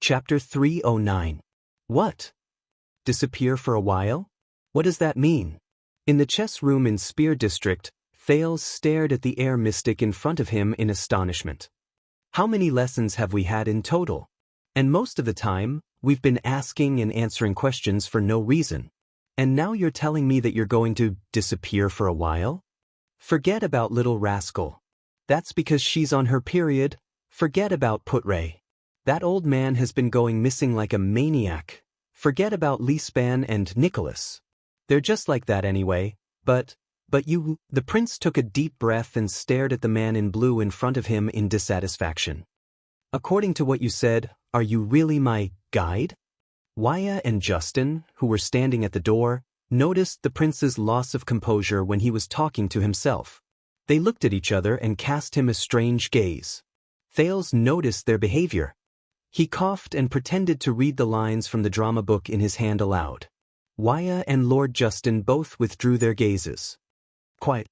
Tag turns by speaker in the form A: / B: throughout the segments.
A: Chapter 309. What? Disappear for a while? What does that mean? In the chess room in Spear District, Thales stared at the air mystic in front of him in astonishment. How many lessons have we had in total? And most of the time, we've been asking and answering questions for no reason. And now you're telling me that you're going to disappear for a while? Forget about little rascal. That's because she's on her period. Forget about Putre. That old man has been going missing like a maniac. Forget about Lisban and Nicholas. They're just like that anyway, but you— The prince took a deep breath and stared at the man in blue in front of him in dissatisfaction. According to what you said, are you really my guide? Waya and Justin, who were standing at the door, noticed the prince's loss of composure when he was talking to himself. They looked at each other and cast him a strange gaze. Thales noticed their behavior. He coughed and pretended to read the lines from the drama book in his hand aloud. Waya and Lord Justin both withdrew their gazes. Quiet.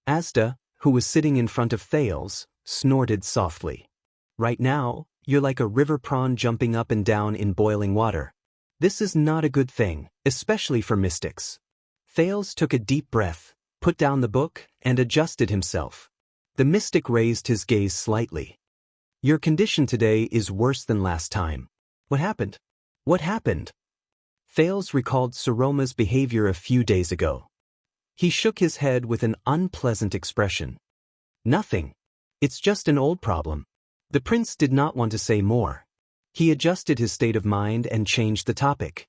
A: Asda, who was sitting in front of Thales, snorted softly. Right now, you're like a river prawn jumping up and down in boiling water. This is not a good thing, especially for mystics. Thales took a deep breath, put down the book, and adjusted himself. The mystic raised his gaze slightly. Your condition today is worse than last time. What happened? What happened? Thales recalled Saroma's behavior a few days ago. He shook his head with an unpleasant expression. Nothing. It's just an old problem. The prince did not want to say more. He adjusted his state of mind and changed the topic.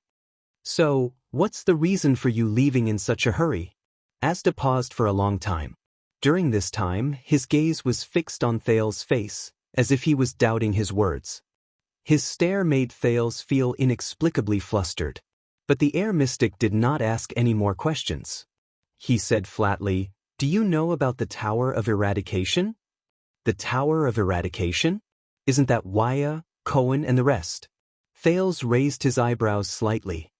A: So, what's the reason for you leaving in such a hurry? Asda paused for a long time. During this time, his gaze was fixed on Thales' face, as if he was doubting his words. His stare made Thales feel inexplicably flustered. But the air mystic did not ask any more questions. He said flatly, "Do you know about the Tower of Eradication?" The Tower of Eradication? Isn't that Waya, Cohen, and the rest? Thales raised his eyebrows slightly.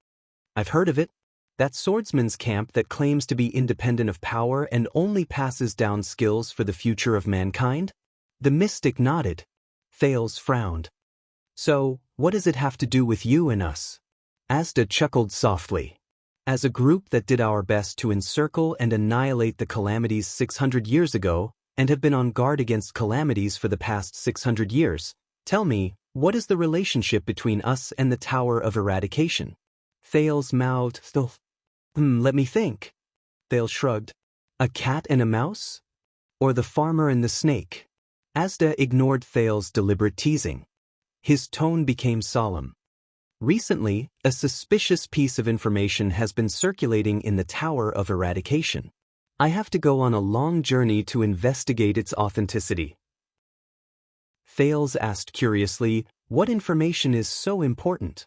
A: I've heard of it. That swordsman's camp that claims to be independent of power and only passes down skills for the future of mankind? The mystic nodded. Thales frowned. So, what does it have to do with you and us? Asda chuckled softly. As a group that did our best to encircle and annihilate the calamities 600 years ago, and have been on guard against calamities for the past 600 years, tell me, what is the relationship between us and the Tower of Eradication? Thales mouthed, let me think. Thales shrugged. A cat and a mouse? Or the farmer and the snake? Asda ignored Thales' deliberate teasing. His tone became solemn. Recently, a suspicious piece of information has been circulating in the Tower of Eradication. I have to go on a long journey to investigate its authenticity. Thales asked curiously, what information is so important?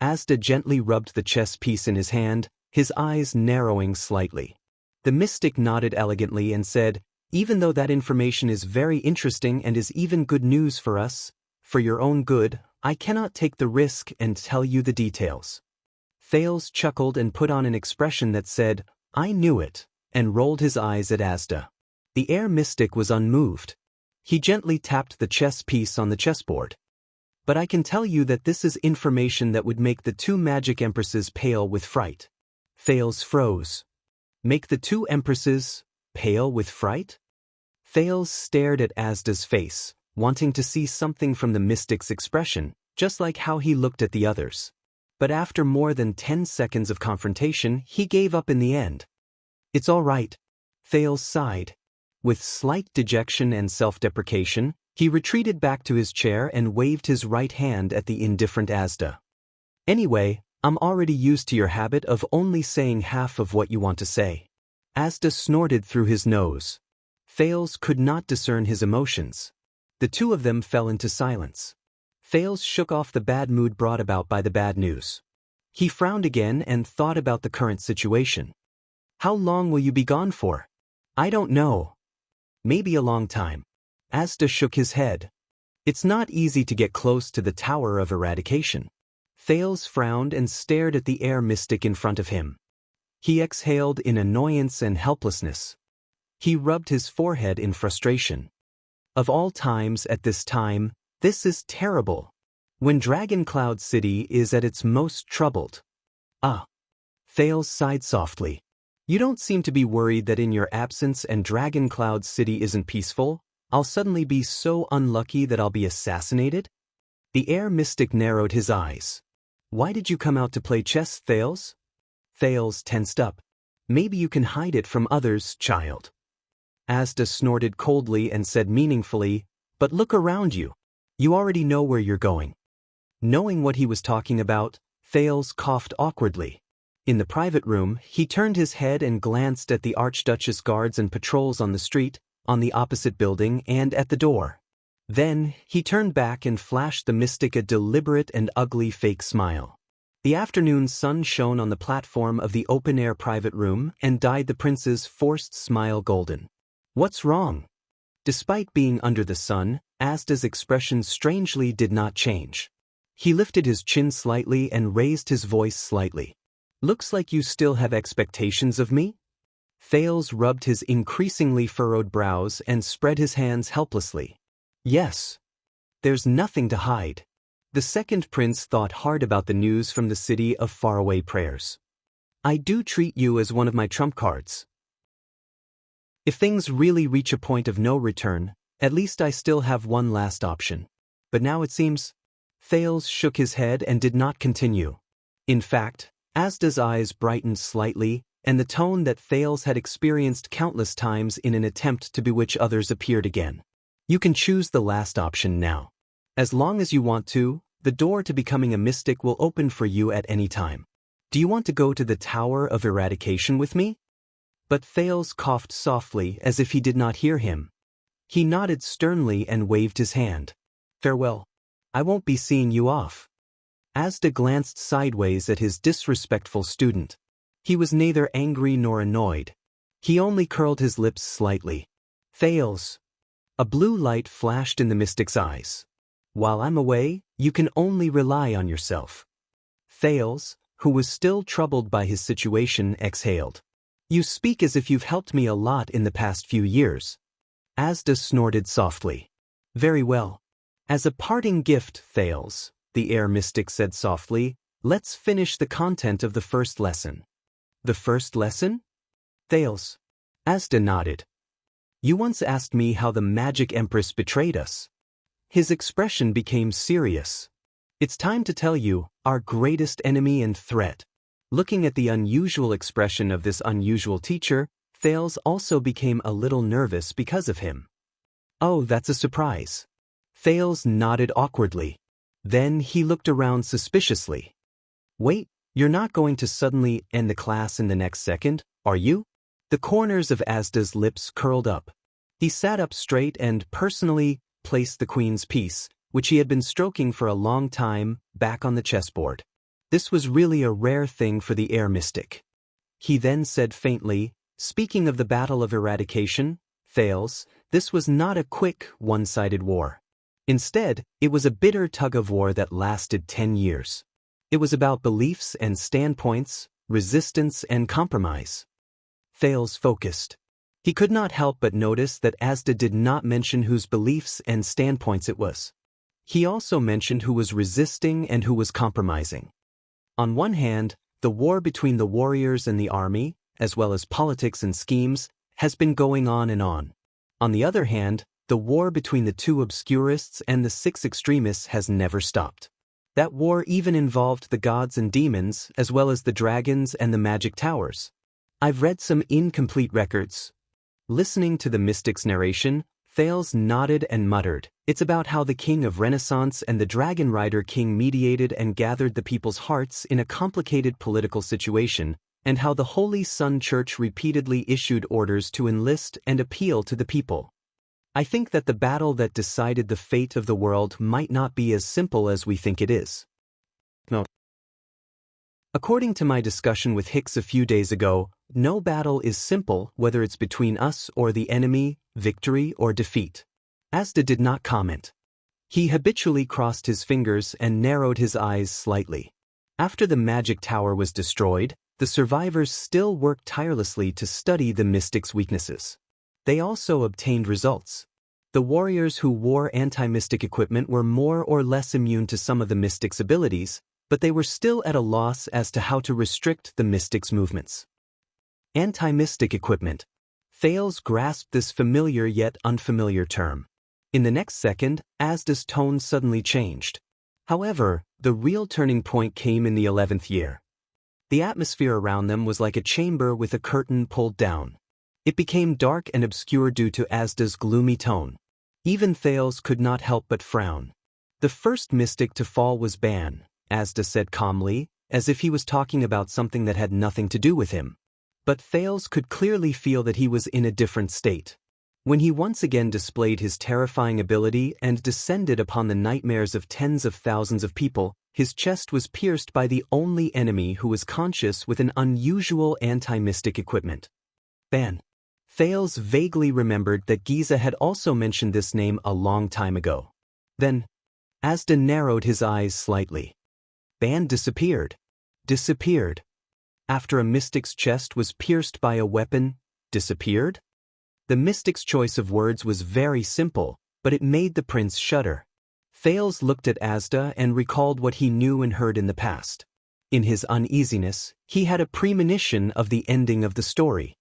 A: Asda gently rubbed the chess piece in his hand, his eyes narrowing slightly. The mystic nodded elegantly and said, even though that information is very interesting and is even good news for us, for your own good, I cannot take the risk and tell you the details. Thales chuckled and put on an expression that said, I knew it, and rolled his eyes at Asda. The air mystic was unmoved. He gently tapped the chess piece on the chessboard. But I can tell you that this is information that would make the two magic empresses pale with fright. Thales froze. Make the two empresses pale with fright? Thales stared at Asda's face, wanting to see something from the mystic's expression, just like how he looked at the others. But after more than 10 seconds of confrontation, he gave up in the end. It's all right. Thales sighed. With slight dejection and self-deprecation, he retreated back to his chair and waved his right hand at the indifferent Asda. Anyway, I'm already used to your habit of only saying half of what you want to say. Asda snorted through his nose. Thales could not discern his emotions. The two of them fell into silence. Thales shook off the bad mood brought about by the bad news. He frowned again and thought about the current situation. How long will you be gone for? I don't know. Maybe a long time. Asda shook his head. It's not easy to get close to the Tower of Eradication. Thales frowned and stared at the air mystic in front of him. He exhaled in annoyance and helplessness. He rubbed his forehead in frustration. Of all times at this time, this is terrible. When Dragon Cloud City is at its most troubled. Ah. Thales sighed softly. You don't seem to be worried that in your absence and Dragon Cloud City isn't peaceful, I'll suddenly be so unlucky that I'll be assassinated? The air mystic narrowed his eyes. Why did you come out to play chess, Thales? Thales tensed up. Maybe you can hide it from others, child. Asda snorted coldly and said meaningfully, but look around you. You already know where you're going. Knowing what he was talking about, Thales coughed awkwardly. In the private room, he turned his head and glanced at the Archduchess guards and patrols on the street, on the opposite building, and at the door. Then, he turned back and flashed the mystic a deliberate and ugly fake smile. The afternoon sun shone on the platform of the open-air private room and dyed the prince's forced smile golden. What's wrong? Despite being under the sun, Asda's expression strangely did not change. He lifted his chin slightly and raised his voice slightly. Looks like you still have expectations of me? Thales rubbed his increasingly furrowed brows and spread his hands helplessly. Yes. There's nothing to hide. The second prince thought hard about the news from the city of faraway prayers. I do treat you as one of my trump cards. If things really reach a point of no return, at least I still have one last option. But now it seems... Thales shook his head and did not continue. In fact, Asda's eyes brightened slightly, and the tone that Thales had experienced countless times in an attempt to bewitch others appeared again. You can choose the last option now. As long as you want to, the door to becoming a mystic will open for you at any time. Do you want to go to the Tower of Eradication with me? But Thales coughed softly as if he did not hear him. He nodded sternly and waved his hand. Farewell. I won't be seeing you off. Asda glanced sideways at his disrespectful student. He was neither angry nor annoyed. He only curled his lips slightly. Thales. A blue light flashed in the mystic's eyes. While I'm away, you can only rely on yourself. Thales, who was still troubled by his situation, exhaled. You speak as if you've helped me a lot in the past few years. Asda snorted softly. Very well. As a parting gift, Thales, the air mystic said softly, let's finish the content of the first lesson. The first lesson? Thales. Asda nodded. You once asked me how the magic empress betrayed us. His expression became serious. It's time to tell you, our greatest enemy and threat. Looking at the unusual expression of this unusual teacher, Thales also became a little nervous because of him. Oh, that's a surprise. Thales nodded awkwardly. Then he looked around suspiciously. Wait, you're not going to suddenly end the class in the next second, are you? The corners of Asda's lips curled up. He sat up straight and personally placed the queen's piece, which he had been stroking for a long time, back on the chessboard. This was really a rare thing for the air mystic. He then said faintly, speaking of the Battle of Eradication, Thales, this was not a quick, one-sided war. Instead, it was a bitter tug-of-war that lasted 10 years. It was about beliefs and standpoints, resistance and compromise. Thales focused. He could not help but notice that Asda did not mention whose beliefs and standpoints it was. He also mentioned who was resisting and who was compromising. On one hand, the war between the warriors and the army, as well as politics and schemes, has been going on and on. On the other hand, the war between the two obscurists and the 6 extremists has never stopped. That war even involved the gods and demons, as well as the dragons and the magic towers. I've read some incomplete records. Listening to the mystic's narration, Thales nodded and muttered, it's about how the king of Renaissance and the dragon rider king mediated and gathered the people's hearts in a complicated political situation, and how the Holy Sun Church repeatedly issued orders to enlist and appeal to the people. I think that the battle that decided the fate of the world might not be as simple as we think it is. No. According to my discussion with Hicks a few days ago, no battle is simple whether it's between us or the enemy, victory or defeat. Asda did not comment. He habitually crossed his fingers and narrowed his eyes slightly. After the magic tower was destroyed, the survivors still worked tirelessly to study the mystic's weaknesses. They also obtained results. The warriors who wore anti-mystic equipment were more or less immune to some of the mystic's abilities, but they were still at a loss as to how to restrict the mystic's movements. Anti-mystic equipment. Thales grasped this familiar yet unfamiliar term. In the next second, Asda's tone suddenly changed. However, the real turning point came in the 11th year. The atmosphere around them was like a chamber with a curtain pulled down. It became dark and obscure due to Asda's gloomy tone. Even Thales could not help but frown. The first mystic to fall was Ban, Asda said calmly, as if he was talking about something that had nothing to do with him. But Thales could clearly feel that he was in a different state. When he once again displayed his terrifying ability and descended upon the nightmares of tens of thousands of people, his chest was pierced by the only enemy who was conscious with an unusual anti-mystic equipment. Ban. Thales vaguely remembered that Giza had also mentioned this name a long time ago. Then, Asda narrowed his eyes slightly. Ban disappeared. Disappeared. After a mystic's chest was pierced by a weapon, disappeared? The mystic's choice of words was very simple, but it made the prince shudder. Thales looked at Asda and recalled what he knew and heard in the past. In his uneasiness, he had a premonition of the ending of the story.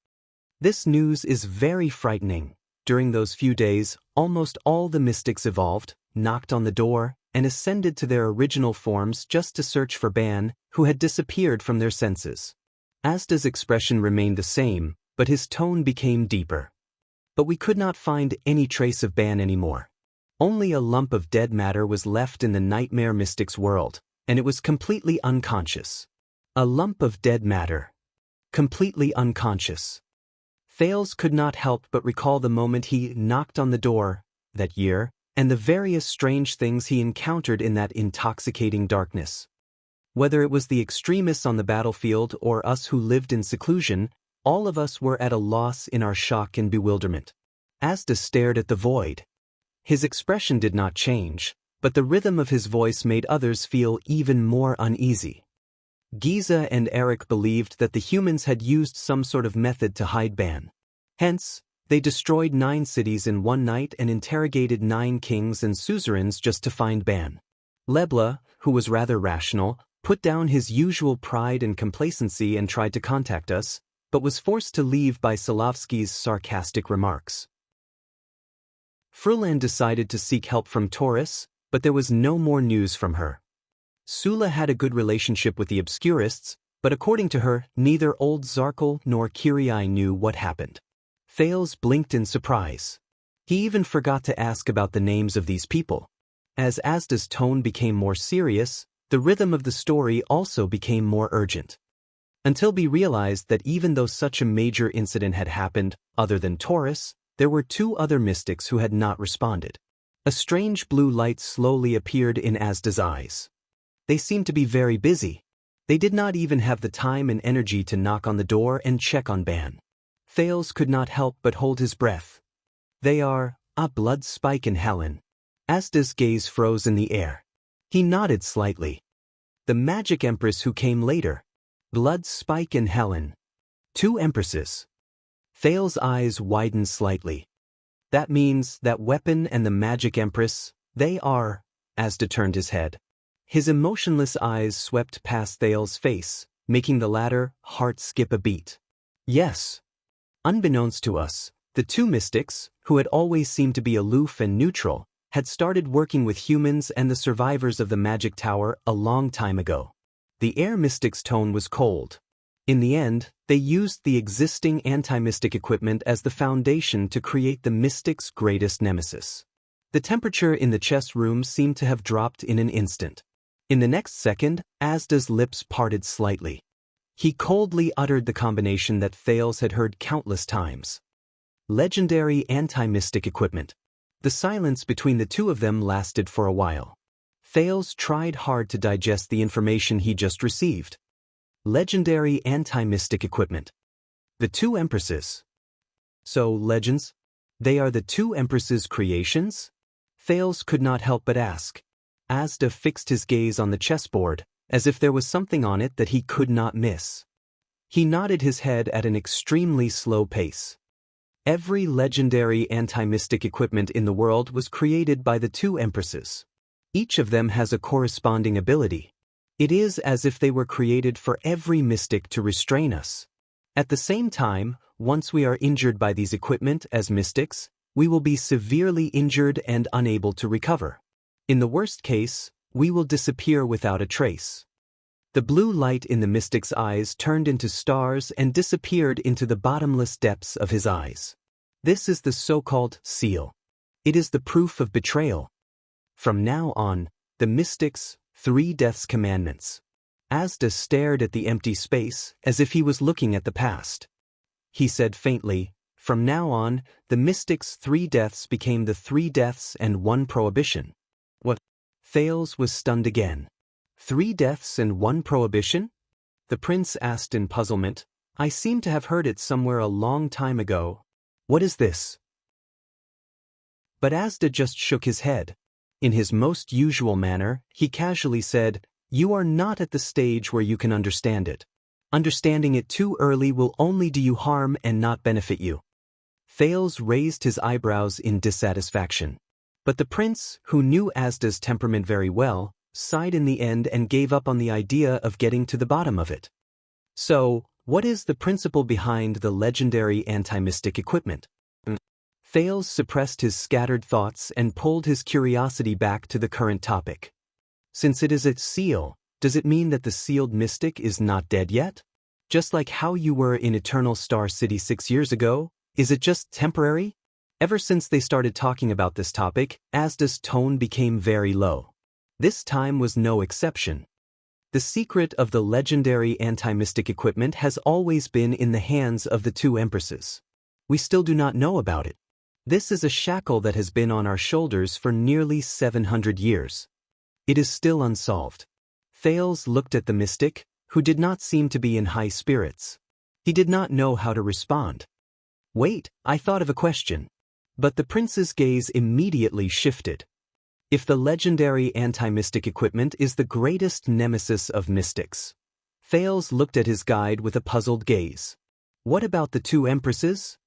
A: This news is very frightening. During those few days, almost all the mystics evolved, knocked on the door, and ascended to their original forms just to search for Ban, who had disappeared from their senses. Asda's expression remained the same, but his tone became deeper. But we could not find any trace of Ban anymore. Only a lump of dead matter was left in the nightmare mystic's world, and it was completely unconscious. A lump of dead matter. Completely unconscious. Thales could not help but recall the moment he knocked on the door, that year, and the various strange things he encountered in that intoxicating darkness. Whether it was the extremists on the battlefield or us who lived in seclusion, all of us were at a loss in our shock and bewilderment. Asda stared at the void. His expression did not change, but the rhythm of his voice made others feel even more uneasy. Giza and Eric believed that the humans had used some sort of method to hide Ban. Hence, they destroyed 9 cities in one night and interrogated 9 kings and suzerains just to find Ban. Lebla, who was rather rational, put down his usual pride and complacency and tried to contact us, but was forced to leave by Solovsky's sarcastic remarks. Frulan decided to seek help from Taurus, but there was no more news from her. Sula had a good relationship with the Obscurists, but according to her, neither old Zarkal nor Kirai knew what happened. Thales blinked in surprise. He even forgot to ask about the names of these people. As Asda's tone became more serious, the rhythm of the story also became more urgent. Until we realized that even though such a major incident had happened, other than Taurus, there were 2 other mystics who had not responded. A strange blue light slowly appeared in Asda's eyes. They seemed to be very busy. They did not even have the time and energy to knock on the door and check on Ban. Thales could not help but hold his breath. They are, Blood Spike and Helen. Asda's gaze froze in the air. He nodded slightly. The magic empress who came later. Blood Spike and Helen. 2 empresses. Thales' eyes widened slightly. That means that weapon and the magic empress, they are, Asda turned his head. His emotionless eyes swept past Thales' face, making the latter heart skip a beat. Yes. Unbeknownst to us, the 2 mystics, who had always seemed to be aloof and neutral, had started working with humans and the survivors of the magic tower a long time ago. The air mystic's tone was cold. In the end, they used the existing anti-mystic equipment as the foundation to create the mystic's greatest nemesis. The temperature in the chess room seemed to have dropped in an instant. In the next second, Asda's lips parted slightly. He coldly uttered the combination that Thales had heard countless times. Legendary anti-mystic equipment. The silence between the 2 of them lasted for a while. Thales tried hard to digest the information he just received. Legendary anti-mystic equipment. The 2 empresses. So, legends? They are the 2 empresses' creations? Thales could not help but ask. Asda fixed his gaze on the chessboard, as if there was something on it that he could not miss. He nodded his head at an extremely slow pace. Every legendary anti-mystic equipment in the world was created by the two empresses. Each of them has a corresponding ability. It is as if they were created for every mystic to restrain us. At the same time, once we are injured by these equipment as mystics, we will be severely injured and unable to recover. In the worst case, we will disappear without a trace. The blue light in the mystic's eyes turned into stars and disappeared into the bottomless depths of his eyes. This is the so-called seal. It is the proof of betrayal. From now on, the mystic's 3 deaths commandments. Asda stared at the empty space as if he was looking at the past. He said faintly, "From now on, the mystic's 3 deaths became the 3 deaths and 1 prohibition." What? Thales was stunned again. 3 deaths and 1 prohibition? The prince asked in puzzlement. I seem to have heard it somewhere a long time ago. What is this? But Asda just shook his head. In his most usual manner, he casually said, "You are not at the stage where you can understand it. Understanding it too early will only do you harm and not benefit you." Thales raised his eyebrows in dissatisfaction. But the prince, who knew Asda's temperament very well, sighed in the end and gave up on the idea of getting to the bottom of it. So, what is the principle behind the legendary anti-mystic equipment? Thales suppressed his scattered thoughts and pulled his curiosity back to the current topic. Since it is a seal, does it mean that the sealed mystic is not dead yet? Just like how you were in Eternal Star City 6 years ago, is it just temporary? Ever since they started talking about this topic, Asda's tone became very low. This time was no exception. The secret of the legendary anti-mystic equipment has always been in the hands of the two empresses. We still do not know about it. This is a shackle that has been on our shoulders for nearly 700 years. It is still unsolved. Thales looked at the mystic, who did not seem to be in high spirits. He did not know how to respond. Wait, I thought of a question. But the prince's gaze immediately shifted. If the legendary anti-mystic equipment is the greatest nemesis of mystics. Thales looked at his guide with a puzzled gaze. What about the two empresses?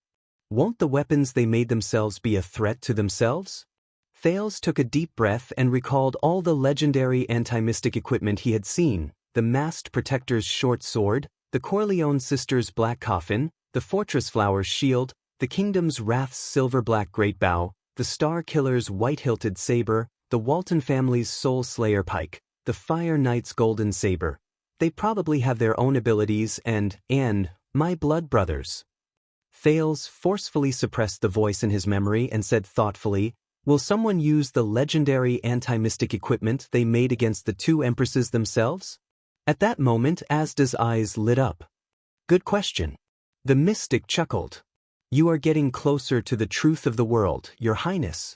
A: Won't the weapons they made themselves be a threat to themselves? Thales took a deep breath and recalled all the legendary anti-mystic equipment he had seen: the masked protector's short sword, the Corleone sisters' black coffin, the fortress flower's shield, the kingdom's wrath's silver-black great bow, the Star Killer's white-hilted saber, the Walton family's soul slayer pike, the Fire Knight's golden saber. They probably have their own abilities and my blood brothers. Thales forcefully suppressed the voice in his memory and said thoughtfully, "Will someone use the legendary anti-mystic equipment they made against the two empresses themselves?" At that moment, Asda's eyes lit up. "Good question." The mystic chuckled. "You are getting closer to the truth of the world, Your Highness."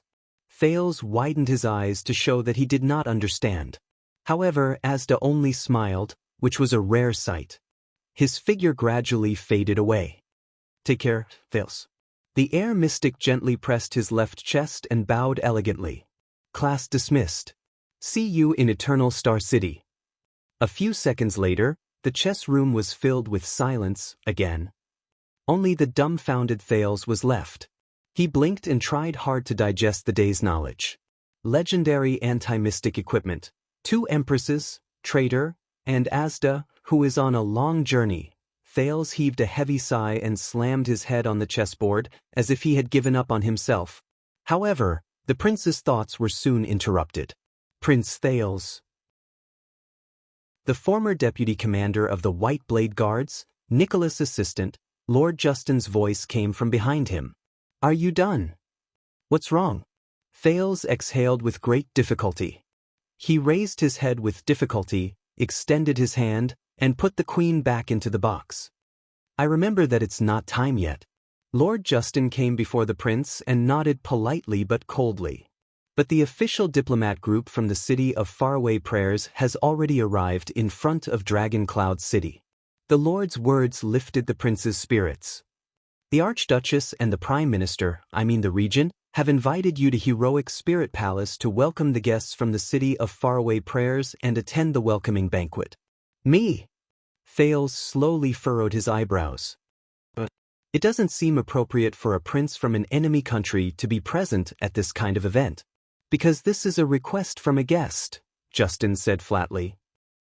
A: Thales widened his eyes to show that he did not understand. However, Asda only smiled, which was a rare sight. His figure gradually faded away. "Take care, Thales." The air mystic gently pressed his left chest and bowed elegantly. "Class dismissed. See you in Eternal Star City." A few seconds later, the chess room was filled with silence again. Only the dumbfounded Thales was left. He blinked and tried hard to digest the day's knowledge. Legendary anti-mystic equipment, 2 empresses, traitor, and Asda, who is on a long journey. Thales heaved a heavy sigh and slammed his head on the chessboard, as if he had given up on himself. However, the prince's thoughts were soon interrupted. Prince Thales. The former deputy commander of the White Blade Guards, Nicholas' assistant, Lord Justin's voice came from behind him. "Are you done?" "What's wrong?" Thales exhaled with great difficulty. He raised his head with difficulty, extended his hand, and put the queen back into the box. "I remember that it's not time yet." Lord Justin came before the prince and nodded politely but coldly. But the official diplomat group from the city of Faraway Prayers has already arrived in front of Dragon Cloud City. The Lord's words lifted the prince's spirits. "The Archduchess and the Prime Minister, the Regent, have invited you to Heroic Spirit Palace to welcome the guests from the city of Faraway Prayers and attend the welcoming banquet." "Me?" Thales slowly furrowed his eyebrows. It doesn't seem appropriate for a prince from an enemy country to be present at this kind of event. Because this is a request from a guest, Justin said flatly.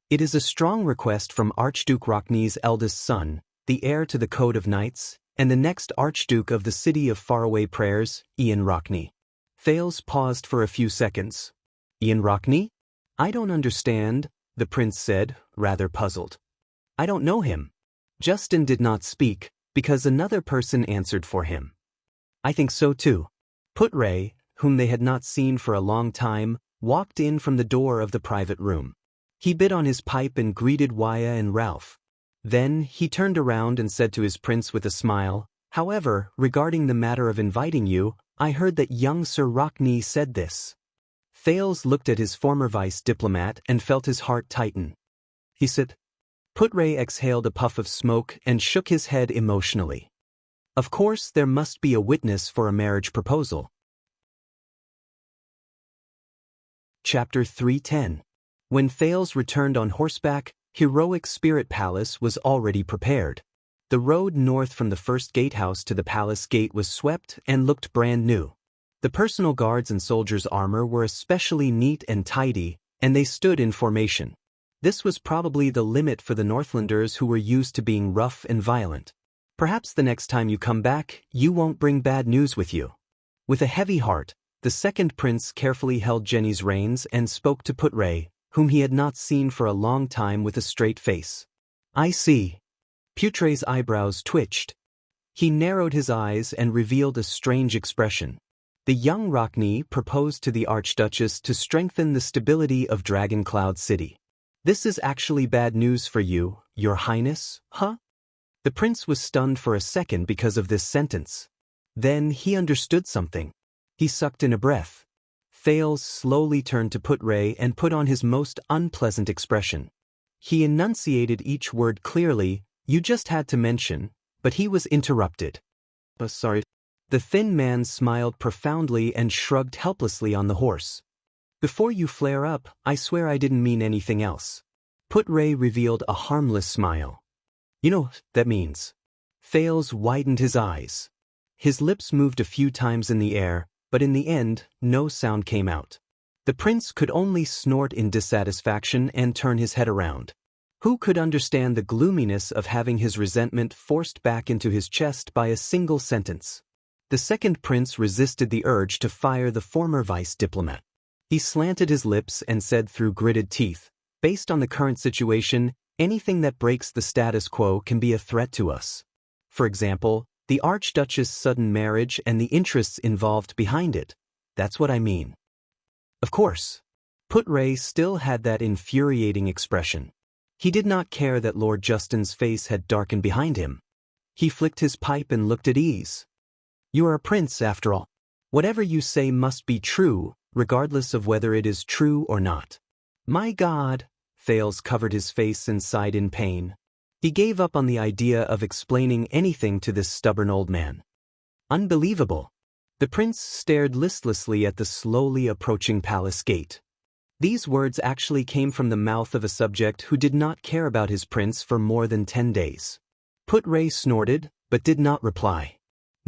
A: It is a strong request from Archduke Rockney's eldest son, the heir to the Code of Knights, and the next Archduke of the City of Faraway Prayers, Ian Rockney. Thales paused for a few seconds. Ian Rockney? I don't understand, the prince said, rather puzzled. I don't know him. Justin did not speak, because another person answered for him. I think so too. Putray, whom they had not seen for a long time, walked in from the door of the private room. He bit on his pipe and greeted Waya and Ralph. Then he turned around and said to his prince with a smile, However, regarding the matter of inviting you, I heard that young Sir Rockney said this. Thales looked at his former vice diplomat and felt his heart tighten. He said. Putray exhaled a puff of smoke and shook his head emotionally. Of course, there must be a witness for a marriage proposal. Chapter 310. When Thales returned on horseback, Heroic Spirit Palace was already prepared. The road north from the first gatehouse to the palace gate was swept and looked brand new. The personal guards and soldiers' armor were especially neat and tidy, and they stood in formation. This was probably the limit for the Northlanders who were used to being rough and violent. Perhaps the next time you come back, you won't bring bad news with you. With a heavy heart, the second prince carefully held Jenny's reins and spoke to Putray, whom he had not seen for a long time, with a straight face. I see. Putray's eyebrows twitched. He narrowed his eyes and revealed a strange expression. The young Rockney proposed to the Archduchess to strengthen the stability of Dragon Cloud City. This is actually bad news for you, Your Highness, huh? The prince was stunned for a second because of this sentence. Then he understood something. He sucked in a breath. Thales slowly turned to Putray and put on his most unpleasant expression. He enunciated each word clearly, you just had to mention, but he was interrupted. Sorry. The thin man smiled profoundly and shrugged helplessly on the horse. Before you flare up, I swear I didn't mean anything else. Putray revealed a harmless smile. You know what that means. Thales widened his eyes. His lips moved a few times in the air, but in the end, no sound came out. The prince could only snort in dissatisfaction and turn his head around. Who could understand the gloominess of having his resentment forced back into his chest by a single sentence? The second prince resisted the urge to fire the former vice diplomat. He slanted his lips and said through gritted teeth, based on the current situation, anything that breaks the status quo can be a threat to us. For example, the Archduchess' sudden marriage and the interests involved behind it. That's what I mean. Of course. Putray still had that infuriating expression. He did not care that Lord Justin's face had darkened behind him. He flicked his pipe and looked at ease. You are a prince, after all. Whatever you say must be true, regardless of whether it is true or not. My God, Thales covered his face and sighed in pain. He gave up on the idea of explaining anything to this stubborn old man. Unbelievable. The prince stared listlessly at the slowly approaching palace gate. These words actually came from the mouth of a subject who did not care about his prince for more than 10 days. Putray snorted, but did not reply.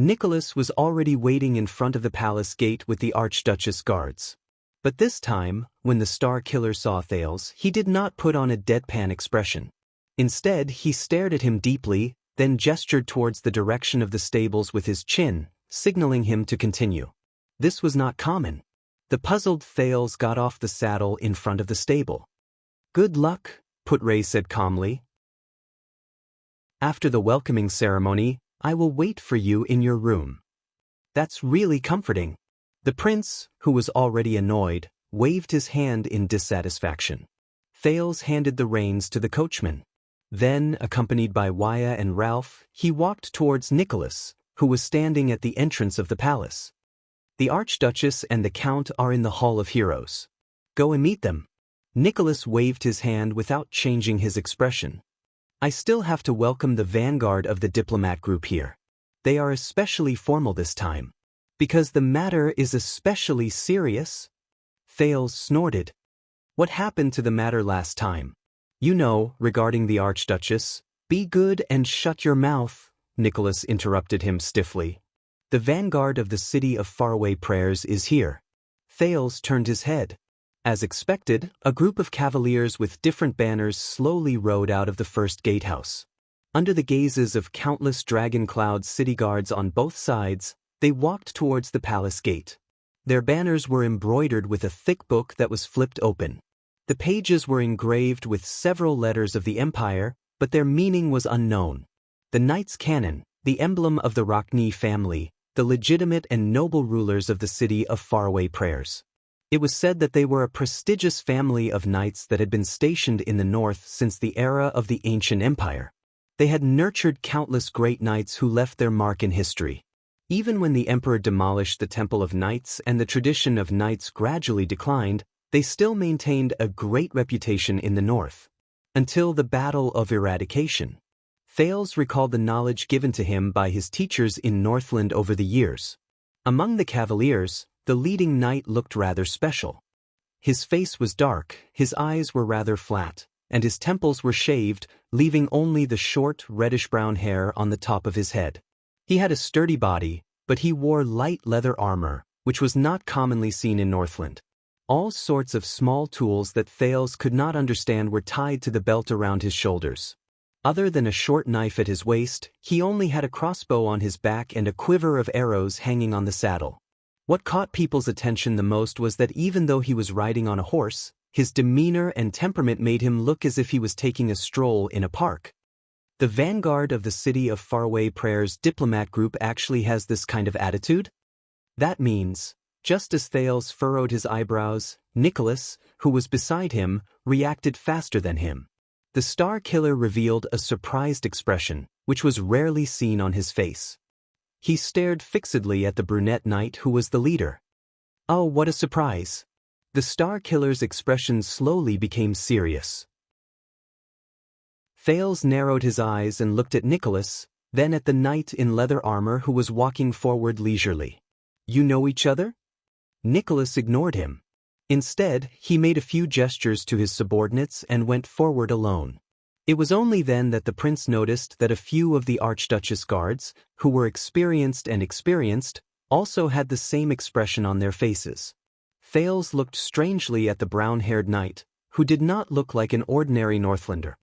A: Nicholas was already waiting in front of the palace gate with the Archduchess guards. But this time, when the Star Killer saw Thales, he did not put on a deadpan expression. Instead, he stared at him deeply, then gestured towards the direction of the stables with his chin, signaling him to continue. This was not common. The puzzled Thales got off the saddle in front of the stable. Good luck, Putray said calmly. After the welcoming ceremony, I will wait for you in your room. That's really comforting. The prince, who was already annoyed, waved his hand in dissatisfaction. Thales handed the reins to the coachman. Then, accompanied by Waya and Ralph, he walked towards Nicholas, who was standing at the entrance of the palace. The Archduchess and the Count are in the Hall of Heroes. Go and meet them. Nicholas waved his hand without changing his expression. I still have to welcome the vanguard of the diplomat group here. They are especially formal this time. Because the matter is especially serious? Thales snorted. What happened to the matter last time? You know, regarding the Archduchess. Be good and shut your mouth, Nicholas interrupted him stiffly. "The vanguard of the city of faraway prayers is here." Thales turned his head. As expected, a group of cavaliers with different banners slowly rode out of the first gatehouse. Under the gazes of countless dragon-cloud city guards on both sides, they walked towards the palace gate. Their banners were embroidered with a thick book that was flipped open. The pages were engraved with several letters of the empire, but their meaning was unknown. The Knights Cannon, the emblem of the Rockne family, the legitimate and noble rulers of the city of faraway prayers. It was said that they were a prestigious family of knights that had been stationed in the north since the era of the ancient empire. They had nurtured countless great knights who left their mark in history. Even when the emperor demolished the Temple of Knights and the tradition of knights gradually declined, they still maintained a great reputation in the north. Until the Battle of Eradication. Thales recalled the knowledge given to him by his teachers in Northland over the years. Among the cavaliers, the leading knight looked rather special. His face was dark, his eyes were rather flat, and his temples were shaved, leaving only the short, reddish-brown hair on the top of his head. He had a sturdy body, but he wore light leather armor, which was not commonly seen in Northland. All sorts of small tools that Thales could not understand were tied to the belt around his shoulders. Other than a short knife at his waist, he only had a crossbow on his back and a quiver of arrows hanging on the saddle. What caught people's attention the most was that even though he was riding on a horse, his demeanor and temperament made him look as if he was taking a stroll in a park. The vanguard of the city of faraway prayers diplomat group actually has this kind of attitude? That means, just as Thales furrowed his eyebrows, Nicholas, who was beside him, reacted faster than him. The Star Killer revealed a surprised expression, which was rarely seen on his face. He stared fixedly at the brunette knight who was the leader. Oh, what a surprise! The Star Killer's expression slowly became serious. Thales narrowed his eyes and looked at Nicholas, then at the knight in leather armor who was walking forward leisurely. "You know each other?" Nicholas ignored him. Instead, he made a few gestures to his subordinates and went forward alone. It was only then that the prince noticed that a few of the Archduchess guards, who were experienced, also had the same expression on their faces. Thales looked strangely at the brown-haired knight, who did not look like an ordinary Northlander.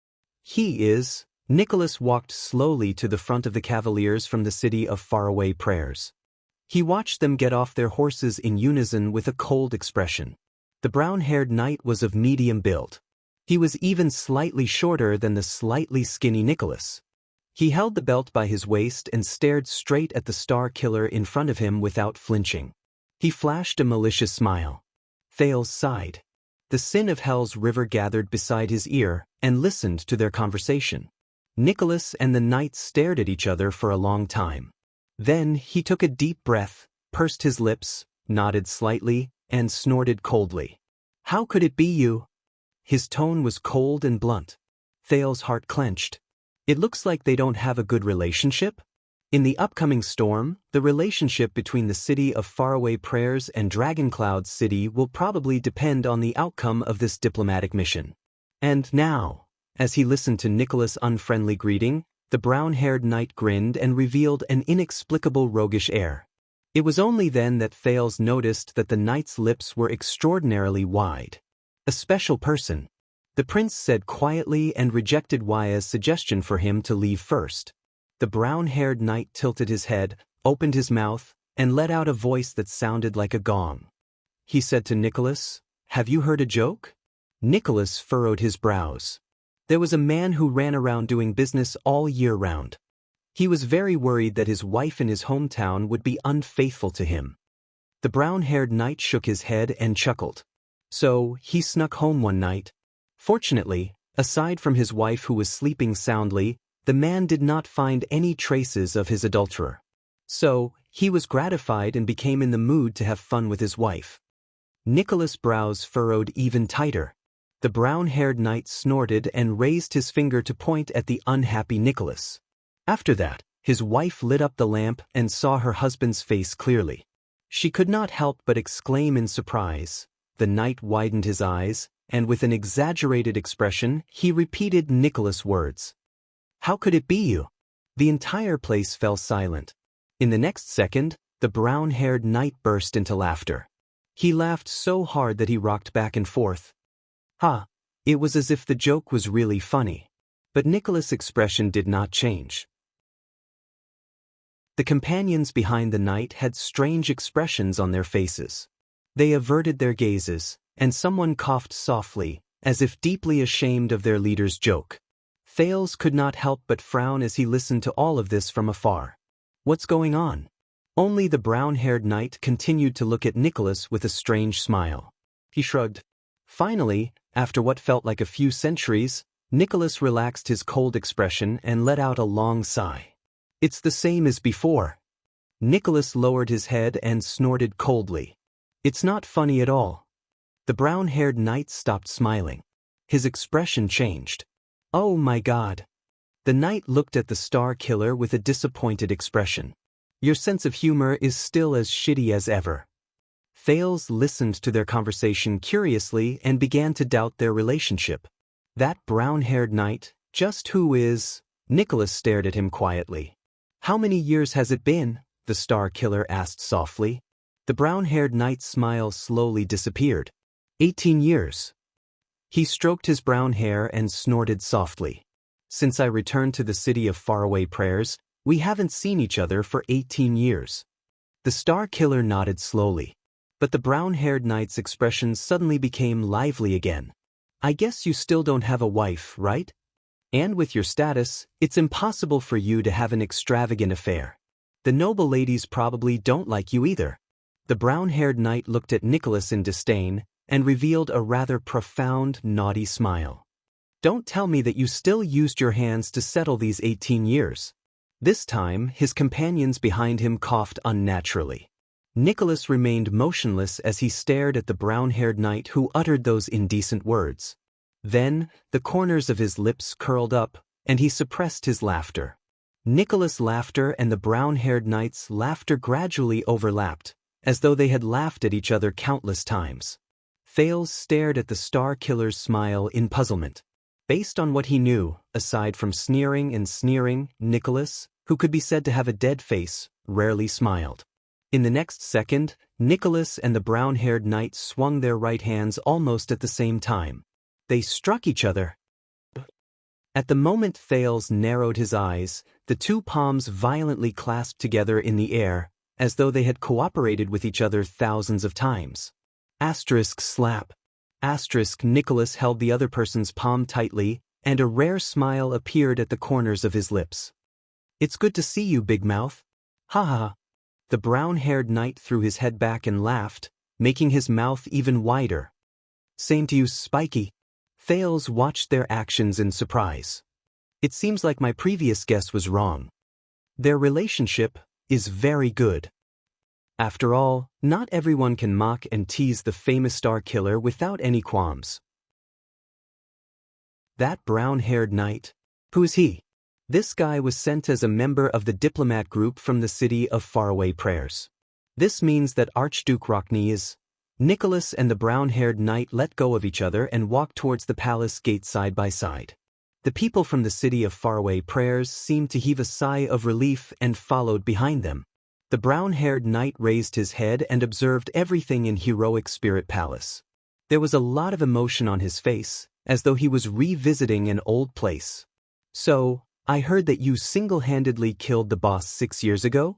A: Nicholas walked slowly to the front of the cavaliers from the city of faraway prayers. He watched them get off their horses in unison with a cold expression. The brown-haired knight was of medium build. He was even slightly shorter than the slightly skinny Nicholas. He held the belt by his waist and stared straight at the Star Killer in front of him without flinching. He flashed a malicious smile. Thales sighed. The sin of Hell's river gathered beside his ear and listened to their conversation. Nicholas and the knight stared at each other for a long time. Then he took a deep breath, pursed his lips, nodded slightly, and snorted coldly. "How could it be you?" His tone was cold and blunt. Thales' heart clenched. It looks like they don't have a good relationship? In the upcoming storm, the relationship between the city of faraway prayers and Dragoncloud City will probably depend on the outcome of this diplomatic mission. And now, as he listened to Nicholas' unfriendly greeting, the brown-haired knight grinned and revealed an inexplicable roguish air. It was only then that Thales noticed that the knight's lips were extraordinarily wide. "A special person," the prince said quietly and rejected Waya's suggestion for him to leave first. The brown-haired knight tilted his head, opened his mouth, and let out a voice that sounded like a gong. He said to Nicholas, "Have you heard a joke?" Nicholas furrowed his brows. There was a man who ran around doing business all year round. He was very worried that his wife in his hometown would be unfaithful to him. The brown-haired knight shook his head and chuckled. So, he snuck home one night. Fortunately, aside from his wife who was sleeping soundly, the man did not find any traces of his adulterer. So, he was gratified and became in the mood to have fun with his wife. Nicholas' brows furrowed even tighter. The brown-haired knight snorted and raised his finger to point at the unhappy Nicholas. After that, his wife lit up the lamp and saw her husband's face clearly. She could not help but exclaim in surprise. The knight widened his eyes, and with an exaggerated expression, he repeated Nicholas' words. "How could it be you?" The entire place fell silent. In the next second, the brown-haired knight burst into laughter. He laughed so hard that he rocked back and forth. Ha! It was as if the joke was really funny. But Nicholas' expression did not change. The companions behind the knight had strange expressions on their faces. They averted their gazes, and someone coughed softly, as if deeply ashamed of their leader's joke. Thales could not help but frown as he listened to all of this from afar. What's going on? Only the brown-haired knight continued to look at Nicholas with a strange smile. He shrugged. Finally, after what felt like a few centuries, Nicholas relaxed his cold expression and let out a long sigh. It's the same as before. Nicholas lowered his head and snorted coldly. It's not funny at all. The brown-haired knight stopped smiling. His expression changed. Oh my God. The knight looked at the star killer with a disappointed expression. Your sense of humor is still as shitty as ever. Thales listened to their conversation curiously and began to doubt their relationship. That brown-haired knight, just who is? Nicholas stared at him quietly. How many years has it been? The star killer asked softly. The brown-haired knight's smile slowly disappeared. 18 years. He stroked his brown hair and snorted softly. Since I returned to the city of faraway prayers, we haven't seen each other for 18 years. The star killer nodded slowly. But the brown-haired knight's expression suddenly became lively again. I guess you still don't have a wife, right? And with your status, it's impossible for you to have an extravagant affair. The noble ladies probably don't like you either. The brown-haired knight looked at Nicholas in disdain and revealed a rather profound, naughty smile. Don't tell me that you still used your hands to settle these 18 years. This time, his companions behind him coughed unnaturally. Nicholas remained motionless as he stared at the brown-haired knight who uttered those indecent words. Then, the corners of his lips curled up, and he suppressed his laughter. Nicholas' laughter and the brown-haired knight's laughter gradually overlapped, as though they had laughed at each other countless times. Thales stared at the star killer's smile in puzzlement. Based on what he knew, aside from sneering and sneering, Nicholas, who could be said to have a dead face, rarely smiled. In the next second, Nicholas and the brown-haired knight swung their right hands almost at the same time. They struck each other. At the moment Thales narrowed his eyes, the two palms violently clasped together in the air, as though they had cooperated with each other thousands of times. Asterisk slap. Asterisk Nicholas held the other person's palm tightly, and a rare smile appeared at the corners of his lips. It's good to see you, Big Mouth. Ha ha. The brown-haired knight threw his head back and laughed, making his mouth even wider. Same to you, Spiky. Thales watched their actions in surprise. It seems like my previous guess was wrong. Their relationship is very good. After all, not everyone can mock and tease the famous star killer without any qualms. That brown-haired knight? Who is he? This guy was sent as a member of the diplomat group from the city of faraway prayers. This means that Archduke Rockney is... Nicholas and the brown-haired knight let go of each other and walked towards the palace gate side by side. The people from the city of faraway prayers seemed to heave a sigh of relief and followed behind them. The brown-haired knight raised his head and observed everything in Heroic Spirit Palace. There was a lot of emotion on his face, as though he was revisiting an old place. So, I heard that you single-handedly killed the boss 6 years ago?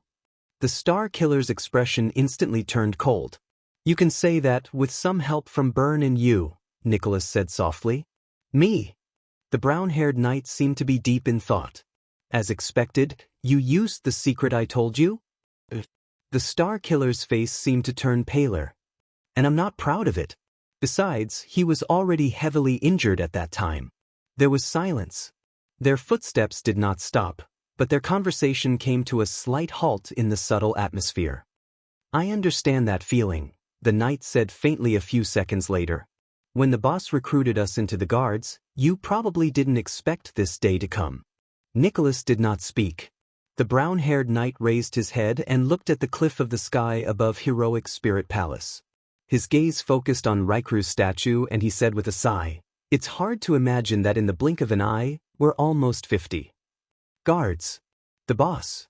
A: The star killer's expression instantly turned cold. You can say that with some help from Byrne and you, Nicholas said softly. Me? The brown-haired knight seemed to be deep in thought. As expected, you used the secret I told you? The star killer's face seemed to turn paler. And I'm not proud of it. Besides, he was already heavily injured at that time. There was silence. Their footsteps did not stop, but their conversation came to a slight halt in the subtle atmosphere. I understand that feeling, the knight said faintly a few seconds later. When the boss recruited us into the guards, you probably didn't expect this day to come. Nicholas did not speak. The brown-haired knight raised his head and looked at the cliff of the sky above Heroic Spirit Palace. His gaze focused on Raikru's statue and he said with a sigh, "It's hard to imagine that in the blink of an eye, we're almost 50. Guards. The boss.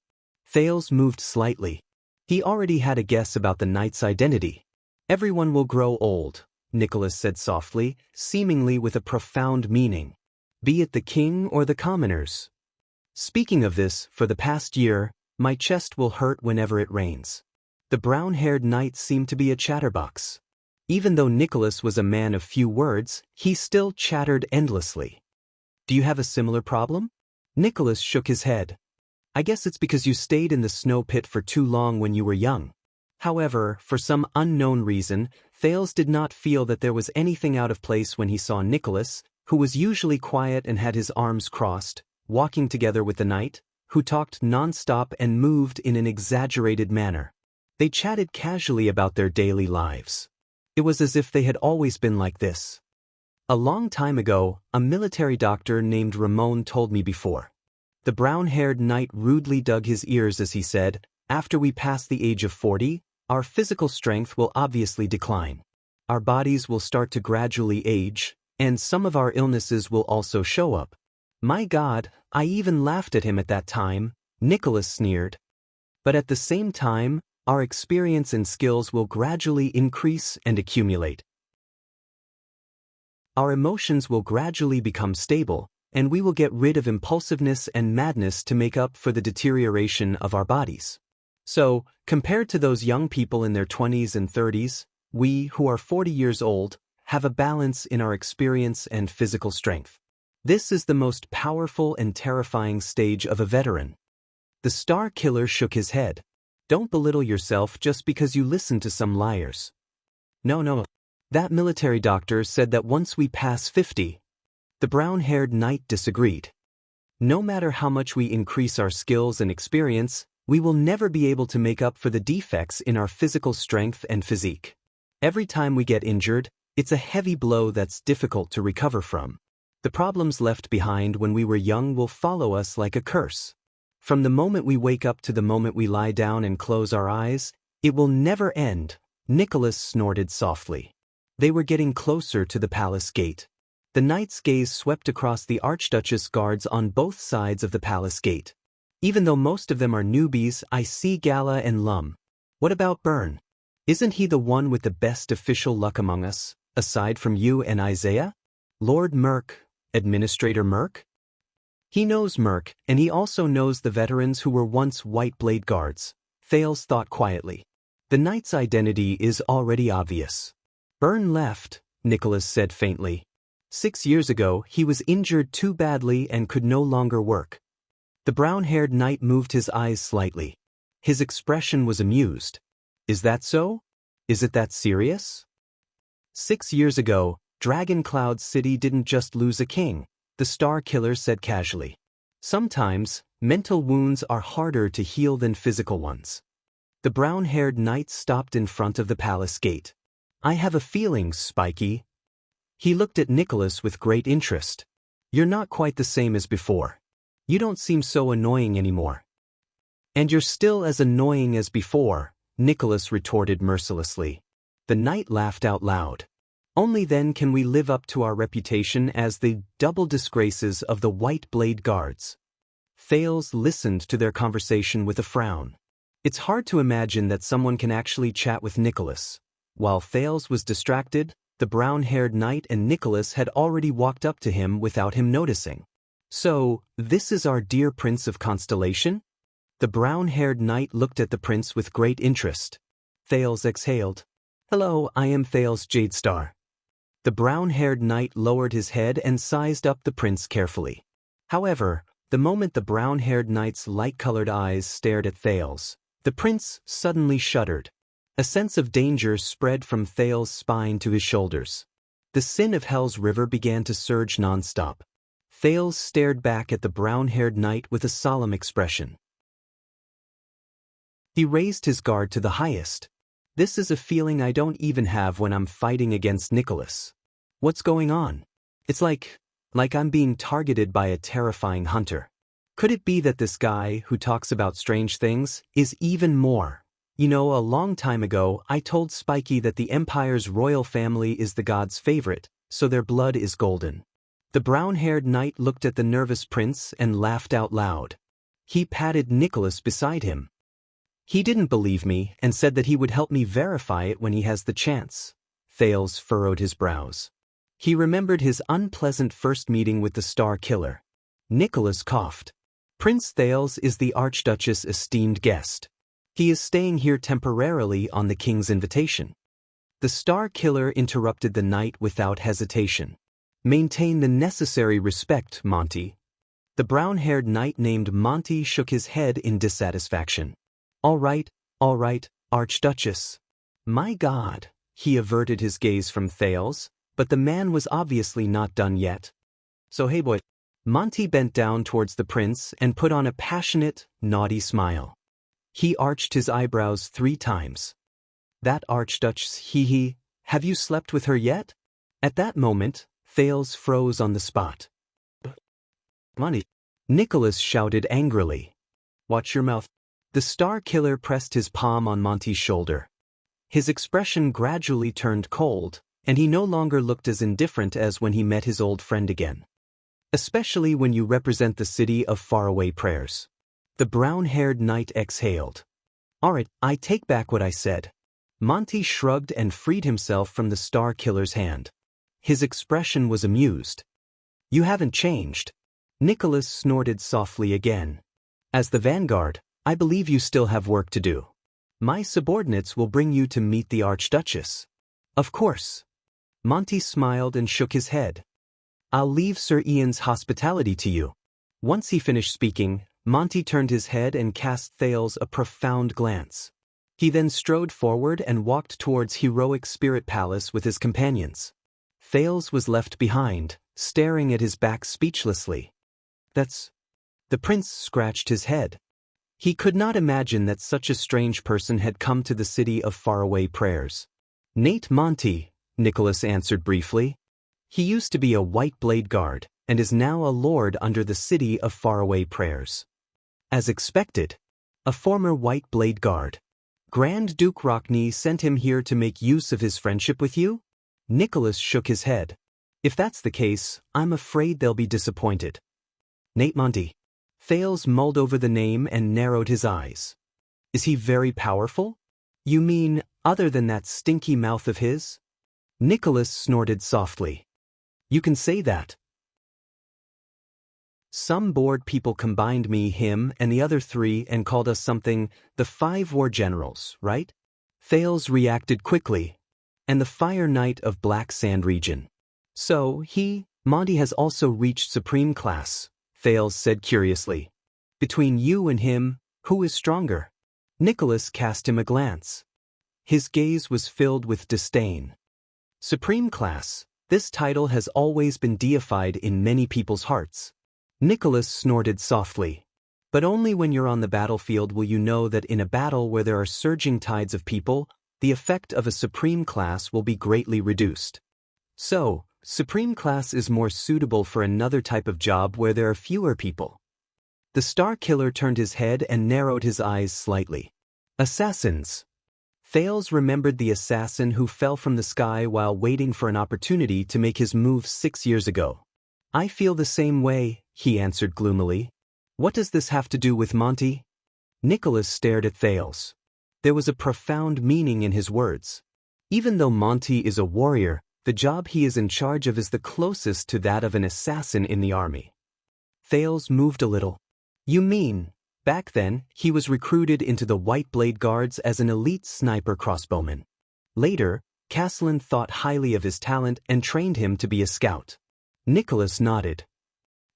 A: Thales moved slightly. He already had a guess about the knight's identity. Everyone will grow old, Nicholas said softly, seemingly with a profound meaning. Be it the king or the commoners. Speaking of this, for the past year, my chest will hurt whenever it rains. The brown-haired knight seemed to be a chatterbox. Even though Nicholas was a man of few words, he still chattered endlessly. Do you have a similar problem? Nicholas shook his head. I guess it's because you stayed in the snow pit for too long when you were young. However, for some unknown reason, Thales did not feel that there was anything out of place when he saw Nicholas, who was usually quiet and had his arms crossed, walking together with the knight, who talked non-stop and moved in an exaggerated manner. They chatted casually about their daily lives. It was as if they had always been like this. A long time ago, a military doctor named Ramon told me before. The brown-haired knight rudely dug his ears as he said, after we pass the age of 40, our physical strength will obviously decline. Our bodies will start to gradually age, and some of our illnesses will also show up. My God, I even laughed at him at that time, Nicholas sneered. But at the same time, our experience and skills will gradually increase and accumulate. Our emotions will gradually become stable, and we will get rid of impulsiveness and madness to make up for the deterioration of our bodies. So, compared to those young people in their 20s and 30s, we, who are 40 years old, have a balance in our experience and physical strength. This is the most powerful and terrifying stage of a veteran. The Star Killer shook his head. Don't belittle yourself just because you listen to some liars. No. That military doctor said that once we pass 50, the brown-haired knight disagreed. No matter how much we increase our skills and experience, we will never be able to make up for the defects in our physical strength and physique. Every time we get injured, it's a heavy blow that's difficult to recover from. The problems left behind when we were young will follow us like a curse. From the moment we wake up to the moment we lie down and close our eyes, it will never end, Nicholas snorted softly. They were getting closer to the palace gate. The knight's gaze swept across the Archduchess guards on both sides of the palace gate. Even though most of them are newbies, I see Gala and Lum. What about Byrne? Isn't he the one with the best official luck among us, aside from you and Isaiah? Lord Merk, Administrator Merk? He knows Merk, and he also knows the veterans who were once White Blade Guards, Thales thought quietly. The knight's identity is already obvious. Byrne left, Nicholas said faintly. 6 years ago, he was injured too badly and could no longer work. The brown-haired knight moved his eyes slightly. His expression was amused. Is that so? Is it that serious? 6 years ago, Dragon Cloud City didn't just lose a king, the Star Killer said casually. Sometimes, mental wounds are harder to heal than physical ones. The brown-haired knight stopped in front of the palace gate. I have a feeling, Spiky. He looked at Nicholas with great interest. You're not quite the same as before. You don't seem so annoying anymore. And you're still as annoying as before, Nicholas retorted mercilessly. The knight laughed out loud. Only then can we live up to our reputation as the double disgraces of the White Blade Guards. Thales listened to their conversation with a frown. It's hard to imagine that someone can actually chat with Nicholas. While Thales was distracted, the brown-haired knight and Nicholas had already walked up to him without him noticing. So, this is our dear Prince of Constellation? The brown-haired knight looked at the prince with great interest. Thales exhaled. Hello, I am Thales Jadestar. The brown-haired knight lowered his head and sized up the prince carefully. However, the moment the brown-haired knight's light-colored eyes stared at Thales, the prince suddenly shuddered. A sense of danger spread from Thales' spine to his shoulders. The sin of Hell's River began to surge non-stop. Thales stared back at the brown-haired knight with a solemn expression. He raised his guard to the highest. This is a feeling I don't even have when I'm fighting against Nicholas. What's going on? It's like I'm being targeted by a terrifying hunter. Could it be that this guy, who talks about strange things, is even more? You know, a long time ago, I told Spiky that the Empire's royal family is the god's favorite, so their blood is golden. The brown-haired knight looked at the nervous prince and laughed out loud. He patted Nicholas beside him. He didn't believe me and said that he would help me verify it when he has the chance. Thales furrowed his brows. He remembered his unpleasant first meeting with the Star Killer. Nicholas coughed. Prince Thales is the Archduchess' esteemed guest. He is staying here temporarily on the king's invitation. The Star Killer interrupted the knight without hesitation. Maintain the necessary respect, Monty. The brown-haired knight named Monty shook his head in dissatisfaction. All right, Archduchess. My God. He averted his gaze from Thales, but the man was obviously not done yet. So hey boy. Monty bent down towards the prince and put on a passionate, naughty smile. He arched his eyebrows 3 times. That Archduchess, hee, have you slept with her yet? At that moment, Thales froze on the spot. Monty. Nicholas shouted angrily. Watch your mouth. The Star Killer pressed his palm on Monty's shoulder. His expression gradually turned cold, and he no longer looked as indifferent as when he met his old friend again. Especially when you represent the city of faraway prayers. The brown-haired knight exhaled. All right, I take back what I said. Monty shrugged and freed himself from the Star Killer's hand. His expression was amused. You haven't changed. Nicholas snorted softly again. As the vanguard, I believe you still have work to do. My subordinates will bring you to meet the Archduchess. Of course. Monty smiled and shook his head. I'll leave Sir Ian's hospitality to you. Once he finished speaking, Monty turned his head and cast Thales a profound glance. He then strode forward and walked towards Heroic Spirit Palace with his companions. Thales was left behind, staring at his back speechlessly. That's... The prince scratched his head. He could not imagine that such a strange person had come to the city of faraway prayers. Nate Monty, Nicholas answered briefly. He used to be a White Blade Guard, and is now a lord under the city of faraway prayers. As expected, a former White Blade Guard. Grand Duke Rockney sent him here to make use of his friendship with you? Nicholas shook his head. If that's the case, I'm afraid they'll be disappointed. Nate Monty. Thales mulled over the name and narrowed his eyes. Is he very powerful? You mean, other than that stinky mouth of his? Nicholas snorted softly. You can say that. Some bored people combined me, him, and the other 3 and called us something, the 5 war generals, right? Thales reacted quickly. And the Fire Knight of Black Sand region. So, Monty has also reached supreme class, Thales said curiously. Between you and him, who is stronger? Nicholas cast him a glance. His gaze was filled with disdain. Supreme class, this title has always been deified in many people's hearts. Nicholas snorted softly. But only when you're on the battlefield will you know that in a battle where there are surging tides of people, the effect of a supreme class will be greatly reduced. So, supreme class is more suitable for another type of job where there are fewer people. The Star Killer turned his head and narrowed his eyes slightly. Assassins. Thales remembered the assassin who fell from the sky while waiting for an opportunity to make his move 6 years ago. I feel the same way, he answered gloomily. What does this have to do with Monty? Nicholas stared at Thales. There was a profound meaning in his words. Even though Monty is a warrior, the job he is in charge of is the closest to that of an assassin in the army. Thales moved a little. You mean, back then, he was recruited into the White Blade Guards as an elite sniper crossbowman. Later, Castellan thought highly of his talent and trained him to be a scout. Nicholas nodded.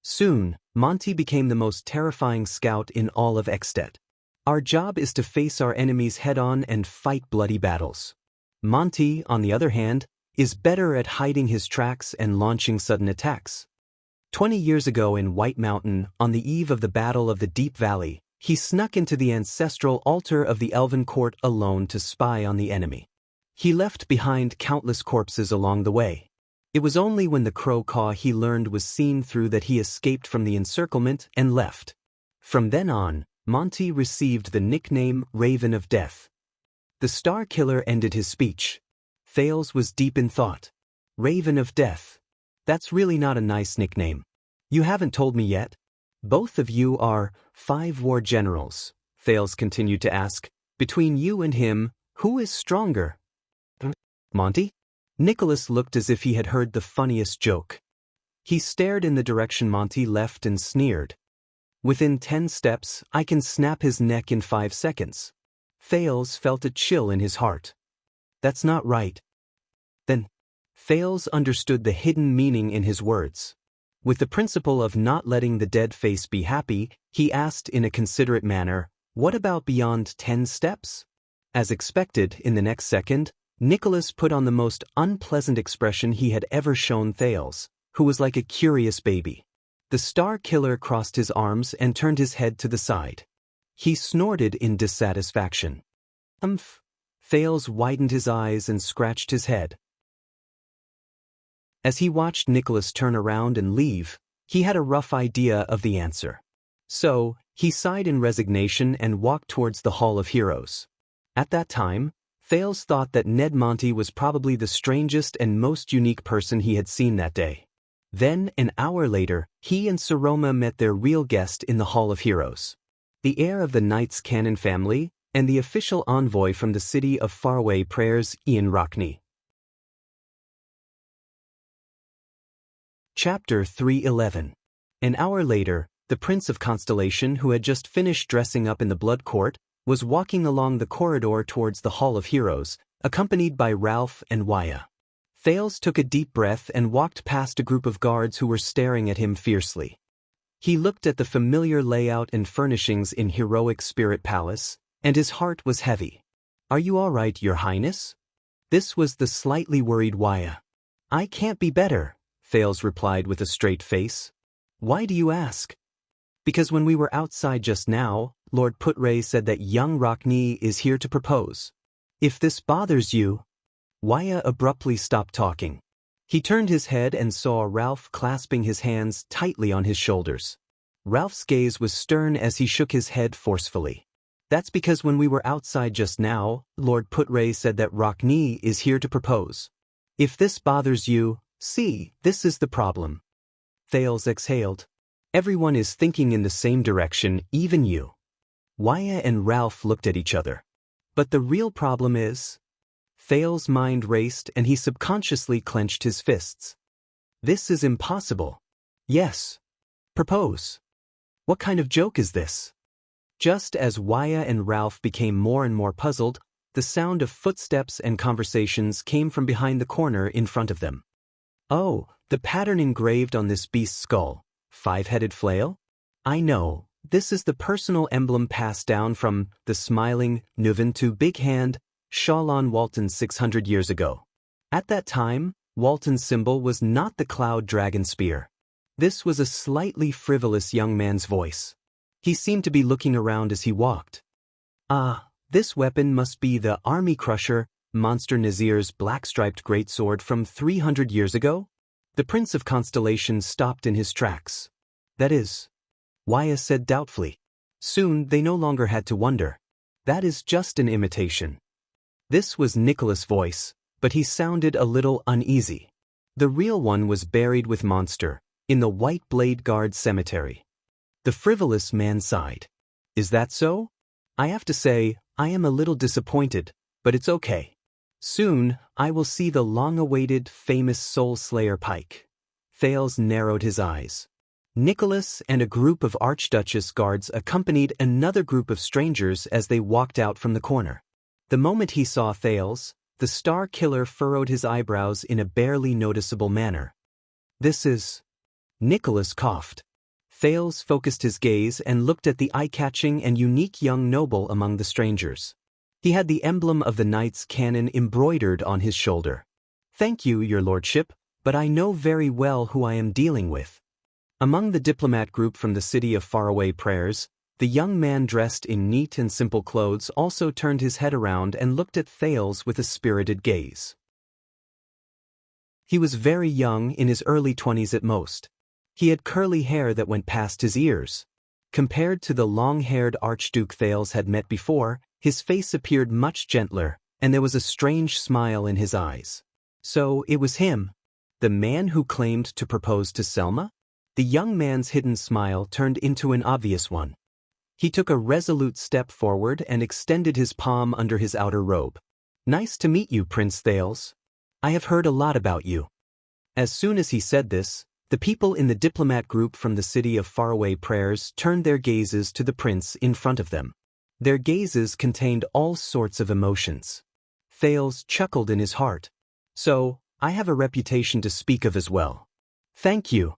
A: Soon, Monty became the most terrifying scout in all of Extet. Our job is to face our enemies head-on and fight bloody battles. Monty, on the other hand, is better at hiding his tracks and launching sudden attacks. 20 years ago in White Mountain, on the eve of the Battle of the Deep Valley, he snuck into the ancestral altar of the Elven Court alone to spy on the enemy. He left behind countless corpses along the way. It was only when the crow caw he learned was seen through that he escaped from the encirclement and left. From then on, Monty received the nickname Raven of Death. The Star Killer ended his speech. Thales was deep in thought. Raven of Death. That's really not a nice nickname. You haven't told me yet. Both of you are 5 war generals, Thales continued to ask. Between you and him, who is stronger? Monty? Nicholas looked as if he had heard the funniest joke. He stared in the direction Monty left and sneered. Within 10 steps, I can snap his neck in 5 seconds. Thales felt a chill in his heart. That's not right. Then, Thales understood the hidden meaning in his words. With the principle of not letting the dead face be happy, he asked in a considerate manner, what about beyond 10 steps? As expected, in the next second, Nicholas put on the most unpleasant expression he had ever shown Thales, who was like a curious baby. The Star Killer crossed his arms and turned his head to the side. He snorted in dissatisfaction. Thales widened his eyes and scratched his head. As he watched Nicholas turn around and leave, he had a rough idea of the answer. So, he sighed in resignation and walked towards the Hall of Heroes. At that time, Thales thought that Ned Monty was probably the strangest and most unique person he had seen that day. Then, an hour later, he and Saroma met their real guest in the Hall of Heroes. The heir of the Knights Cannon family, and the official envoy from the city of faraway prayers, Ian Rockney. Chapter 311. An hour later, the Prince of Constellation, who had just finished dressing up in the Blood Court, was walking along the corridor towards the Hall of Heroes, accompanied by Ralph and Waya. Thales took a deep breath and walked past a group of guards who were staring at him fiercely. He looked at the familiar layout and furnishings in Heroic Spirit Palace, and his heart was heavy. Are you all right, Your Highness? This was the slightly worried Waya. I can't be better, Thales replied with a straight face. Why do you ask? Because when we were outside just now, Lord Putray said that young Rockney is here to propose. If this bothers you... Waya abruptly stopped talking. He turned his head and saw Ralph clasping his hands tightly on his shoulders. Ralph's gaze was stern as he shook his head forcefully. That's because when we were outside just now, Lord Putray said that Rockney is here to propose. If this bothers you, see, this is the problem. Thales exhaled. Everyone is thinking in the same direction, even you. Waya and Ralph looked at each other. But the real problem is... Thales' mind raced and he subconsciously clenched his fists. This is impossible. Yes. Propose. What kind of joke is this? Just as Waya and Ralph became more and more puzzled, the sound of footsteps and conversations came from behind the corner in front of them. Oh, the pattern engraved on this beast's skull. 5-headed flail? I know, this is the personal emblem passed down from the smiling Nuvan to Big Hand, Shalon Walton 600 years ago. At that time, Walton's symbol was not the cloud dragon spear. This was a slightly frivolous young man's voice. He seemed to be looking around as he walked. This weapon must be the Army Crusher, Monster Nazir's black-striped greatsword from 300 years ago? The Prince of Constellation stopped in his tracks. That is, Waya said doubtfully. Soon they no longer had to wonder. That is just an imitation. This was Nicholas' voice, but he sounded a little uneasy. The real one was buried with Monster, in the White Blade Guard Cemetery. The frivolous man sighed. Is that so? I have to say, I am a little disappointed, but it's okay. Soon, I will see the long-awaited, famous Soul Slayer pike. Thales narrowed his eyes. Nicholas and a group of Archduchess guards accompanied another group of strangers as they walked out from the corner. The moment he saw Thales, the Star Killer furrowed his eyebrows in a barely noticeable manner. This is... Nicholas coughed. Thales focused his gaze and looked at the eye-catching and unique young noble among the strangers. He had the emblem of the Knights Cannon embroidered on his shoulder. Thank you, your lordship, but I know very well who I am dealing with. Among the diplomat group from the city of faraway prayers, the young man dressed in neat and simple clothes also turned his head around and looked at Thales with a spirited gaze. He was very young, in his early 20s at most. He had curly hair that went past his ears. Compared to the long-haired Archduke Thales had met before, his face appeared much gentler, and there was a strange smile in his eyes. So it was him, the man who claimed to propose to Selma? The young man's hidden smile turned into an obvious one. He took a resolute step forward and extended his palm under his outer robe. "Nice to meet you, Prince Thales. I have heard a lot about you." As soon as he said this, the people in the diplomat group from the city of faraway prayers turned their gazes to the prince in front of them. Their gazes contained all sorts of emotions. Thales chuckled in his heart. "So, I have a reputation to speak of as well." "Thank you."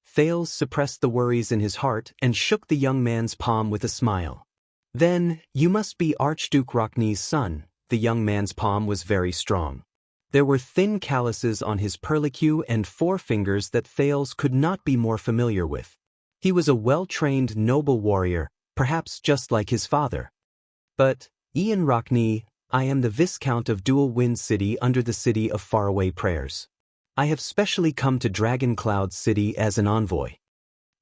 A: Thales suppressed the worries in his heart and shook the young man's palm with a smile. "Then, you must be Archduke Rockney's son." The young man's palm was very strong. There were thin calluses on his perlicue and forefingers that Thales could not be more familiar with. He was a well-trained noble warrior, perhaps just like his father. "But, Ian Rockney, I am the Viscount of Dual Wind City under the city of faraway prayers. I have specially come to Dragon Cloud City as an envoy."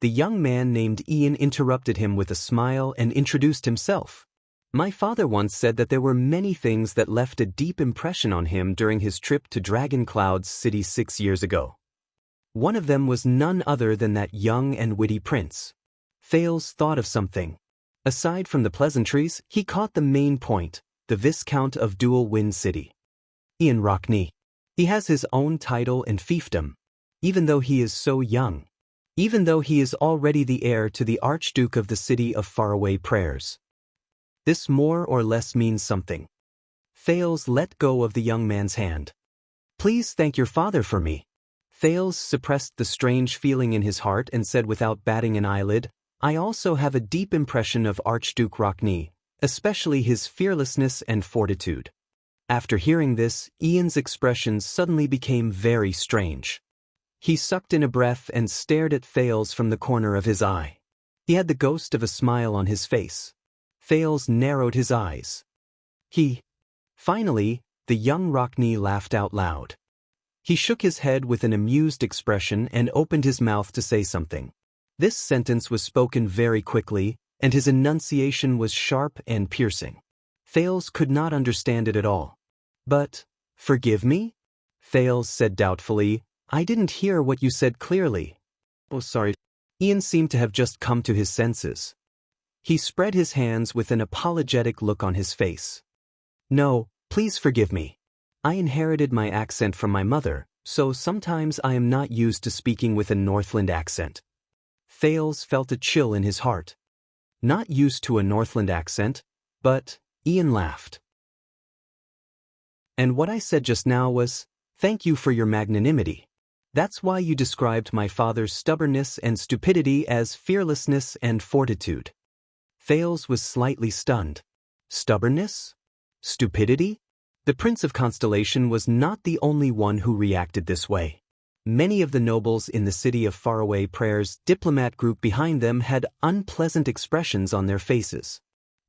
A: The young man named Ian interrupted him with a smile and introduced himself. "My father once said that there were many things that left a deep impression on him during his trip to Dragon Cloud City 6 years ago. One of them was none other than that young and witty prince." Thales thought of something. Aside from the pleasantries, he caught the main point: the Viscount of Dual Wind City. Ian Rockney. He has his own title and fiefdom, even though he is so young. Even though he is already the heir to the Archduke of the city of faraway prayers. This more or less means something. Thales let go of the young man's hand. "Please thank your father for me." Thales suppressed the strange feeling in his heart and said without batting an eyelid, "I also have a deep impression of Archduke Rockney, especially his fearlessness and fortitude." After hearing this, Ian's expression suddenly became very strange. He sucked in a breath and stared at Thales from the corner of his eye. He had the ghost of a smile on his face. Thales narrowed his eyes. Finally, the young Rockney laughed out loud. He shook his head with an amused expression and opened his mouth to say something. This sentence was spoken very quickly, and his enunciation was sharp and piercing. Thales could not understand it at all. "But, forgive me?" Thales said doubtfully, "I didn't hear what you said clearly." "Oh, sorry." Ian seemed to have just come to his senses. He spread his hands with an apologetic look on his face. "No, please forgive me. I inherited my accent from my mother, so sometimes I am not used to speaking with a Northland accent." Thales felt a chill in his heart. Not used to a Northland accent, but Ian laughed. "And what I said just now was, thank you for your magnanimity. That's why you described my father's stubbornness and stupidity as fearlessness and fortitude." Thales was slightly stunned. Stubbornness? Stupidity? The Prince of Constellation was not the only one who reacted this way. Many of the nobles in the city of faraway prayers diplomat group behind them had unpleasant expressions on their faces.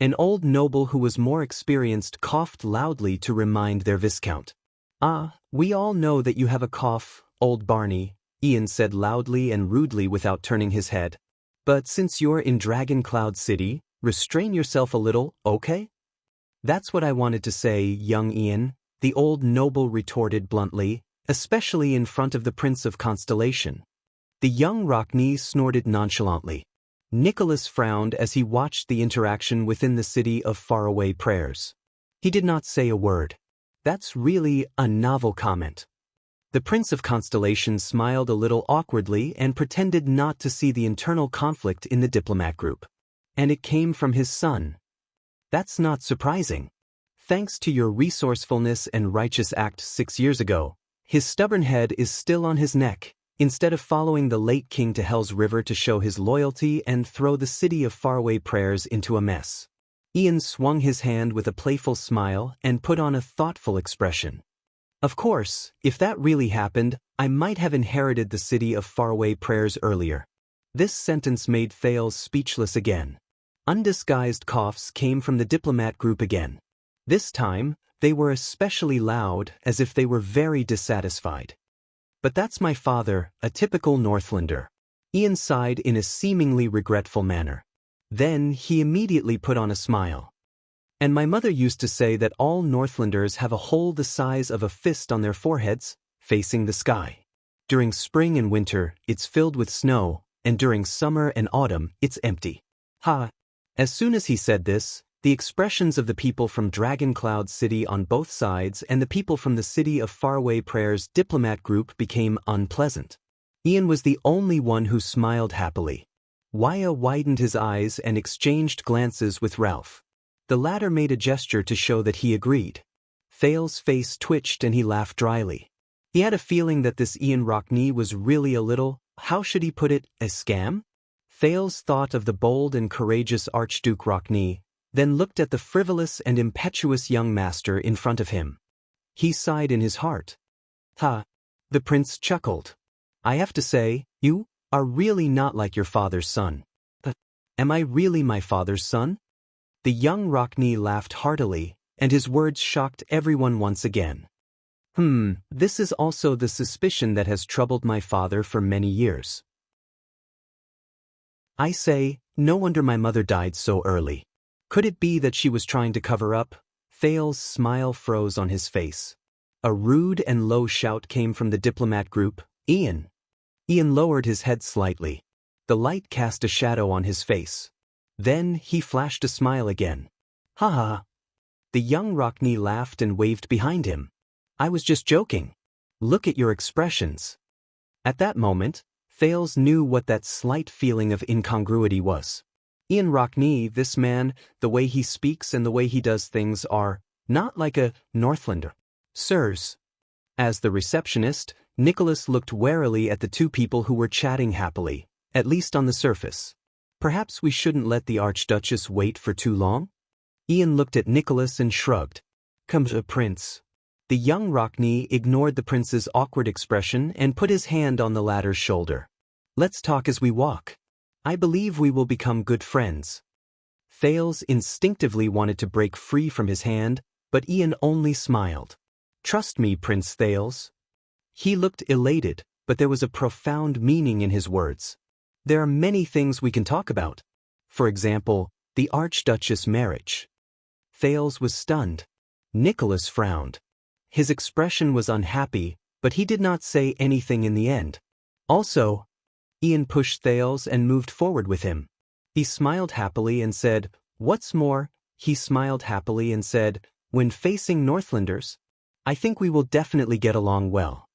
A: An old noble who was more experienced coughed loudly to remind their viscount. "Ah, we all know that you have a cough, old Barney," Ian said loudly and rudely without turning his head. "But since you're in Dragon Cloud City, restrain yourself a little, okay?" "That's what I wanted to say, young Ian," the old noble retorted bluntly, especially in front of the Prince of Constellation. The young Rockney snorted nonchalantly. Nicholas frowned as he watched the interaction within the city of faraway prayers. He did not say a word. That's really a novel comment. The Prince of Constellation smiled a little awkwardly and pretended not to see the internal conflict in the diplomat group. And it came from his son. That's not surprising. Thanks to your resourcefulness and righteous act 6 years ago, his stubborn head is still on his neck, instead of following the late king to Hell's River to show his loyalty and throw the city of faraway prayers into a mess. Ian swung his hand with a playful smile and put on a thoughtful expression. "Of course, if that really happened, I might have inherited the city of faraway prayers earlier." This sentence made Thales speechless again. Undisguised coughs came from the diplomat group again. This time, they were especially loud, as if they were very dissatisfied. "But that's my father, a typical Northlander." Ian sighed in a seemingly regretful manner. Then he immediately put on a smile. "And my mother used to say that all Northlanders have a hole the size of a fist on their foreheads, facing the sky." During spring and winter, it's filled with snow, and during summer and autumn, it's empty. Ha! As soon as he said this, the expressions of the people from Dragon Cloud City on both sides and the people from the City of Faraway Prayers diplomat group became unpleasant. Ian was the only one who smiled happily. Waya widened his eyes and exchanged glances with Ralph. The latter made a gesture to show that he agreed. Thale's face twitched and he laughed dryly. He had a feeling that this Ian Rockne was really a little, how should he put it, a scam? Thales thought of the bold and courageous Archduke Rockne, then looked at the frivolous and impetuous young master in front of him. He sighed in his heart. Ha! The prince chuckled. I have to say, you are really not like your father's son. But am I really my father's son? The young Rockne laughed heartily, and his words shocked everyone once again. This is also the suspicion that has troubled my father for many years. I say, no wonder my mother died so early. Could it be that she was trying to cover up? Thale's smile froze on his face. A rude and low shout came from the diplomat group, Ian. Ian lowered his head slightly. The light cast a shadow on his face. Then he flashed a smile again. Ha ha. The young Rockne laughed and waved behind him. I was just joking. Look at your expressions. At that moment, Thales knew what that slight feeling of incongruity was. Ian Rockne, this man, the way he speaks and the way he does things are not like a Northlander. Sirs. As the receptionist, Nicholas looked warily at the two people who were chatting happily, at least on the surface. Perhaps we shouldn't let the Archduchess wait for too long? Ian looked at Nicholas and shrugged. Come, Prince. The young Rockne ignored the prince's awkward expression and put his hand on the latter's shoulder. Let's talk as we walk. I believe we will become good friends. Thales instinctively wanted to break free from his hand, but Ian only smiled. Trust me, Prince Thales. He looked elated, but there was a profound meaning in his words. There are many things we can talk about. For example, the Archduchess' marriage. Thales was stunned. Nicholas frowned. His expression was unhappy, but he did not say anything in the end. Also, Ian pushed Thales and moved forward with him. He smiled happily and said, What's more, he smiled happily and said, when facing Northlanders, I think we will definitely get along well.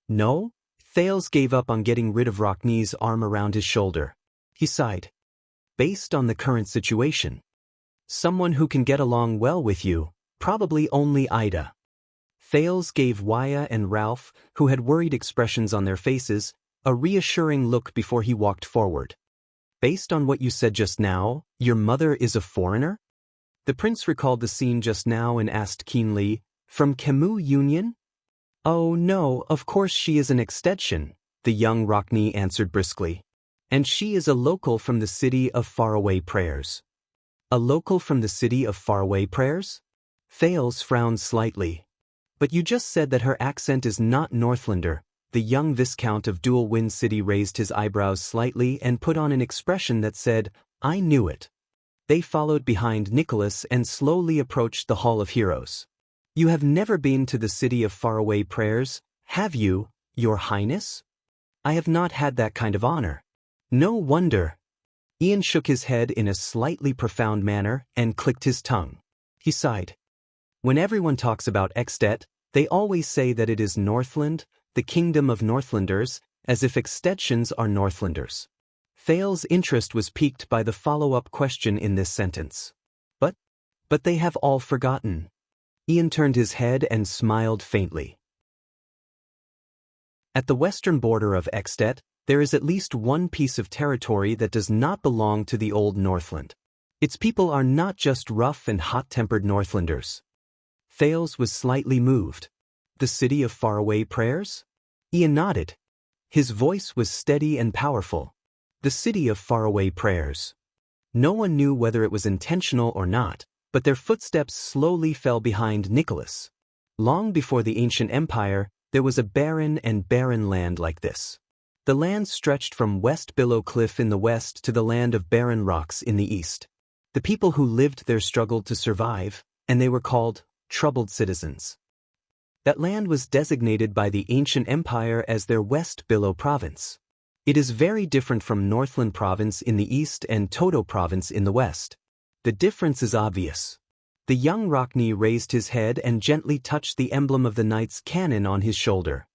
A: No? Thales gave up on getting rid of Rockne's arm around his shoulder. He sighed. Based on the current situation. Someone who can get along well with you, probably only Ida. Thales gave Waya and Ralph, who had worried expressions on their faces, a reassuring look before he walked forward. Based on what you said just now, your mother is a foreigner? The prince recalled the scene just now and asked keenly, From Camus Union? Oh no, of course she is an extension, the young Rockne answered briskly. And she is a local from the City of Faraway Prayers. A local from the City of Faraway Prayers? Thales frowned slightly. But you just said that her accent is not Northlander. The young Viscount of Dual Wind City raised his eyebrows slightly and put on an expression that said, I knew it. They followed behind Nicholas and slowly approached the Hall of Heroes. You have never been to the City of Faraway Prayers, have you, Your Highness? I have not had that kind of honor. No wonder. Ian shook his head in a slightly profound manner and clicked his tongue. He sighed. When everyone talks about Ekstedt, they always say that it is Northland, the kingdom of Northlanders, as if extensions are Northlanders. Thales' interest was piqued by the follow-up question in this sentence. But they have all forgotten. Ian turned his head and smiled faintly. At the western border of Ekstedt, there is at least one piece of territory that does not belong to the old Northland. Its people are not just rough and hot-tempered Northlanders. Thales was slightly moved. The City of Faraway Prayers? Ian nodded. His voice was steady and powerful. The City of Faraway Prayers. No one knew whether it was intentional or not, but their footsteps slowly fell behind Nicholas. Long before the ancient empire, there was a barren land like this. The land stretched from West Billow Cliff in the west to the land of barren rocks in the east. The people who lived there struggled to survive, and they were called troubled citizens. That land was designated by the ancient empire as their West Billow province. It is very different from Northland province in the east and Toto province in the west. The difference is obvious. The young Rockne raised his head and gently touched the emblem of the knight's cannon on his shoulder.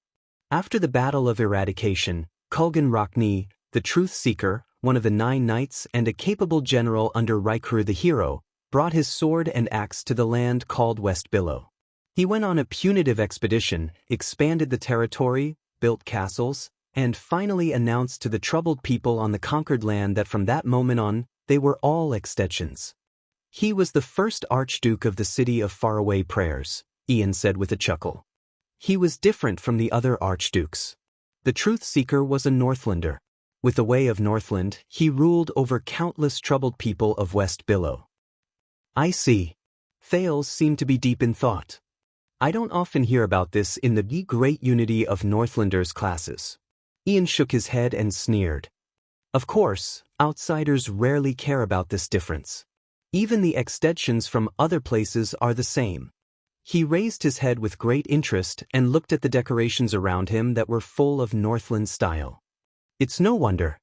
A: After the Battle of Eradication, Kulgan Rockne, the Truth Seeker, one of the 9 knights and a capable general under Riker the hero, brought his sword and axe to the land called West Billow. He went on a punitive expedition, expanded the territory, built castles, and finally announced to the troubled people on the conquered land that from that moment on, they were all extensions. He was the first Archduke of the city of faraway prayers, Ian said with a chuckle. He was different from the other Archdukes. The Truth Seeker was a Northlander. With the way of Northland, he ruled over countless troubled people of West Billow. I see. Thales seemed to be deep in thought. I don't often hear about this in the great unity of Northlanders classes. Ian shook his head and sneered. Of course, outsiders rarely care about this difference. Even the extensions from other places are the same. He raised his head with great interest and looked at the decorations around him that were full of Northland style. It's no wonder.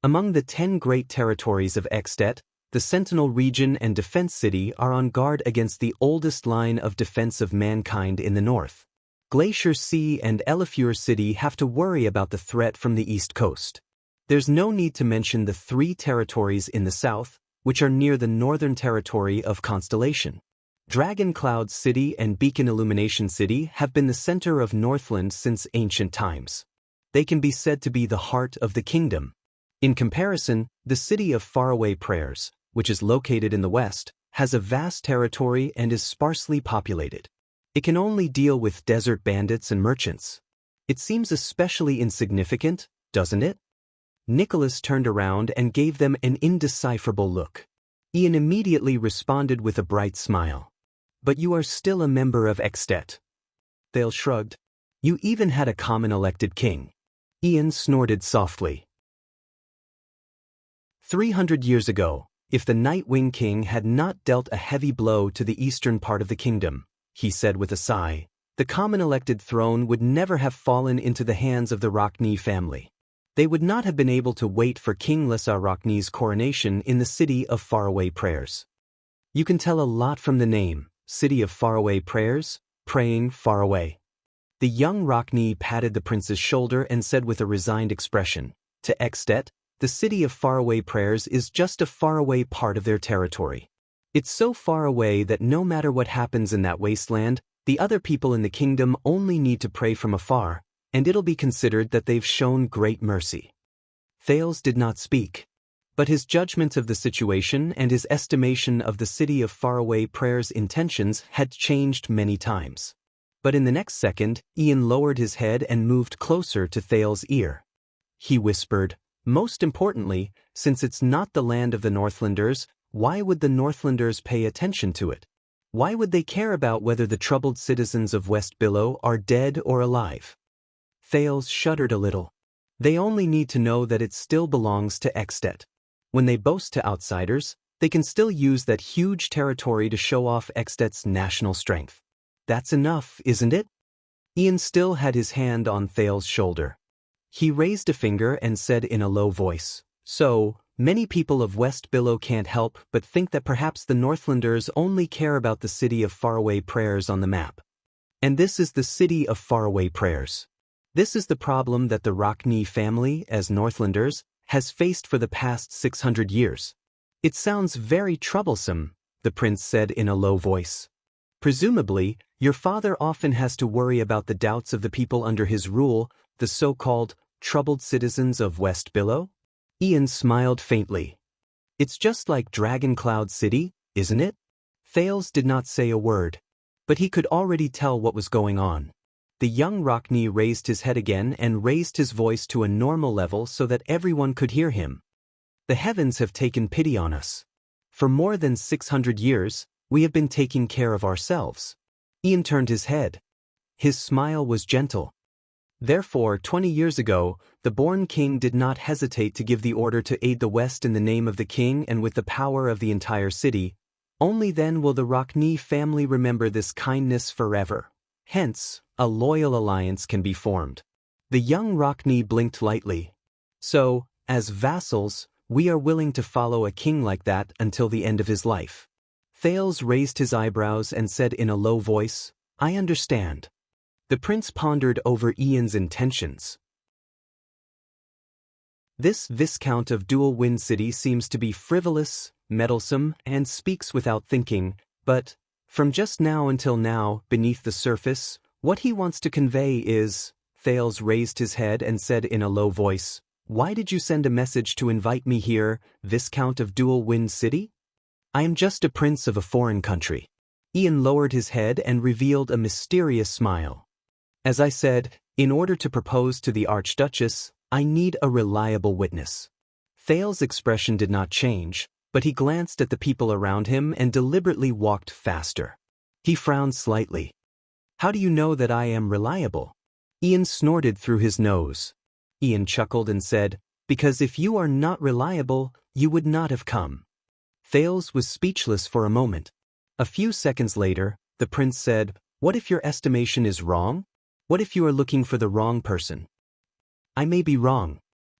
A: Among the 10 great territories of Extet, the Sentinel region and Defense City are on guard against the oldest line of defense of mankind in the north. Glacier Sea and Elefure City have to worry about the threat from the east coast. There's no need to mention the 3 territories in the south, which are near the northern territory of Constellation. Dragon Cloud City and Beacon Illumination City have been the center of Northland since ancient times. They can be said to be the heart of the kingdom. In comparison, the city of Faraway Prayers, which is located in the west, has a vast territory and is sparsely populated. It can only deal with desert bandits and merchants. It seems especially insignificant, doesn't it? Nicholas turned around and gave them an indecipherable look. Ian immediately responded with a bright smile. But you are still a member of Extet. Thales shrugged. You even had a common elected king. Ian snorted softly. 300 years ago, if the Nightwing King had not dealt a heavy blow to the eastern part of the kingdom, he said with a sigh, the common elected throne would never have fallen into the hands of the Rockne family. They would not have been able to wait for King Lissa Rockne's coronation in the city of Faraway Prayers. You can tell a lot from the name, City of Faraway Prayers, praying far away. The young Rockne patted the prince's shoulder and said with a resigned expression, to Extet, the city of faraway prayers is just a faraway part of their territory. It's so far away that no matter what happens in that wasteland, the other people in the kingdom only need to pray from afar, and it'll be considered that they've shown great mercy. Thales did not speak, but his judgment of the situation and his estimation of the city of faraway prayers' intentions had changed many times. But in the next second, Ian lowered his head and moved closer to Thales' ear. He whispered, most importantly, since it's not the land of the Northlanders, why would the Northlanders pay attention to it? Why would they care about whether the troubled citizens of West Billow are dead or alive? Thales shuddered a little. They only need to know that it still belongs to Extet. When they boast to outsiders, they can still use that huge territory to show off Extet's national strength. That's enough, isn't it? Ian still had his hand on Thales' shoulder. He raised a finger and said in a low voice, so, many people of West Billow can't help but think that perhaps the Northlanders only care about the city of faraway prayers on the map. And this is the city of faraway prayers. This is the problem that the Rockne family, as Northlanders, has faced for the past 600 years. It sounds very troublesome, the prince said in a low voice. Presumably, your father often has to worry about the doubts of the people under his rule, the so-called troubled citizens of West Billow? Ian smiled faintly. It's just like Dragon Cloud City, isn't it? Thales did not say a word, but he could already tell what was going on. The young Rockne raised his head again and raised his voice to a normal level so that everyone could hear him. The heavens have taken pity on us. For more than 600 years, we have been taking care of ourselves. Ian turned his head. His smile was gentle. Therefore, 20 years ago, the born king did not hesitate to give the order to aid the West in the name of the king and with the power of the entire city. Only then will the Rockne family remember this kindness forever. Hence, a loyal alliance can be formed. The young Rockney blinked lightly. So, as vassals, we are willing to follow a king like that until the end of his life. Thales raised his eyebrows and said in a low voice, I understand. The prince pondered over Ian's intentions. This Viscount of Dual Wind City seems to be frivolous, meddlesome, and speaks without thinking, but, from just now until now, beneath the surface, what he wants to convey is, Thales raised his head and said in a low voice, Why did you send a message to invite me here, Viscount of Dual Wind City? I am just a prince of a foreign country. Ian lowered his head and revealed a mysterious smile. As I said, in order to propose to the Archduchess, I need a reliable witness. Thales' expression did not change, but he glanced at the people around him and deliberately walked faster. He frowned slightly. How do you know that I am reliable? Ian snorted through his nose. Ian chuckled and said, Because if you are not reliable, you would not have come. Thales was speechless for a moment. A few seconds later, the prince said, What if your estimation is wrong? What if you are looking for the wrong person? I may be wrong.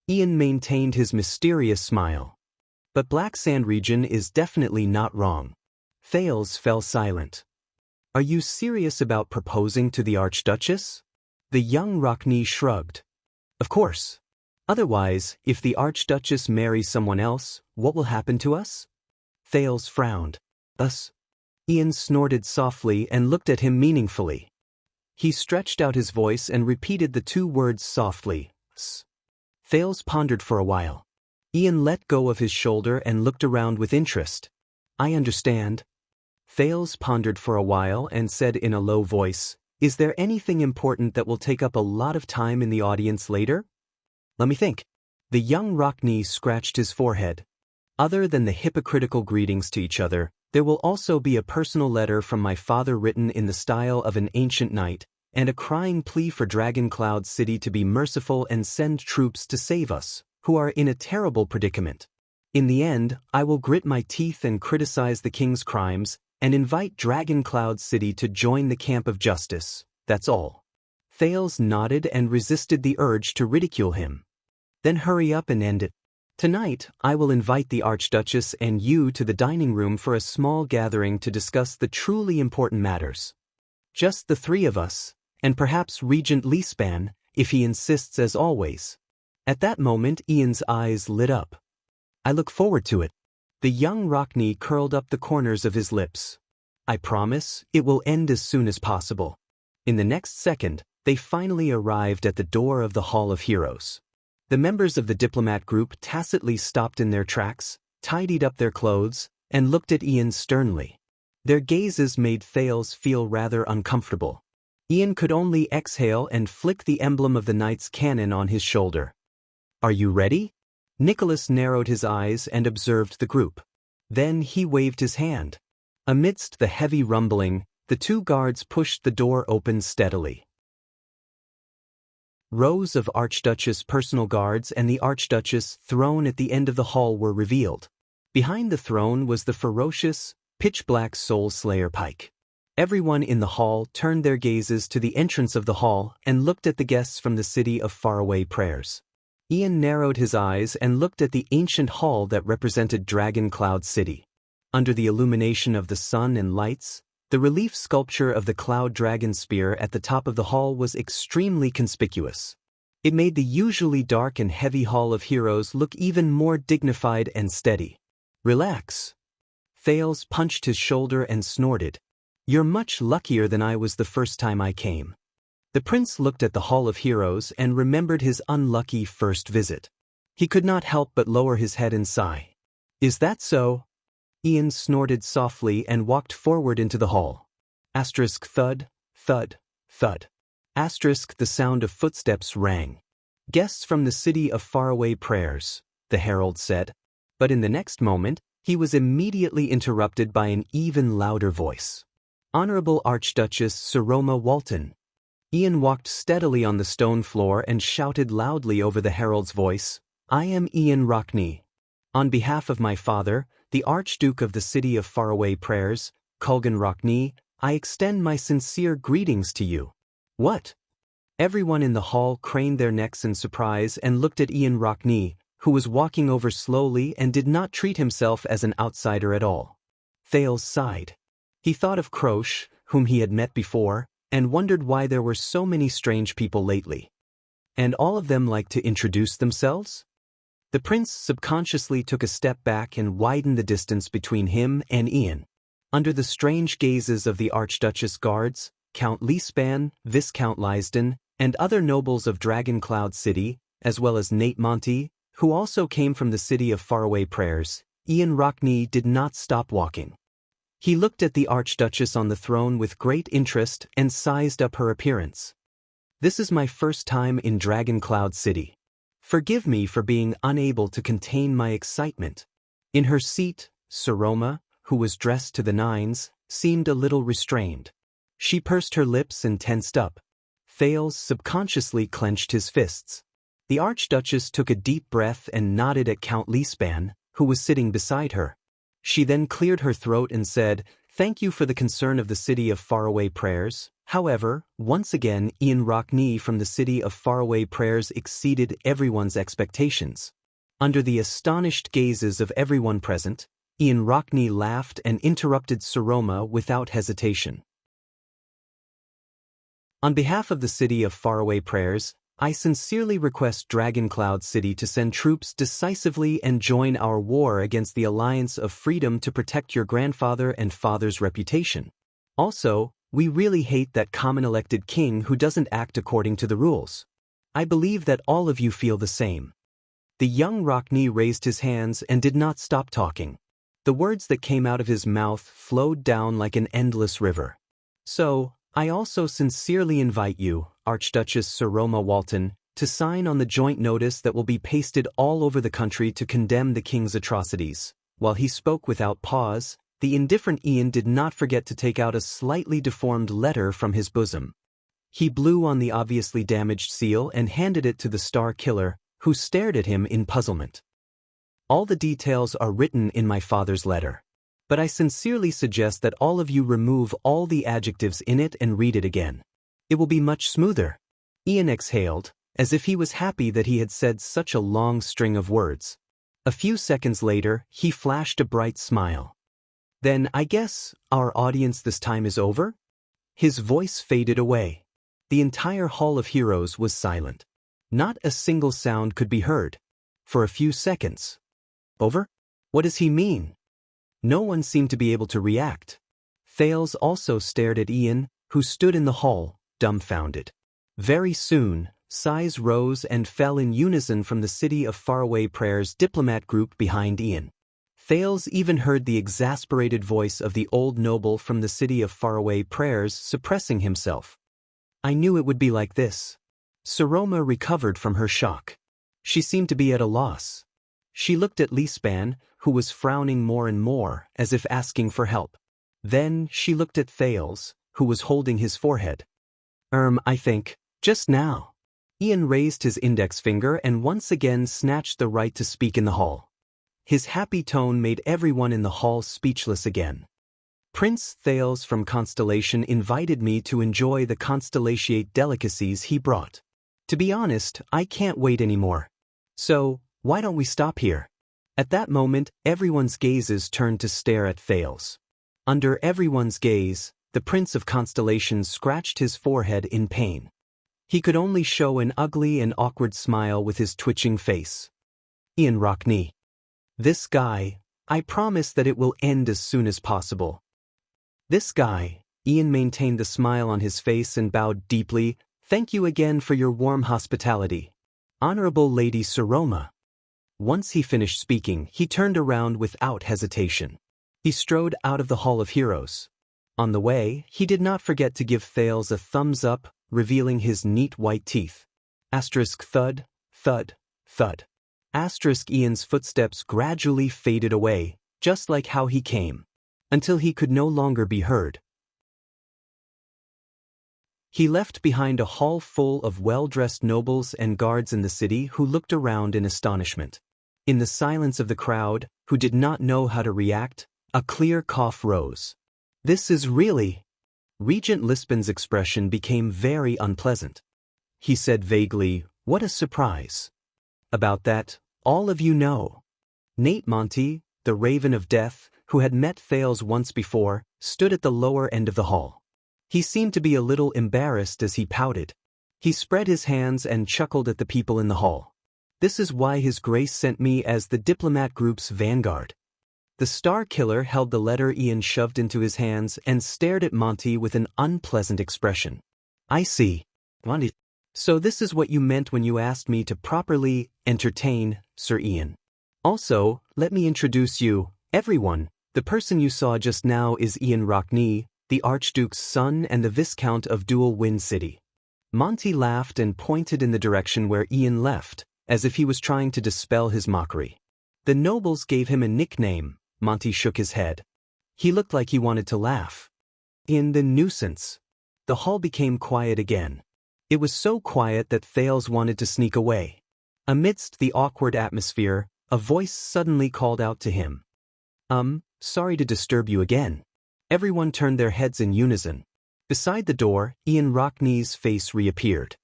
A: Ian maintained his mysterious smile. But Black Sand region is definitely not wrong. Thales fell silent. Are you serious about proposing to the Archduchess? The young Rockney shrugged. Of course. Otherwise, if the Archduchess marries someone else, what will happen to us? Thales frowned. Us? Ian snorted softly and looked at him meaningfully. He stretched out his voice and repeated the two words softly, S. Thales pondered for a while. Ian let go of his shoulder and looked around with interest. I understand. Thales pondered for a while and said in a low voice, Is there anything important that will take up a lot of time in the audience later? Let me think. The young Rockney scratched his forehead. Other than the hypocritical greetings to each other, there will also be a personal letter from my father written in the style of an ancient knight, and a crying plea for Dragon Cloud City to be merciful and send troops to save us, who are in a terrible predicament. In the end, I will grit my teeth and criticize the king's crimes, and invite Dragon Cloud City to join the camp of justice, that's all. Thales nodded and resisted the urge to ridicule him. Then hurry up and end it. Tonight, I will invite the Archduchess and you to the dining room for a small gathering to discuss the truly important matters. Just the three of us, and perhaps Regent Leespan, if he insists as always. At that moment Ian's eyes lit up. I look forward to it. The young Rockney curled up the corners of his lips. I promise, it will end as soon as possible. In the next second, they finally arrived at the door of the Hall of Heroes. The members of the diplomat group tacitly stopped in their tracks, tidied up their clothes, and looked at Ian sternly. Their gazes made Thales feel rather uncomfortable. Ian could only exhale and flick the emblem of the knight's cannon on his shoulder. Are you ready? Nicholas narrowed his eyes and observed the group. Then he waved his hand. Amidst the heavy rumbling, the two guards pushed the door open steadily. Rows of Archduchess personal guards and the Archduchess throne at the end of the hall were revealed. Behind the throne was the ferocious, pitch-black Soul Slayer Pike. Everyone in the hall turned their gazes to the entrance of the hall and looked at the guests from the city of faraway prayers. Ian narrowed his eyes and looked at the ancient hall that represented Dragon Cloud City. Under the illumination of the sun and lights, the relief sculpture of the Cloud Dragon Spear at the top of the hall was extremely conspicuous. It made the usually dark and heavy Hall of Heroes look even more dignified and steady. Relax. Thales punched his shoulder and snorted. You're much luckier than I was the first time I came. The prince looked at the Hall of Heroes and remembered his unlucky first visit. He could not help but lower his head and sigh. Is that so? Ian snorted softly and walked forward into the hall. Asterisk thud, thud, thud. Asterisk the sound of footsteps rang. Guests from the city of faraway prayers, the herald said. But in the next moment, he was immediately interrupted by an even louder voice. Honorable Archduchess Saroma Walton. Ian walked steadily on the stone floor and shouted loudly over the herald's voice, I am Ian Rockney. On behalf of my father, the Archduke of the City of Faraway Prayers, Culgan Rockney, I extend my sincere greetings to you. What? Everyone in the hall craned their necks in surprise and looked at Ian Rockney, who was walking over slowly and did not treat himself as an outsider at all. Thales sighed. He thought of Croche, whom he had met before, and wondered why there were so many strange people lately. And all of them liked to introduce themselves? The prince subconsciously took a step back and widened the distance between him and Ian. Under the strange gazes of the Archduchess guards, Count Leespan, Viscount Lysden, and other nobles of Dragoncloud City, as well as Nate Monty, who also came from the city of faraway prayers, Ian Rockney did not stop walking. He looked at the Archduchess on the throne with great interest and sized up her appearance. This is my first time in Dragoncloud City. Forgive me for being unable to contain my excitement. In her seat, Saroma, who was dressed to the nines, seemed a little restrained. She pursed her lips and tensed up. Thales subconsciously clenched his fists. The Archduchess took a deep breath and nodded at Count Leespan, who was sitting beside her. She then cleared her throat and said, "Thank you for the concern of the city of faraway prayers." However, once again Ian Rockney from the city of faraway prayers exceeded everyone's expectations. Under the astonished gazes of everyone present, Ian Rockney laughed and interrupted Saroma without hesitation. On behalf of the city of faraway prayers, I sincerely request Dragoncloud City to send troops decisively and join our war against the Alliance of Freedom to protect your grandfather and father's reputation. Also, we really hate that common elected king who doesn't act according to the rules. I believe that all of you feel the same. The young Rockney raised his hands and did not stop talking. The words that came out of his mouth flowed down like an endless river. So, I also sincerely invite you, Archduchess Saroma Walton, to sign on the joint notice that will be pasted all over the country to condemn the king's atrocities. While he spoke without pause, the indifferent Ian did not forget to take out a slightly deformed letter from his bosom. He blew on the obviously damaged seal and handed it to the Star Killer, who stared at him in puzzlement. All the details are written in my father's letter. But I sincerely suggest that all of you remove all the adjectives in it and read it again. It will be much smoother. Ian exhaled, as if he was happy that he had said such a long string of words. A few seconds later, he flashed a bright smile. Then I guess our audience this time is over? His voice faded away. The entire Hall of Heroes was silent. Not a single sound could be heard. For a few seconds. Over? What does he mean? No one seemed to be able to react. Thales also stared at Ian, who stood in the hall, dumbfounded. Very soon, sighs rose and fell in unison from the city of faraway prayers diplomat group behind Ian. Thales even heard the exasperated voice of the old noble from the city of faraway prayers suppressing himself. I knew it would be like this. Saroma recovered from her shock. She seemed to be at a loss. She looked at Leespan, who was frowning more and more, as if asking for help. Then she looked at Thales, who was holding his forehead. I think, just now. Ian raised his index finger and once again snatched the right to speak in the hall. His happy tone made everyone in the hall speechless again. Prince Thales from Constellation invited me to enjoy the Constellatiate delicacies he brought. To be honest, I can't wait anymore. So, why don't we stop here? At that moment, everyone's gazes turned to stare at Thales. Under everyone's gaze, the Prince of Constellation scratched his forehead in pain. He could only show an ugly and awkward smile with his twitching face. Ian Rockney. This guy, I promise that it will end as soon as possible. This guy, Ian maintained the smile on his face and bowed deeply. Thank you again for your warm hospitality. Honorable Lady Saroma. Once he finished speaking, he turned around without hesitation. He strode out of the Hall of Heroes. On the way, he did not forget to give Thales a thumbs up, revealing his neat white teeth. Asterisk thud, thud, thud. Asterisk Ian's footsteps gradually faded away, just like how he came, until he could no longer be heard. He left behind a hall full of well-dressed nobles and guards in the city who looked around in astonishment. In the silence of the crowd, who did not know how to react, a clear cough rose. This is really... Regent Lisbon's expression became very unpleasant. He said vaguely, "What a surprise. About that, all of you know." Nate Monty, the Raven of Death, who had met Thales once before, stood at the lower end of the hall. He seemed to be a little embarrassed as he pouted. He spread his hands and chuckled at the people in the hall. "This is why His Grace sent me as the diplomat group's vanguard." The Star Killer held the letter Ian shoved into his hands and stared at Monty with an unpleasant expression. "I see. Monty. So this is what you meant when you asked me to properly entertain Sir Ian. Also, let me introduce you, everyone. The person you saw just now is Ian Rockney, the Archduke's son and the Viscount of Dual Wind City." Monty laughed and pointed in the direction where Ian left, as if he was trying to dispel his mockery. "The nobles gave him a nickname." Monty shook his head. He looked like he wanted to laugh. "In the nuisance." The hall became quiet again. It was so quiet that Thales wanted to sneak away. Amidst the awkward atmosphere, a voice suddenly called out to him. Sorry to disturb you again." Everyone turned their heads in unison. Beside the door, Ian Rockney's face reappeared.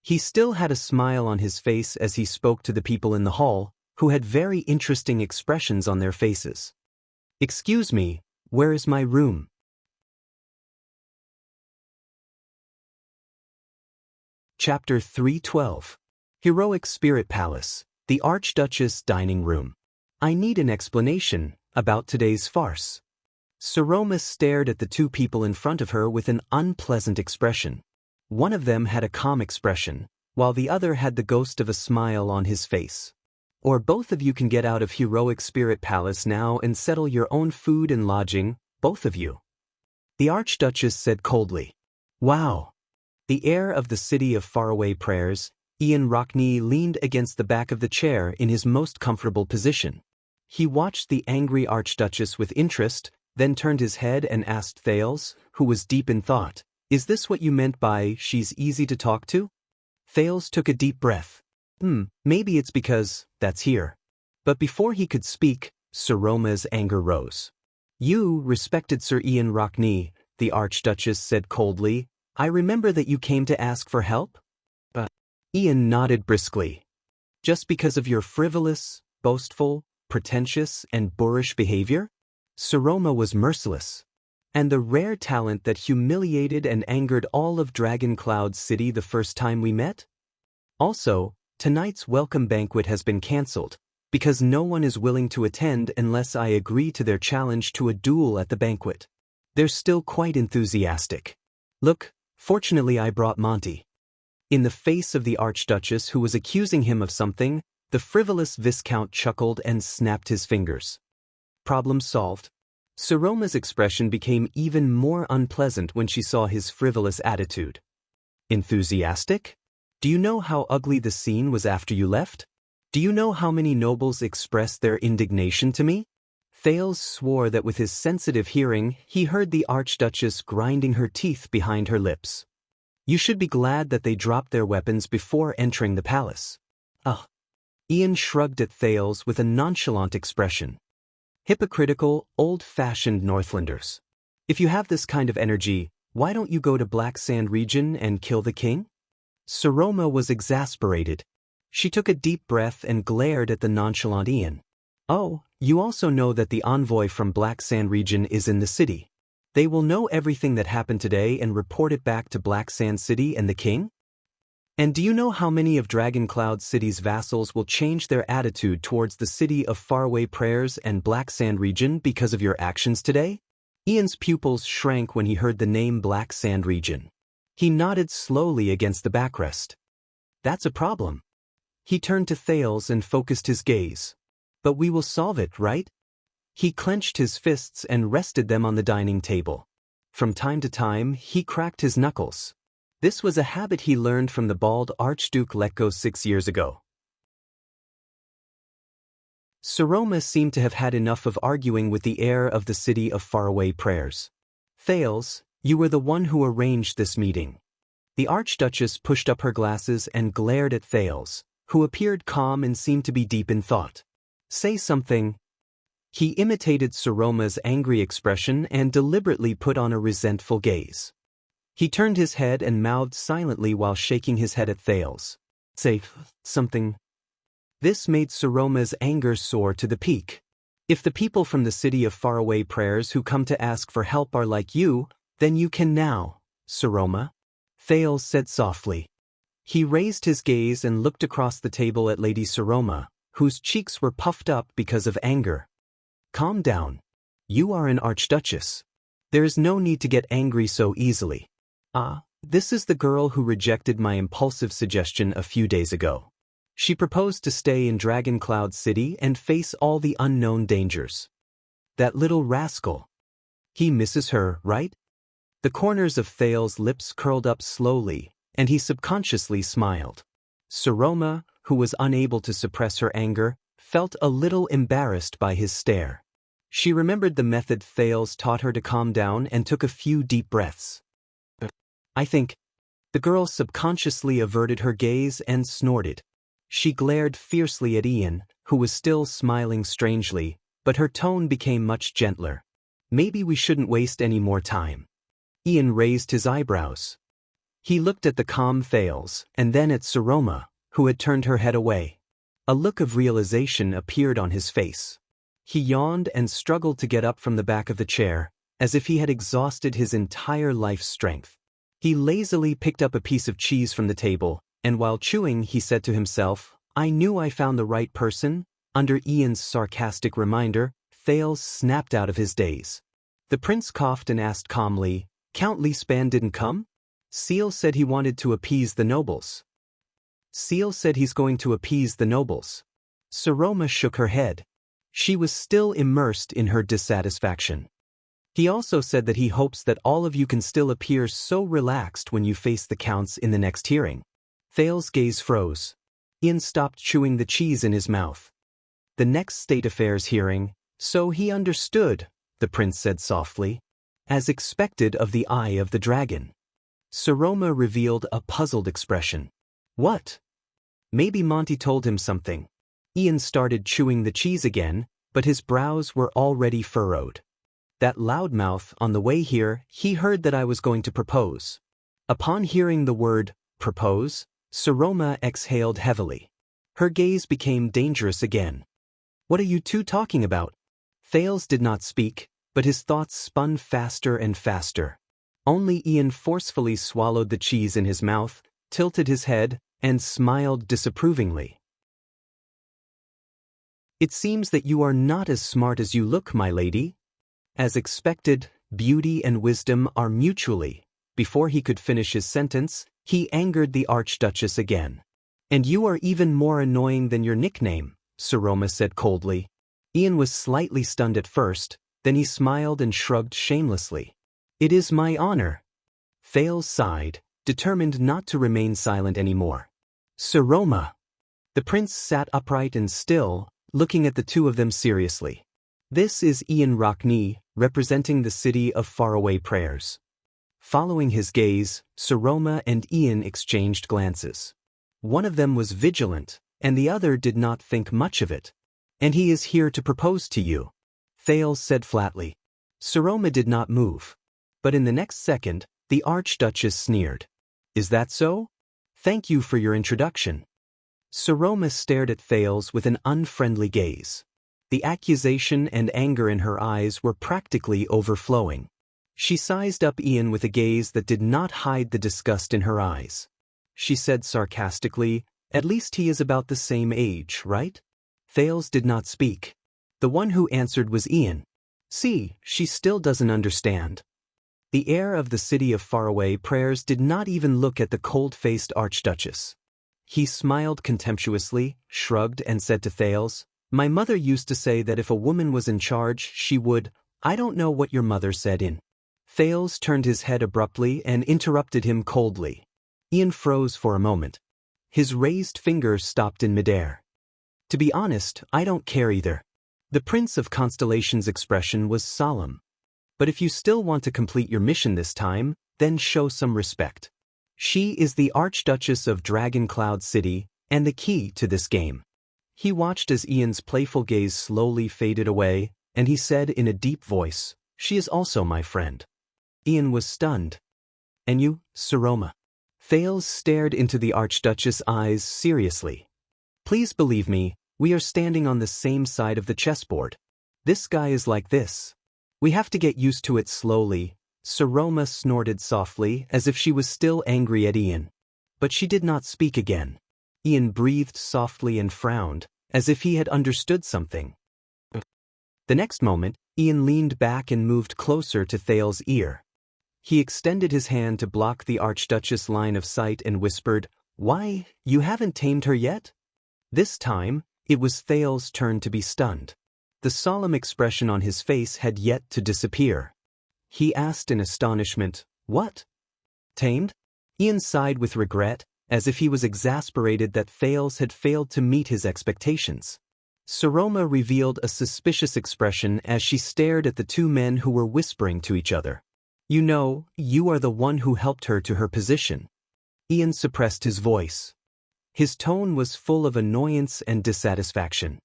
A: He still had a smile on his face as he spoke to the people in the hall, who had very interesting expressions on their faces. "Excuse me, where is my room?" Chapter 312. Heroic Spirit Palace, the Archduchess Dining Room. "I need an explanation about today's farce." Saroma stared at the two people in front of her with an unpleasant expression. One of them had a calm expression, while the other had the ghost of a smile on his face. "Or both of you can get out of Heroic Spirit Palace now and settle your own food and lodging, both of you," the Archduchess said coldly. "Wow." The heir of the City of Faraway Prayers, Ian Rockney, leaned against the back of the chair in his most comfortable position. He watched the angry Archduchess with interest, then turned his head and asked Thales, who was deep in thought, "Is this what you meant by she's easy to talk to?" Thales took a deep breath. Maybe it's because that's here." But before he could speak, Saroma's anger rose. "You, respected Sir Ian Rockney," the Archduchess said coldly, "I remember that you came to ask for help?" Ian nodded briskly. "Just because of your frivolous, boastful, pretentious, and boorish behavior?" Saroma was merciless. "And the rare talent that humiliated and angered all of Dragon Cloud City the first time we met? Also, tonight's welcome banquet has been cancelled, because no one is willing to attend unless I agree to their challenge to a duel at the banquet. They're still quite enthusiastic. Look, fortunately I brought Monty." In the face of the Archduchess, who was accusing him of something, the frivolous Viscount chuckled and snapped his fingers. Problem solved. Saroma's expression became even more unpleasant when she saw his frivolous attitude. "Enthusiastic? Do you know how ugly the scene was after you left? Do you know how many nobles expressed their indignation to me?" Thales swore that with his sensitive hearing, he heard the Archduchess grinding her teeth behind her lips. "You should be glad that they dropped their weapons before entering the palace." Ugh. Ian shrugged at Thales with a nonchalant expression. "Hypocritical, old-fashioned Northlanders. If you have this kind of energy, why don't you go to Black Sand region and kill the king?" Saroma was exasperated. She took a deep breath and glared at the nonchalant Ian. "Oh, you also know that the envoy from Black Sand region is in the city. They will know everything that happened today and report it back to Black Sand City and the king? And do you know how many of Dragon Cloud City's vassals will change their attitude towards the City of Faraway Prayers and Black Sand region because of your actions today?" Ian's pupils shrank when he heard the name Black Sand region. He nodded slowly against the backrest. "That's a problem." He turned to Thales and focused his gaze. "But we will solve it, right?" He clenched his fists and rested them on the dining table. From time to time, he cracked his knuckles. This was a habit he learned from the bald Archduke Letko 6 years ago. Saroma seemed to have had enough of arguing with the heir of the City of Faraway Prayers. "Thales, you were the one who arranged this meeting." The Archduchess pushed up her glasses and glared at Thales, who appeared calm and seemed to be deep in thought. "Say something." He imitated Saroma's angry expression and deliberately put on a resentful gaze. He turned his head and mouthed silently while shaking his head at Thales. Say something. This made Saroma's anger soar to the peak. If the people from the city of faraway prayers who come to ask for help are like you, then you can now, Saroma, Thales said softly. He raised his gaze and looked across the table at Lady Saroma, whose cheeks were puffed up because of anger. Calm down. You are an archduchess. There is no need to get angry so easily. This is the girl who rejected my impulsive suggestion a few days ago. She proposed to stay in Dragon Cloud City and face all the unknown dangers. That little rascal. He misses her, right? The corners of Thales' lips curled up slowly, and he subconsciously smiled. Saroma, who was unable to suppress her anger, felt a little embarrassed by his stare. She remembered the method Thales taught her to calm down and took a few deep breaths. I think. The girl subconsciously averted her gaze and snorted. She glared fiercely at Ian, who was still smiling strangely, but her tone became much gentler. Maybe we shouldn't waste any more time. Ian raised his eyebrows. He looked at the calm Thales, and then at Saroma, who had turned her head away. A look of realization appeared on his face. He yawned and struggled to get up from the back of the chair, as if he had exhausted his entire life's strength. He lazily picked up a piece of cheese from the table, and while chewing he said to himself, I knew I found the right person. Under Ian's sarcastic reminder, Thales snapped out of his daze. The prince coughed and asked calmly, Count Leespan didn't come? Seal said he wanted to appease the nobles. Seal said he's going to appease the nobles. Saroma shook her head. She was still immersed in her dissatisfaction. He also said that he hopes that all of you can still appear so relaxed when you face the counts in the next hearing. Thales' gaze froze. Ian stopped chewing the cheese in his mouth. The next state affairs hearing, so he understood, the prince said softly. As expected of the eye of the dragon. Saroma revealed a puzzled expression. What? Maybe Monty told him something. Ian started chewing the cheese again, but his brows were already furrowed. That loudmouth, on the way here, he heard that I was going to propose. Upon hearing the word, propose, Saroma exhaled heavily. Her gaze became dangerous again. What are you two talking about? Thales did not speak, but his thoughts spun faster and faster. Only Ian forcefully swallowed the cheese in his mouth, tilted his head, and smiled disapprovingly. It seems that you are not as smart as you look, my lady. As expected, beauty and wisdom are mutually. Before he could finish his sentence, he angered the Archduchess again. And you are even more annoying than your nickname, Saroma said coldly. Ian was slightly stunned at first, then he smiled and shrugged shamelessly. It is my honor. Thales sighed, determined not to remain silent anymore. Saroma. The prince sat upright and still, looking at the two of them seriously. This is Ian Rockney, representing the city of faraway prayers. Following his gaze, Saroma and Ian exchanged glances. One of them was vigilant, and the other did not think much of it. And he is here to propose to you, Thales said flatly. Saroma did not move. But in the next second, the Archduchess sneered. Is that so? Thank you for your introduction. Saroma stared at Thales with an unfriendly gaze. The accusation and anger in her eyes were practically overflowing. She sized up Ian with a gaze that did not hide the disgust in her eyes. She said sarcastically, At least he is about the same age, right? Thales did not speak. The one who answered was Ian. See, she still doesn't understand. The heir of the city of faraway prayers did not even look at the cold-faced Archduchess. He smiled contemptuously, shrugged, and said to Thales, My mother used to say that if a woman was in charge, she would. I don't know what your mother said in. Thales turned his head abruptly and interrupted him coldly. Ian froze for a moment. His raised finger stopped in midair. To be honest, I don't care either. The Prince of Constellation's expression was solemn. But if you still want to complete your mission this time, then show some respect. She is the Archduchess of Dragon Cloud City, and the key to this game. He watched as Ian's playful gaze slowly faded away, and he said in a deep voice, "She is also my friend." Ian was stunned. "And you, Saroma?" Thales stared into the Archduchess' eyes seriously. "Please believe me, we are standing on the same side of the chessboard. This guy is like this. We have to get used to it slowly." Saroma snorted softly as if she was still angry at Ian. But she did not speak again. Ian breathed softly and frowned, as if he had understood something. The next moment, Ian leaned back and moved closer to Thales' ear. He extended his hand to block the Archduchess' line of sight and whispered, "Why, you haven't tamed her yet?" This time, it was Thales' turn to be stunned. The solemn expression on his face had yet to disappear. He asked in astonishment, "What? Tamed?" Ian sighed with regret, as if he was exasperated that Thales had failed to meet his expectations. Saroma revealed a suspicious expression as she stared at the two men who were whispering to each other. "You know, you are the one who helped her to her position." Ian suppressed his voice. His tone was full of annoyance and dissatisfaction.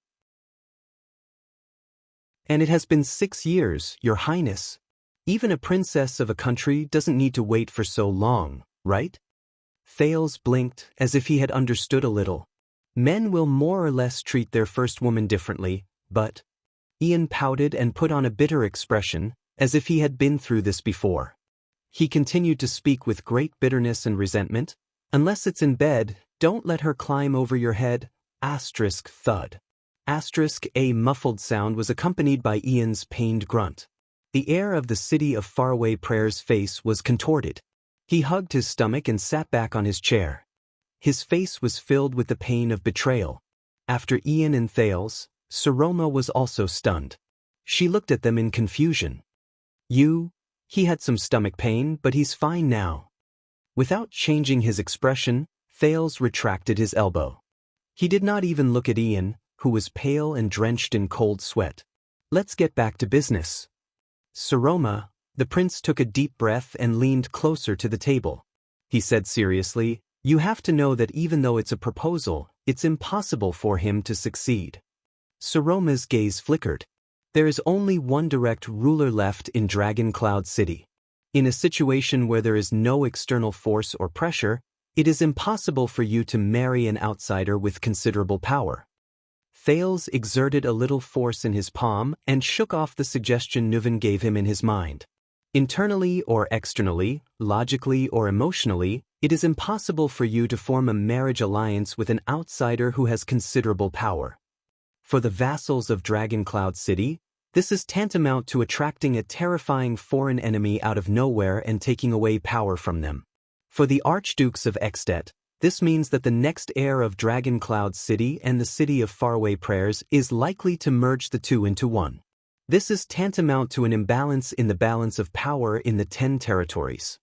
A: "And it has been 6 years, Your Highness. Even a princess of a country doesn't need to wait for so long, right?" Thales blinked as if he had understood a little. Men will more or less treat their first woman differently, but... Ian pouted and put on a bitter expression, as if he had been through this before. He continued to speak with great bitterness and resentment. "Unless it's in bed, don't let her climb over your head." Thud. A muffled sound was accompanied by Ian's pained grunt. The heir of the city of faraway prayers' face was contorted. He hugged his stomach and sat back on his chair. His face was filled with the pain of betrayal. After Ian and Thales, Saroma was also stunned. She looked at them in confusion. He had some stomach pain, but he's fine now." Without changing his expression, Thales retracted his elbow. He did not even look at Ian, who was pale and drenched in cold sweat. "Let's get back to business." "Saroma," the prince took a deep breath and leaned closer to the table. He said seriously, "You have to know that even though it's a proposal, it's impossible for him to succeed." Saroma's gaze flickered. There is only one direct ruler left in Dragon Cloud City. In a situation where there is no external force or pressure, it is impossible for you to marry an outsider with considerable power. Thales exerted a little force in his palm and shook off the suggestion Nuven gave him in his mind. Internally or externally, logically or emotionally, it is impossible for you to form a marriage alliance with an outsider who has considerable power. For the vassals of Dragon Cloud City, this is tantamount to attracting a terrifying foreign enemy out of nowhere and taking away power from them. For the Archdukes of Extet, this means that the next heir of Dragon Cloud City and the City of Faraway Prayers is likely to merge the two into one. This is tantamount to an imbalance in the balance of power in the 10 territories.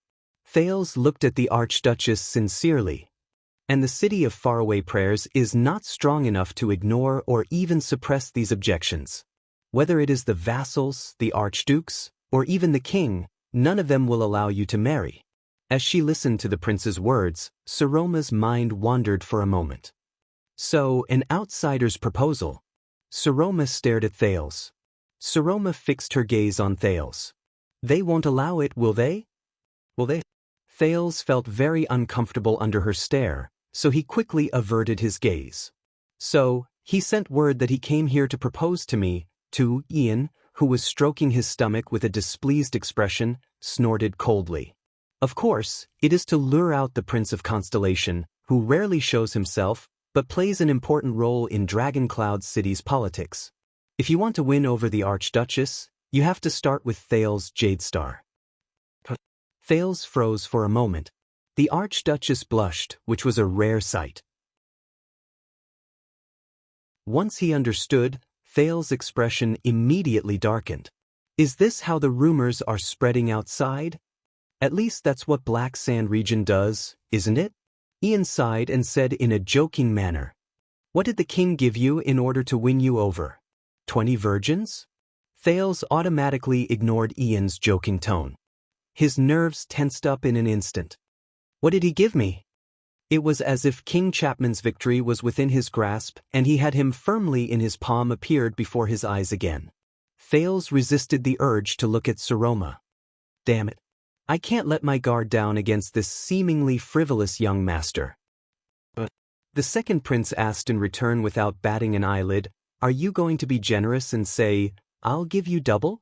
A: Thales looked at the Archduchess sincerely. And the City of Faraway Prayers is not strong enough to ignore or even suppress these objections. Whether it is the vassals, the archdukes, or even the king, none of them will allow you to marry. As she listened to the prince's words, Saroma's mind wandered for a moment. So, an outsider's proposal. Saroma stared at Thales. Saroma fixed her gaze on Thales. They won't allow it, will they? Will they? Thales felt very uncomfortable under her stare, so he quickly averted his gaze. So, he sent word that he came here to propose to me, to Ian, who was stroking his stomach with a displeased expression, snorted coldly. Of course, it is to lure out the Prince of Constellation, who rarely shows himself, but plays an important role in Dragon Cloud City's politics. If you want to win over the Archduchess, you have to start with Thales' Jadestar. Thales froze for a moment. The Archduchess blushed, which was a rare sight. Once he understood, Thales' expression immediately darkened. Is this how the rumors are spreading outside? At least that's what Black Sand region does, isn't it? Ian sighed and said in a joking manner. What did the king give you in order to win you over? 20 virgins? Thales automatically ignored Ian's joking tone. His nerves tensed up in an instant. What did he give me? It was as if King Chapman's victory was within his grasp and he had him firmly in his palm appeared before his eyes again. Thales resisted the urge to look at Saroma. Damn it. I can't let my guard down against this seemingly frivolous young master. But the second prince asked in return without batting an eyelid, "Are you going to be generous and say, 'I'll give you double'?"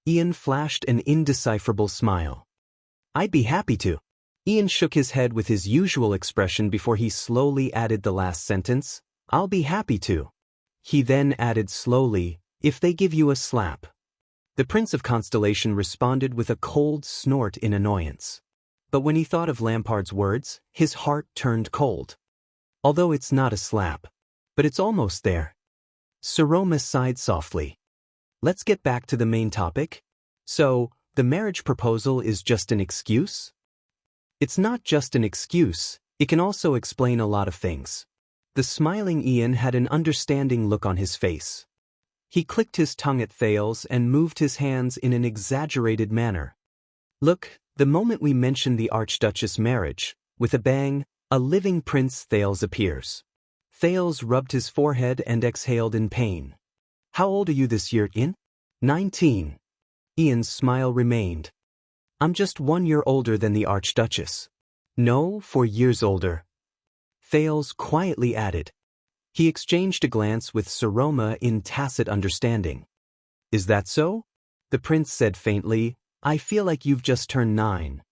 A: Ian flashed an indecipherable smile. "I'd be happy to." Ian shook his head with his usual expression before he slowly added the last sentence, "I'll be happy to." He then added slowly, "If they give you a slap." The Prince of Constellation responded with a cold snort in annoyance. But when he thought of Lampard's words, his heart turned cold. Although it's not a slap. But it's almost there. Saroma sighed softly. Let's get back to the main topic. So, the marriage proposal is just an excuse? It's not just an excuse, it can also explain a lot of things. The smiling Ian had an understanding look on his face. He clicked his tongue at Thales and moved his hands in an exaggerated manner. Look, the moment we mention the Archduchess marriage, with a bang, a living Prince Thales appears. Thales rubbed his forehead and exhaled in pain. How old are you this year, Ian? 19. Ian's smile remained. I'm just 1 year older than the Archduchess. No, 4 years older. Thales quietly added. He exchanged a glance with Saroma in tacit understanding. Is that so? The prince said faintly, I feel like you've just turned 9.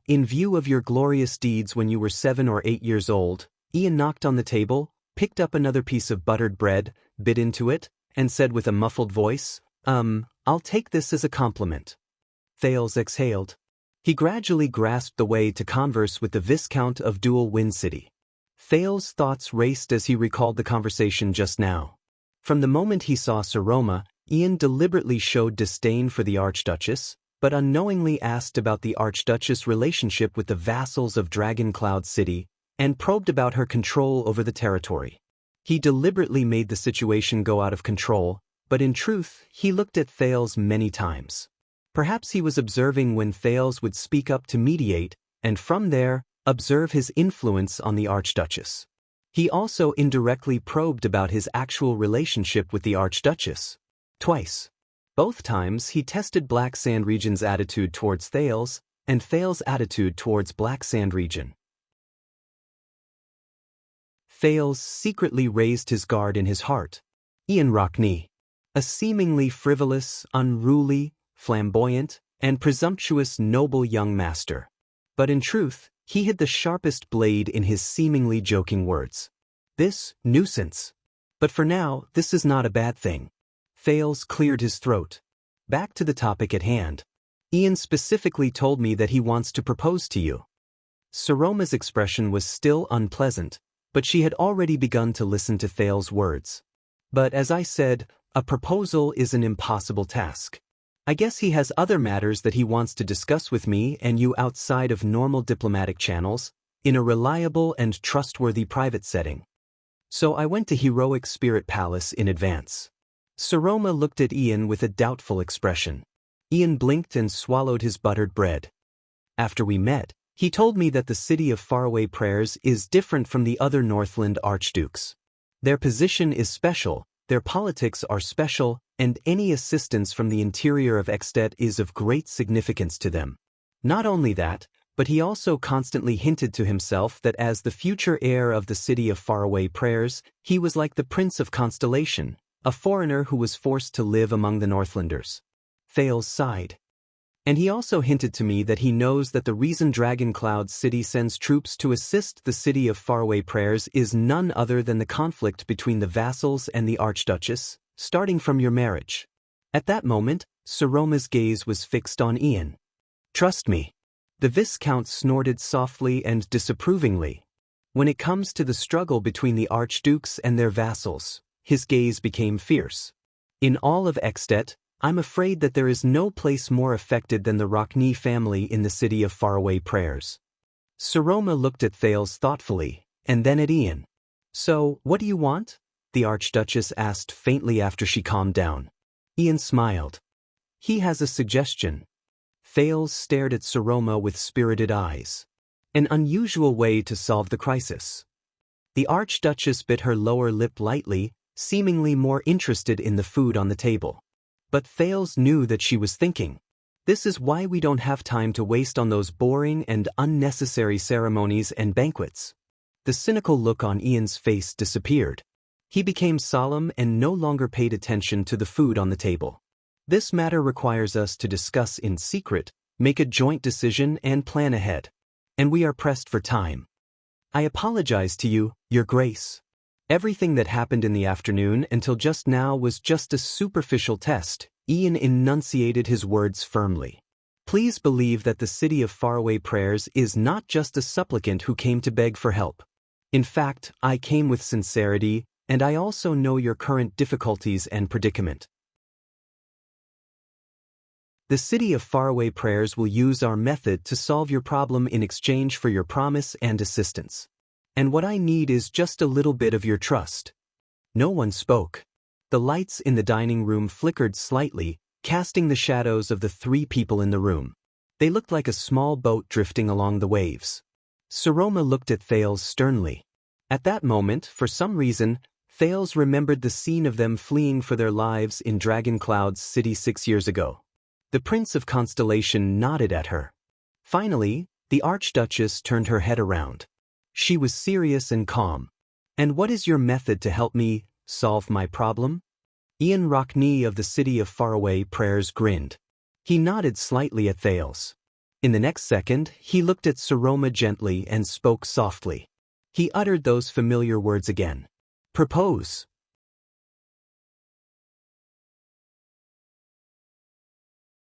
A: In view of your glorious deeds when you were 7 or 8 years old, Ian knocked on the table, picked up another piece of buttered bread, bit into it, and said with a muffled voice, I'll take this as a compliment. Thales exhaled. He gradually grasped the way to converse with the Viscount of Dual Wind City. Thales' thoughts raced as he recalled the conversation just now. From the moment he saw Saroma, Ian deliberately showed disdain for the Archduchess, but unknowingly asked about the Archduchess' relationship with the vassals of Dragon Cloud City, and probed about her control over the territory. He deliberately made the situation go out of control, but in truth, he looked at Thales many times. Perhaps he was observing when Thales would speak up to mediate, and from there, observe his influence on the Archduchess. He also indirectly probed about his actual relationship with the Archduchess. Twice. Both times he tested Black Sand Region's attitude towards Thales, and Thales' attitude towards Black Sand Region. Thales secretly raised his guard in his heart. Ian Rockne, a seemingly frivolous, unruly, flamboyant, and presumptuous noble young master. But in truth, he hid the sharpest blade in his seemingly joking words. This nuisance. But for now, this is not a bad thing. Thales cleared his throat. Back to the topic at hand. Ian specifically told me that he wants to propose to you. Saroma's expression was still unpleasant, but she had already begun to listen to Thales' words. But as I said, a proposal is an impossible task. I guess he has other matters that he wants to discuss with me and you outside of normal diplomatic channels, in a reliable and trustworthy private setting. So I went to Heroic Spirit Palace in advance. Saroma looked at Ian with a doubtful expression. Ian blinked and swallowed his buttered bread. After we met, he told me that the city of Faraway Prayers is different from the other Northland archdukes. Their position is special, their politics are special, and any assistance from the interior of Extet is of great significance to them. Not only that, but he also constantly hinted to himself that as the future heir of the city of Faraway Prayers, he was like the Prince of Constellation, a foreigner who was forced to live among the Northlanders. Thales sighed. And he also hinted to me that he knows that the reason Dragon Cloud City sends troops to assist the city of Faraway Prayers is none other than the conflict between the vassals and the Archduchess, starting from your marriage. At that moment, Saroma's gaze was fixed on Ian. Trust me. The Viscount snorted softly and disapprovingly. When it comes to the struggle between the archdukes and their vassals, his gaze became fierce. In all of Extet, I'm afraid that there is no place more affected than the Rockne family in the city of Faraway Prayers. Saroma looked at Thales thoughtfully, and then at Ian. So, what do you want? The Archduchess asked faintly after she calmed down. Ian smiled. He has a suggestion. Thales stared at Saroma with spirited eyes. An unusual way to solve the crisis. The Archduchess bit her lower lip lightly, seemingly more interested in the food on the table. But Thales knew that she was thinking. This is why we don't have time to waste on those boring and unnecessary ceremonies and banquets. The cynical look on Ian's face disappeared. He became solemn and no longer paid attention to the food on the table. This matter requires us to discuss in secret, make a joint decision and plan ahead. And we are pressed for time. I apologize to you, Your Grace. Everything that happened in the afternoon until just now was just a superficial test. Ian enunciated his words firmly. Please believe that the city of faraway prayers is not just a supplicant who came to beg for help. In fact, I came with sincerity, and I also know your current difficulties and predicament. The city of faraway prayers will use our method to solve your problem in exchange for your promise and assistance. And what I need is just a little bit of your trust. No one spoke. The lights in the dining room flickered slightly, casting the shadows of the three people in the room. They looked like a small boat drifting along the waves. Saroma looked at Thales sternly. At that moment, for some reason, Thales remembered the scene of them fleeing for their lives in Dragon Cloud's city 6 years ago. The Prince of Constellation nodded at her. Finally, the Archduchess turned her head around. She was serious and calm. And what is your method to help me solve my problem? Ian Rockney of the city of faraway prayers grinned. He nodded slightly at Thales. In the next second, he looked at Saroma gently and spoke softly. He uttered those familiar words again. Propose.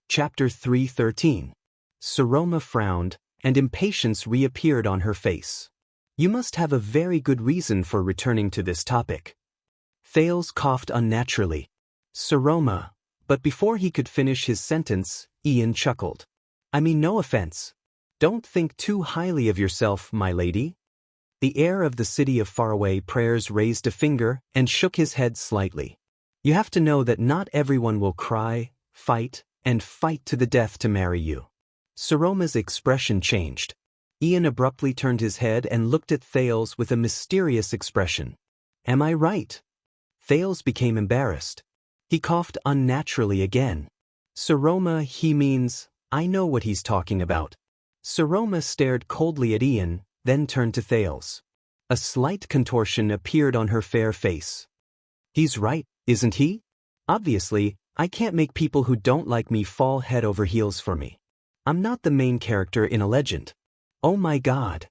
A: Chapter 3:13. Saroma frowned, and impatience reappeared on her face. You must have a very good reason for returning to this topic. Thales coughed unnaturally. Saroma. But before he could finish his sentence, Ian chuckled. I mean, no offense. Don't think too highly of yourself, my lady. The heir of the city of faraway prayers raised a finger and shook his head slightly. You have to know that not everyone will cry, fight, and fight to the death to marry you. Saroma's expression changed. Ian abruptly turned his head and looked at Thales with a mysterious expression. Am I right? Thales became embarrassed. He coughed unnaturally again. Saroma, he means, I know what he's talking about. Saroma stared coldly at Ian, then turned to Thales. A slight contortion appeared on her fair face. He's right, isn't he? Obviously, I can't make people who don't like me fall head over heels for me. I'm not the main character in a legend. Oh my God.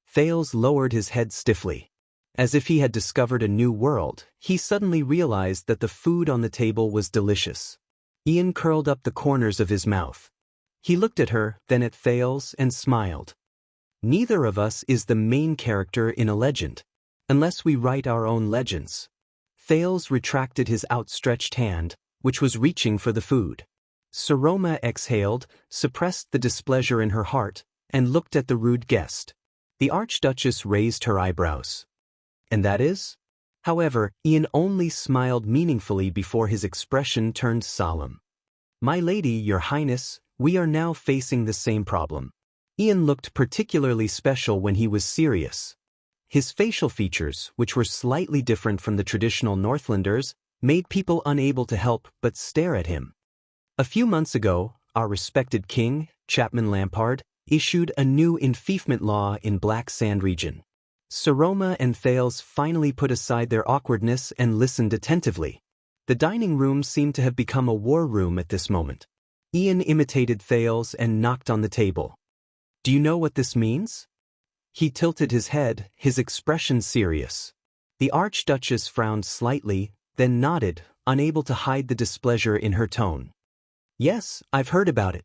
A: Thales lowered his head stiffly. As if he had discovered a new world, he suddenly realized that the food on the table was delicious. Ian curled up the corners of his mouth. He looked at her, then at Thales, and smiled. Neither of us is the main character in a legend, unless we write our own legends. Thales retracted his outstretched hand, which was reaching for the food. Saroma exhaled, suppressed the displeasure in her heart, and looked at the rude guest. The Archduchess raised her eyebrows. And that is? However, Ian only smiled meaningfully before his expression turned solemn. My lady, your highness, we are now facing the same problem. Ian looked particularly special when he was serious. His facial features, which were slightly different from the traditional Northlanders, made people unable to help but stare at him. A few months ago, our respected king, Chapman Lampard, issued a new enfeoffment law in Black Sand region. Saroma and Thales finally put aside their awkwardness and listened attentively. The dining room seemed to have become a war room at this moment. Ian imitated Thales and knocked on the table. Do you know what this means? He tilted his head, his expression serious. The Archduchess frowned slightly, then nodded, unable to hide the displeasure in her tone. Yes, I've heard about it.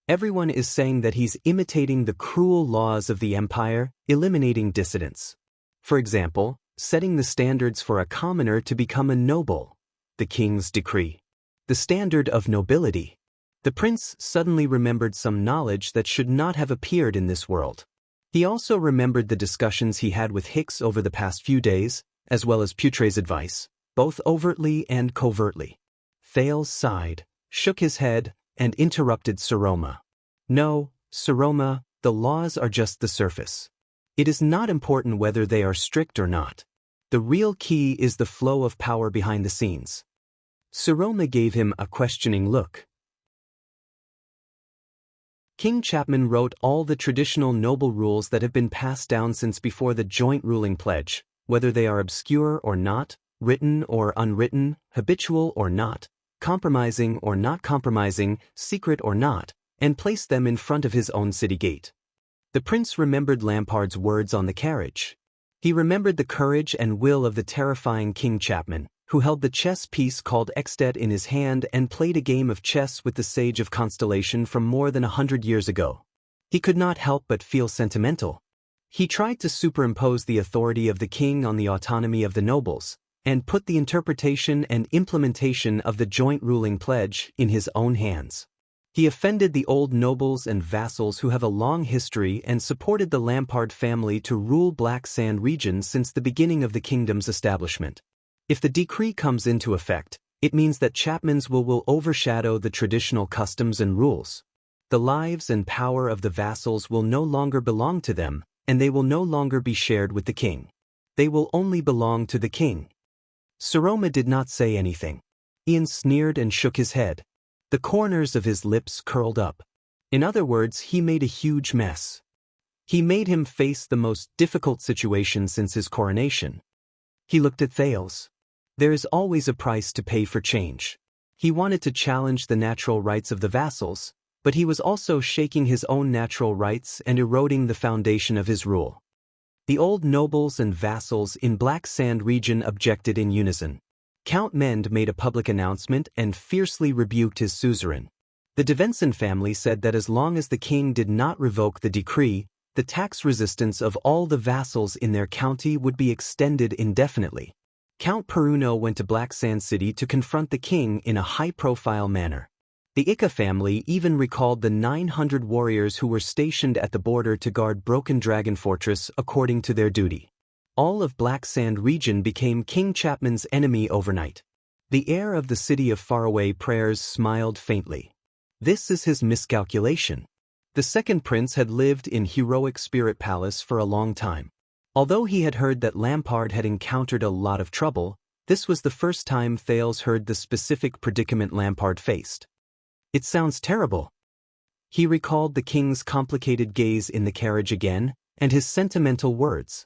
A: Everyone is saying that he's imitating the cruel laws of the Empire, eliminating dissidents. For example, setting the standards for a commoner to become a noble. The king's decree. The standard of nobility. The prince suddenly remembered some knowledge that should not have appeared in this world. He also remembered the discussions he had with Hicks over the past few days, as well as Putre's advice, both overtly and covertly. Thales sighed, shook his head, and interrupted Saroma. No, Saroma, the laws are just the surface. It is not important whether they are strict or not. The real key is the flow of power behind the scenes. Saroma gave him a questioning look. King Chapman wrote all the traditional noble rules that have been passed down since before the joint ruling pledge, whether they are obscure or not, written or unwritten, habitual or not, compromising or not compromising, secret or not, and placed them in front of his own city gate. The prince remembered Lampard's words on the carriage. He remembered the courage and will of the terrifying King Chapman, who held the chess piece called Extet in his hand and played a game of chess with the Sage of Constellation from more than 100 years ago. He could not help but feel sentimental. He tried to superimpose the authority of the king on the autonomy of the nobles, and put the interpretation and implementation of the joint ruling pledge in his own hands. He offended the old nobles and vassals who have a long history and supported the Lampard family to rule Black Sand region since the beginning of the kingdom's establishment. If the decree comes into effect, it means that Chapman's will overshadow the traditional customs and rules. The lives and power of the vassals will no longer belong to them, and they will no longer be shared with the king. They will only belong to the king. Saroma did not say anything. Ian sneered and shook his head. The corners of his lips curled up. In other words, he made a huge mess. He made him face the most difficult situation since his coronation. He looked at Thales. There is always a price to pay for change. He wanted to challenge the natural rights of the vassals, but he was also shaking his own natural rights and eroding the foundation of his rule. The old nobles and vassals in Black Sand region objected in unison. Count Mend made a public announcement and fiercely rebuked his suzerain. The Devenson family said that as long as the king did not revoke the decree, the tax resistance of all the vassals in their county would be extended indefinitely. Count Peruno went to Black Sand City to confront the king in a high-profile manner. The Ika family even recalled the 900 warriors who were stationed at the border to guard Broken Dragon Fortress according to their duty. All of Black Sand region became King Chapman's enemy overnight. The heir of the city of faraway prayers smiled faintly. This is his miscalculation. The second prince had lived in heroic Spirit Palace for a long time. Although he had heard that Lampard had encountered a lot of trouble, this was the first time Thales heard the specific predicament Lampard faced. It sounds terrible. He recalled the king's complicated gaze in the carriage again, and his sentimental words.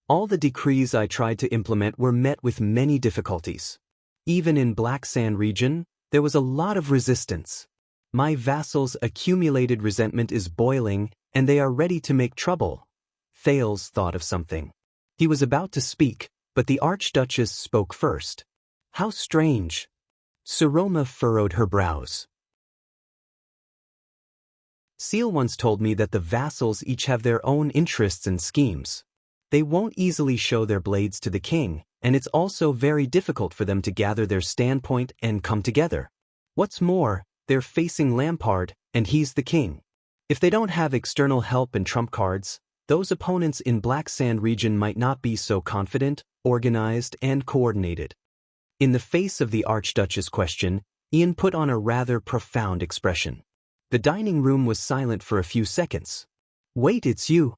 A: All the decrees I tried to implement were met with many difficulties. Even in Black Sand region, there was a lot of resistance. My vassals' accumulated resentment is boiling, and they are ready to make trouble. Thales thought of something. He was about to speak, but the Archduchess spoke first. How strange. Saroma furrowed her brows. Seal once told me that the vassals each have their own interests and schemes. They won't easily show their blades to the king, and it's also very difficult for them to gather their standpoint and come together. What's more, they're facing Lampard, and he's the king. If they don't have external help and trump cards, those opponents in Black Sand region might not be so confident, organized, and coordinated. In the face of the Archduchess' question, Ian put on a rather profound expression. The dining room was silent for a few seconds. Wait, it's you.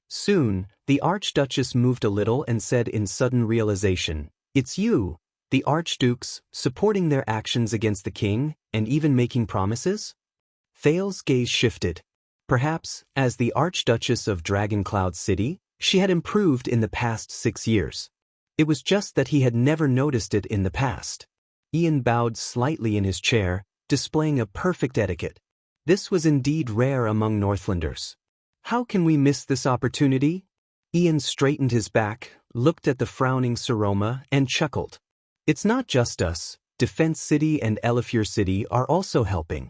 A: Soon, the Archduchess moved a little and said in sudden realization, it's you, the Archdukes, supporting their actions against the king, and even making promises? Thales' gaze shifted. Perhaps, as the Archduchess of Dragoncloud City, she had improved in the past 6 years. It was just that he had never noticed it in the past. Ian bowed slightly in his chair, displaying a perfect etiquette. This was indeed rare among Northlanders. How can we miss this opportunity? Ian straightened his back, looked at the frowning Saroma, and chuckled. It's not just us. Defense City and Elifure City are also helping.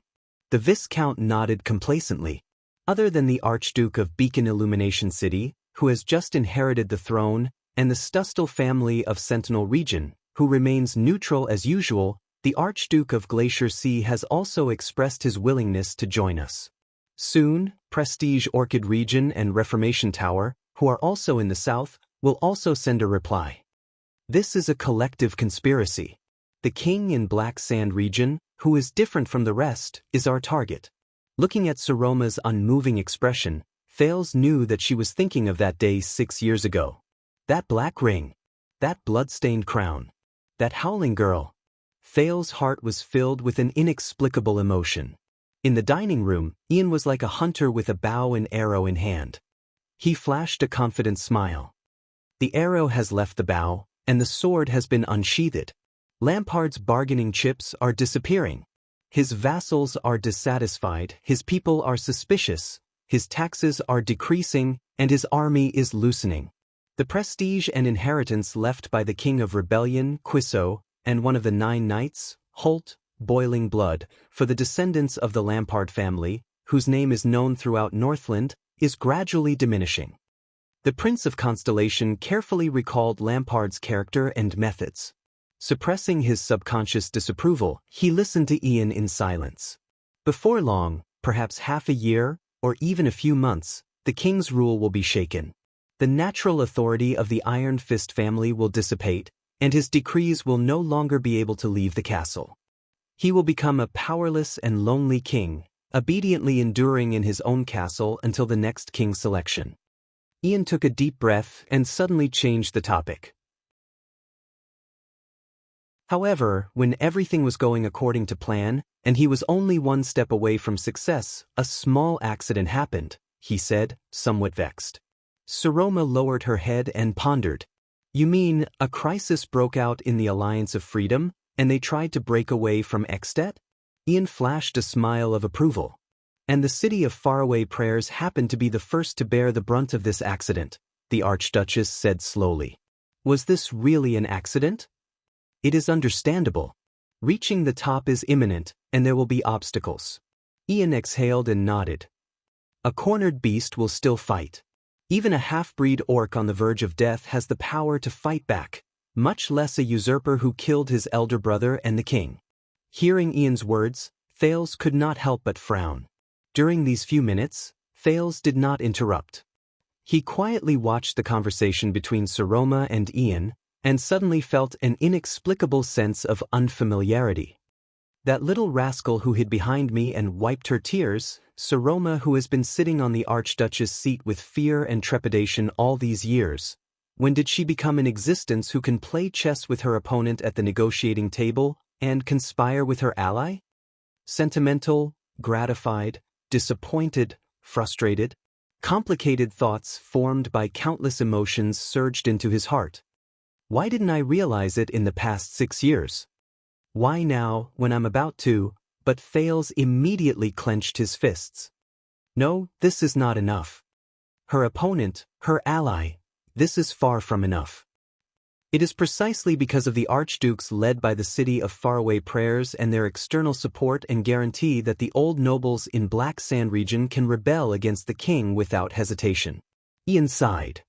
A: The Viscount nodded complacently. Other than the Archduke of Beacon Illumination City, who has just inherited the throne, and the Stustel family of Sentinel Region, who remains neutral as usual, the Archduke of Glacier Sea has also expressed his willingness to join us. Soon, Prestige Orchid Region and Reformation Tower, who are also in the south, will also send a reply. This is a collective conspiracy. The king in Black Sand Region, who is different from the rest, is our target. Looking at Saroma's unmoving expression, Thales knew that she was thinking of that day 6 years ago. That black ring. That blood-stained crown. That howling girl. Thales's heart was filled with an inexplicable emotion. In the dining room, Ian was like a hunter with a bow and arrow in hand. He flashed a confident smile. The arrow has left the bow, and the sword has been unsheathed. Lampard's bargaining chips are disappearing. His vassals are dissatisfied, his people are suspicious, his taxes are decreasing, and his army is loosening. The prestige and inheritance left by the King of Rebellion, Quisso, and one of the 9 knights, Holt, boiling blood, for the descendants of the Lampard family, whose name is known throughout Northland, is gradually diminishing. The Prince of Constellation carefully recalled Lampard's character and methods. Suppressing his subconscious disapproval, he listened to Ian in silence. Before long, perhaps half a year, or even a few months, the king's rule will be shaken. The natural authority of the Iron Fist family will dissipate, and his decrees will no longer be able to leave the castle. He will become a powerless and lonely king, obediently enduring in his own castle until the next king selection. Ian took a deep breath and suddenly changed the topic. However, when everything was going according to plan, and he was only one step away from success, a small accident happened, he said, somewhat vexed. Saroma lowered her head and pondered. You mean, a crisis broke out in the Alliance of Freedom, and they tried to break away from Ekstedt? Ian flashed a smile of approval. And the city of Faraway Prayers happened to be the first to bear the brunt of this accident, the Archduchess said slowly. Was this really an accident? It is understandable. Reaching the top is imminent, and there will be obstacles. Ian exhaled and nodded. A cornered beast will still fight. Even a half-breed orc on the verge of death has the power to fight back, much less a usurper who killed his elder brother and the king. Hearing Ian's words, Thales could not help but frown. During these few minutes, Thales did not interrupt. He quietly watched the conversation between Saroma and Ian, and suddenly felt an inexplicable sense of unfamiliarity. That little rascal who hid behind me and wiped her tears, Saroma, who has been sitting on the Archduchess' seat with fear and trepidation all these years. When did she become an existence who can play chess with her opponent at the negotiating table and conspire with her ally? Sentimental, gratified, disappointed, frustrated, complicated thoughts formed by countless emotions surged into his heart. Why didn't I realize it in the past 6 years? Why now, when I'm about to? But Thales immediately clenched his fists. No, this is not enough. Her opponent, her ally, this is far from enough. It is precisely because of the archdukes led by the city of Faraway Prayers and their external support and guarantee that the old nobles in Black Sand region can rebel against the king without hesitation. Ian sighed.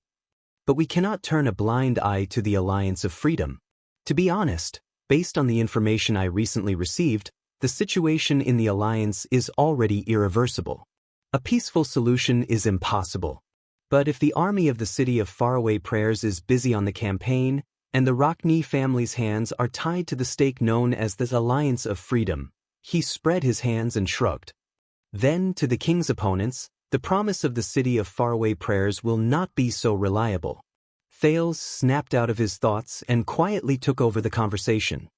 A: But we cannot turn a blind eye to the Alliance of Freedom. To be honest, based on the information I recently received, the situation in the Alliance is already irreversible. A peaceful solution is impossible. But if the army of the city of Faraway Prayers is busy on the campaign, and the Rockney family's hands are tied to the stake known as the Alliance of Freedom, he spread his hands and shrugged. Then, to the king's opponents, the promise of the city of Faraway Prayers will not be so reliable. Thales snapped out of his thoughts and quietly took over the conversation.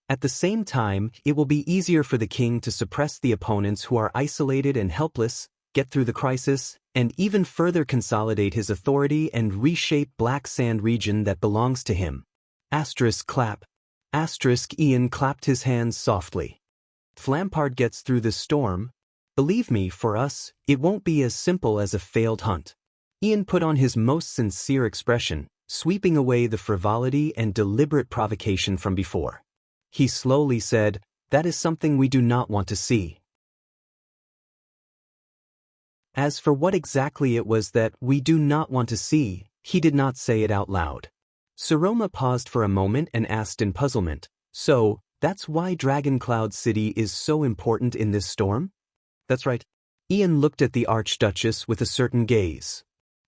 A: At the same time, it will be easier for the king to suppress the opponents who are isolated and helpless, get through the crisis, and even further consolidate his authority and reshape Black Sand region that belongs to him. Asterisk clap. Asterisk Ian clapped his hands softly. If Lampard gets through this storm, believe me, for us, it won't be as simple as a failed hunt. Ian put on his most sincere expression, sweeping away the frivolity and deliberate provocation from before. He slowly said, "That is something we do not want to see." As for what exactly it was that we do not want to see, he did not say it out loud. Saroma paused for a moment and asked in puzzlement, "So, that's why Dragoncloud City is so important in this storm?" "That's right." Ian looked at the Archduchess with a certain gaze.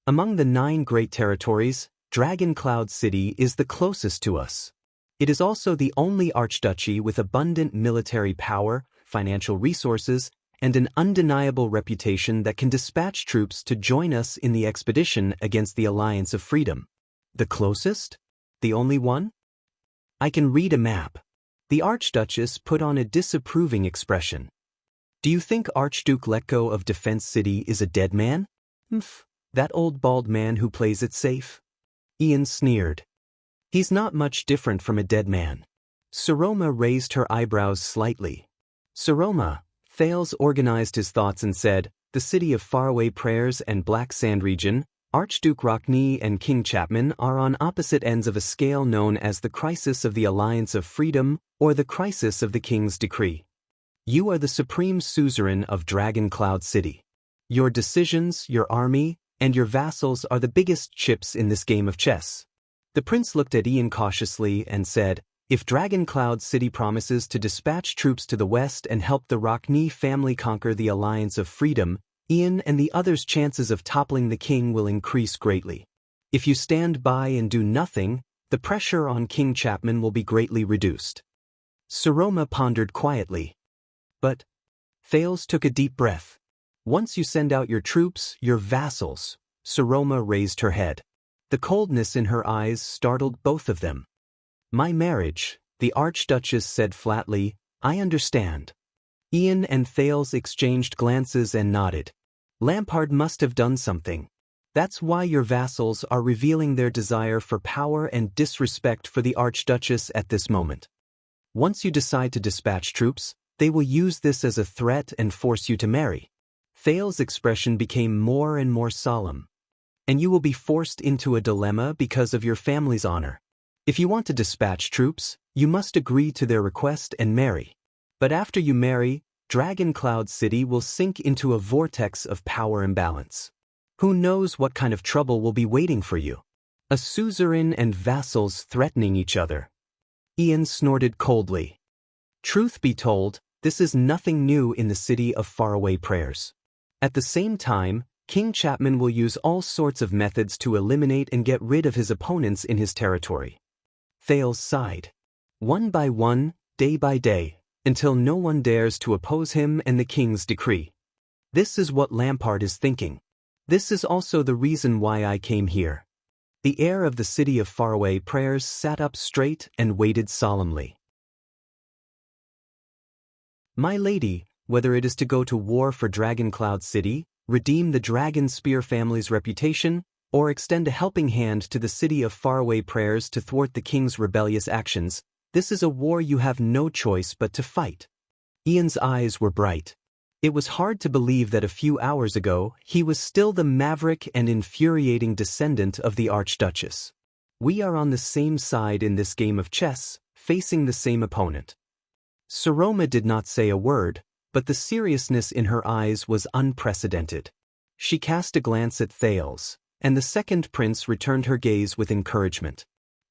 A: "Among the 9 great territories, Dragoncloud City is the closest to us. It is also the only archduchy with abundant military power, financial resources, and an undeniable reputation that can dispatch troops to join us in the expedition against the Alliance of Freedom." "The closest? The only one?" "I can read a map." The Archduchess put on a disapproving expression. Do you think Archduke Letko of Defense City is a dead man? Mph, that old bald man who plays it safe? Ian sneered. He's not much different from a dead man. Saroma raised her eyebrows slightly. Saroma, Thales organized his thoughts and said, the city of faraway prayers and Black Sand region, Archduke Rockney and King Chapman are on opposite ends of a scale known as the crisis of the Alliance of Freedom or the crisis of the King's Decree. You are the supreme suzerain of Dragon Cloud City. Your decisions, your army, and your vassals are the biggest chips in this game of chess. The prince looked at Ian cautiously and said, if Dragon Cloud City promises to dispatch troops to the west and help the Rockney family conquer the Alliance of Freedom, Ian and the others' chances of toppling the king will increase greatly. If you stand by and do nothing, the pressure on King Chapman will be greatly reduced. Saroma pondered quietly. But Thales took a deep breath. Once you send out your troops, your vassals, Saroma raised her head. The coldness in her eyes startled both of them. My marriage, the Archduchess said flatly, I understand. Ian and Thales exchanged glances and nodded. Lampard must have done something. That's why your vassals are revealing their desire for power and disrespect for the Archduchess at this moment. Once you decide to dispatch troops, they will use this as a threat and force you to marry. Thales' expression became more and more solemn. And you will be forced into a dilemma because of your family's honor. If you want to dispatch troops, you must agree to their request and marry. But after you marry, Dragon Cloud City will sink into a vortex of power imbalance. Who knows what kind of trouble will be waiting for you? A suzerain and vassals threatening each other. Ian snorted coldly. Truth be told, this is nothing new in the city of faraway prayers. At the same time, King Chapman will use all sorts of methods to eliminate and get rid of his opponents in his territory. Thales sighed. One by one, day by day, until no one dares to oppose him and the king's decree. This is what Lampard is thinking. This is also the reason why I came here. The heir of the city of faraway prayers sat up straight and waited solemnly. My lady, whether it is to go to war for Dragon Cloud City, redeem the Dragon Spear family's reputation, or extend a helping hand to the city of faraway prayers to thwart the king's rebellious actions, this is a war you have no choice but to fight. Ian's eyes were bright. It was hard to believe that a few hours ago he was still the maverick and infuriating descendant of the Archduchess. We are on the same side in this game of chess, facing the same opponent. Saroma did not say a word, but the seriousness in her eyes was unprecedented. She cast a glance at Thales, and the second prince returned her gaze with encouragement.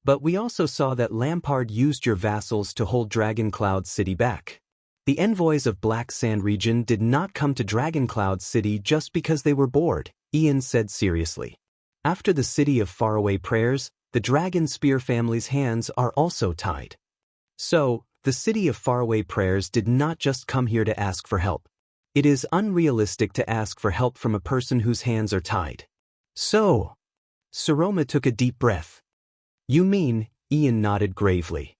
A: But we also saw that Lampard used your vassals to hold Dragon Cloud City back. The envoys of Black Sand region did not come to Dragon Cloud City just because they were bored, Ian said seriously. After the city of faraway prayers, the Dragon Spear family's hands are also tied. So, the city of faraway prayers did not just come here to ask for help. It is unrealistic to ask for help from a person whose hands are tied. So, Saroma took a deep breath. You mean, Ian nodded gravely.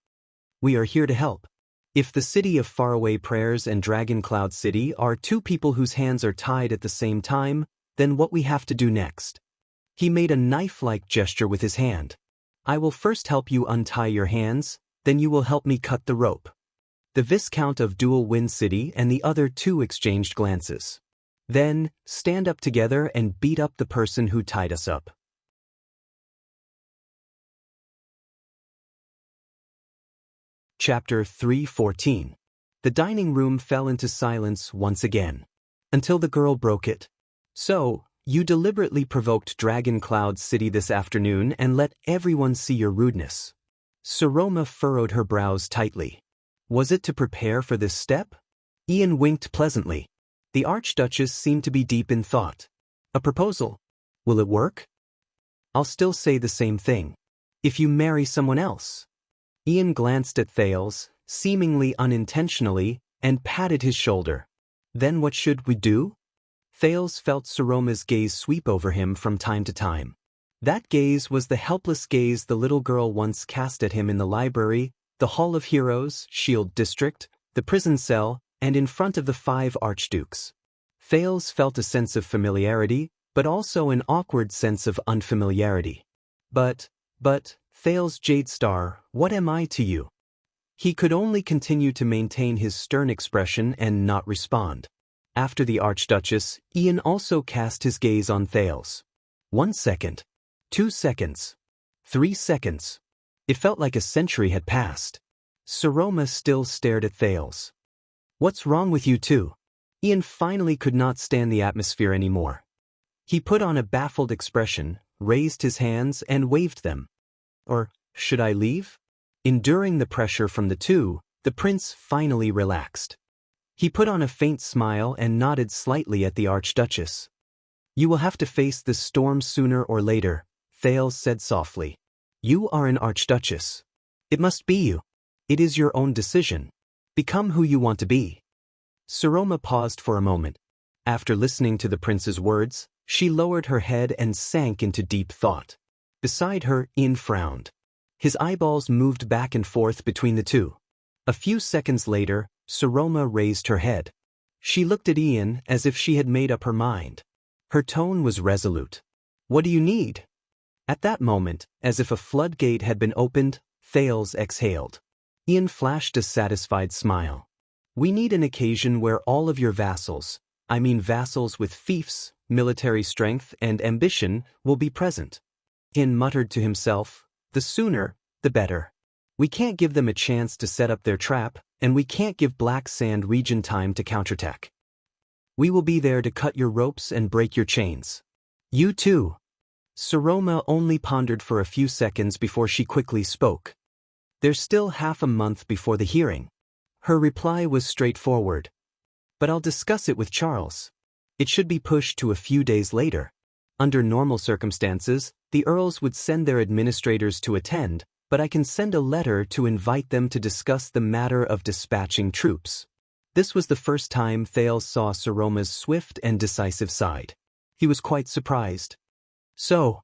A: We are here to help. If the city of faraway prayers and Dragon Cloud City are two people whose hands are tied at the same time, then what we have to do next? He made a knife-like gesture with his hand. I will first help you untie your hands, then you will help me cut the rope. The Viscount of Dual Wind City and the other two exchanged glances. Then, stand up together and beat up the person who tied us up. Chapter 3:14. The dining room fell into silence once again. Until the girl broke it. So, you deliberately provoked Dragon Cloud City this afternoon and let everyone see your rudeness. Saroma furrowed her brows tightly. Was it to prepare for this step? Ian winked pleasantly. The Archduchess seemed to be deep in thought. A proposal. Will it work? I'll still say the same thing. If you marry someone else. Ian glanced at Thales, seemingly unintentionally, and patted his shoulder. Then what should we do? Thales felt Saroma's gaze sweep over him from time to time. That gaze was the helpless gaze the little girl once cast at him in the library, The Hall of Heroes, Shield District, the prison cell, and in front of the 5 archdukes. Thales felt a sense of familiarity, but also an awkward sense of unfamiliarity. But, Thales Jadestar, what am I to you? He could only continue to maintain his stern expression and not respond. After the Archduchess, Ian also cast his gaze on Thales. 1 second. 2 seconds. 3 seconds. It felt like a century had passed. Saroma still stared at Thales. What's wrong with you two? Ian finally could not stand the atmosphere anymore. He put on a baffled expression, raised his hands and waved them. Or, should I leave? Enduring the pressure from the two, the prince finally relaxed. He put on a faint smile and nodded slightly at the Archduchess. You will have to face this storm sooner or later, Thales said softly. You are an Archduchess. It must be you. It is your own decision. Become who you want to be. Saroma paused for a moment. After listening to the prince's words, she lowered her head and sank into deep thought. Beside her, Ian frowned. His eyeballs moved back and forth between the two. A few seconds later, Saroma raised her head. She looked at Ian as if she had made up her mind. Her tone was resolute. What do you need? At that moment, as if a floodgate had been opened, Thales exhaled. Ian flashed a satisfied smile. We need an occasion where all of your vassals, I mean vassals with fiefs, military strength, and ambition, will be present. Ian muttered to himself, the sooner, the better. We can't give them a chance to set up their trap, and we can't give Black Sand region time to counterattack. We will be there to cut your ropes and break your chains. You too. Saroma only pondered for a few seconds before she quickly spoke. There's still half a month before the hearing. Her reply was straightforward. But I'll discuss it with Charles. It should be pushed to a few days later. Under normal circumstances, the earls would send their administrators to attend, but I can send a letter to invite them to discuss the matter of dispatching troops. This was the first time Thales saw Saroma's swift and decisive side. He was quite surprised. So,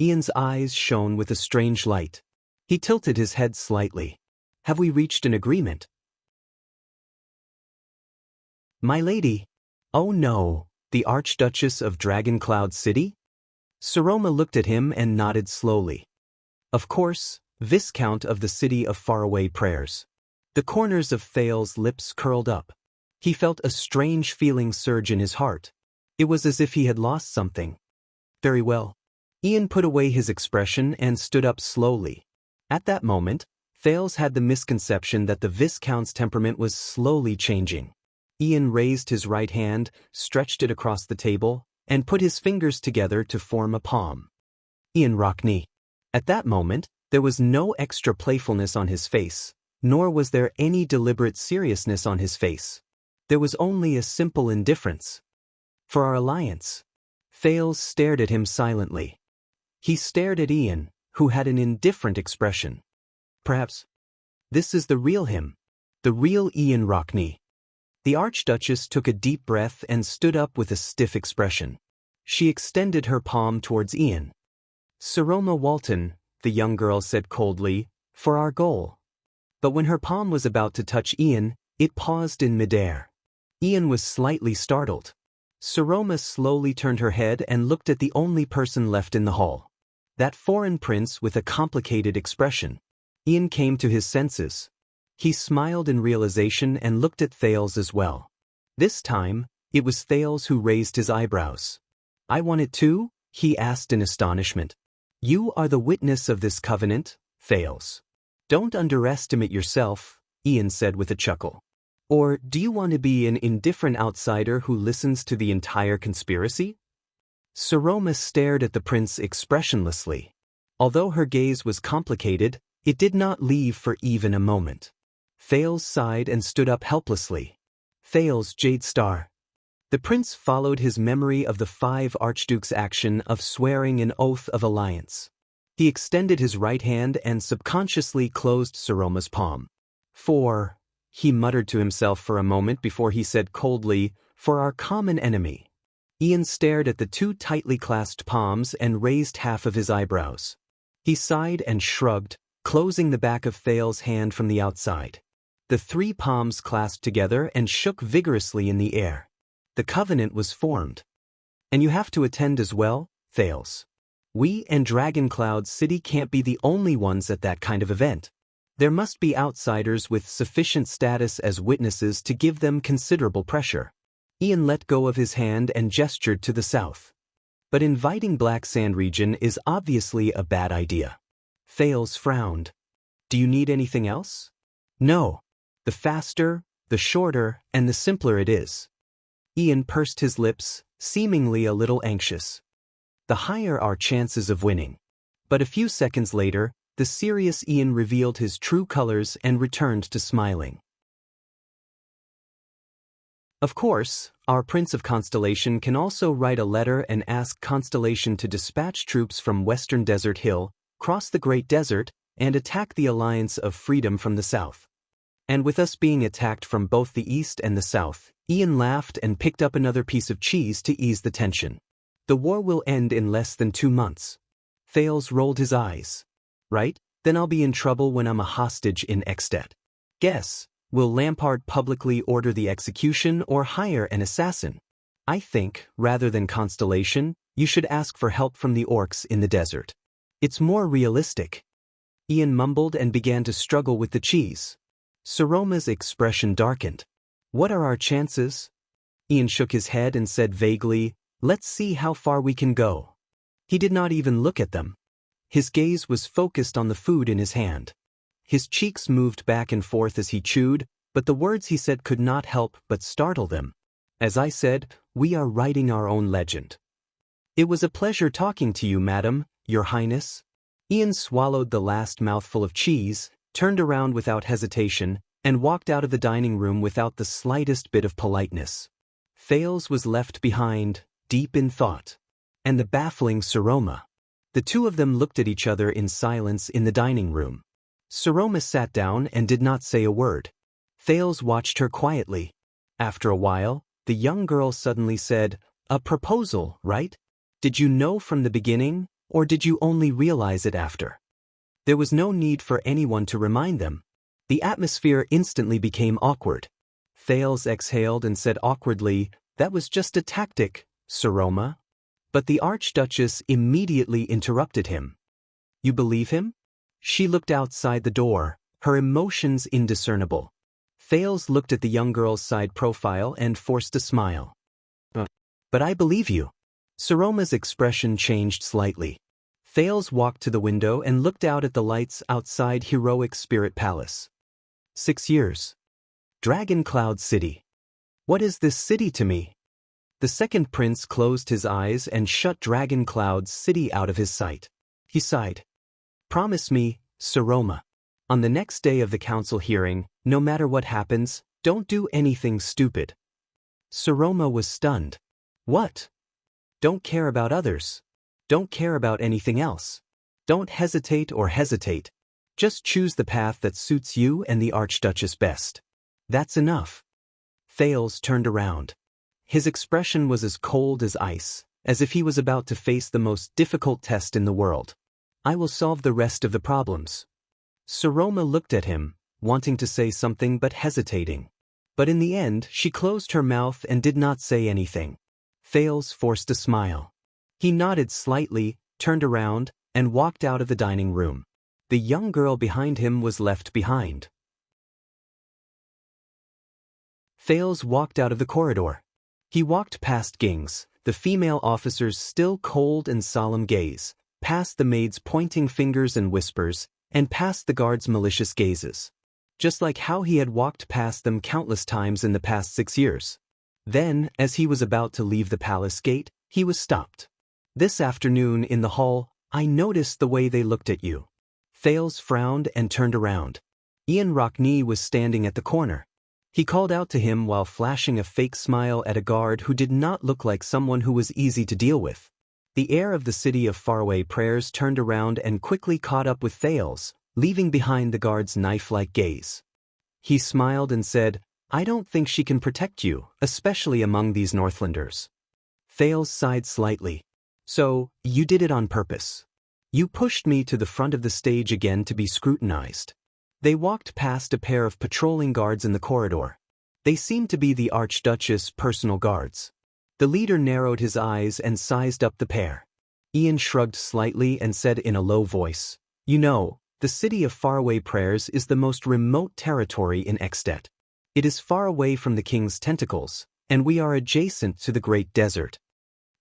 A: Ian's eyes shone with a strange light. He tilted his head slightly. Have we reached an agreement? My lady. Oh no, the Archduchess of Dragon Cloud City? Saroma looked at him and nodded slowly. Of course, Viscount of the City of Faraway Prayers. The corners of Thales' lips curled up. He felt a strange feeling surge in his heart. It was as if he had lost something. Very well. Ian put away his expression and stood up slowly. At that moment, Thales had the misconception that the Viscount's temperament was slowly changing. Ian raised his right hand, stretched it across the table, and put his fingers together to form a palm. Ian Rockney. At that moment, there was no extra playfulness on his face, nor was there any deliberate seriousness on his face. There was only a simple indifference. For our alliance. Thales stared at him silently. He stared at Ian, who had an indifferent expression. Perhaps this is the real him. The real Ian Rockney. The Archduchess took a deep breath and stood up with a stiff expression. She extended her palm towards Ian. Saroma Walton, the young girl said coldly, for our goal. But when her palm was about to touch Ian, it paused in midair. Ian was slightly startled. Saroma slowly turned her head and looked at the only person left in the hall. That foreign prince with a complicated expression. Ian came to his senses. He smiled in realization and looked at Thales as well. This time, it was Thales who raised his eyebrows. I want it too? He asked in astonishment. You are the witness of this covenant, Thales. Don't underestimate yourself, Ian said with a chuckle. Or do you want to be an indifferent outsider who listens to the entire conspiracy? Saroma stared at the prince expressionlessly. Although her gaze was complicated, it did not leave for even a moment. Thales sighed and stood up helplessly. Thales Jadestar. The prince followed his memory of the 5 archdukes' action of swearing an oath of alliance. He extended his right hand and subconsciously closed Saroma's palm. For, he muttered to himself for a moment before he said coldly, for our common enemy. Ian stared at the 2 tightly clasped palms and raised half of his eyebrows. He sighed and shrugged, closing the back of Thal's hand from the outside. The three palms clasped together and shook vigorously in the air. The covenant was formed. And you have to attend as well, Thales. We and Dragon Cloud City can't be the only ones at that kind of event. There must be outsiders with sufficient status as witnesses to give them considerable pressure. Ian let go of his hand and gestured to the south. But inviting Black Sand region is obviously a bad idea. Thales frowned. Do you need anything else? No. The faster, the shorter, and the simpler it is. Ian pursed his lips, seemingly a little anxious. The higher our chances of winning. But a few seconds later, the serious Ian revealed his true colors and returned to smiling. Of course, our Prince of Constellation can also write a letter and ask Constellation to dispatch troops from Western Desert Hill, cross the Great Desert, and attack the Alliance of Freedom from the south. And with us being attacked from both the east and the south, Ian laughed and picked up another piece of cheese to ease the tension. The war will end in less than 2 months. Thales rolled his eyes. Right? Then I'll be in trouble when I'm a hostage in Extet. Guess, will Lampard publicly order the execution or hire an assassin? I think, rather than Constellation, you should ask for help from the orcs in the desert. It's more realistic. Ian mumbled and began to struggle with the cheese. Saroma's expression darkened. What are our chances? Ian shook his head and said vaguely, let's see how far we can go. He did not even look at them. His gaze was focused on the food in his hand. His cheeks moved back and forth as he chewed, but the words he said could not help but startle them. As I said, we are writing our own legend. It was a pleasure talking to you, madam, your highness. Ian swallowed the last mouthful of cheese, turned around without hesitation, and walked out of the dining room without the slightest bit of politeness. Thales was left behind, deep in thought. And the baffling Saroma. The two of them looked at each other in silence in the dining room. Saroma sat down and did not say a word. Thales watched her quietly. After a while, the young girl suddenly said, a proposal, right? Did you know from the beginning, or did you only realize it after? There was no need for anyone to remind them. The atmosphere instantly became awkward. Thales exhaled and said awkwardly, that was just a tactic, Saroma. But the Archduchess immediately interrupted him. You believe him? She looked outside the door, her emotions indiscernible. Thales looked at the young girl's side profile and forced a smile. But I believe you. Saroma's expression changed slightly. Thales walked to the window and looked out at the lights outside Heroic Spirit Palace. 6 years. Dragon Cloud City. What is this city to me? The second prince closed his eyes and shut Dragon Cloud City out of his sight. He sighed. Promise me, Saroma. On the next day of the council hearing, no matter what happens, don't do anything stupid. Saroma was stunned. What? Don't care about others. Don't care about anything else. Don't hesitate or hesitate. Just choose the path that suits you and the Archduchess best. That's enough. Thales turned around. His expression was as cold as ice, as if he was about to face the most difficult test in the world. I will solve the rest of the problems. Saroma looked at him, wanting to say something but hesitating. But in the end, she closed her mouth and did not say anything. Thales forced a smile. He nodded slightly, turned around, and walked out of the dining room. The young girl behind him was left behind. Thales walked out of the corridor. He walked past Ging's, the female officer's still cold and solemn gaze, past the maid's pointing fingers and whispers, and past the guard's malicious gazes. Just like how he had walked past them countless times in the past 6 years. Then, as he was about to leave the palace gate, he was stopped. This afternoon in the hall, I noticed the way they looked at you. Thales frowned and turned around. Ian Rockney was standing at the corner. He called out to him while flashing a fake smile at a guard who did not look like someone who was easy to deal with. The heir of the city of faraway prayers turned around and quickly caught up with Thales, leaving behind the guard's knife-like gaze. He smiled and said, I don't think she can protect you, especially among these Northlanders. Thales sighed slightly. So, you did it on purpose. You pushed me to the front of the stage again to be scrutinized. They walked past a pair of patrolling guards in the corridor. They seemed to be the Archduchess' personal guards. The leader narrowed his eyes and sized up the pair. Ian shrugged slightly and said in a low voice, "You know, the city of faraway prayers is the most remote territory in Extet. It is far away from the king's tentacles, and we are adjacent to the great desert."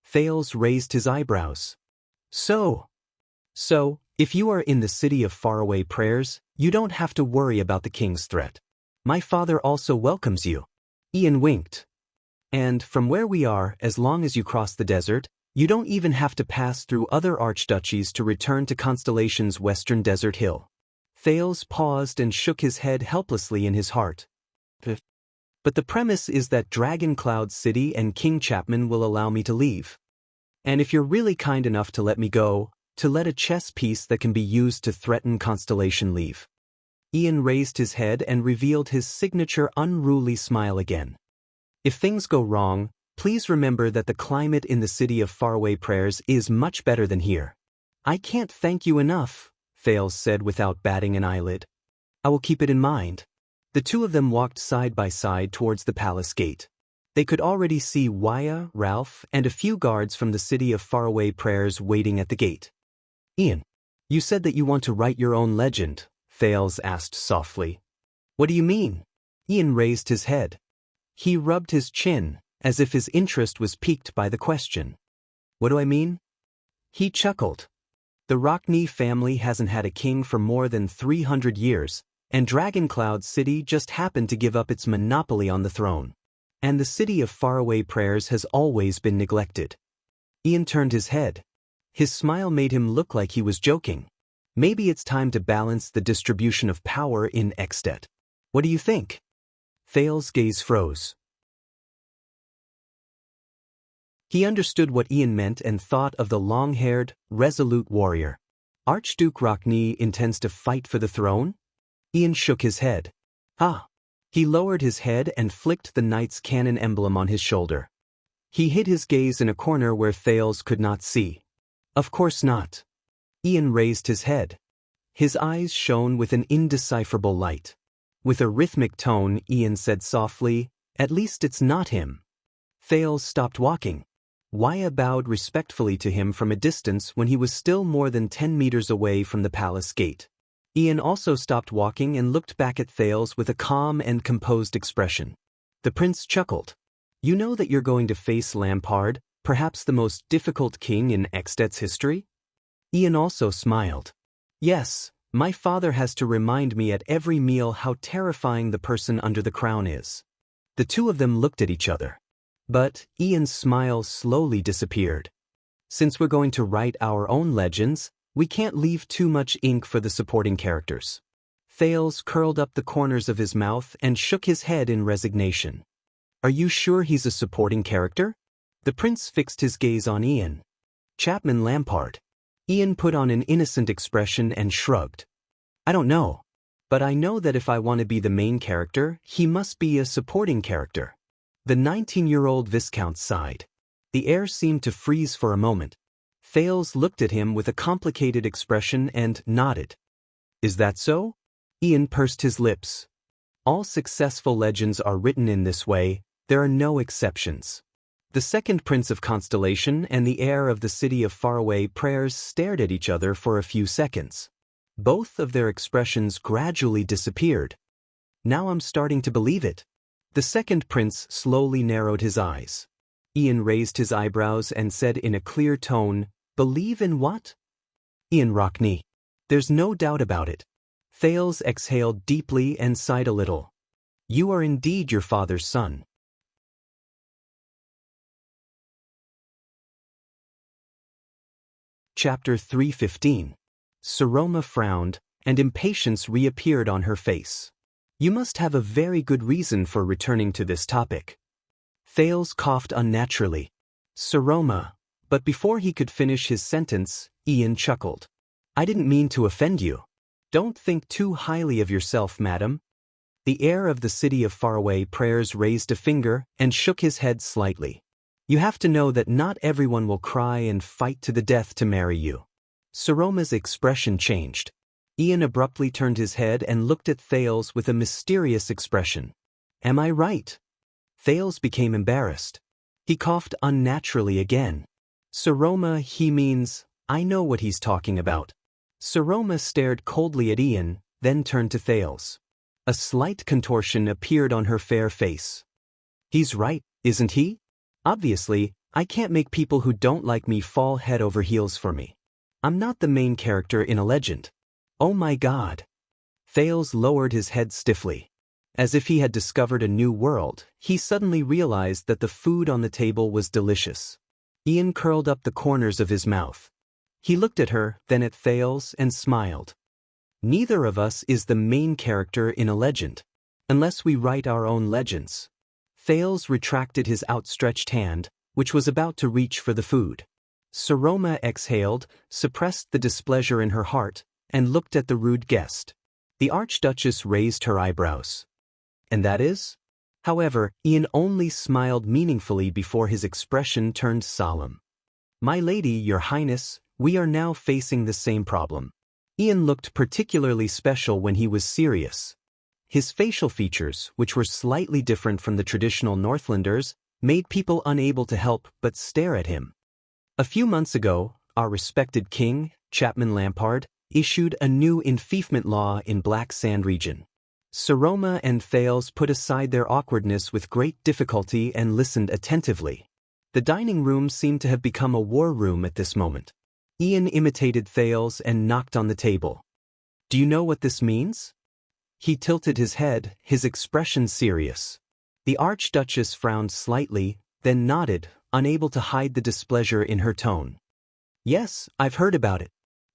A: Thales raised his eyebrows. So, if you are in the city of faraway prayers, you don't have to worry about the king's threat. My father also welcomes you. Ian winked. And from where we are, as long as you cross the desert, you don't even have to pass through other archduchies to return to Constellation's western desert hill. Thales paused and shook his head helplessly in his heart. But the premise is that Dragon Cloud City and King Chapman will allow me to leave. And if you're really kind enough to let me go, to let a chess piece that can be used to threaten Constellation leave. Ian raised his head and revealed his signature unruly smile again. If things go wrong, please remember that the climate in the city of faraway prayers is much better than here. I can't thank you enough, Thales said without batting an eyelid. I will keep it in mind. The two of them walked side by side towards the palace gate. They could already see Waya, Ralph, and a few guards from the city of faraway prayers waiting at the gate. Ian, you said that you want to write your own legend, Thales asked softly. What do you mean? Ian raised his head. He rubbed his chin, as if his interest was piqued by the question. What do I mean? He chuckled. The Rockney family hasn't had a king for more than 300 years, and Dragoncloud City just happened to give up its monopoly on the throne. And the city of faraway prayers has always been neglected. Ian turned his head. His smile made him look like he was joking. Maybe it's time to balance the distribution of power in Extet. What do you think? Thales' gaze froze. He understood what Ian meant and thought of the long-haired, resolute warrior. Archduke Rockney intends to fight for the throne? Ian shook his head. Ah. He lowered his head and flicked the knight's cannon emblem on his shoulder. He hid his gaze in a corner where Thales could not see. Of course not. Ian raised his head. His eyes shone with an indecipherable light. With a rhythmic tone, Ian said softly, "At least it's not him." Thales stopped walking. Waya bowed respectfully to him from a distance when he was still more than 10 meters away from the palace gate. Ian also stopped walking and looked back at Thales with a calm and composed expression. The prince chuckled. You know that you're going to face Lampard, perhaps the most difficult king in Extet's history? Ian also smiled. Yes, my father has to remind me at every meal how terrifying the person under the crown is. The two of them looked at each other. But Ian's smile slowly disappeared. Since we're going to write our own legends, we can't leave too much ink for the supporting characters. Thales curled up the corners of his mouth and shook his head in resignation. Are you sure he's a supporting character? The prince fixed his gaze on Ian. Chapman Lampard. Ian put on an innocent expression and shrugged. I don't know. But I know that if I want to be the main character, he must be a supporting character. The 19-year-old Viscount sighed. The air seemed to freeze for a moment. Thales looked at him with a complicated expression and nodded. Is that so? Ian pursed his lips. All successful legends are written in this way, there are no exceptions. The second prince of Constellation and the heir of the city of faraway prayers stared at each other for a few seconds. Both of their expressions gradually disappeared. Now I'm starting to believe it. The second prince slowly narrowed his eyes. Ian raised his eyebrows and said in a clear tone, Believe in what? Ian Rockney. There's no doubt about it. Thales exhaled deeply and sighed a little. You are indeed your father's son. Chapter 315. Saroma frowned, and impatience reappeared on her face. You must have a very good reason for returning to this topic. Thales coughed unnaturally. Saroma. But before he could finish his sentence, Ian chuckled. I didn't mean to offend you. Don't think too highly of yourself, madam. The heir of the city of faraway prayers raised a finger and shook his head slightly. You have to know that not everyone will cry and fight to the death to marry you. Saroma's expression changed. Ian abruptly turned his head and looked at Thales with a mysterious expression. Am I right? Thales became embarrassed. He coughed unnaturally again. Saroma, he means, I know what he's talking about. Saroma stared coldly at Ian, then turned to Thales. A slight contortion appeared on her fair face. He's right, isn't he? Obviously, I can't make people who don't like me fall head over heels for me. I'm not the main character in a legend. Oh my God. Thales lowered his head stiffly. As if he had discovered a new world, he suddenly realized that the food on the table was delicious. Ian curled up the corners of his mouth. He looked at her, then at Thales, and smiled. Neither of us is the main character in a legend. Unless we write our own legends. Thales retracted his outstretched hand, which was about to reach for the food. Saroma exhaled, suppressed the displeasure in her heart, and looked at the rude guest. The Archduchess raised her eyebrows. And that is? However, Ian only smiled meaningfully before his expression turned solemn. My lady, your highness, we are now facing the same problem. Ian looked particularly special when he was serious. His facial features, which were slightly different from the traditional Northlanders, made people unable to help but stare at him. A few months ago, our respected king, Chapman Lampard, issued a new enfeoffment law in Black Sand region. Saroma and Thales put aside their awkwardness with great difficulty and listened attentively. The dining room seemed to have become a war room at this moment. Ian imitated Thales and knocked on the table. Do you know what this means? He tilted his head, his expression serious. The Archduchess frowned slightly, then nodded, unable to hide the displeasure in her tone. Yes, I've heard about it.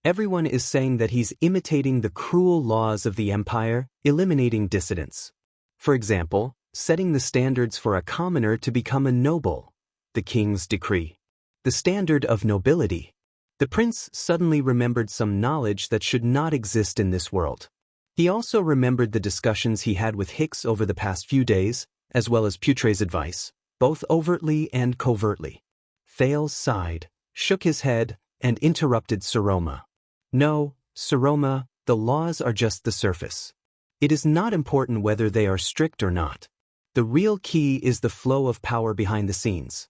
A: Everyone is saying that he's imitating the cruel laws of the Empire, eliminating dissidents. For example, setting the standards for a commoner to become a noble. The king's decree. The standard of nobility. The prince suddenly remembered some knowledge that should not exist in this world. He also remembered the discussions he had with Hicks over the past few days, as well as Putre's advice, both overtly and covertly. Thales sighed, shook his head, and interrupted Saroma. No, Saroma, the laws are just the surface. It is not important whether they are strict or not. The real key is the flow of power behind the scenes.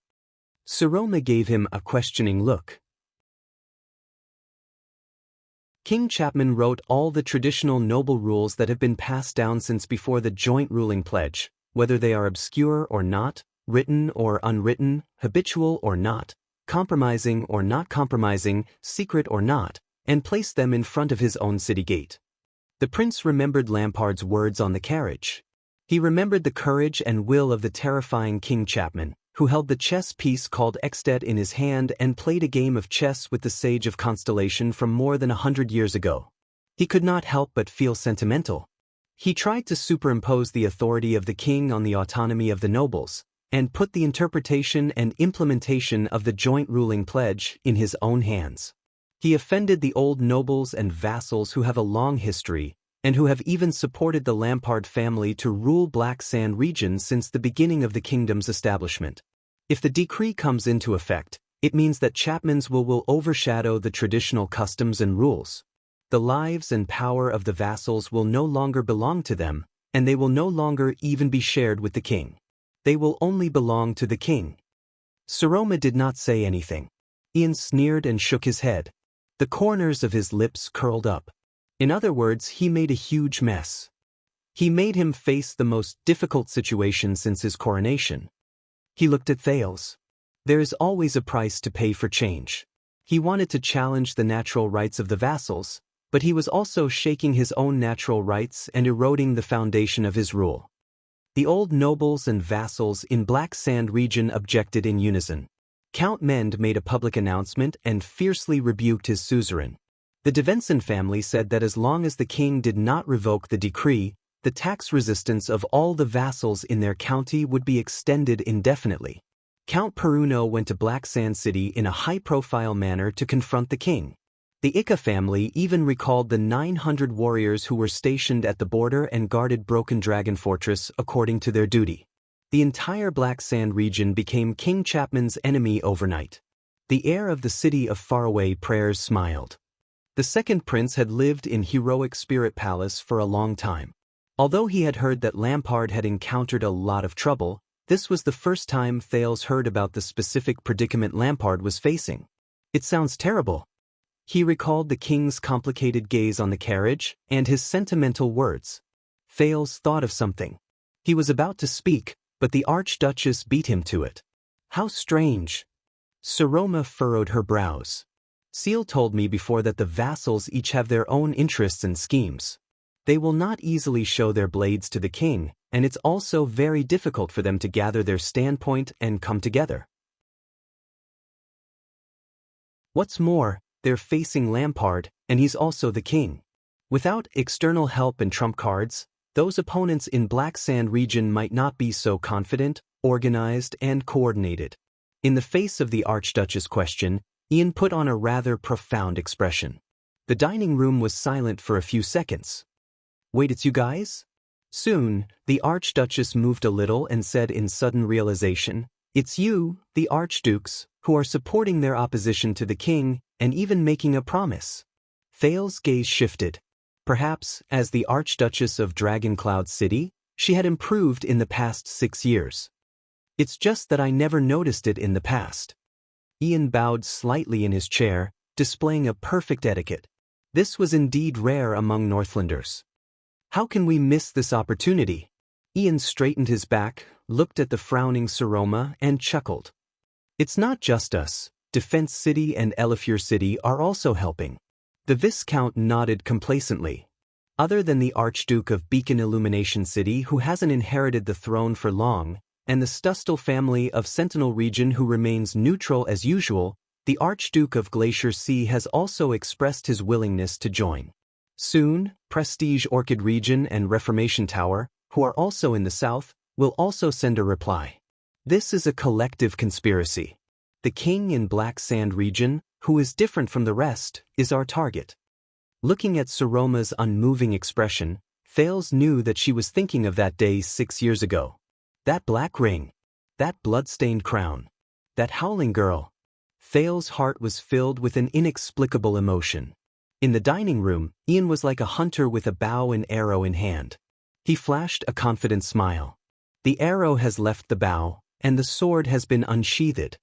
A: Saroma gave him a questioning look. King Chapman wrote all the traditional noble rules that have been passed down since before the joint ruling pledge, whether they are obscure or not, written or unwritten, habitual or not, compromising or not compromising, secret or not, and placed them in front of his own city gate. The prince remembered Lampard's words on the carriage. He remembered the courage and will of the terrifying King Chapman, who held the chess piece called Extet in his hand and played a game of chess with the Sage of Constellation from more than 100 years ago. He could not help but feel sentimental. He tried to superimpose the authority of the king on the autonomy of the nobles, and put the interpretation and implementation of the joint ruling pledge in his own hands. He offended the old nobles and vassals who have a long history, and who have even supported the Lampard family to rule Black Sand region since the beginning of the kingdom's establishment. If the decree comes into effect, it means that Chapman's will overshadow the traditional customs and rules. The lives and power of the vassals will no longer belong to them, and they will no longer even be shared with the king. They will only belong to the king. Saroma did not say anything. Ian sneered and shook his head. The corners of his lips curled up. In other words, he made a huge mess. He made him face the most difficult situation since his coronation. He looked at Thales. There is always a price to pay for change. He wanted to challenge the natural rights of the vassals, but he was also shaking his own natural rights and eroding the foundation of his rule. The old nobles and vassals in Black Sand region objected in unison. Count Mend made a public announcement and fiercely rebuked his suzerain. The Devenson family said that as long as the king did not revoke the decree, the tax resistance of all the vassals in their county would be extended indefinitely. Count Peruno went to Black Sand City in a high-profile manner to confront the king. The Ika family even recalled the 900 warriors who were stationed at the border and guarded Broken Dragon Fortress according to their duty. The entire Black Sand region became King Chapman's enemy overnight. The heir of the city of faraway prayers smiled. The second prince had lived in heroic Spirit Palace for a long time. Although he had heard that Lampard had encountered a lot of trouble, this was the first time Thales heard about the specific predicament Lampard was facing. It sounds terrible. He recalled the king's complicated gaze on the carriage and his sentimental words. Thales thought of something. He was about to speak, but the Archduchess beat him to it. How strange. Saroma furrowed her brows. Seal told me before that the vassals each have their own interests and schemes. They will not easily show their blades to the king, and it's also very difficult for them to gather their standpoint and come together. What's more, they're facing Lampard, and he's also the king. Without external help and trump cards, those opponents in Black Sand region might not be so confident, organized, and coordinated. In the face of the Archduchess' question, Ian put on a rather profound expression. The dining room was silent for a few seconds. Wait, it's you guys? Soon, the Archduchess moved a little and said in sudden realization, it's you, the Archdukes, who are supporting their opposition to the king and even making a promise. Thales' gaze shifted. Perhaps, as the Archduchess of Dragoncloud City, she had improved in the past 6 years. It's just that I never noticed it in the past. Ian bowed slightly in his chair, displaying a perfect etiquette. This was indeed rare among Northlanders. How can we miss this opportunity? Ian straightened his back, looked at the frowning Saroma, and chuckled. It's not just us. Defense City and Elifure City are also helping. The Viscount nodded complacently. Other than the Archduke of Beacon Illumination City, who hasn't inherited the throne for long, and the Stustel family of Sentinel region who remains neutral as usual, the Archduke of Glacier Sea has also expressed his willingness to join. Soon, Prestige Orchid region and Reformation Tower, who are also in the south, will also send a reply. This is a collective conspiracy. The king in Black Sand region, who is different from the rest, is our target. Looking at Saroma's unmoving expression, Thales knew that she was thinking of that day 6 years ago. That black ring. That blood-stained crown. That howling girl. Thales' heart was filled with an inexplicable emotion. In the dining room, Ian was like a hunter with a bow and arrow in hand. He flashed a confident smile. The arrow has left the bow, and the sword has been unsheathed.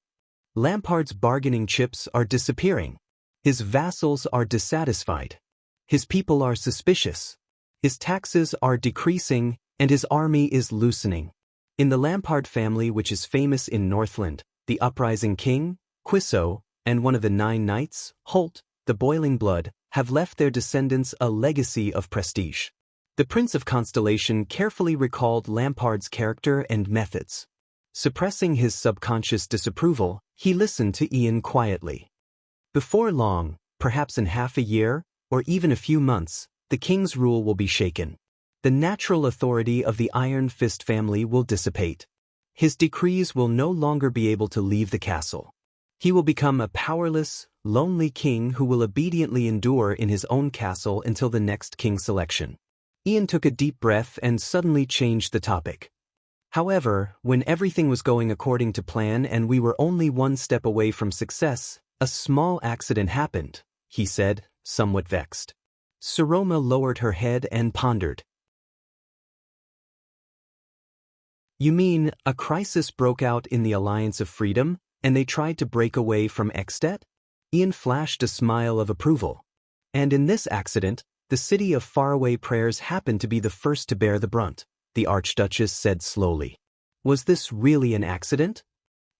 A: Lampard's bargaining chips are disappearing. His vassals are dissatisfied. His people are suspicious. His taxes are decreasing, and his army is loosening. In the Lampard family, which is famous in Northland, the uprising king, Quisso, and one of the 9 knights, Holt, the Boiling Blood, have left their descendants a legacy of prestige. The Prince of Constellation carefully recalled Lampard's character and methods. Suppressing his subconscious disapproval, he listened to Ian quietly. Before long, perhaps in half a year, or even a few months, the king's rule will be shaken. The natural authority of the Iron Fist family will dissipate. His decrees will no longer be able to leave the castle. He will become a powerless, lonely king who will obediently endure in his own castle until the next king selection. Ian took a deep breath and suddenly changed the topic. However, when everything was going according to plan and we were only 1 step away from success, a small accident happened, he said, somewhat vexed. Saroma lowered her head and pondered. You mean, a crisis broke out in the Alliance of Freedom, and they tried to break away from Ekstedt? Ian flashed a smile of approval. And in this accident, the city of Faraway Prayers happened to be the first to bear the brunt, the Archduchess said slowly. Was this really an accident?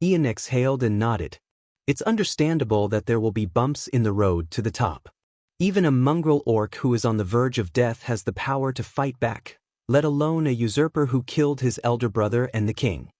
A: Ian exhaled and nodded. It's understandable that there will be bumps in the road to the top. Even a mongrel orc who is on the verge of death has the power to fight back, let alone a usurper who killed his elder brother and the king.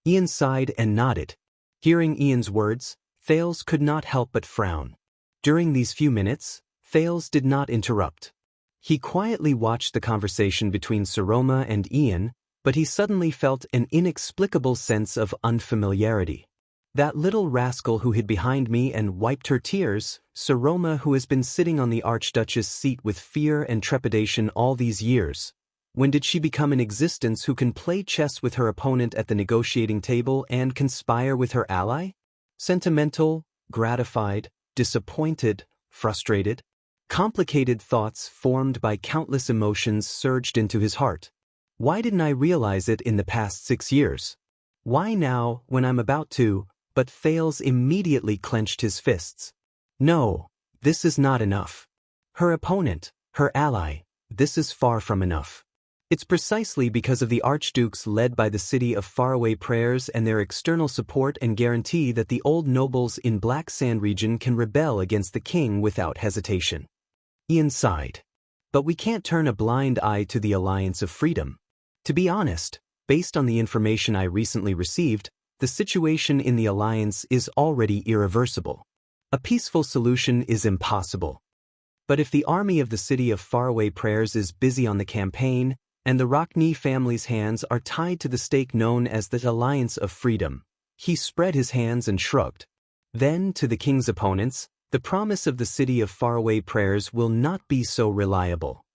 A: Ian sighed and nodded. Hearing Ian's words, Thales could not help but frown. During these few minutes, Thales did not interrupt. He quietly watched the conversation between Saroma and Ian, but he suddenly felt an inexplicable sense of unfamiliarity. That little rascal who hid behind me and wiped her tears, Saroma, who has been sitting on the Archduchess' seat with fear and trepidation all these years. When did she become an existence who can play chess with her opponent at the negotiating table and conspire with her ally? Sentimental, gratified, disappointed, frustrated. Complicated thoughts formed by countless emotions surged into his heart. Why didn't I realize it in the past 6 years? Why now, when I'm about to? But Thales immediately clenched his fists. No, this is not enough. Her opponent, her ally, this is far from enough. It's precisely because of the archdukes led by the city of faraway prayers and their external support and guarantee that the old nobles in Black Sand region can rebel against the king without hesitation. Ian sighed. But we can't turn a blind eye to the Alliance of Freedom. To be honest, based on the information I recently received, the situation in the Alliance is already irreversible. A peaceful solution is impossible. But if the army of the city of faraway prayers is busy on the campaign, and the Rockney family's hands are tied to the stake known as the Alliance of Freedom, he spread his hands and shrugged. Then, to the king's opponents, the promise of the city of faraway prayers will not be so reliable.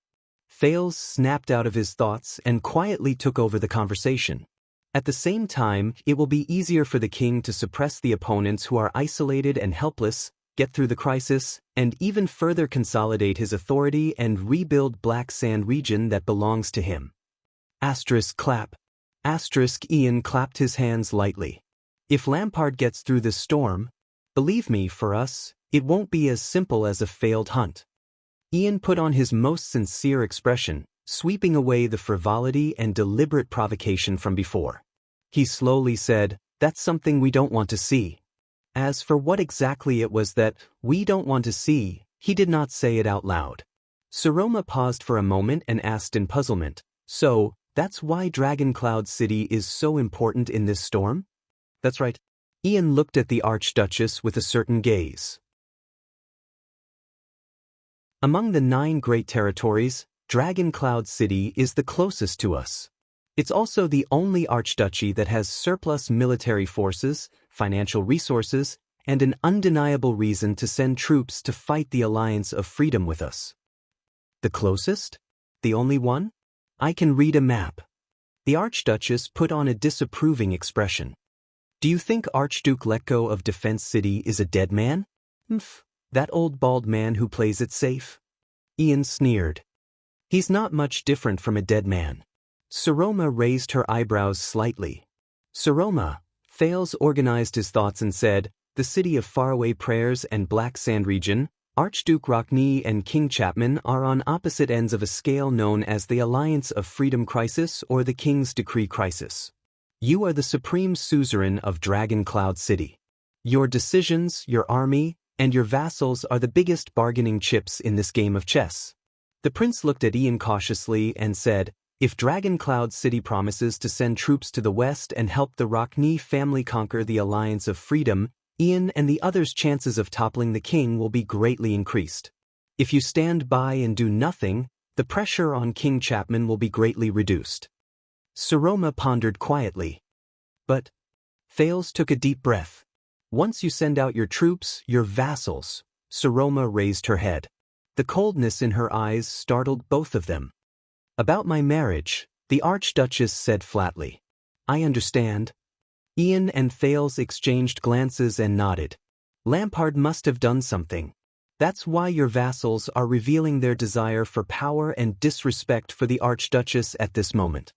A: Thales snapped out of his thoughts and quietly took over the conversation. At the same time, it will be easier for the king to suppress the opponents who are isolated and helpless, get through the crisis, and even further consolidate his authority and rebuild Black Sand region that belongs to him. Clap. Ian clapped his hands lightly. If Lampard gets through this storm, believe me, for us, it won't be as simple as a failed hunt. Ian put on his most sincere expression, sweeping away the frivolity and deliberate provocation from before. He slowly said, "That's something we don't want to see." As for what exactly it was that we don't want to see, he did not say it out loud. Saroma paused for a moment and asked in puzzlement, "So, that's why Dragon Cloud City is so important in this storm?" "That's right." Ian looked at the Archduchess with a certain gaze. Among the 9 great territories, Dragon Cloud City is the closest to us. It's also the only archduchy that has surplus military forces, financial resources, and an undeniable reason to send troops to fight the Alliance of Freedom with us. The closest? The only one? I can read a map. The Archduchess put on a disapproving expression. Do you think Archduke Letko of Defense City is a dead man? That old bald man who plays it safe? Ian sneered. He's not much different from a dead man. Saroma raised her eyebrows slightly. Saroma, Thales organized his thoughts and said, the city of faraway prayers and Black Sand region, Archduke Rockney and King Chapman are on opposite ends of a scale known as the Alliance of Freedom Crisis or the King's Decree Crisis. You are the supreme suzerain of Dragon Cloud City. Your decisions, your army, and your vassals are the biggest bargaining chips in this game of chess. The prince looked at Ian cautiously and said, if Dragon Cloud City promises to send troops to the west and help the Rockney family conquer the Alliance of Freedom, Ian and the others' chances of toppling the king will be greatly increased. If you stand by and do nothing, the pressure on King Chapman will be greatly reduced. Saroma pondered quietly. But Thales took a deep breath. Once you send out your troops, your vassals, Saroma raised her head. The coldness in her eyes startled both of them. About my marriage, the Archduchess said flatly. I understand. Ian and Thales exchanged glances and nodded. Lampard must have done something. That's why your vassals are revealing their desire for power and disrespect for the Archduchess at this moment.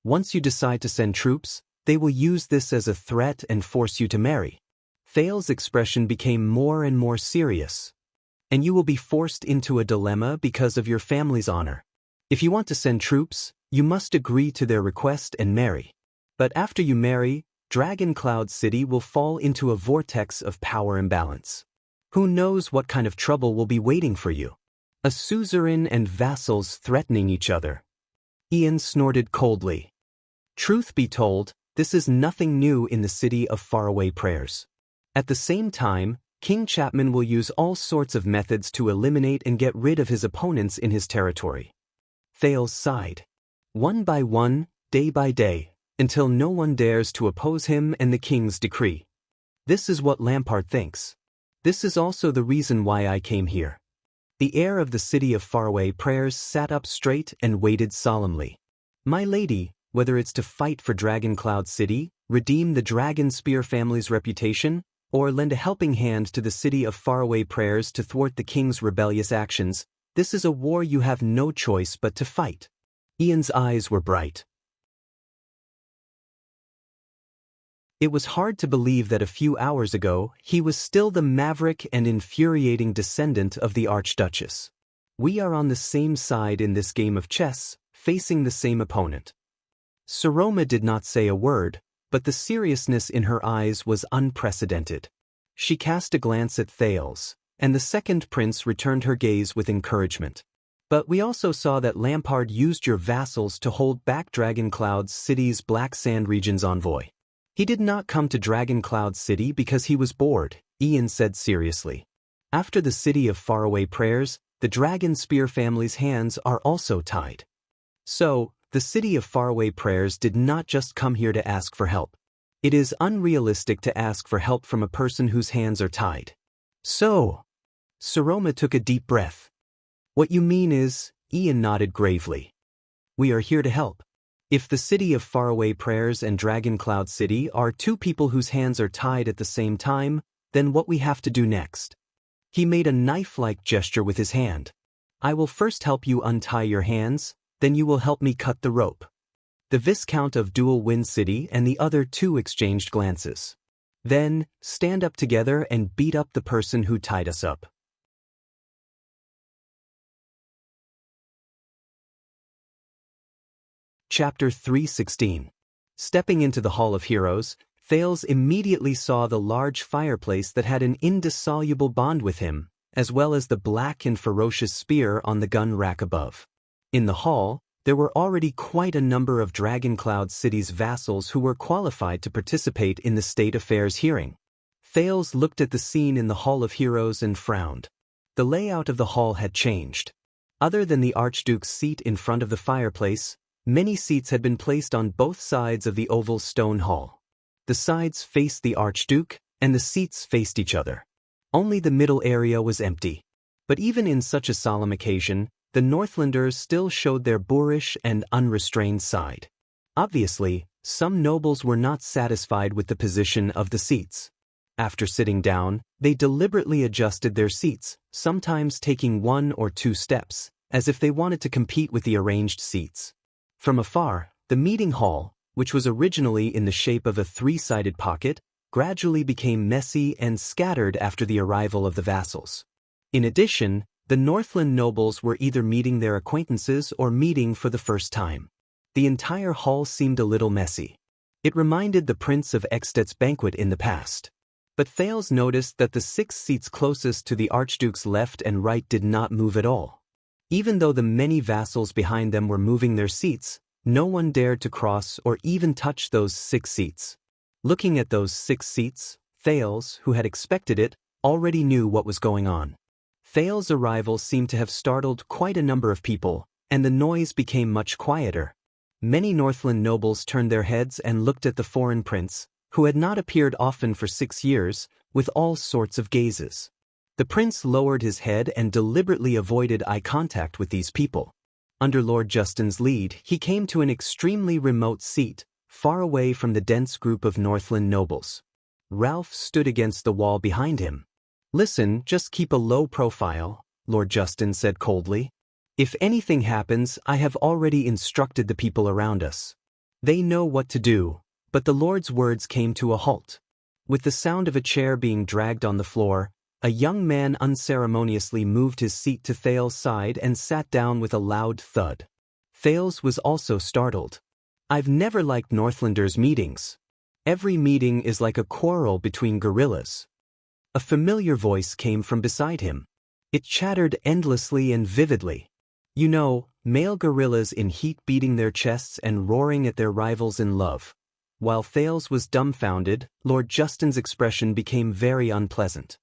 A: Once you decide to send troops, they will use this as a threat and force you to marry. Thales' expression became more and more serious. And you will be forced into a dilemma because of your family's honor. If you want to send troops, you must agree to their request and marry. But after you marry, Dragon Cloud City will fall into a vortex of power imbalance. Who knows what kind of trouble will be waiting for you? A suzerain and vassals threatening each other. Ian snorted coldly. Truth be told, this is nothing new in the city of faraway prayers. At the same time, King Chapman will use all sorts of methods to eliminate and get rid of his opponents in his territory. Thales sighed. One by one, day by day, until no one dares to oppose him and the king's decree. This is what Lampard thinks. This is also the reason why I came here. The heir of the city of faraway prayers sat up straight and waited solemnly. My lady, whether it's to fight for Dragon Cloud City, redeem the Dragon Spear family's reputation, or lend a helping hand to the city of faraway prayers to thwart the king's rebellious actions. This is a war you have no choice but to fight. Ian's eyes were bright. It was hard to believe that a few hours ago he was still the maverick and infuriating descendant of the Archduchess. We are on the same side in this game of chess, facing the same opponent. Saroma did not say a word, but the seriousness in her eyes was unprecedented. She cast a glance at Thales, and the second prince returned her gaze with encouragement. But we also saw that Lampard used your vassals to hold back Dragoncloud City's Black Sand region's envoy. He did not come to Dragoncloud City because he was bored, Ian said seriously. After the city of faraway prayers, the Dragon Spear family's hands are also tied. So, the city of faraway prayers did not just come here to ask for help. It is unrealistic to ask for help from a person whose hands are tied. So, Saroma took a deep breath. What you mean is, Ian nodded gravely. We are here to help. If the city of faraway prayers and Dragoncloud City are two people whose hands are tied at the same time, then what we have to do next? He made a knife-like gesture with his hand. I will first help you untie your hands, then you will help me cut the rope. The Viscount of Dual Wind City and the other two exchanged glances. Then, stand up together and beat up the person who tied us up. Chapter 3:16. Stepping into the Hall of Heroes, Thales immediately saw the large fireplace that had an indissoluble bond with him, as well as the black and ferocious spear on the gun rack above. In the hall, there were already quite a number of Dragoncloud City's vassals who were qualified to participate in the state affairs hearing. Thales looked at the scene in the Hall of Heroes and frowned. The layout of the hall had changed. Other than the Archduke's seat in front of the fireplace, many seats had been placed on both sides of the oval stone hall. The sides faced the Archduke, and the seats faced each other. Only the middle area was empty. But even in such a solemn occasion, the Northlanders still showed their boorish and unrestrained side. Obviously, some nobles were not satisfied with the position of the seats. After sitting down, they deliberately adjusted their seats, sometimes taking 1 or 2 steps, as if they wanted to compete with the arranged seats. From afar, the meeting hall, which was originally in the shape of a 3-sided pocket, gradually became messy and scattered after the arrival of the vassals. In addition, the Northland nobles were either meeting their acquaintances or meeting for the first time. The entire hall seemed a little messy. It reminded the Prince of Ekstedt's banquet in the past. But Thales noticed that the 6 seats closest to the Archduke's left and right did not move at all. Even though the many vassals behind them were moving their seats, no one dared to cross or even touch those 6 seats. Looking at those 6 seats, Thales, who had expected it, already knew what was going on. Thales' arrival seemed to have startled quite a number of people, and the noise became much quieter. Many Northland nobles turned their heads and looked at the foreign prince, who had not appeared often for 6 years, with all sorts of gazes. The prince lowered his head and deliberately avoided eye contact with these people. Under Lord Justin's lead, he came to an extremely remote seat, far away from the dense group of Northland nobles. Ralph stood against the wall behind him. Listen, just keep a low profile, Lord Justin said coldly. If anything happens, I have already instructed the people around us. They know what to do, but the Lord's words came to a halt. With the sound of a chair being dragged on the floor, a young man unceremoniously moved his seat to Thales' side and sat down with a loud thud. Thales was also startled. I've never liked Northlanders' meetings. Every meeting is like a quarrel between guerrillas. A familiar voice came from beside him. It chattered endlessly and vividly. You know, male guerrillas in heat beating their chests and roaring at their rivals in love. While Thales was dumbfounded, Lord Justin's expression became very unpleasant.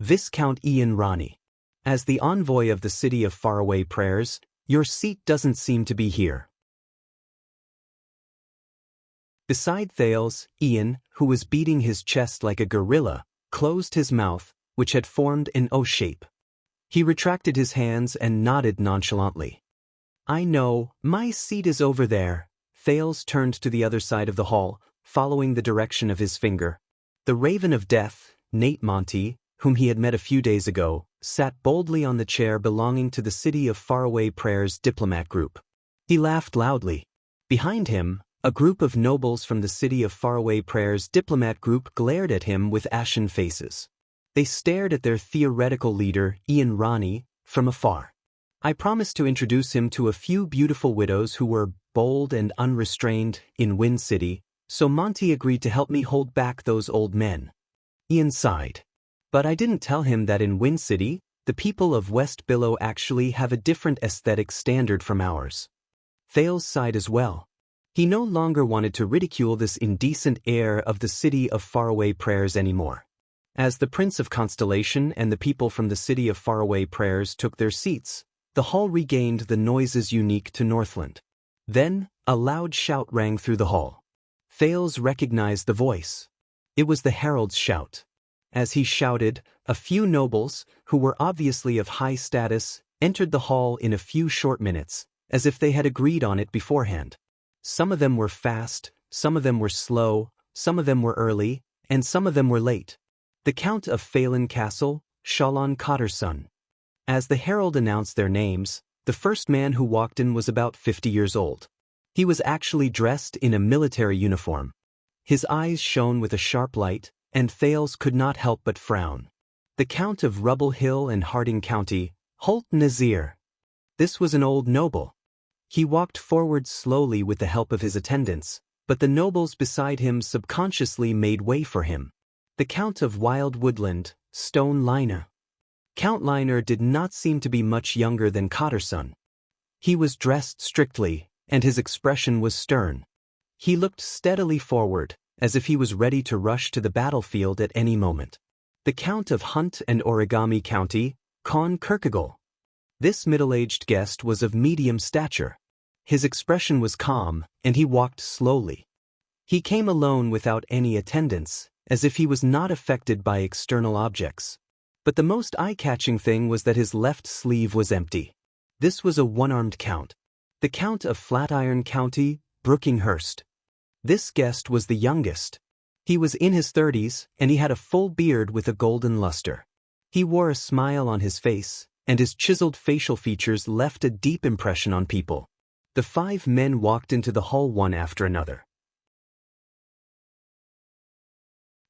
A: Viscount Ian Rani. As the envoy of the city of faraway prayers, your seat doesn't seem to be here. Beside Thales, Ian, who was beating his chest like a gorilla, closed his mouth, which had formed an O shape. He retracted his hands and nodded nonchalantly. I know, my seat is over there. Thales turned to the other side of the hall, following the direction of his finger. The Raven of Death, Nate Monty, whom he had met a few days ago, sat boldly on the chair belonging to the City of Faraway Prayers diplomat group. He laughed loudly. Behind him, a group of nobles from the City of Faraway Prayers diplomat group glared at him with ashen faces. They stared at their theoretical leader, Ian Ronnie, from afar. I promised to introduce him to a few beautiful widows who were bold and unrestrained in Wind City, so Monty agreed to help me hold back those old men. Ian sighed. But I didn't tell him that in Wind City, the people of West Billow actually have a different aesthetic standard from ours. Thales sighed as well. He no longer wanted to ridicule this indecent heir of the City of Faraway Prayers anymore. As the Prince of Constellation and the people from the City of Faraway Prayers took their seats, the hall regained the noises unique to Northland. Then, a loud shout rang through the hall. Thales recognized the voice. It was the herald's shout. As he shouted, a few nobles, who were obviously of high status, entered the hall in a few short minutes, as if they had agreed on it beforehand. Some of them were fast, some of them were slow, some of them were early, and some of them were late. The Count of Phelan Castle, Shalon Cotter's son. As the herald announced their names, the first man who walked in was about 50 years old. He was actually dressed in a military uniform. His eyes shone with a sharp light, and Thales could not help but frown. The Count of Rubble Hill and Harding County, Holt Nazir. This was an old noble. He walked forward slowly with the help of his attendants, but the nobles beside him subconsciously made way for him. The Count of Wild Woodland, Stone Liner. Count Liner did not seem to be much younger than Cotterson. He was dressed strictly, and his expression was stern. He looked steadily forward, as if he was ready to rush to the battlefield at any moment. The Count of Hunt and Origami County, Con Kirkegel. This middle-aged guest was of medium stature. His expression was calm, and he walked slowly. He came alone without any attendants, as if he was not affected by external objects. But the most eye-catching thing was that his left sleeve was empty. This was a one-armed count. The Count of Flatiron County, Brookinghurst. This guest was the youngest. He was in his 30s, and he had a full beard with a golden luster. He wore a smile on his face, and his chiseled facial features left a deep impression on people. The 5 men walked into the hall one after another.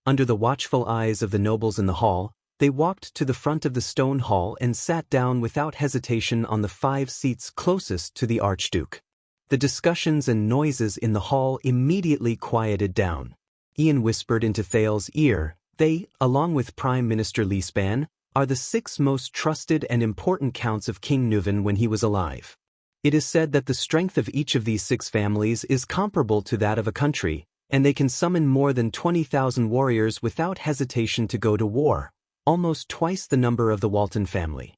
A: Under the watchful eyes of the nobles in the hall, they walked to the front of the stone hall and sat down without hesitation on the 5 seats closest to the Archduke. The discussions and noises in the hall immediately quieted down. Ian whispered into Thales' ear, "They, along with Prime Minister Leespan, are the 6 most trusted and important counts of King Nuvan when he was alive. It is said that the strength of each of these 6 families is comparable to that of a country, and they can summon more than 20,000 warriors without hesitation to go to war, almost twice the number of the Walton family.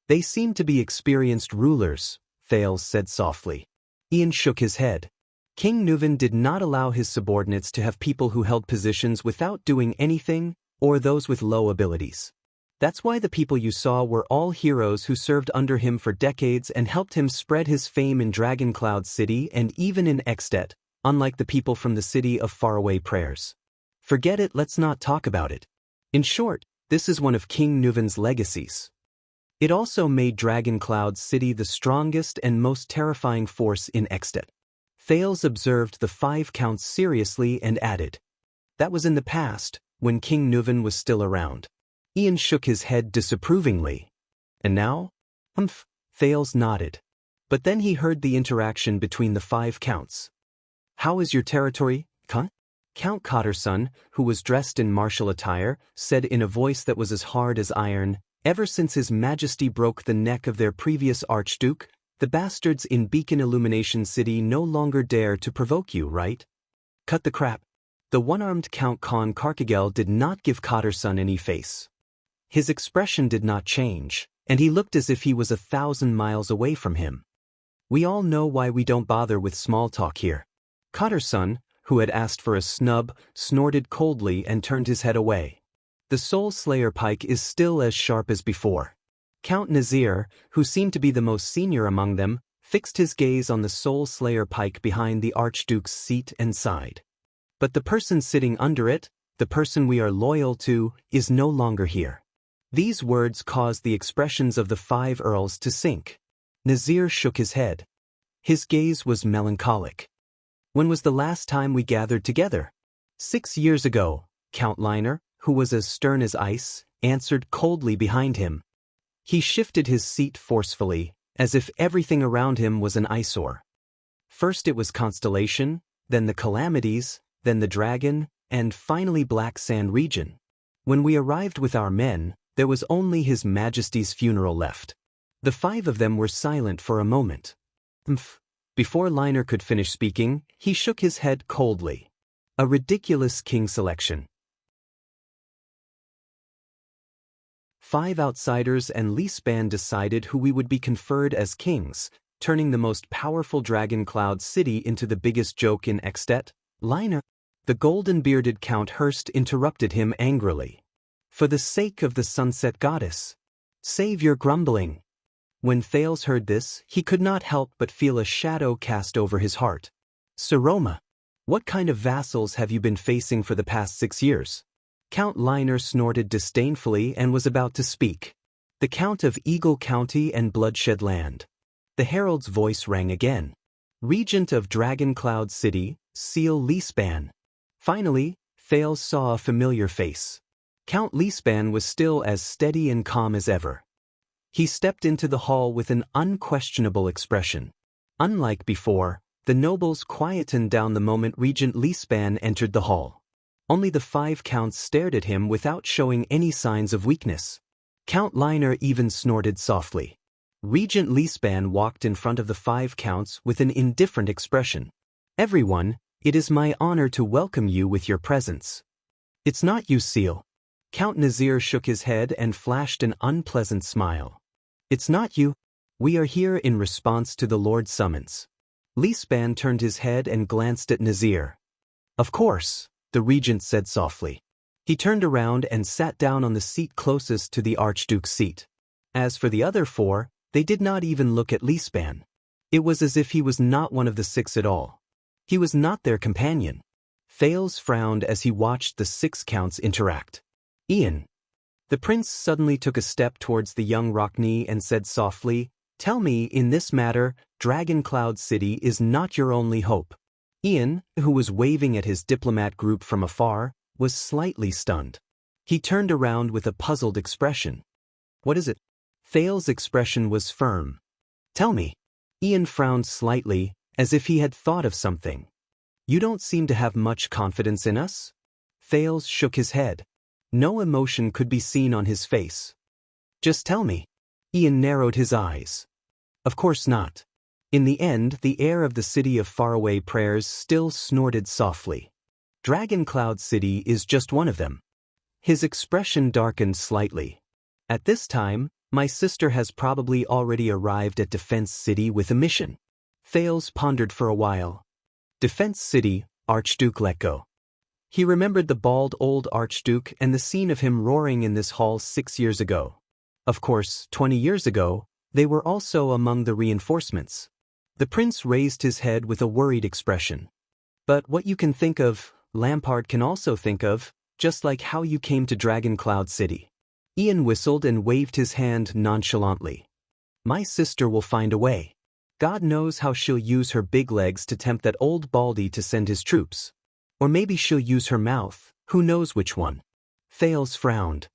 A: They seem to be experienced rulers," Thales said softly. Ian shook his head. King Nuvan did not allow his subordinates to have people who held positions without doing anything, or those with low abilities. That's why the people you saw were all heroes who served under him for decades and helped him spread his fame in Dragoncloud City and even in Extet, unlike the people from the City of Faraway Prayers. Forget it, let's not talk about it. In short, this is one of King Nuvan's legacies. It also made Dragoncloud City the strongest and most terrifying force in Extet. Thales observed the 5 counts seriously and added, "That was in the past, when King Nuvan was still around." Ian shook his head disapprovingly. "And now?" Thales nodded. But then he heard the interaction between the 5 counts. "How is your territory, Count?" Count Cotterson, who was dressed in martial attire, said in a voice that was as hard as iron, "Ever since His Majesty broke the neck of their previous Archduke, the bastards in Beacon Illumination City no longer dare to provoke you, right?" "Cut the crap." The one-armed Count Con Carkagel did not give Cotterson any face. His expression did not change, and he looked as if he was 1,000 miles away from him. "We all know why we don't bother with small talk here." Cotterson, who had asked for a snub, snorted coldly and turned his head away. The Soul Slayer pike is still as sharp as before. Count Nazir, who seemed to be the most senior among them, fixed his gaze on the Soul Slayer pike behind the Archduke's seat and sighed. But the person sitting under it, the person we are loyal to, is no longer here. These words caused the expressions of the 5 earls to sink. Nazir shook his head. His gaze was melancholic. When was the last time we gathered together? 6 years ago, Count Liner, who was as stern as ice, answered coldly behind him. He shifted his seat forcefully, as if everything around him was an eyesore. First it was Constellation, then the Calamities, then the Dragon, and finally Black Sand region. When we arrived with our men, there was only His Majesty's funeral left. The 5 of them were silent for a moment. Before Liner could finish speaking, he shook his head coldly. A ridiculous king selection. 5 outsiders and Leaspan decided who we would be conferred as kings, turning the most powerful Dragon Cloud city into the biggest joke in Extet. Liner. The golden-bearded Count Hurst interrupted him angrily. For the sake of the Sunset Goddess, save your grumbling. When Thales heard this, he could not help but feel a shadow cast over his heart. Saroma, what kind of vassals have you been facing for the past 6 years? Count Liner snorted disdainfully and was about to speak. The Count of Eagle County and Bloodshed Land. The herald's voice rang again. Regent of Dragon Cloud City, Seal Leaspan. Finally, Thales saw a familiar face. Count Leaspan was still as steady and calm as ever. He stepped into the hall with an unquestionable expression. Unlike before, the nobles quietened down the moment Regent Leaspan entered the hall. Only the 5 counts stared at him without showing any signs of weakness. Count Liner even snorted softly. Regent Leaspan walked in front of the 5 counts with an indifferent expression. Everyone, it is my honor to welcome you with your presence. It's not you, Seal. Count Nazir shook his head and flashed an unpleasant smile. It's not you. We are here in response to the Lord's summons. Leaspan turned his head and glanced at Nazir. Of course, the regent said softly. He turned around and sat down on the seat closest to the Archduke's seat. As for the other 4, they did not even look at Leaspan. It was as if he was not one of the 6 at all. He was not their companion. Thales frowned as he watched the 6 counts interact. Ian. The prince suddenly took a step towards the young Rockney and said softly, Tell me, in this matter, Dragon Cloud City is not your only hope. Ian, who was waving at his diplomat group from afar, was slightly stunned. He turned around with a puzzled expression. What is it? Thales' expression was firm. Tell me. Ian frowned slightly, as if he had thought of something. You don't seem to have much confidence in us? Thales shook his head. No emotion could be seen on his face. Just tell me. Ian narrowed his eyes. Of course not. In the end, the air of the city of faraway prayers still snorted softly. Dragon Cloud City is just one of them. His expression darkened slightly. At this time, my sister has probably already arrived at Defense City with a mission. Thales pondered for a while. Defense City, Archduke let go. He remembered the bald old Archduke and the scene of him roaring in this hall 6 years ago. Of course, 20 years ago, they were also among the reinforcements. The prince raised his head with a worried expression. But what you can think of, Lampard can also think of, just like how you came to Dragon Cloud City. Ian whistled and waved his hand nonchalantly. My sister will find a way. God knows how she'll use her big legs to tempt that old baldy to send his troops. Or maybe she'll use her mouth, who knows which one. Thales frowned.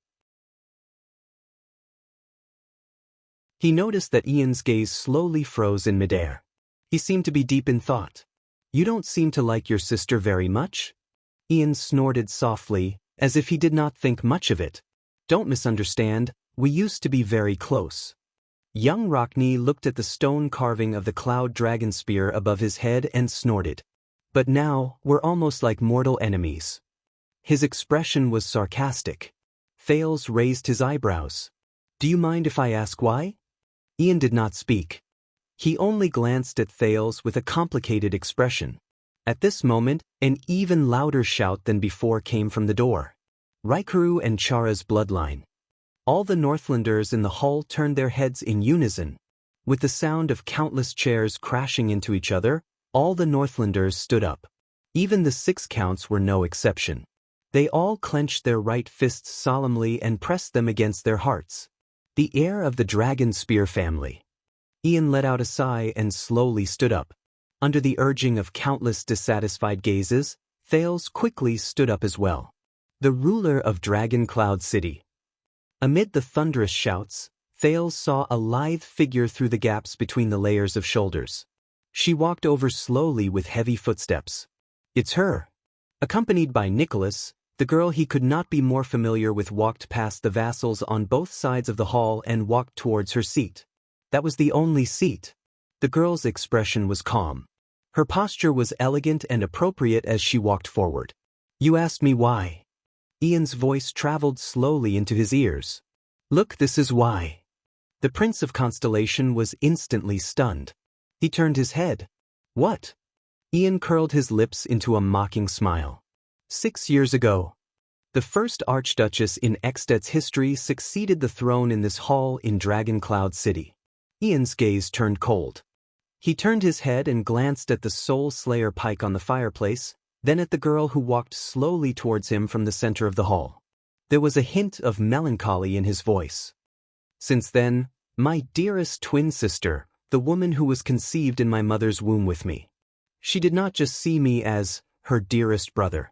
A: He noticed that Ian's gaze slowly froze in midair. He seemed to be deep in thought. You don't seem to like your sister very much? Ian snorted softly, as if he did not think much of it. Don't misunderstand, we used to be very close. Young Rockney looked at the stone carving of the cloud dragon spear above his head and snorted. But now, we're almost like mortal enemies. His expression was sarcastic. Thales raised his eyebrows. Do you mind if I ask why? Ian did not speak. He only glanced at Thales with a complicated expression. At this moment, an even louder shout than before came from the door. Raikuru and Chara's bloodline. All the Northlanders in the hall turned their heads in unison. With the sound of countless chairs crashing into each other, all the Northlanders stood up. Even the 6 counts were no exception. They all clenched their right fists solemnly and pressed them against their hearts. The heir of the dragon spear family. Ian let out a sigh and slowly stood up. Under the urging of countless dissatisfied gazes, Thales quickly stood up as well. The ruler of Dragon Cloud City. Amid the thunderous shouts, Thales saw a lithe figure through the gaps between the layers of shoulders. She walked over slowly with heavy footsteps. It's her. Accompanied by Nicholas, the girl he could not be more familiar with walked past the vassals on both sides of the hall and walked towards her seat. That was the only seat. The girl's expression was calm. Her posture was elegant and appropriate as she walked forward. You asked me why. Ian's voice traveled slowly into his ears. Look, this is why. The Prince of Constellation was instantly stunned. He turned his head. What? Ian curled his lips into a mocking smile. 6 years ago, the first Archduchess in Eksted's history succeeded the throne in this hall in Dragon Cloud City. Ian's gaze turned cold. He turned his head and glanced at the Soul Slayer pike on the fireplace, then at the girl who walked slowly towards him from the center of the hall. There was a hint of melancholy in his voice. Since then, my dearest twin sister, the woman who was conceived in my mother's womb with me. She did not just see me as her dearest brother.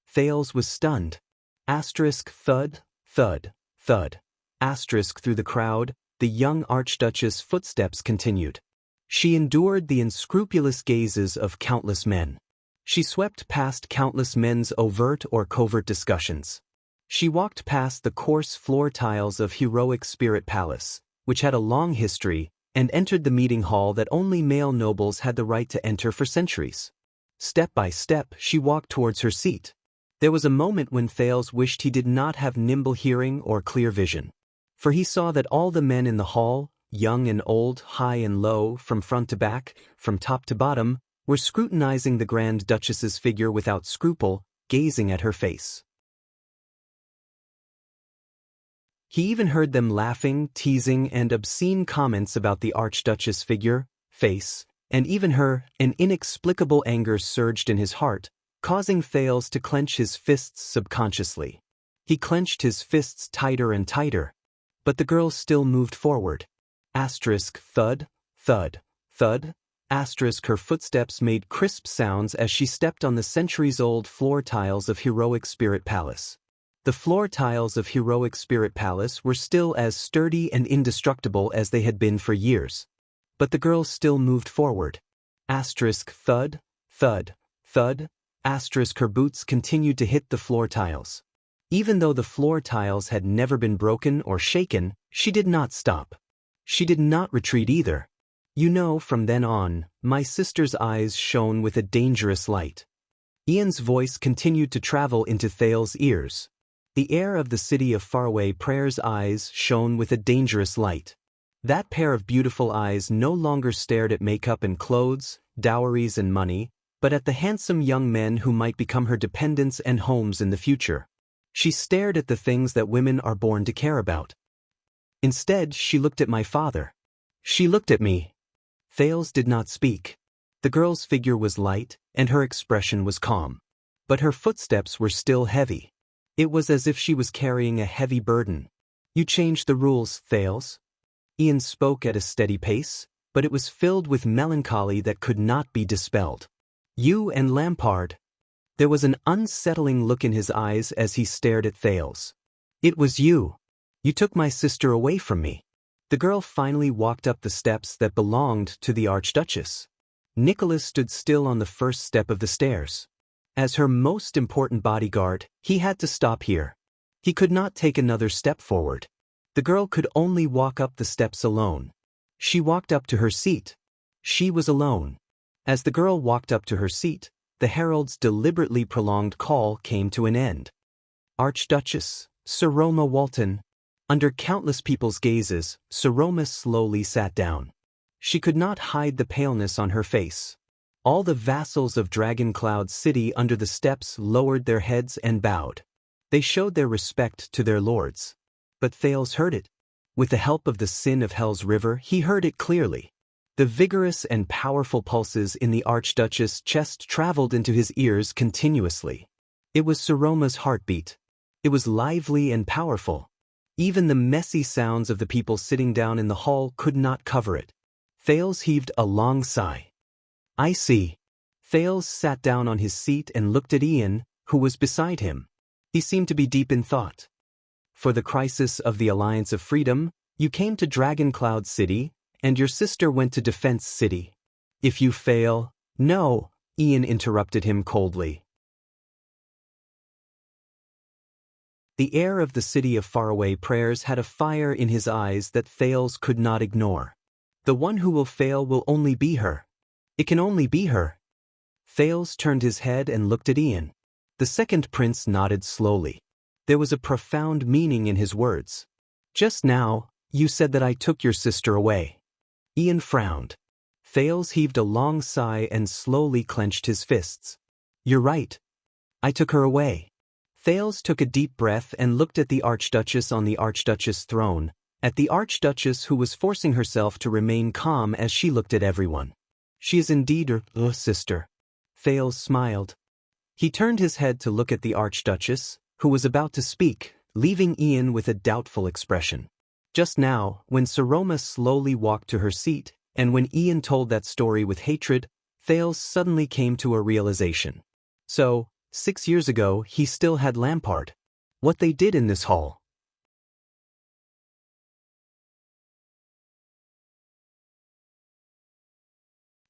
A: Thales was stunned. Asterisk thud, thud, thud. Asterisk through the crowd, the young Archduchess' footsteps continued. She endured the unscrupulous gazes of countless men. She swept past countless men's overt or covert discussions. She walked past the coarse floor tiles of Heroic Spirit Palace, which had a long history, and entered the meeting hall that only male nobles had the right to enter for centuries. Step by step, she walked towards her seat. There was a moment when Thales wished he did not have nimble hearing or clear vision. For he saw that all the men in the hall, young and old, high and low, from front to back, from top to bottom, were scrutinizing the Grand Duchess's figure without scruple, gazing at her face. He even heard them laughing, teasing, and obscene comments about the Archduchess' figure, face, and even her. An inexplicable anger surged in his heart, causing Thales to clench his fists subconsciously. He clenched his fists tighter and tighter. But the girl still moved forward. Asterisk thud, thud, thud. Asterisk her footsteps made crisp sounds as she stepped on the centuries-old floor tiles of Heroic Spirit Palace. The floor tiles of Heroic Spirit Palace were still as sturdy and indestructible as they had been for years. But the girl still moved forward. Asterisk thud, thud, thud. Asterisk her boots continued to hit the floor tiles. Even though the floor tiles had never been broken or shaken, she did not stop. She did not retreat either. You know, from then on, my sister's eyes shone with a dangerous light. Ian's voice continued to travel into Thales' ears. The heir of the city of faraway Prayer's eyes shone with a dangerous light. That pair of beautiful eyes no longer stared at makeup and clothes, dowries and money, but at the handsome young men who might become her dependents and homes in the future. She stared at the things that women are born to care about. Instead, she looked at my father. She looked at me. Thales did not speak. The girl's figure was light, and her expression was calm. But her footsteps were still heavy. It was as if she was carrying a heavy burden. You changed the rules, Thales. Ian spoke at a steady pace, but it was filled with melancholy that could not be dispelled. You and Lampard. There was an unsettling look in his eyes as he stared at Thales. It was you. You took my sister away from me. The girl finally walked up the steps that belonged to the Archduchess. Nicholas stood still on the first step of the stairs. As her most important bodyguard, he had to stop here. He could not take another step forward. The girl could only walk up the steps alone. She walked up to her seat. She was alone. As the girl walked up to her seat, the herald's deliberately prolonged call came to an end. Archduchess, Sir Roma Walton. Under countless people's gazes, Sir Roma slowly sat down. She could not hide the paleness on her face. All the vassals of Dragon Cloud City under the steps lowered their heads and bowed. They showed their respect to their lords. But Thales heard it. With the help of the Sin of Hell's River, he heard it clearly. The vigorous and powerful pulses in the Archduchess' chest traveled into his ears continuously. It was Saroma's heartbeat. It was lively and powerful. Even the messy sounds of the people sitting down in the hall could not cover it. Thales heaved a long sigh. I see. Thales sat down on his seat and looked at Ian, who was beside him. He seemed to be deep in thought. For the crisis of the Alliance of Freedom, you came to Dragon Cloud City, and your sister went to Defense City. If you fail— No, Ian interrupted him coldly. The heir of the city of faraway prayers had a fire in his eyes that Thales could not ignore. The one who will fail will only be her. It can only be her. Thales turned his head and looked at Ian. The second prince nodded slowly. There was a profound meaning in his words. Just now, you said that I took your sister away. Ian frowned. Thales heaved a long sigh and slowly clenched his fists. You're right. I took her away. Thales took a deep breath and looked at the Archduchess on the Archduchess' throne, at the Archduchess who was forcing herself to remain calm as she looked at everyone. She is indeed her sister. Thales smiled. He turned his head to look at the Archduchess, who was about to speak, leaving Ian with a doubtful expression. Just now, when Saroma slowly walked to her seat, and when Ian told that story with hatred, Thales suddenly came to a realization. So, 6 years ago, he still had Lampard. What they did in this hall.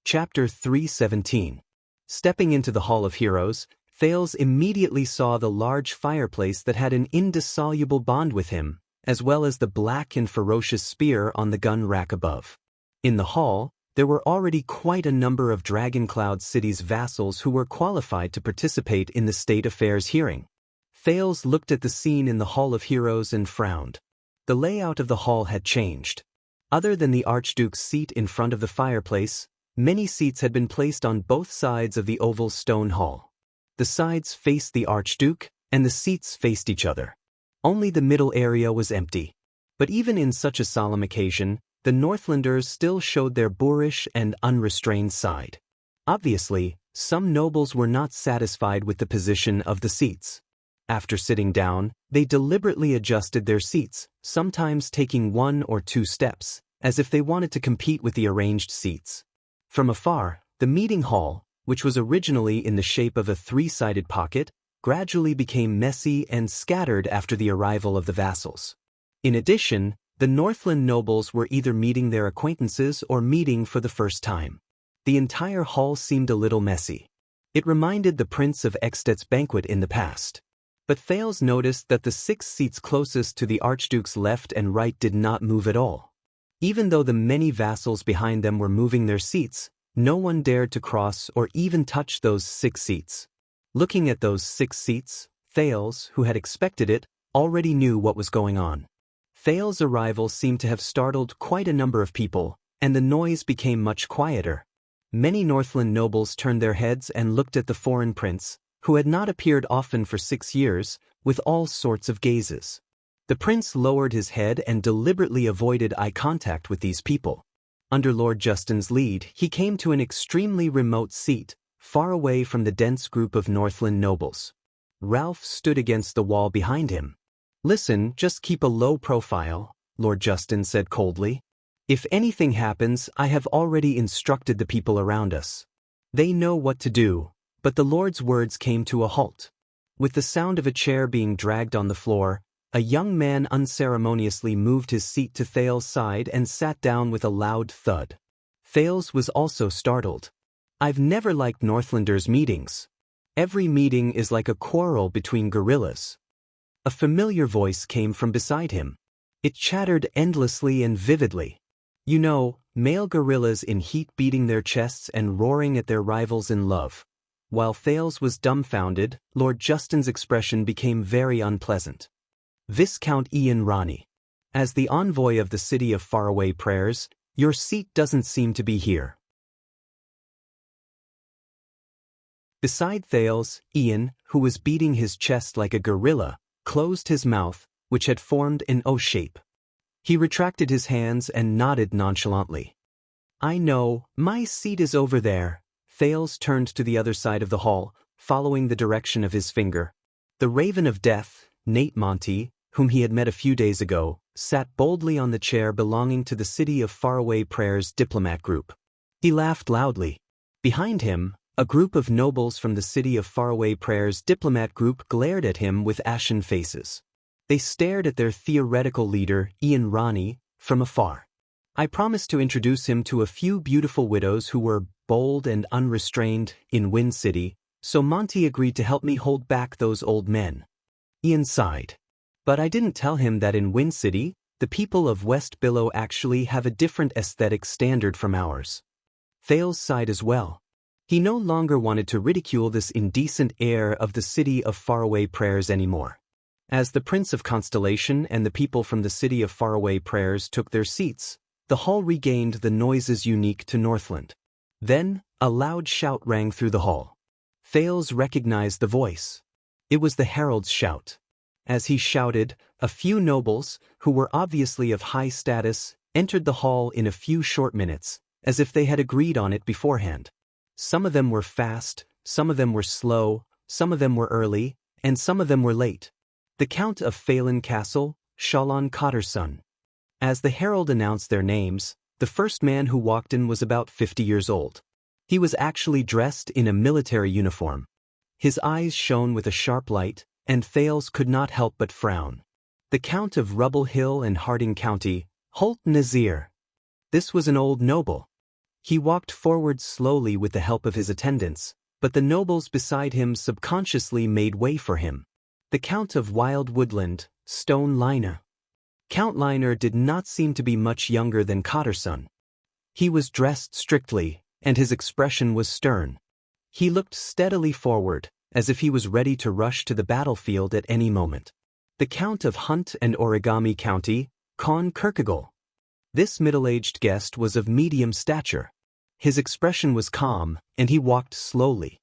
A: Chapter 317. Stepping into the Hall of Heroes, Thales immediately saw the large fireplace that had an indissoluble bond with him, as well as the black and ferocious spear on the gun rack above. In the hall, there were already quite a number of Dragoncloud City's vassals who were qualified to participate in the state affairs hearing. Thales looked at the scene in the Hall of Heroes and frowned. The layout of the hall had changed. Other than the Archduke's seat in front of the fireplace, many seats had been placed on both sides of the oval stone hall. The sides faced the Archduke, and the seats faced each other. Only the middle area was empty. But even in such a solemn occasion, the Northlanders still showed their boorish and unrestrained side. Obviously, some nobles were not satisfied with the position of the seats. After sitting down, they deliberately adjusted their seats, sometimes taking 1 or 2 steps, as if they wanted to compete with the arranged seats. From afar, the meeting hall, which was originally in the shape of a 3-sided pocket, gradually became messy and scattered after the arrival of the vassals. In addition, the Northland nobles were either meeting their acquaintances or meeting for the first time. The entire hall seemed a little messy. It reminded the Prince of Ekstedt's banquet in the past. But Thales noticed that the 6 seats closest to the Archduke's left and right did not move at all. Even though the many vassals behind them were moving their seats, no one dared to cross or even touch those 6 seats. Looking at those 6 seats, Thales, who had expected it, already knew what was going on. Thales' arrival seemed to have startled quite a number of people, and the noise became much quieter. Many Northland nobles turned their heads and looked at the foreign prince, who had not appeared often for 6 years, with all sorts of gazes. The prince lowered his head and deliberately avoided eye contact with these people. Under Lord Justin's lead, he came to an extremely remote seat, far away from the dense group of Northland nobles. Ralph stood against the wall behind him. Listen, just keep a low profile, Lord Justin said coldly. If anything happens, I have already instructed the people around us. They know what to do. But the Lord's words came to a halt. With the sound of a chair being dragged on the floor, a young man unceremoniously moved his seat to Thales' side and sat down with a loud thud. Thales was also startled. I've never liked Northlanders' meetings. Every meeting is like a quarrel between guerrillas. A familiar voice came from beside him. It chattered endlessly and vividly. You know, male guerrillas in heat beating their chests and roaring at their rivals in love. While Thales was dumbfounded, Lord Justin's expression became very unpleasant. Viscount Ian Rani. As the envoy of the City of Faraway Prayers, your seat doesn't seem to be here. Beside Thales, Ian, who was beating his chest like a gorilla, closed his mouth, which had formed an O shape. He retracted his hands and nodded nonchalantly. I know, my seat is over there. Thales turned to the other side of the hall, following the direction of his finger. The Raven of Death, Nate Monty, whom he had met a few days ago, sat boldly on the chair belonging to the City of Faraway Prayers diplomat group. He laughed loudly. Behind him, a group of nobles from the City of Faraway Prayers diplomat group glared at him with ashen faces. They stared at their theoretical leader, Ian Ronnie, from afar. I promised to introduce him to a few beautiful widows who were bold and unrestrained in Wind City, so Monty agreed to help me hold back those old men. Ian sighed. But I didn't tell him that in Wind City, the people of West Billow actually have a different aesthetic standard from ours. Thales sighed as well. He no longer wanted to ridicule this indecent heir of the City of Faraway Prayers anymore. As the Prince of Constellation and the people from the City of Faraway Prayers took their seats, the hall regained the noises unique to Northland. Then, a loud shout rang through the hall. Thales recognized the voice. It was the herald's shout. As he shouted, a few nobles, who were obviously of high status, entered the hall in a few short minutes, as if they had agreed on it beforehand. Some of them were fast, some of them were slow, some of them were early, and some of them were late. The Count of Phelan Castle, Shalon Cotter's son. As the herald announced their names, the first man who walked in was about 50 years old. He was actually dressed in a military uniform. His eyes shone with a sharp light, and Thales could not help but frown. The Count of Rubble Hill and Harding County, Holt Nazir. This was an old noble. He walked forward slowly with the help of his attendants, but the nobles beside him subconsciously made way for him. The Count of Wild Woodland, Stone Lina. Count Liner did not seem to be much younger than Cotterson. He was dressed strictly, and his expression was stern. He looked steadily forward, as if he was ready to rush to the battlefield at any moment. The Count of Hunt and Origami County, Con Kirkegel. This middle-aged guest was of medium stature. His expression was calm, and he walked slowly.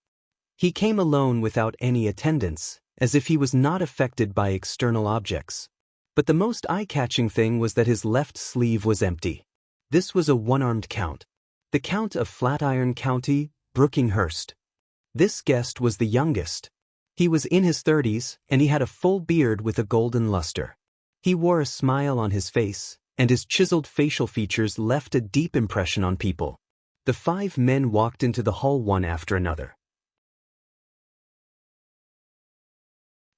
A: He came alone without any attendants, as if he was not affected by external objects. But the most eye-catching thing was that his left sleeve was empty. This was a one-armed count. The Count of Flatiron County, Brookinghurst. This guest was the youngest. He was in his 30s, and he had a full beard with a golden luster. He wore a smile on his face, and his chiseled facial features left a deep impression on people. The 5 men walked into the hall one after another.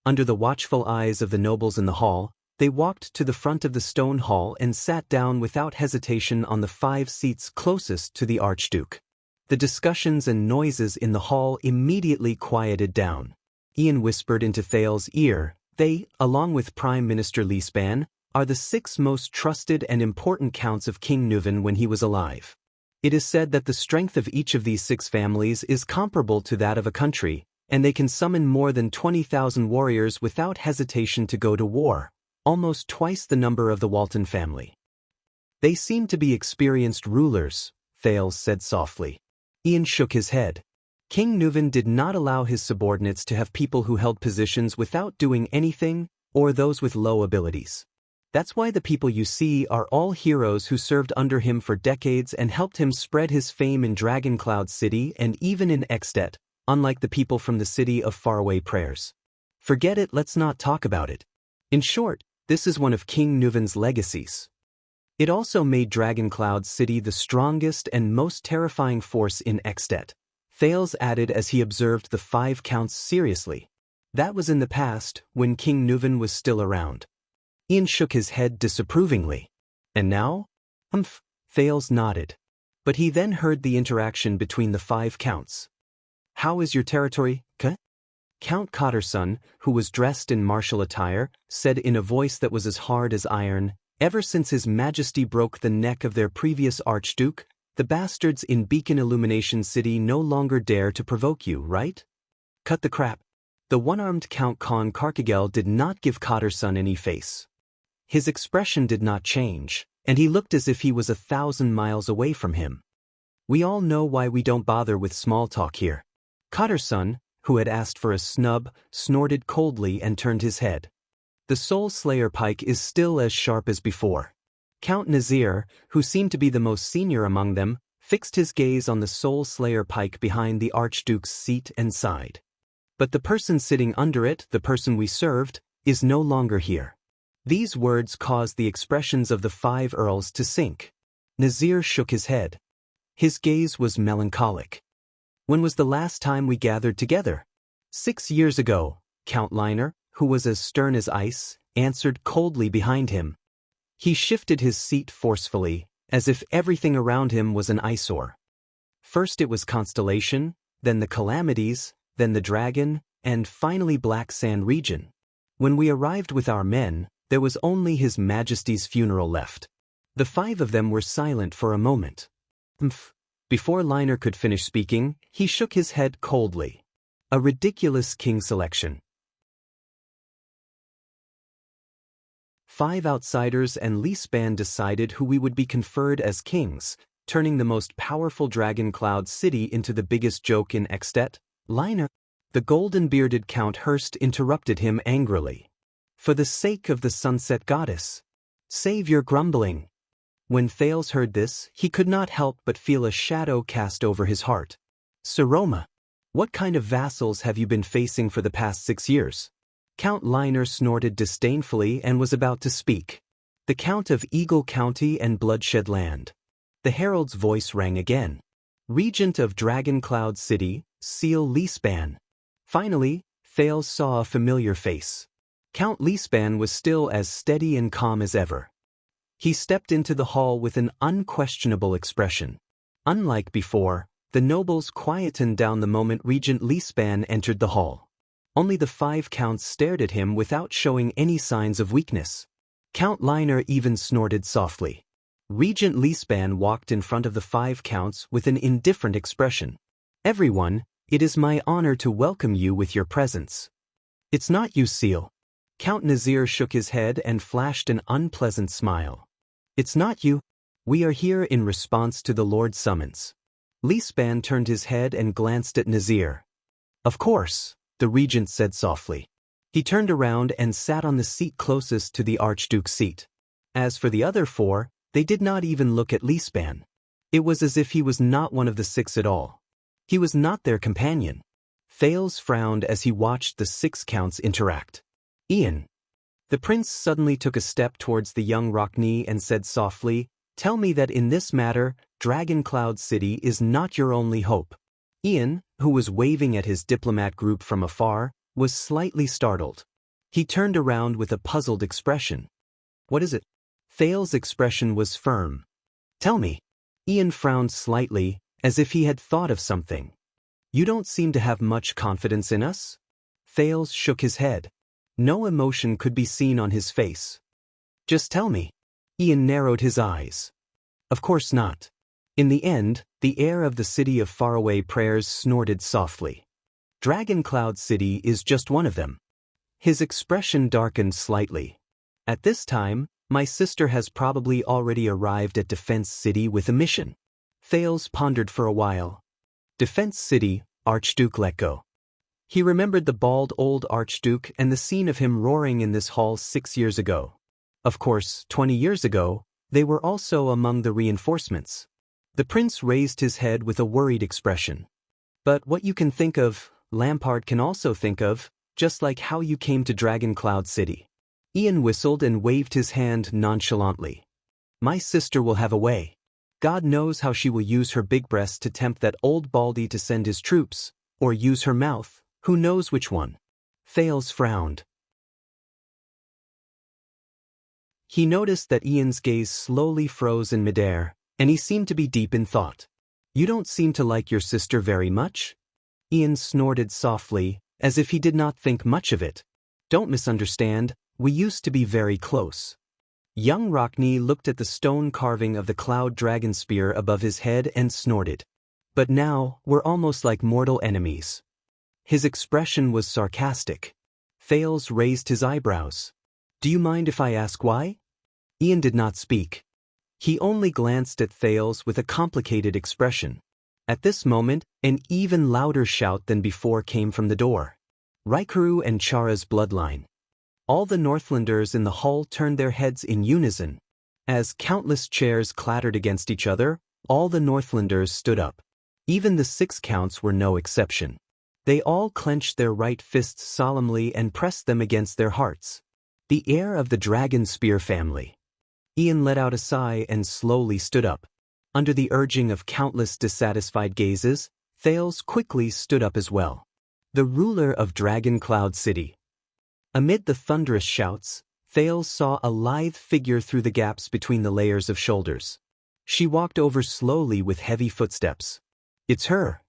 A: Under the watchful eyes of the nobles in the hall, they walked to the front of the stone hall and sat down without hesitation on the 5 seats closest to the Archduke. The discussions and noises in the hall immediately quieted down. Ian whispered into Thales's ear, "They, along with Prime Minister Leespan, are the 6 most trusted and important counts of King Nuvan when he was alive. It is said that the strength of each of these 6 families is comparable to that of a country, and they can summon more than 20,000 warriors without hesitation to go to war, almost twice the number of the Walton family. They seem to be experienced rulers," Thales said softly. Ian shook his head. King Nuvan did not allow his subordinates to have people who held positions without doing anything, or those with low abilities. That's why the people you see are all heroes who served under him for decades and helped him spread his fame in Dragoncloud City and even in Extet, unlike the people from the City of Faraway Prayers. Forget it, let's not talk about it. In short, this is one of King Nuvan's legacies. It also made Dragoncloud City the strongest and most terrifying force in Extet, Thales added as he observed the 5 counts seriously. That was in the past, when King Nuvan was still around. Ian shook his head disapprovingly. And now? Thales nodded. But he then heard the interaction between the 5 counts. "How is your territory, Count Cotterson, who was dressed in martial attire, said in a voice that was as hard as iron, "Ever since His Majesty broke the neck of their previous Archduke, the bastards in Beacon Illumination City no longer dare to provoke you, right? Cut the crap." The one-armed Count Con Carkagel did not give Cotterson any face. His expression did not change, and he looked as if he was 1,000 miles away from him. "We all know why we don't bother with small talk here." Cotterson, who had asked for a snub, snorted coldly and turned his head. The Soul Slayer pike is still as sharp as before. Count Nazir, who seemed to be the most senior among them, fixed his gaze on the Soul Slayer pike behind the Archduke's seat and sighed. But the person sitting under it, the person we served, is no longer here. These words caused the expressions of the 5 earls to sink. Nazir shook his head. His gaze was melancholic. When was the last time we gathered together? 6 years ago, Count Liner, who was as stern as ice, answered coldly behind him. He shifted his seat forcefully, as if everything around him was an eyesore. First it was Constellation, then the Calamities, then the Dragon, and finally Black Sand region. When we arrived with our men, there was only His Majesty's funeral left. The 5 of them were silent for a moment. Before Liner could finish speaking, he shook his head coldly. A ridiculous king selection. 5 outsiders and Leaspan decided who we would be conferred as kings, turning the most powerful dragon cloud city into the biggest joke in Extet. Liner. The golden-bearded Count Hurst interrupted him angrily. For the sake of the sunset goddess, save your grumbling. When Thales heard this, he could not help but feel a shadow cast over his heart. Saroma, what kind of vassals have you been facing for the past 6 years? Count Liner snorted disdainfully and was about to speak. The Count of Eagle County and Bloodshed Land. The herald's voice rang again. Regent of Dragon Cloud City, Seal Leaspan. Finally, Thales saw a familiar face. Count Leaspan was still as steady and calm as ever. He stepped into the hall with an unquestionable expression. Unlike before, the nobles quietened down the moment Regent Leaspan entered the hall. Only the 5 counts stared at him without showing any signs of weakness. Count Liner even snorted softly. Regent Leaspan walked in front of the 5 counts with an indifferent expression. Everyone, it is my honor to welcome you with your presence. It's not you, Seal. Count Nazir shook his head and flashed an unpleasant smile. It's not you. We are here in response to the Lord's summons. Leaspan turned his head and glanced at Nazir. Of course, the regent said softly. He turned around and sat on the seat closest to the Archduke's seat. As for the other 4, they did not even look at Leaspan. It was as if he was not one of the 6 at all. He was not their companion. Thales frowned as he watched the 6 counts interact. Ian. The prince suddenly took a step towards the young Rockney and said softly, Tell me that in this matter, Dragon Cloud City is not your only hope. Ian, who was waving at his diplomat group from afar, was slightly startled. He turned around with a puzzled expression. What is it? Thales' expression was firm. Tell me. Ian frowned slightly, as if he had thought of something. You don't seem to have much confidence in us? Thales shook his head. No emotion could be seen on his face. Just tell me. Ian narrowed his eyes. Of course not. In the end, the heir of the city of faraway prayers snorted softly. Dragon Cloud City is just one of them. His expression darkened slightly. At this time, my sister has probably already arrived at Defense City with a mission. Thales pondered for a while. Defense City, Archduke let go. He remembered the bald old Archduke and the scene of him roaring in this hall 6 years ago. Of course, 20 years ago, they were also among the reinforcements. The prince raised his head with a worried expression. But what you can think of, Lampard can also think of, just like how you came to Dragon Cloud City. Ian whistled and waved his hand nonchalantly. My sister will have a way. God knows how she will use her big breast to tempt that old baldy to send his troops, or use her mouth, who knows which one. Thales frowned. He noticed that Ian's gaze slowly froze in midair, and he seemed to be deep in thought. You don't seem to like your sister very much? Ian snorted softly, as if he did not think much of it. Don't misunderstand, we used to be very close. Young Rockney looked at the stone carving of the cloud dragon spear above his head and snorted. But now, we're almost like mortal enemies. His expression was sarcastic. Thales raised his eyebrows. Do you mind if I ask why? Ian did not speak. He only glanced at Thales with a complicated expression. At this moment, an even louder shout than before came from the door. Raikuru and Chara's bloodline. All the Northlanders in the hall turned their heads in unison. As countless chairs clattered against each other, all the Northlanders stood up. Even the 6 counts were no exception. They all clenched their right fists solemnly and pressed them against their hearts. The heir of the dragon spear family. Ian let out a sigh and slowly stood up. Under the urging of countless dissatisfied gazes, Thales quickly stood up as well. The ruler of Dragon Cloud City. Amid the thunderous shouts, Thales saw a lithe figure through the gaps between the layers of shoulders. She walked over slowly with heavy footsteps. It's her.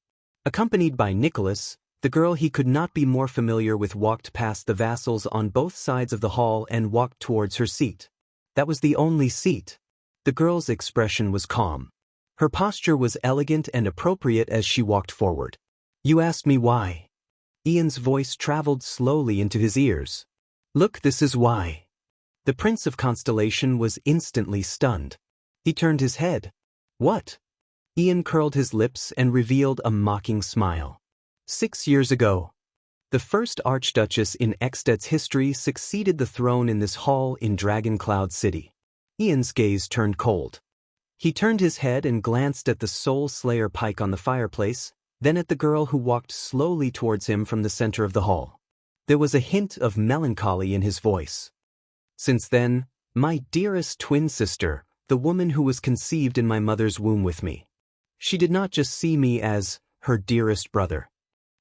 A: Accompanied by Nicholas, the girl he could not be more familiar with walked past the vassals on both sides of the hall and walked towards her seat. That was the only seat. The girl's expression was calm. Her posture was elegant and appropriate as she walked forward. You asked me why. Ian's voice traveled slowly into his ears. Look, this is why. The Prince of Constellation was instantly stunned. He turned his head. What? Ian curled his lips and revealed a mocking smile. 6 years ago, the first Archduchess in Eksted's history succeeded the throne in this hall in Dragon Cloud City. Ian's gaze turned cold. He turned his head and glanced at the Soul Slayer pike on the fireplace, then at the girl who walked slowly towards him from the center of the hall. There was a hint of melancholy in his voice. Since then, my dearest twin sister, the woman who was conceived in my mother's womb with me. She did not just see me as her dearest brother.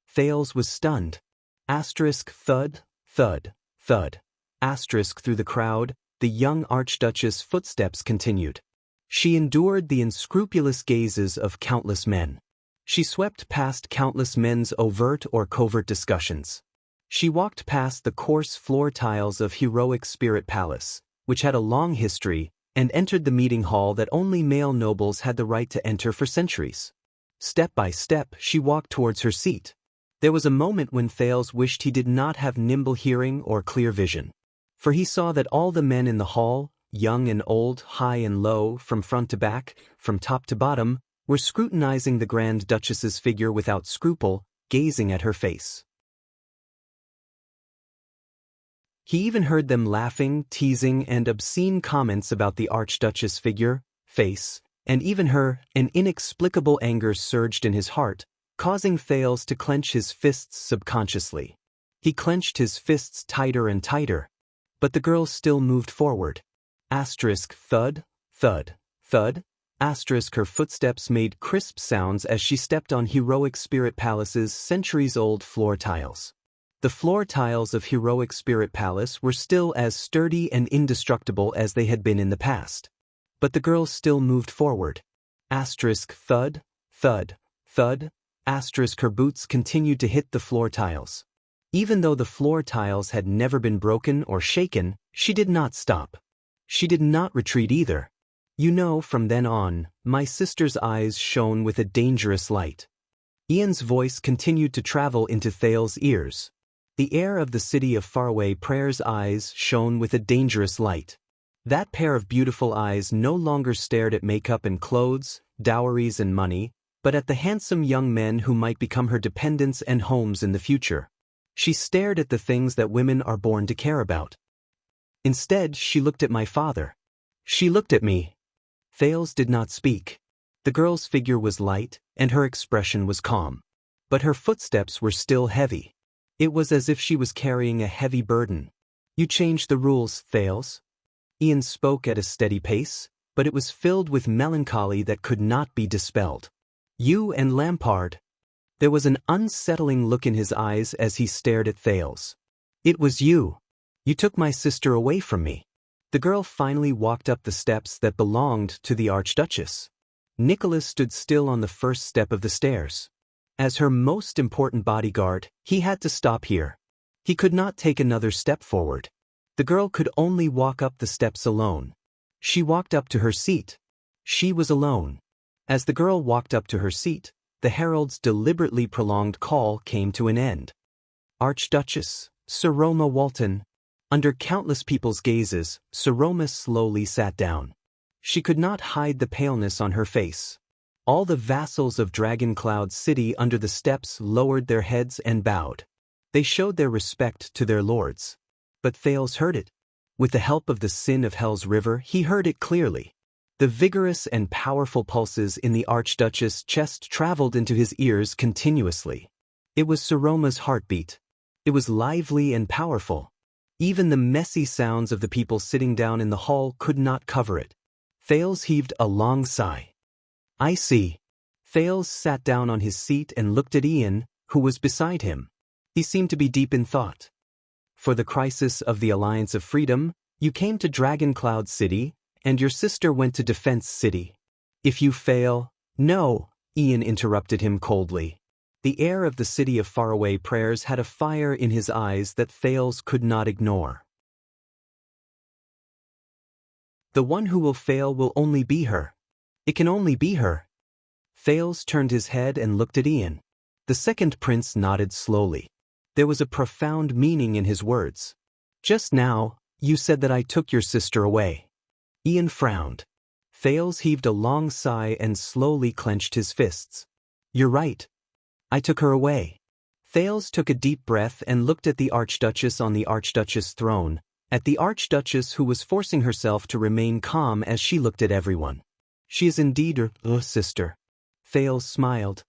A: Thales was stunned. Asterisk thud, thud, thud. Asterisk through the crowd, the young Archduchess' footsteps continued. She endured the unscrupulous gazes of countless men. She swept past countless men's overt or covert discussions. She walked past the coarse floor tiles of Heroic Spirit Palace, which had a long history, and entered the meeting hall that only male nobles had the right to enter for centuries. Step by step, she walked towards her seat. There was a moment when Thales wished he did not have nimble hearing or clear vision. For he saw that all the men in the hall, young and old, high and low, from front to back, from top to bottom, were scrutinizing the Grand Duchess's figure without scruple, gazing at her face. He even heard them laughing, teasing, and obscene comments about the Archduchess' figure, face, and even her. An inexplicable anger surged in his heart, causing Thales to clench his fists subconsciously. He clenched his fists tighter and tighter. But the girl still moved forward. Asterisk thud, thud, thud. Asterisk her footsteps made crisp sounds as she stepped on Heroic Spirit Palace's centuries-old floor tiles. The floor tiles of Heroic Spirit Palace were still as sturdy and indestructible as they had been in the past. But the girl still moved forward. Asterisk thud, thud, thud. Asterisk her boots continued to hit the floor tiles. Even though the floor tiles had never been broken or shaken, she did not stop. She did not retreat either. You know, from then on, my sister's eyes shone with a dangerous light. Ian's voice continued to travel into Thales' ears. The heir of the city of faraway Prayer's eyes shone with a dangerous light. That pair of beautiful eyes no longer stared at makeup and clothes, dowries and money, but at the handsome young men who might become her dependents and homes in the future. She stared at the things that women are born to care about. Instead, she looked at my father. She looked at me. Thales did not speak. The girl's figure was light, and her expression was calm. But her footsteps were still heavy. It was as if she was carrying a heavy burden. You changed the rules, Thales. Ian spoke at a steady pace, but it was filled with melancholy that could not be dispelled. You and Lampard. There was an unsettling look in his eyes as he stared at Thales. It was you. You took my sister away from me. The girl finally walked up the steps that belonged to the Archduchess. Nicholas stood still on the first step of the stairs. As her most important bodyguard, he had to stop here. He could not take another step forward. The girl could only walk up the steps alone. She walked up to her seat. She was alone. As the girl walked up to her seat, the herald's deliberately prolonged call came to an end. Archduchess, Sir Roma Walton. Under countless people's gazes, Sir Roma slowly sat down. She could not hide the paleness on her face. All the vassals of Dragon Cloud City under the steps lowered their heads and bowed. They showed their respect to their lords. But Thales heard it. With the help of the Sin of Hell's river, he heard it clearly. The vigorous and powerful pulses in the Archduchess' chest traveled into his ears continuously. It was Saroma's heartbeat. It was lively and powerful. Even the messy sounds of the people sitting down in the hall could not cover it. Thales heaved a long sigh. I see. Thales sat down on his seat and looked at Ian, who was beside him. He seemed to be deep in thought. For the crisis of the Alliance of Freedom, you came to Dragon Cloud City, and your sister went to Defense City. If you fail— No, Ian interrupted him coldly. The heir of the City of Faraway Prayers had a fire in his eyes that Thales could not ignore. The one who will fail will only be her. It can only be her. Thales turned his head and looked at Ian. The second prince nodded slowly. There was a profound meaning in his words. Just now, you said that I took your sister away. Ian frowned. Thales heaved a long sigh and slowly clenched his fists. You're right. I took her away. Thales took a deep breath and looked at the Archduchess on the Archduchess throne, at the Archduchess who was forcing herself to remain calm as she looked at everyone. She is indeed your sister. Thales smiled.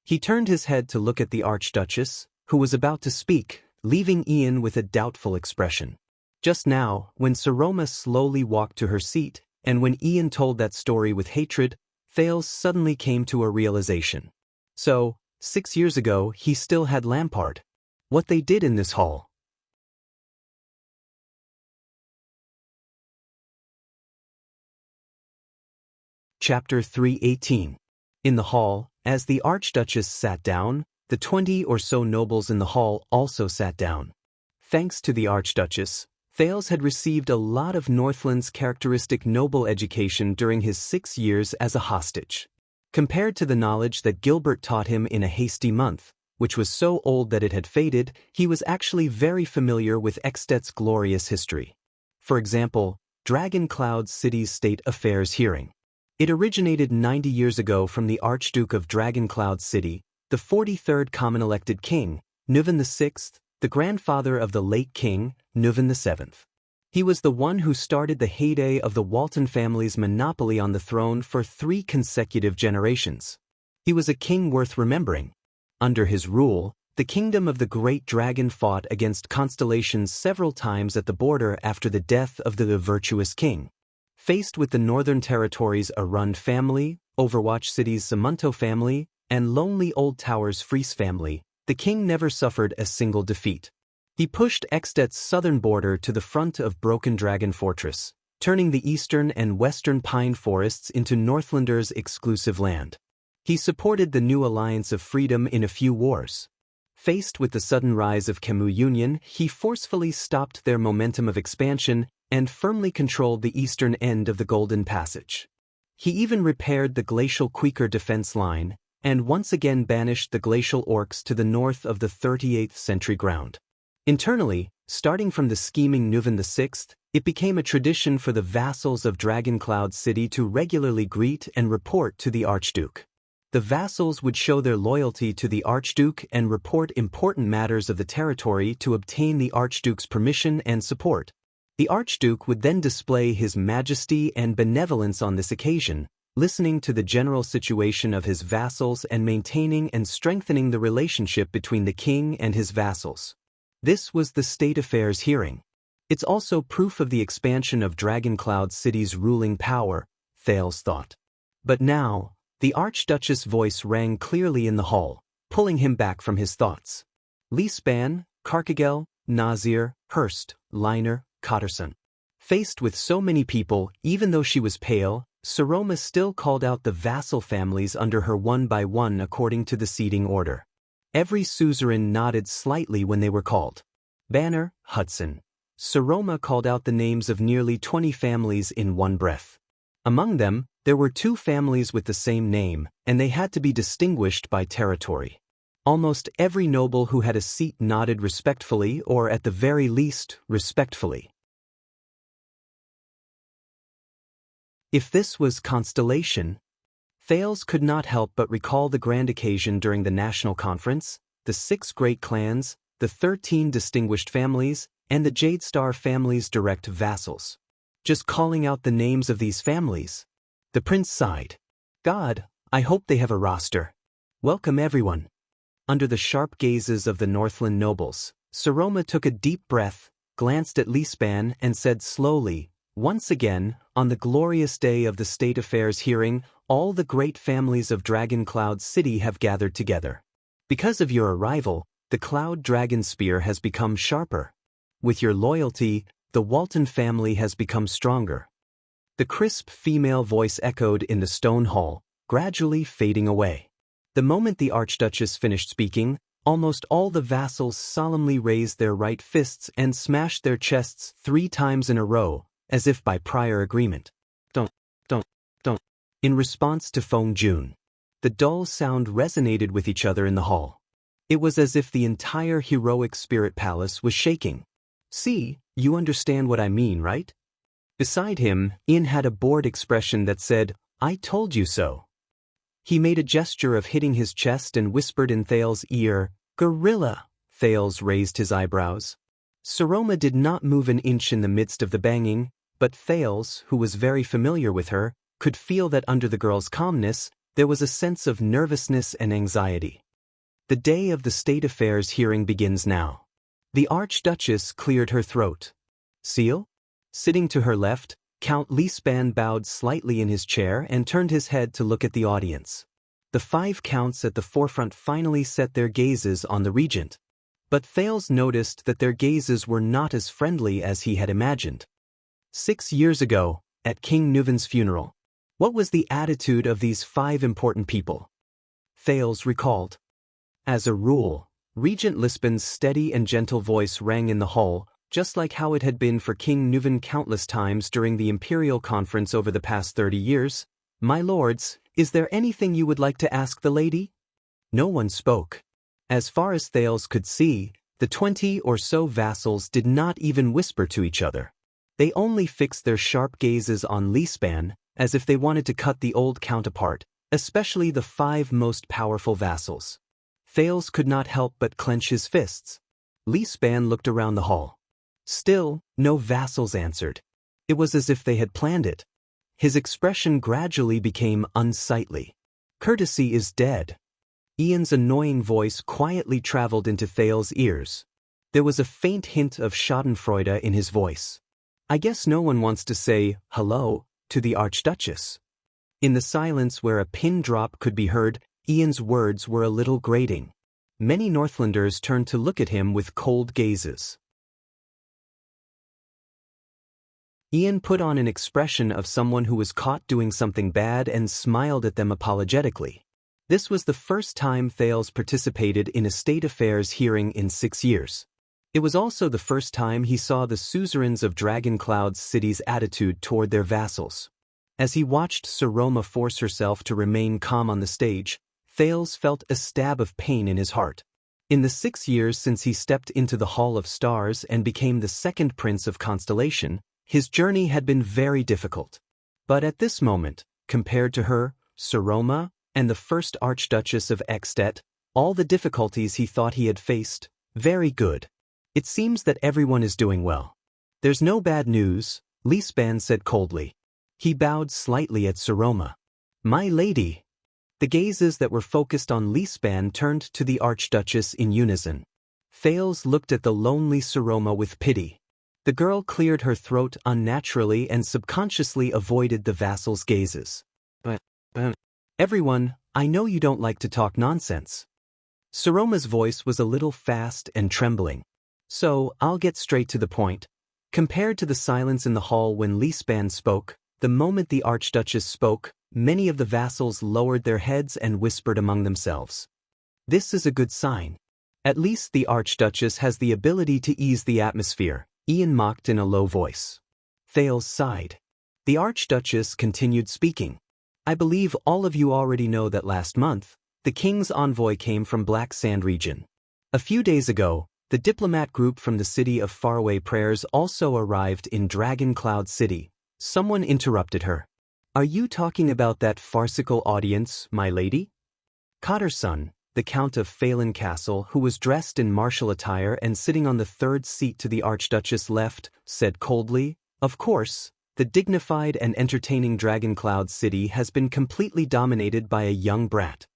A: He turned his head to look at the Archduchess, who was about to speak, leaving Ian with a doubtful expression. Just now, when Saroma slowly walked to her seat, and when Ian told that story with hatred, Thales suddenly came to a realization. So, 6 years ago, he still had Lampard. What they did in this hall. Chapter 3:18. In the hall, as the Archduchess sat down, the 20 or so nobles in the hall also sat down. Thanks to the Archduchess, Thales had received a lot of Northland's characteristic noble education during his 6 years as a hostage. Compared to the knowledge that Gilbert taught him in a hasty month, which was so old that it had faded, he was actually very familiar with Ekstedt's glorious history. For example, Dragon Cloud City's State Affairs hearing. It originated 90 years ago from the Archduke of Dragon Cloud City, the 43rd common-elected king, Nuvan VI, the grandfather of the late king, Nuvan VII. He was the one who started the heyday of the Walton family's monopoly on the throne for 3 consecutive generations. He was a king worth remembering. Under his rule, the kingdom of the Great Dragon fought against constellations several times at the border after the death of the virtuous king. Faced with the Northern Territories' Arund family, Overwatch City's Samunto family, and Lonely Old Tower's Fries family, the king never suffered a single defeat. He pushed Ekstedt's southern border to the front of Broken Dragon Fortress, turning the eastern and western pine forests into Northlanders' exclusive land. He supported the new Alliance of Freedom in a few wars. Faced with the sudden rise of Khemu Union, he forcefully stopped their momentum of expansion and firmly controlled the eastern end of the Golden Passage. He even repaired the glacial Quaker defense line, and once again banished the glacial orcs to the north of the 38th century ground. Internally, starting from the scheming Nuvan VI, it became a tradition for the vassals of Dragon Cloud City to regularly greet and report to the Archduke. The vassals would show their loyalty to the Archduke and report important matters of the territory to obtain the Archduke's permission and support. The Archduke would then display his majesty and benevolence on this occasion, listening to the general situation of his vassals and maintaining and strengthening the relationship between the king and his vassals. This was the State Affairs hearing. It's also proof of the expansion of Dragon Cloud City's ruling power, Thales thought. But now, the Archduchess' voice rang clearly in the hall, pulling him back from his thoughts. Leespan, Karkagel, Nazir, Hurst, Leiner, Cotterson. Faced with so many people, even though she was pale, Saroma still called out the vassal families under her one by one according to the seating order. Every suzerain nodded slightly when they were called. Banner, Hudson. Saroma called out the names of nearly 20 families in one breath. Among them, there were 2 families with the same name, and they had to be distinguished by territory. Almost every noble who had a seat nodded respectfully or at the very least, respectfully. If this was constellation, Thales could not help but recall the grand occasion during the national conference, the 6 great clans, the 13 distinguished families, and the Jadestar family's direct vassals. Just calling out the names of these families. The prince sighed. God, I hope they have a roster. Welcome everyone. under the sharp gazes of the Northland nobles. Saroma took a deep breath, glanced at Lispan and said slowly, "Once again, on the glorious day of the State Affairs hearing, all the great families of Dragon Cloud City have gathered together. Because of your arrival, the Cloud Dragon Spear has become sharper. With your loyalty, the Walton family has become stronger." The crisp female voice echoed in the stone hall, gradually fading away. The moment the Archduchess finished speaking, almost all the vassals solemnly raised their right fists and smashed their chests 3 times in a row, as if by prior agreement. Don't. In response to Feng Jun. The dull sound resonated with each other in the hall. It was as if the entire heroic spirit palace was shaking. "See, you understand what I mean, right?" Beside him, Ian had a bored expression that said, "I told you so." He made a gesture of hitting his chest and whispered in Thales's ear, "Gorilla." Thales raised his eyebrows. Saroma did not move an inch in the midst of the banging, but Thales, who was very familiar with her, could feel that under the girl's calmness, there was a sense of nervousness and anxiety. The day of the State Affairs hearing begins now. The Archduchess cleared her throat. "Seal?" Sitting to her left, Count Lispan bowed slightly in his chair and turned his head to look at the audience. The 5 counts at the forefront finally set their gazes on the regent. But Thales noticed that their gazes were not as friendly as he had imagined. 6 years ago, at King Nuven's funeral, what was the attitude of these 5 important people? Thales recalled. As a rule, Regent Lispan's steady and gentle voice rang in the hall, just like how it had been for King Nuven countless times during the Imperial Conference over the past 30 years. "My lords, is there anything you would like to ask the lady?" No one spoke. As far as Thales could see, the 20 or so vassals did not even whisper to each other. They only fixed their sharp gazes on Lispan, as if they wanted to cut the old count apart, especially the 5 most powerful vassals. Thales could not help but clench his fists. Lispan looked around the hall. Still, no vassals answered. It was as if they had planned it. His expression gradually became unsightly. "Courtesy is dead." Ian's annoying voice quietly traveled into Thales's ears. There was a faint hint of schadenfreude in his voice. "I guess no one wants to say, 'hello,' to the Archduchess." In the silence where a pin drop could be heard, Ian's words were a little grating. Many Northlanders turned to look at him with cold gazes. Ian put on an expression of someone who was caught doing something bad and smiled at them apologetically. This was the first time Thales participated in a state affairs hearing in 6 years. It was also the first time he saw the suzerains of Dragon Cloud City's attitude toward their vassals. As he watched Saroma force herself to remain calm on the stage, Thales felt a stab of pain in his heart. In the 6 years since he stepped into the Hall of Stars and became the 2nd Prince of Constellation, his journey had been very difficult. But at this moment, compared to her, Saroma, and the first Archduchess of Ekstedt, all the difficulties he thought he had faced, very good. It seems that everyone is doing well. "There's no bad news," Lispan said coldly. He bowed slightly at Saroma. "My lady." The gazes that were focused on Lispan turned to the Archduchess in unison. Thales looked at the lonely Saroma with pity. The girl cleared her throat unnaturally and subconsciously avoided the vassals' gazes. But, "Everyone, I know you don't like to talk nonsense." Saroma's voice was a little fast and trembling. "So, I'll get straight to the point." Compared to the silence in the hall when Lispan spoke, the moment the Archduchess spoke, many of the vassals lowered their heads and whispered among themselves. This is a good sign. At least the Archduchess has the ability to ease the atmosphere, Ian mocked in a low voice. Thales sighed. The Archduchess continued speaking. "I believe all of you already know that last month, the king's envoy came from Black Sand region. A few days ago, the diplomat group from the city of Faraway Prayers also arrived in Dragon Cloud City." Someone interrupted her. "Are you talking about that farcical audience, my lady?" Cotter's son, the Count of Phelan Castle, who was dressed in martial attire and sitting on the 3rd seat to the Archduchess left, said coldly, "Of course, the dignified and entertaining Dragon Cloud City has been completely dominated by a young brat."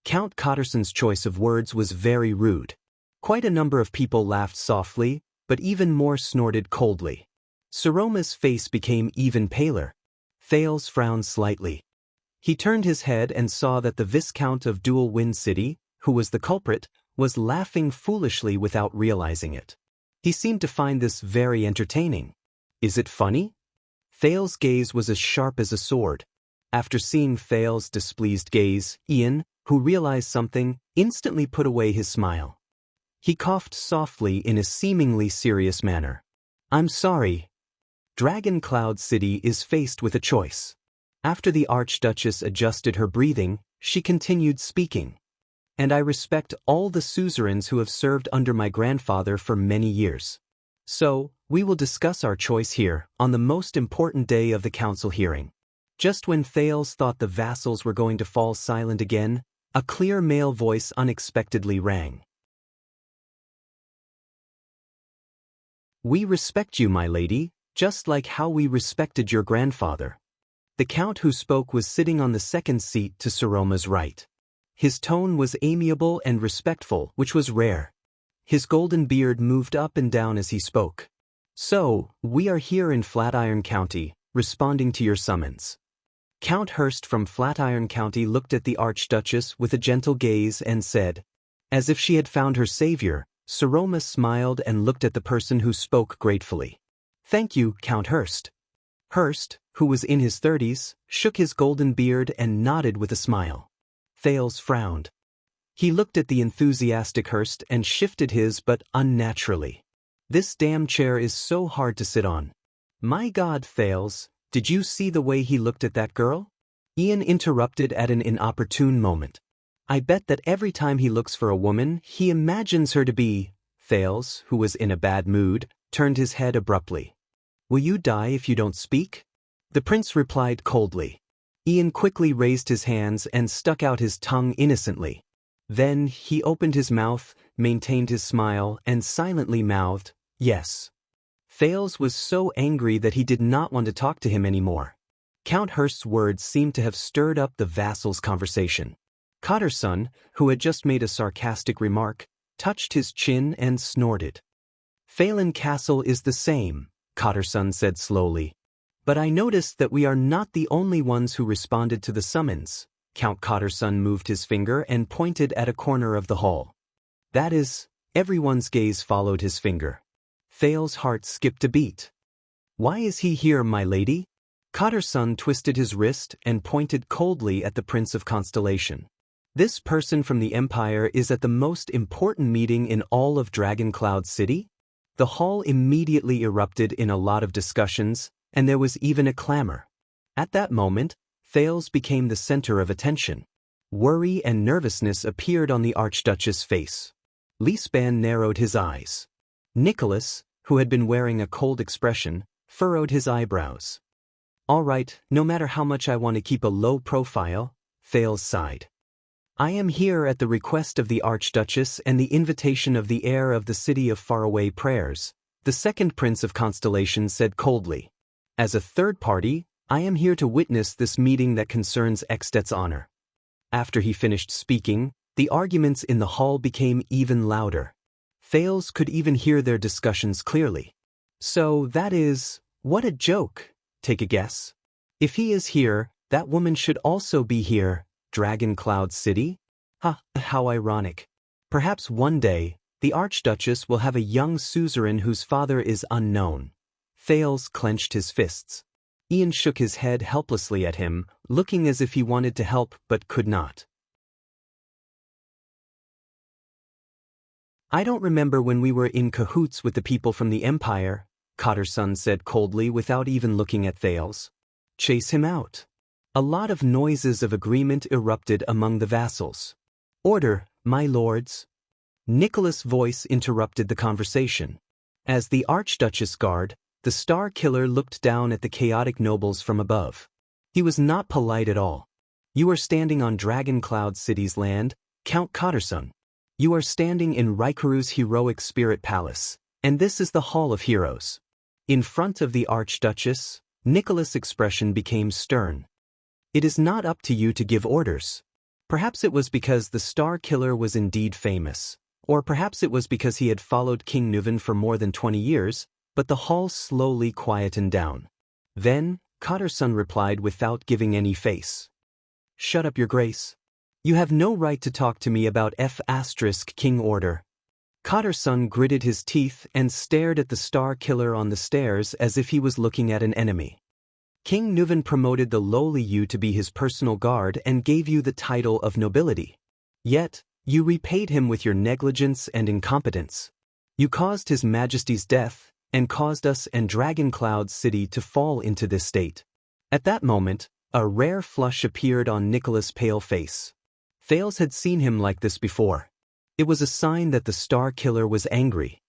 A: Count Cotterson's choice of words was very rude. Quite a number of people laughed softly, but even more snorted coldly. Saroma's face became even paler. Thales frowned slightly. He turned his head and saw that the Viscount of Dual Wind City, who was the culprit, was laughing foolishly without realizing it. He seemed to find this very entertaining. Is it funny? Thales' gaze was as sharp as a sword. After seeing Thales' displeased gaze, Ian, who realized something, instantly put away his smile. He coughed softly in a seemingly serious manner. I'm sorry. Dragon Cloud City is faced with a choice. After the Archduchess adjusted her breathing, she continued speaking. And I respect all the suzerains who have served under my grandfather for many years. So, we will discuss our choice here, on the most important day of the council hearing. Just when Thales thought the vassals were going to fall silent again, a clear male voice unexpectedly rang. We respect you, my lady, just like how we respected your grandfather. The count who spoke was sitting on the second seat to Saroma's right. His tone was amiable and respectful, which was rare. His golden beard moved up and down as he spoke. So, we are here in Flatiron County, responding to your summons. Count Hurst from Flatiron County looked at the Archduchess with a gentle gaze and said, as if she had found her savior, Saroma smiled and looked at the person who spoke gratefully. Thank you, Count Hurst. Hurst, who was in his 30s, shook his golden beard and nodded with a smile. Thales frowned. He looked at the enthusiastic Hurst and shifted his but unnaturally. This damn chair is so hard to sit on. My God, Thales, did you see the way he looked at that girl? Ian interrupted at an inopportune moment. I bet that every time he looks for a woman, he imagines her to be. Thales, who was in a bad mood, turned his head abruptly. Will you die if you don't speak? The prince replied coldly. Ian quickly raised his hands and stuck out his tongue innocently. Then he opened his mouth, maintained his smile, and silently mouthed, yes. Thales was so angry that he did not want to talk to him anymore. Count Hurst's words seemed to have stirred up the vassals' conversation. Cotterson, who had just made a sarcastic remark, touched his chin and snorted. Phelan Castle is the same, Cotterson said slowly. But I noticed that we are not the only ones who responded to the summons. Count Cotterson moved his finger and pointed at a corner of the hall. That is, everyone's gaze followed his finger. Thales' heart skipped a beat. Why is he here, my lady? Cotterson twisted his wrist and pointed coldly at the Prince of Constellation. This person from the Empire is at the most important meeting in all of Dragon Cloud City? The hall immediately erupted in a lot of discussions, and there was even a clamor. At that moment, Thales became the center of attention. Worry and nervousness appeared on the Archduchess' face. Leespan narrowed his eyes. Nicholas, who had been wearing a cold expression, furrowed his eyebrows. All right, no matter how much I want to keep a low profile, Thales sighed. I am here at the request of the Archduchess and the invitation of the heir of the City of Faraway Prayers, the second Prince of Constellation said coldly. As a third party, I am here to witness this meeting that concerns Ekstet's honor. After he finished speaking, the arguments in the hall became even louder. Thales could even hear their discussions clearly. So that is, what a joke, take a guess. If he is here, that woman should also be here, Dragon Cloud City? Ha, how ironic. Perhaps one day, the Archduchess will have a young suzerain whose father is unknown. Thales clenched his fists. Ian shook his head helplessly at him, looking as if he wanted to help but could not. I don't remember when we were in cahoots with the people from the Empire, Cotterson said coldly without even looking at Thales. Chase him out. A lot of noises of agreement erupted among the vassals. Order, my lords. Nicholas' voice interrupted the conversation. As the Archduchess guard, the Star Killer looked down at the chaotic nobles from above. He was not polite at all. You are standing on Dragon Cloud City's land, Count Cotterson. You are standing in Raikuru's heroic spirit palace, and this is the Hall of Heroes. In front of the Archduchess, Nicholas' expression became stern. It is not up to you to give orders. Perhaps it was because the Star Killer was indeed famous, or perhaps it was because he had followed King Nuvan for more than 20 years, but the hall slowly quietened down. Then, Cotterson replied without giving any face. "Shut up, Your Grace. You have no right to talk to me about King order." Cotterson gritted his teeth and stared at the Star Killer on the stairs as if he was looking at an enemy. "King Nuvan promoted the lowly you to be his personal guard and gave you the title of nobility. Yet, you repaid him with your negligence and incompetence. You caused His Majesty's death, and caused us and Dragoncloud City to fall into this state." At that moment, a rare flush appeared on Nicholas' pale face. Thales had seen him like this before. It was a sign that the Star Killer was angry.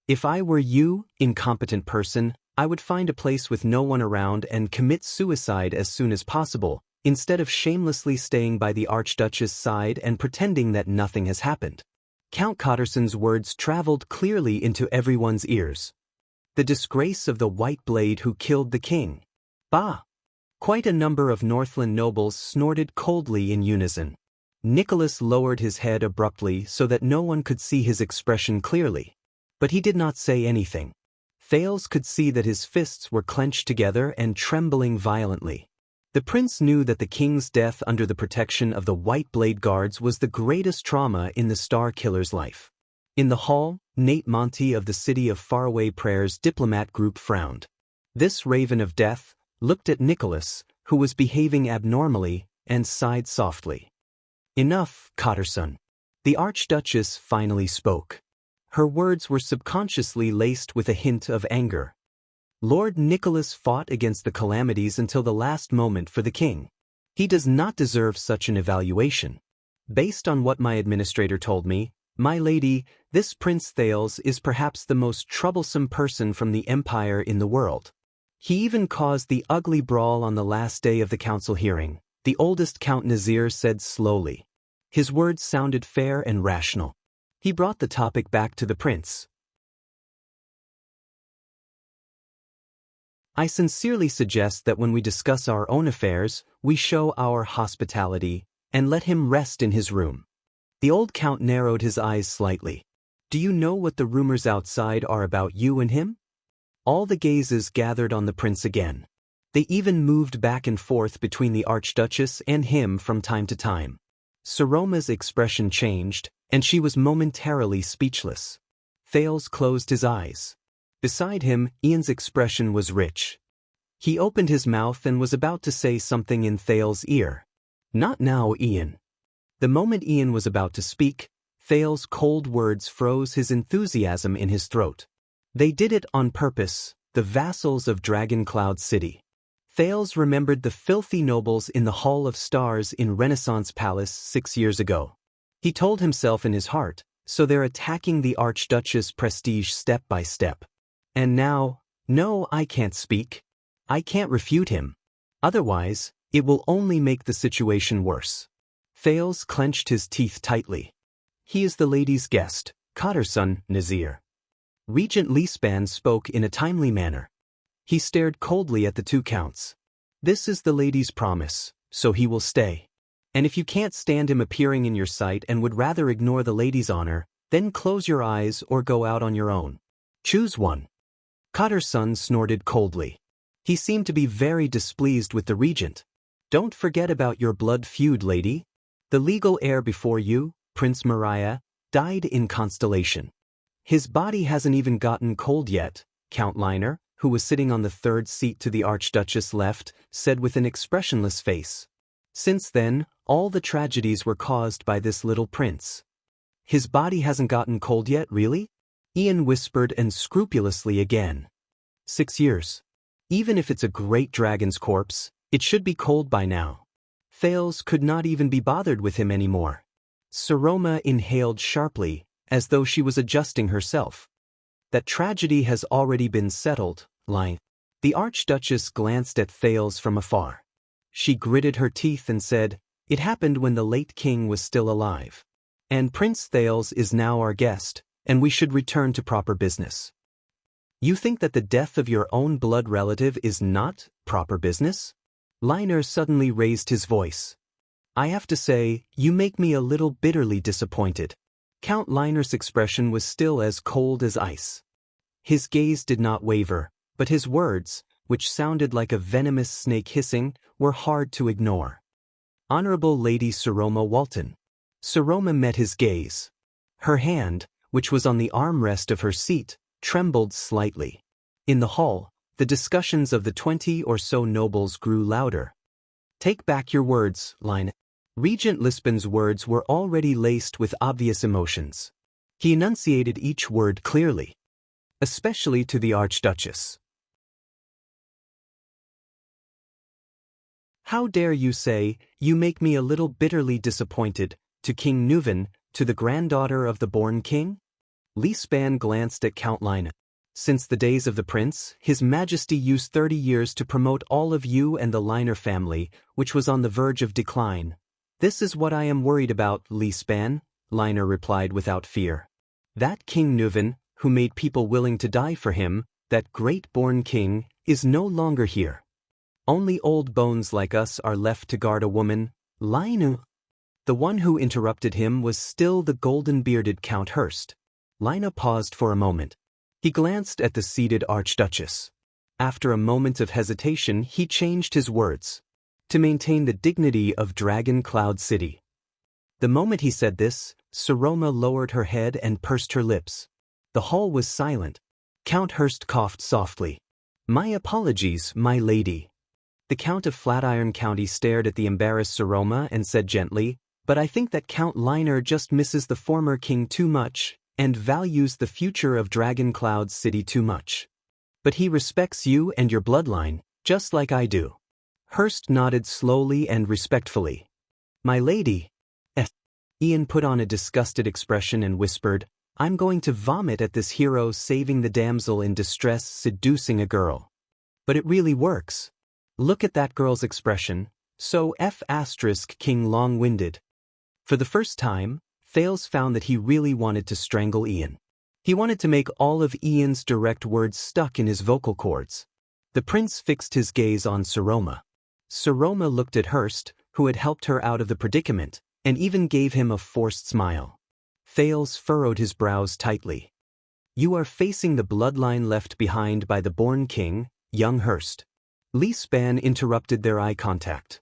A: "If I were you, incompetent person, I would find a place with no one around and commit suicide as soon as possible, instead of shamelessly staying by the Archduchess' side and pretending that nothing has happened." Count Cotterson's words traveled clearly into everyone's ears. The disgrace of the White Blade who killed the king. Bah! Quite a number of Northland nobles snorted coldly in unison. Nicholas lowered his head abruptly so that no one could see his expression clearly. But he did not say anything. Thales could see that his fists were clenched together and trembling violently. The prince knew that the king's death under the protection of the White Blade Guards was the greatest trauma in the Star Killer's life. In the hall, Nate Monty of the City of Faraway Prayers diplomat group frowned. This raven of death looked at Nicholas, who was behaving abnormally, and sighed softly. "Enough, Cotterson." The Archduchess finally spoke. Her words were subconsciously laced with a hint of anger. "Lord Nicholas fought against the calamities until the last moment for the king. He does not deserve such an evaluation. Based on what my administrator told me, my lady, this Prince Thales is perhaps the most troublesome person from the Empire in the world. He even caused the ugly brawl on the last day of the council hearing," the oldest Count Nazir said slowly. His words sounded fair and rational. He brought the topic back to the prince. "I sincerely suggest that when we discuss our own affairs, we show our hospitality, and let him rest in his room." The old count narrowed his eyes slightly. "Do you know what the rumors outside are about you and him?" All the gazes gathered on the prince again. They even moved back and forth between the Archduchess and him from time to time. Saroma's expression changed, and she was momentarily speechless. Thales closed his eyes. Beside him, Ian's expression was rich. He opened his mouth and was about to say something in Thales' ear. "Not now, Ian." The moment Ian was about to speak, Thales' cold words froze his enthusiasm in his throat. "They did it on purpose, the vassals of Dragoncloud City." Thales remembered the filthy nobles in the Hall of Stars in Renaissance Palace 6 years ago. He told himself in his heart, so they're attacking the Archduchess' prestige step by step. And now, no, I can't speak. I can't refute him. Otherwise, it will only make the situation worse. Thales clenched his teeth tightly. "He is the lady's guest, Cotterson, Nazir." Regent Leespan spoke in a timely manner. He stared coldly at the two counts. "This is the lady's promise, so he will stay. And if you can't stand him appearing in your sight and would rather ignore the lady's honor, then close your eyes or go out on your own. Choose one." Cotterson snorted coldly. He seemed to be very displeased with the regent. "Don't forget about your blood feud, lady. The legal heir before you, Prince Mariah, died in Constellation. His body hasn't even gotten cold yet," Count Liner, who was sitting on the third seat to the Archduchess' left, said with an expressionless face. "Since then, all the tragedies were caused by this little prince." "His body hasn't gotten cold yet, really?" Ian whispered and scrupulously again. 6 years. Even if it's a great dragon's corpse, it should be cold by now." Thales could not even be bothered with him anymore. Saroma inhaled sharply, as though she was adjusting herself. "That tragedy has already been settled, Line." The Archduchess glanced at Thales from afar. She gritted her teeth and said, "It happened when the late king was still alive. And Prince Thales is now our guest, and we should return to proper business." "You think that the death of your own blood relative is not proper business?" Liner suddenly raised his voice. I have to say, you make me a little bitterly disappointed. Count Liner's expression was still as cold as ice. His gaze did not waver, but his words, which sounded like a venomous snake hissing, were hard to ignore. Honorable Lady Saroma Walton. Saroma met his gaze. Her hand, which was on the armrest of her seat, trembled slightly. In the hall, the discussions of the 20 or so nobles grew louder. Take back your words, Line. Regent Lisbon's words were already laced with obvious emotions. He enunciated each word clearly. Especially to the Archduchess. How dare you say, you make me a little bitterly disappointed, to King Nuvan, to the granddaughter of the born king? Lisban glanced at Count Line. Since the days of the prince, His Majesty used 30 years to promote all of you and the Liner family, which was on the verge of decline. This is what I am worried about, Lisban, Liner replied without fear. That King Nuvan, who made people willing to die for him, that great-born king, is no longer here. Only old bones like us are left to guard a woman, Lina. The one who interrupted him was still the golden-bearded Count Hurst. Lina paused for a moment. He glanced at the seated Archduchess. After a moment of hesitation, he changed his words. To maintain the dignity of Dragon Cloud City. The moment he said this, Saroma lowered her head and pursed her lips. The hall was silent. Count Hurst coughed softly. My apologies, my lady. The Count of Flatiron County stared at the embarrassed Saroma and said gently, but I think that Count Liner just misses the former king too much, and values the future of Dragon Cloud City too much. But he respects you and your bloodline, just like I do. Hurst nodded slowly and respectfully. My lady. Ian put on a disgusted expression and whispered, I'm going to vomit at this hero saving the damsel in distress seducing a girl. But it really works. Look at that girl's expression, so King long-winded. For the first time, Thales found that he really wanted to strangle Ian. He wanted to make all of Ian's direct words stuck in his vocal cords. The prince fixed his gaze on Saroma. Saroma looked at Hurst, who had helped her out of the predicament, and even gave him a forced smile. Thales furrowed his brows tightly. You are facing the bloodline left behind by the born king, young Hurst. Lisban interrupted their eye contact.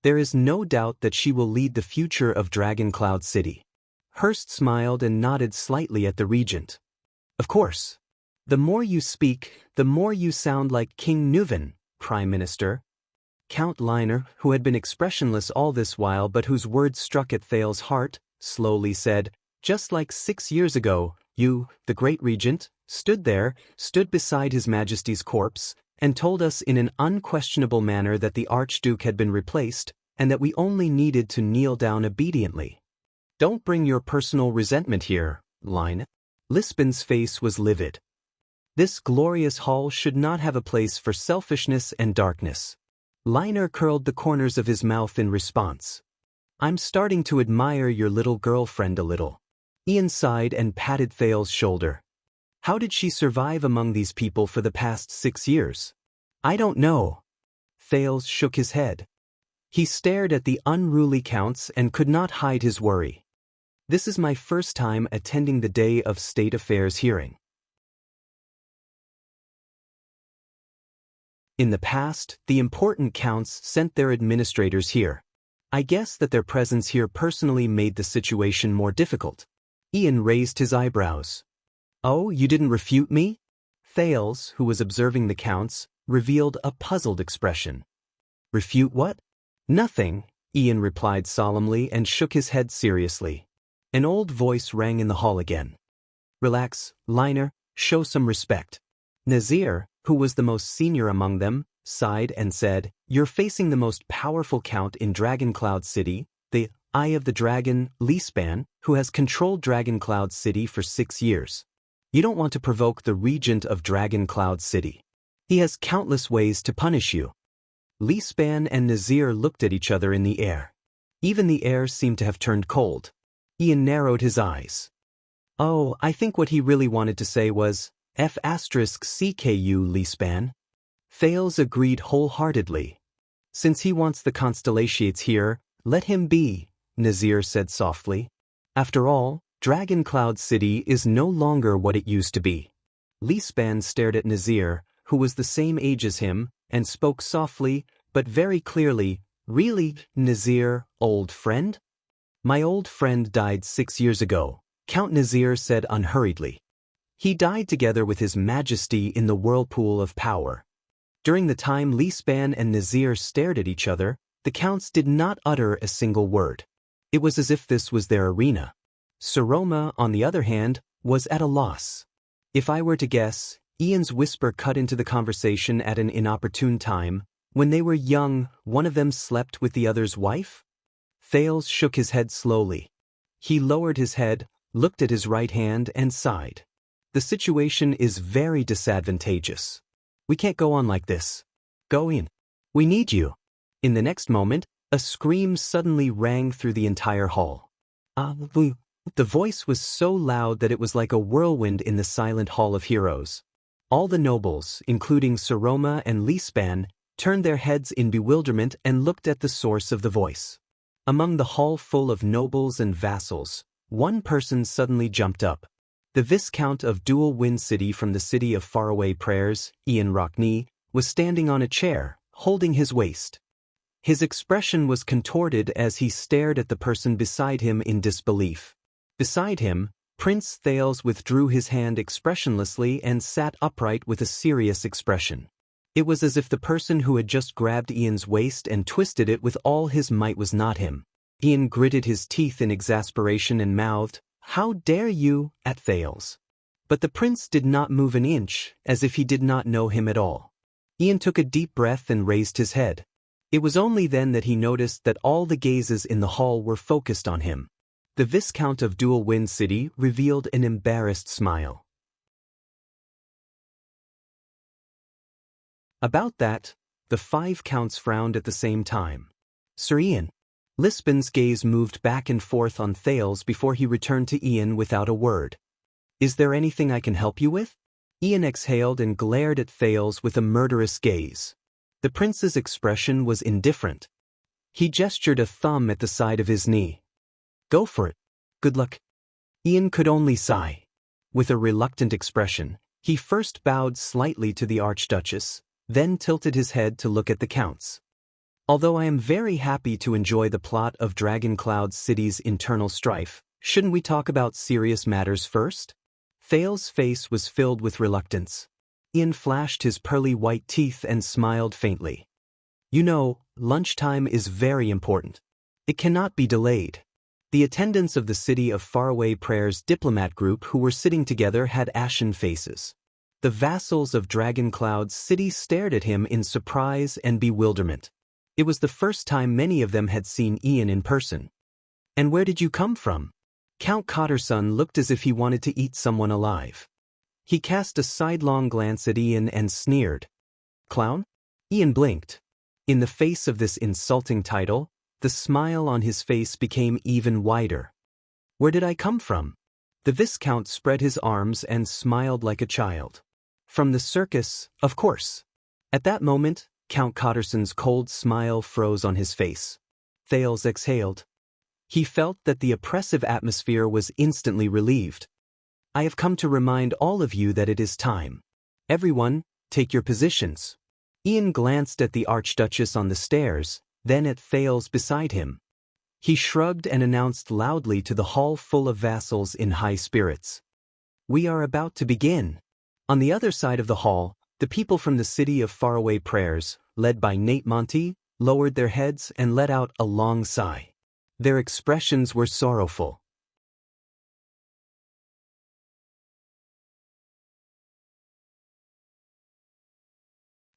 A: There is no doubt that she will lead the future of Dragon Cloud City. Hurst smiled and nodded slightly at the regent. Of course. The more you speak, the more you sound like King Nuvan, Prime Minister. Count Liner, who had been expressionless all this while but whose words struck at Thales' heart, slowly said, just like 6 years ago, you, the great regent, stood beside His Majesty's corpse, and told us in an unquestionable manner that the Archduke had been replaced, and that we only needed to kneel down obediently. Don't bring your personal resentment here, Line. Lisban's face was livid. This glorious hall should not have a place for selfishness and darkness. Liner curled the corners of his mouth in response. I'm starting to admire your little girlfriend a little. Ian sighed and patted Thales' shoulder. How did she survive among these people for the past 6 years? I don't know. Thales shook his head. He stared at the unruly counts and could not hide his worry. This is my first time attending the Day of State Affairs hearing. In the past, the important counts sent their administrators here. I guess that their presence here personally made the situation more difficult. Ian raised his eyebrows. Oh, you didn't refute me? Thales, who was observing the counts, revealed a puzzled expression. Refute what? Nothing, Ian replied solemnly and shook his head seriously. An old voice rang in the hall again. Relax, Liner, show some respect. Nazir, who was the most senior among them, sighed and said, You're facing the most powerful count in Dragon Cloud City, the Eye of the Dragon, Lisban, who has controlled Dragon Cloud City for 6 years. You don't want to provoke the regent of Dragon Cloud City. He has countless ways to punish you. Lisban and Nazir looked at each other in the air. Even the air seemed to have turned cold. Ian narrowed his eyes. Oh, I think what he really wanted to say was, CKU Lisban. Thales agreed wholeheartedly. Since he wants the constellations here, Let him be, Nazir said softly. After all, Dragon Cloud City is no longer what it used to be. Lispan stared at Nazir, who was the same age as him, and spoke softly, but very clearly, Really, Nazir, old friend? My old friend died 6 years ago, Count Nazir said unhurriedly. He died together with His Majesty in the whirlpool of power. During the time Lispan and Nazir stared at each other, the counts did not utter a single word. It was as if this was their arena. Saroma, on the other hand, was at a loss. If I were to guess, Ian's whisper cut into the conversation at an inopportune time. When they were young, one of them slept with the other's wife? Thales shook his head slowly. He lowered his head, looked at his right hand, and sighed. The situation is very disadvantageous. We can't go on like this. Go in. We need you. In the next moment, a scream suddenly rang through the entire hall. The voice was so loud that it was like a whirlwind in the silent Hall of Heroes. All the nobles, including Saroma and Lispan, turned their heads in bewilderment and looked at the source of the voice. Among the hall full of nobles and vassals, one person suddenly jumped up. The Viscount of Dual Wind City from the city of faraway prayers, Ian Rockney, was standing on a chair, holding his waist. His expression was contorted as he stared at the person beside him in disbelief. Beside him, Prince Thales withdrew his hand expressionlessly and sat upright with a serious expression. It was as if the person who had just grabbed Ian's waist and twisted it with all his might was not him. Ian gritted his teeth in exasperation and mouthed, "How dare you?" at Thales. But the prince did not move an inch, as if he did not know him at all. Ian took a deep breath and raised his head. It was only then that he noticed that all the gazes in the hall were focused on him. The Viscount of Dual Wind City revealed an embarrassed smile. About that, the 5 counts frowned at the same time. Sir Ian. Lispan's gaze moved back and forth on Thales before he returned to Ian without a word. Is there anything I can help you with? Ian exhaled and glared at Thales with a murderous gaze. The prince's expression was indifferent. He gestured a thumb at the side of his knee. Go for it. Good luck. Ian could only sigh. With a reluctant expression, he first bowed slightly to the Archduchess, then tilted his head to look at the counts. Although I am very happy to enjoy the plot of Dragon Cloud City's internal strife, shouldn't we talk about serious matters first? Thales' face was filled with reluctance. Ian flashed his pearly white teeth and smiled faintly. You know, lunchtime is very important. It cannot be delayed. The attendants of the City of Faraway Prayers diplomat group who were sitting together had ashen faces. The vassals of Dragon Cloud City stared at him in surprise and bewilderment. It was the first time many of them had seen Ian in person. And where did you come from? Count Cotterson looked as if he wanted to eat someone alive. He cast a sidelong glance at Ian and sneered. Clown? Ian blinked. In the face of this insulting title, the smile on his face became even wider. Where did I come from? The Viscount spread his arms and smiled like a child. From the circus, of course. At that moment, Count Cotterson's cold smile froze on his face. Thales exhaled. He felt that the oppressive atmosphere was instantly relieved. I have come to remind all of you that it is time. Everyone, take your positions. Ian glanced at the Archduchess on the stairs, then at Thales beside him. He shrugged and announced loudly to the hall full of vassals in high spirits. We are about to begin. On the other side of the hall, the people from the City of Faraway Prayers, led by Nate Monty, lowered their heads and let out a long sigh. Their expressions were sorrowful.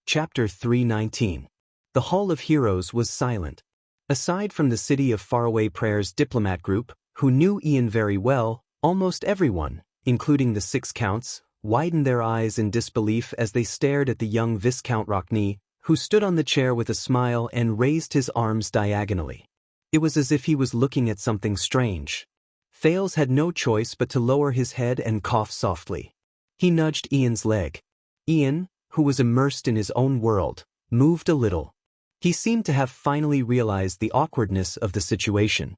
A: Chapter 319. The Hall of Heroes was silent. Aside from the City of Faraway Prayers diplomat group, who knew Ian very well, almost everyone, including the 6 counts, widened their eyes in disbelief as they stared at the young Viscount Rockney, who stood on the chair with a smile and raised his arms diagonally. It was as if he was looking at something strange. Thales had no choice but to lower his head and cough softly. He nudged Ian's leg. Ian, who was immersed in his own world, moved a little. He seemed to have finally realized the awkwardness of the situation.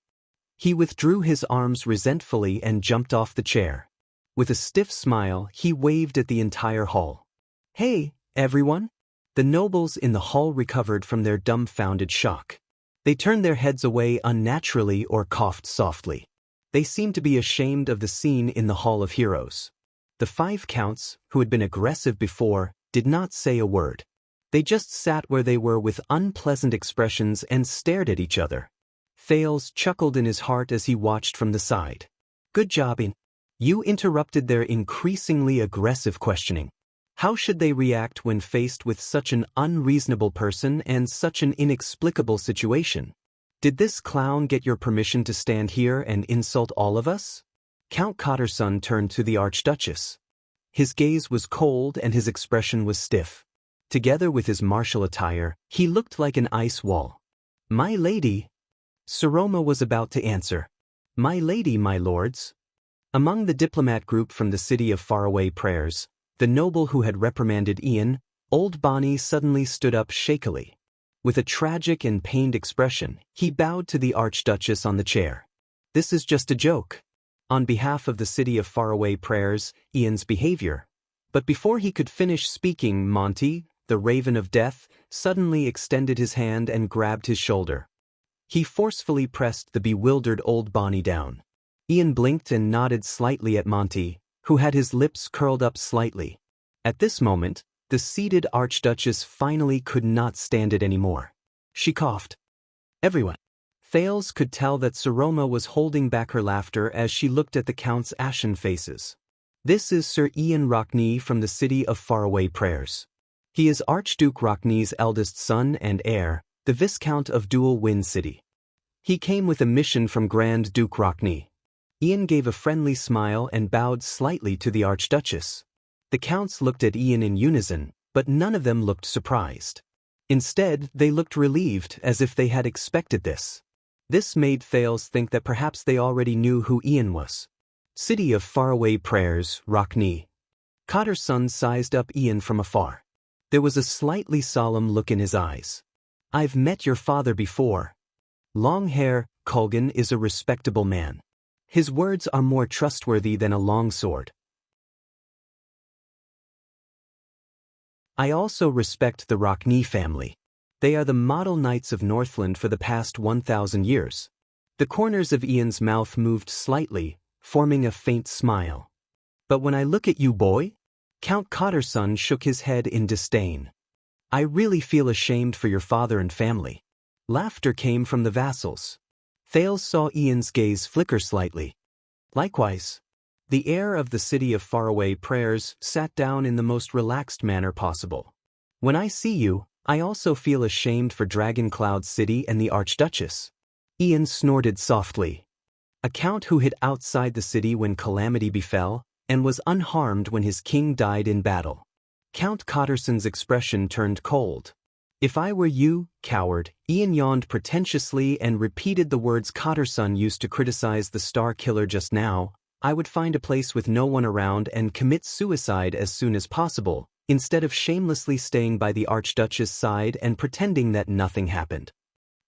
A: He withdrew his arms resentfully and jumped off the chair. With a stiff smile, he waved at the entire hall. "Hey, everyone!" The nobles in the hall recovered from their dumbfounded shock. They turned their heads away unnaturally or coughed softly. They seemed to be ashamed of the scene in the Hall of Heroes. The 5 counts, who had been aggressive before, did not say a word. They just sat where they were with unpleasant expressions and stared at each other. Thales chuckled in his heart as he watched from the side. "Good job, Ian. You interrupted their increasingly aggressive questioning. How should they react when faced with such an unreasonable person and such an inexplicable situation? Did this clown get your permission to stand here and insult all of us?" Count Cotterson turned to the Archduchess. His gaze was cold and his expression was stiff. Together with his martial attire, he looked like an ice wall. "My lady," Saroma was about to answer. "My lady, my lords." Among the diplomat group from the city of faraway prayers, the noble who had reprimanded Ian, old Bonnie suddenly stood up shakily. With a tragic and pained expression, he bowed to the Archduchess on the chair. "This is just a joke. On behalf of the city of faraway prayers, Ian's behavior." But before he could finish speaking, Monty, the Raven of Death, suddenly extended his hand and grabbed his shoulder. He forcefully pressed the bewildered old Bonnie down. Ian blinked and nodded slightly at Monty, who had his lips curled up slightly. At this moment, the seated Archduchess finally could not stand it anymore. She coughed. "Everyone." Thales could tell that Saroma was holding back her laughter as she looked at the Count's ashen faces. "This is Sir Ian Rockney from the city of faraway prayers. He is Archduke Rockney's eldest son and heir, the Viscount of Dual Wind City. He came with a mission from Grand Duke Rockney." Ian gave a friendly smile and bowed slightly to the Archduchess. The counts looked at Ian in unison, but none of them looked surprised. Instead, they looked relieved, as if they had expected this. This made Thales think that perhaps they already knew who Ian was. "City of faraway prayers, Rockney." Cotterson sized up Ian from afar. There was a slightly solemn look in his eyes. "I've met your father before. Long hair, Colgan is a respectable man. His words are more trustworthy than a long sword. I also respect the Rockney family. They are the model knights of Northland for the past 1,000 years. The corners of Ian's mouth moved slightly, forming a faint smile. "But when I look at you, boy?" Count Cotterson shook his head in disdain. "I really feel ashamed for your father and family." Laughter came from the vassals. Thales saw Ian's gaze flicker slightly. Likewise. The heir of the city of faraway prayers sat down in the most relaxed manner possible. "When I see you, I also feel ashamed for Dragoncloud City and the Archduchess." Ian snorted softly. A count who hid outside the city when calamity befell, and was unharmed when his king died in battle. Count Cotterson's expression turned cold. "If I were you, coward," Ian yawned pretentiously and repeated the words Cotterson used to criticize the Star Killer just now, "I would find a place with no one around and commit suicide as soon as possible, instead of shamelessly staying by the Archduchess' side and pretending that nothing happened."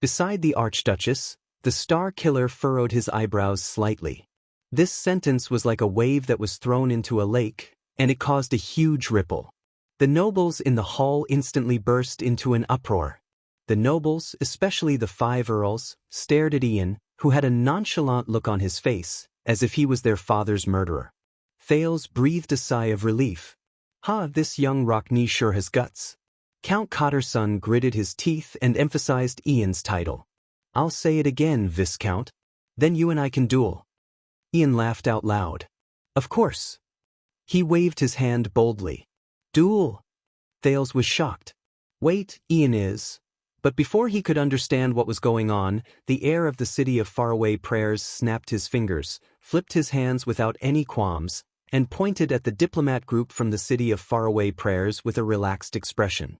A: Beside the Archduchess, the Star Killer furrowed his eyebrows slightly. This sentence was like a wave that was thrown into a lake, and it caused a huge ripple. The nobles in the hall instantly burst into an uproar. The nobles, especially the 5 earls, stared at Ian, who had a nonchalant look on his face, as if he was their father's murderer. Thales breathed a sigh of relief. This young Rockney sure has guts." Count Cotterson gritted his teeth and emphasized Ian's title. "I'll say it again, Viscount. Then you and I can duel." Ian laughed out loud. "Of course." He waved his hand boldly. "Duel?" Thales was shocked. "Wait, Ian is..." But before he could understand what was going on, the heir of the city of faraway prayers snapped his fingers, flipped his hands without any qualms, and pointed at the diplomat group from the city of faraway prayers with a relaxed expression.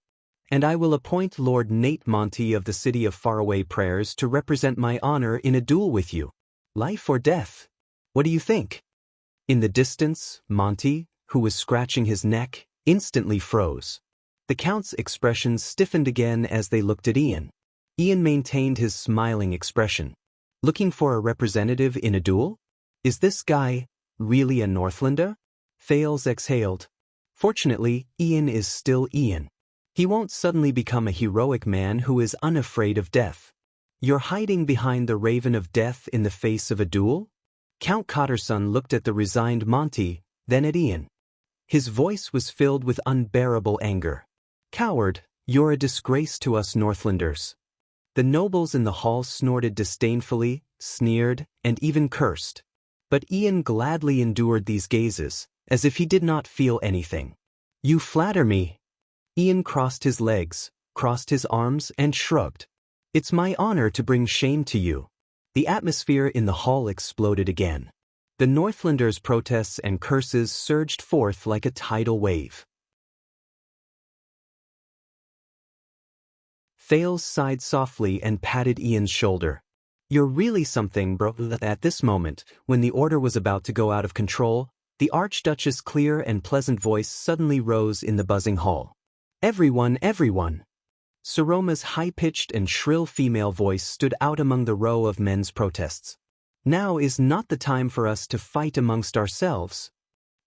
A: "And I will appoint Lord Nate Monty of the city of faraway prayers to represent my honor in a duel with you. Life or death? What do you think?" In the distance, Monty, who was scratching his neck, instantly froze. The Count's expression stiffened again as they looked at Ian. Ian maintained his smiling expression. Looking for a representative in a duel? Is this guy really a Northlander? Thales exhaled. Fortunately, Ian is still Ian. He won't suddenly become a heroic man who is unafraid of death. You're hiding behind the Raven of Death in the face of a duel? Count Cotterson looked at the resigned Monty, then at Ian. His voice was filled with unbearable anger. Coward, you're a disgrace to us Northlanders. The nobles in the hall snorted disdainfully, sneered, and even cursed. But Ian gladly endured these gazes, as if he did not feel anything. You flatter me. Ian crossed his legs, crossed his arms, and shrugged. It's my honor to bring shame to you. The atmosphere in the hall exploded again. The Northlanders' protests and curses surged forth like a tidal wave. Thales sighed softly and patted Ian's shoulder. You're really something, bro. At this moment, when the order was about to go out of control, the Archduchess' clear and pleasant voice suddenly rose in the buzzing hall. Everyone, everyone! Saroma's high-pitched and shrill female voice stood out among the row of men's protests. Now is not the time for us to fight amongst ourselves.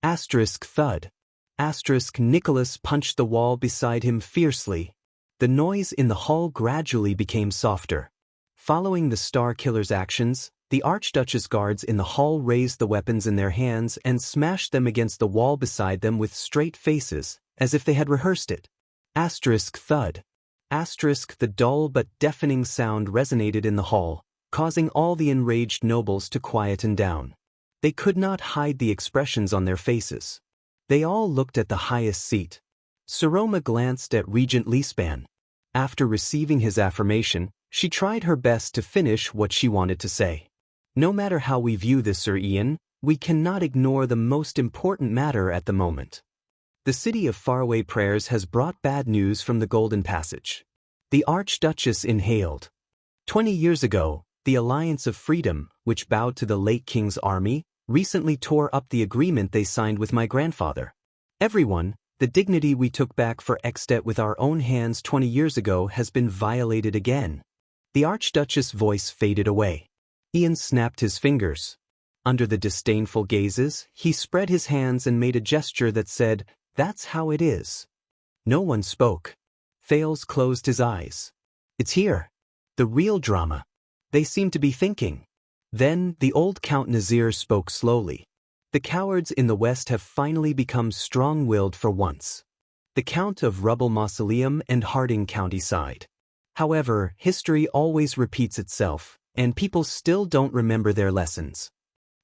A: Thud. Nicholas punched the wall beside him fiercely. The noise in the hall gradually became softer. Following the Star Killer's actions, the Archduchess guards in the hall raised the weapons in their hands and smashed them against the wall beside them with straight faces, as if they had rehearsed it. Thud. The dull but deafening sound resonated in the hall, causing all the enraged nobles to quieten down. They could not hide the expressions on their faces. They all looked at the highest seat. Saroma glanced at Regent Leespan. After receiving his affirmation, she tried her best to finish what she wanted to say. No matter how we view this, Sir Ian, we cannot ignore the most important matter at the moment. The city of Faraway Prayers has brought bad news from the Golden Passage. The Archduchess inhaled. 20 years ago, the Alliance of Freedom, which bowed to the late king's army, recently tore up the agreement they signed with my grandfather. Everyone, the dignity we took back for Ekstedt with our own hands 20 years ago has been violated again. The Archduchess' voice faded away. Ian snapped his fingers. Under the disdainful gazes, he spread his hands and made a gesture that said, "That's how it is." No one spoke. Thales closed his eyes. It's here. The real drama. They seemed to be thinking. Then, the old Count Nazir spoke slowly. The cowards in the West have finally become strong-willed for once. The Count of Rubble Mausoleum and Harding County side. However, history always repeats itself, and people still don't remember their lessons.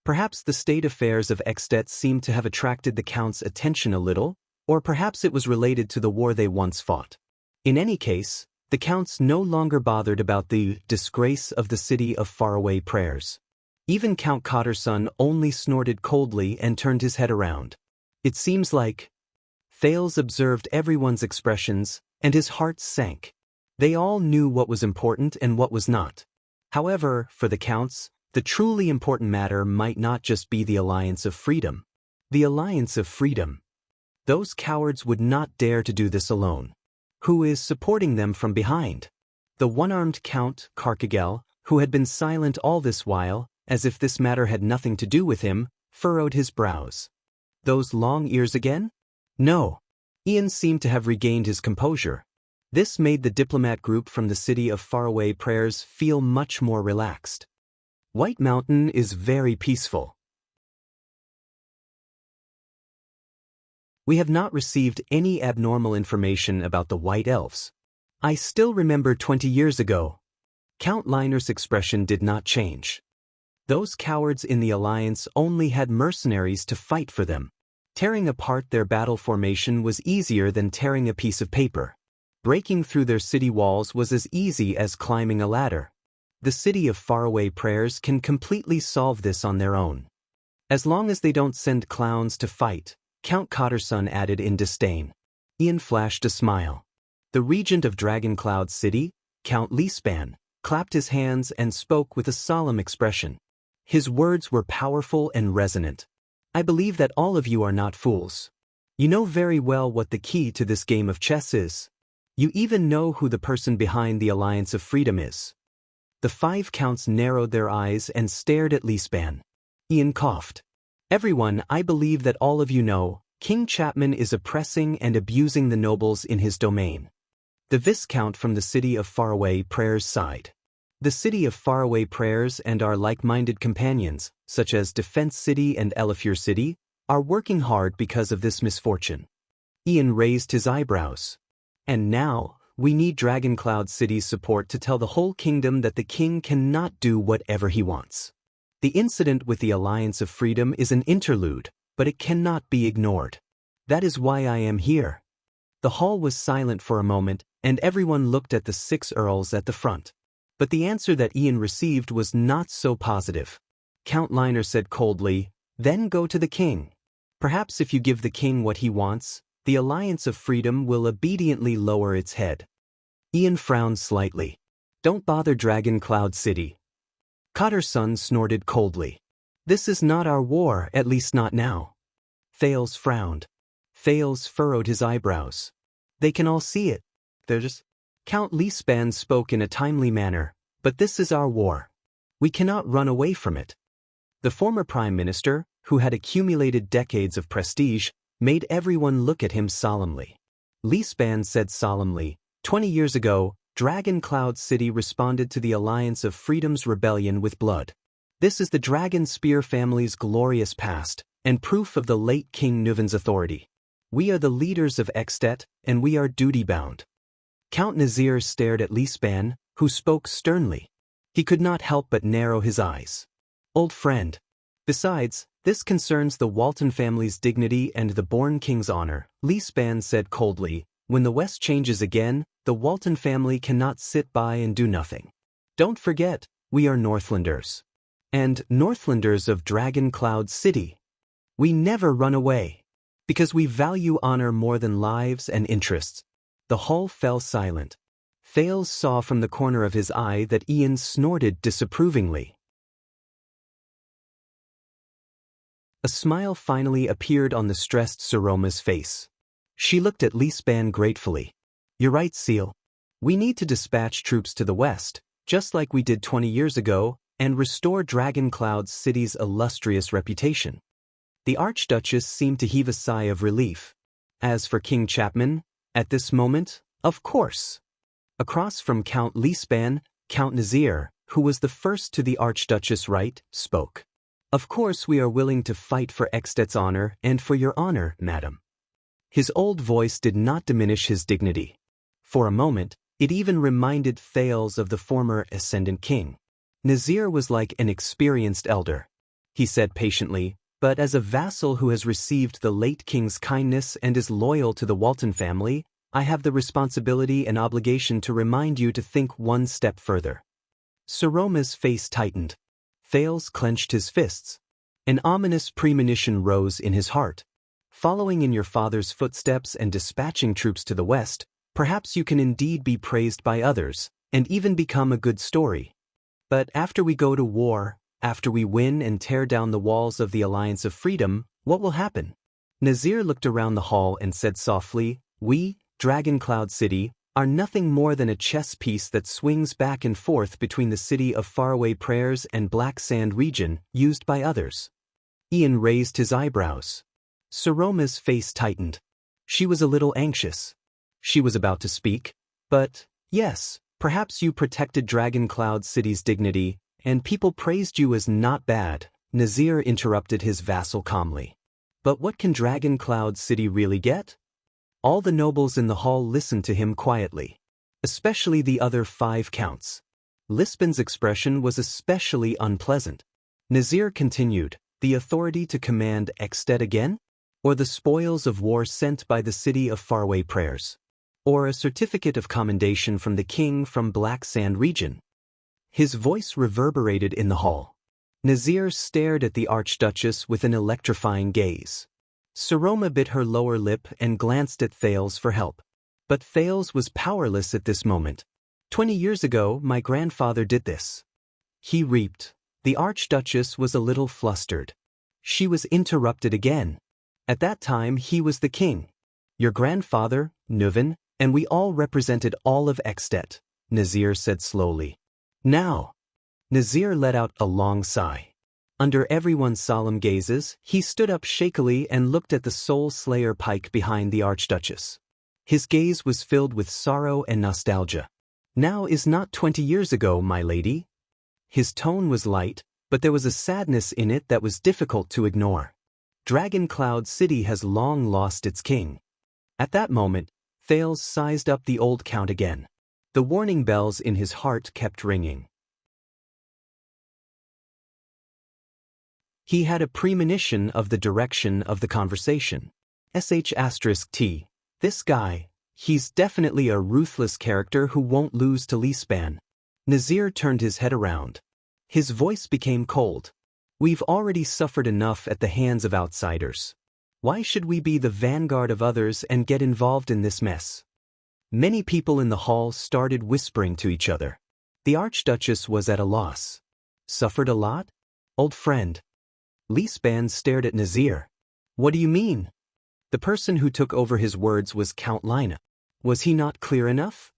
A: Perhaps the state affairs of Ekstedt seemed to have attracted the Count's attention a little, or perhaps it was related to the war they once fought. In any case, the Counts no longer bothered about the disgrace of the city of Faraway Prayers. Even Count Cotterson only snorted coldly and turned his head around. It seems like... Thales observed everyone's expressions, and his heart sank. They all knew what was important and what was not. However, for the Counts, the truly important matter might not just be the Alliance of Freedom. The Alliance of Freedom. Those cowards would not dare to do this alone. Who is supporting them from behind? The one-armed Count, Carcagel, who had been silent all this while, as if this matter had nothing to do with him, furrowed his brows. Those long ears again? No. Ian seemed to have regained his composure. This made the diplomat group from the city of Faraway Prayers feel much more relaxed. White Mountain is very peaceful. We have not received any abnormal information about the White Elves. I still remember 20 years ago. Count Liner's expression did not change. Those cowards in the Alliance only had mercenaries to fight for them. Tearing apart their battle formation was easier than tearing a piece of paper. Breaking through their city walls was as easy as climbing a ladder. The city of Faraway Prayers can completely solve this on their own. As long as they don't send clowns to fight, Count Cotterson added in disdain. Ian flashed a smile. The regent of Dragoncloud City, Count Leespan, clapped his hands and spoke with a solemn expression. His words were powerful and resonant. I believe that all of you are not fools. You know very well what the key to this game of chess is. You even know who the person behind the Alliance of Freedom is. The 5 counts narrowed their eyes and stared at Leespan. Ian coughed. Everyone, I believe that all of you know, King Chapman is oppressing and abusing the nobles in his domain. The Viscount from the city of Faraway Prayers sighed. The city of Faraway Prayers and our like-minded companions, such as Defense City and Elifure City, are working hard because of this misfortune. Ian raised his eyebrows. And now, we need Dragoncloud City's support to tell the whole kingdom that the king cannot do whatever he wants. The incident with the Alliance of Freedom is an interlude, but it cannot be ignored. That is why I am here. The hall was silent for a moment, and everyone looked at the 6 earls at the front. But the answer that Ian received was not so positive. Count Liner said coldly, "Then go to the king. Perhaps if you give the king what he wants, the Alliance of Freedom will obediently lower its head." Ian frowned slightly. "Don't bother Dragoncloud City." Cotter's son snorted coldly. "This is not our war, at least not now." Thales frowned. Thales furrowed his eyebrows. "They can all see it. Count Leespan spoke in a timely manner, "But this is our war. We cannot run away from it." The former prime minister, who had accumulated decades of prestige, made everyone look at him solemnly. Leespan said solemnly, 20 years ago, Dragoncloud City responded to the Alliance of Freedom's rebellion with blood. This is the Dragon Spear family's glorious past, and proof of the late King Nuven's authority. We are the leaders of Extet, and we are duty-bound." Count Nazir stared at Leespan, who spoke sternly. He could not help but narrow his eyes. "Old friend. Besides, this concerns the Walton family's dignity and the born king's honor," Leespan said coldly. "When the West changes again, the Walton family cannot sit by and do nothing. Don't forget, we are Northlanders. And Northlanders of Dragoncloud City. We never run away. Because we value honor more than lives and interests." The hall fell silent. Thales saw from the corner of his eye that Ian snorted disapprovingly. A smile finally appeared on the stressed Saroma's face. She looked at Leespan gratefully. "You're right, Seal. We need to dispatch troops to the west, just like we did 20 years ago, and restore Dragoncloud City's illustrious reputation." The Archduchess seemed to heave a sigh of relief. As for King Chapman, at this moment, of course. Across from Count Leespan, Count Nazir, who was the first to the Archduchess' right, spoke. "Of course we are willing to fight for Extet's honor and for your honor, madam." His old voice did not diminish his dignity. For a moment, it even reminded Thales of the former ascendant king. Nazir was like an experienced elder. He said patiently, "But as a vassal who has received the late king's kindness and is loyal to the Walton family, I have the responsibility and obligation to remind you to think one step further." Saroma's face tightened. Thales clenched his fists. An ominous premonition rose in his heart. "Following in your father's footsteps and dispatching troops to the west, perhaps you can indeed be praised by others, and even become a good story. But after we go to war, after we win and tear down the walls of the Alliance of Freedom, what will happen?" Nazir looked around the hall and said softly, "We, Dragoncloud City, are nothing more than a chess piece that swings back and forth between the city of Faraway Prayers and Black Sand region, used by others." Ian raised his eyebrows. Saroma's face tightened. She was a little anxious. She was about to speak, but, "Yes, perhaps you protected Dragoncloud City's dignity, and people praised you as not bad," Nazir interrupted his vassal calmly. "But what can Dragoncloud City really get?" All the nobles in the hall listened to him quietly, especially the other 5 counts. Lispan's expression was especially unpleasant. Nazir continued, "The authority to command Extet again? Or the spoils of war sent by the city of Faraway Prayers? Or a certificate of commendation from the king from Black Sand region?" His voice reverberated in the hall. Nazir stared at the Archduchess with an electrifying gaze. Saroma bit her lower lip and glanced at Thales for help. But Thales was powerless at this moment. 20 years ago, my grandfather did this. He reaped. The Archduchess was a little flustered. She was interrupted again. At that time he was the king. Your grandfather, Nuvan, and we all represented all of Extet, Nazir said slowly. Now. Nazir let out a long sigh. Under everyone's solemn gazes, he stood up shakily and looked at the soul slayer pike behind the Archduchess. His gaze was filled with sorrow and nostalgia. Now is not 20 years ago, my lady. His tone was light, but there was a sadness in it that was difficult to ignore. Dragon Cloud City has long lost its king. At that moment, Thales sized up the old count again. The warning bells in his heart kept ringing. He had a premonition of the direction of the conversation. *T. This guy, he's definitely a ruthless character who won't lose to Lispan. Nazir turned his head around. His voice became cold. We've already suffered enough at the hands of outsiders. Why should we be the vanguard of others and get involved in this mess? Many people in the hall started whispering to each other. The Archduchess was at a loss. Suffered a lot? Old friend. Lispan stared at Nazir. What do you mean? The person who took over his words was Count Lina. Was he not clear enough?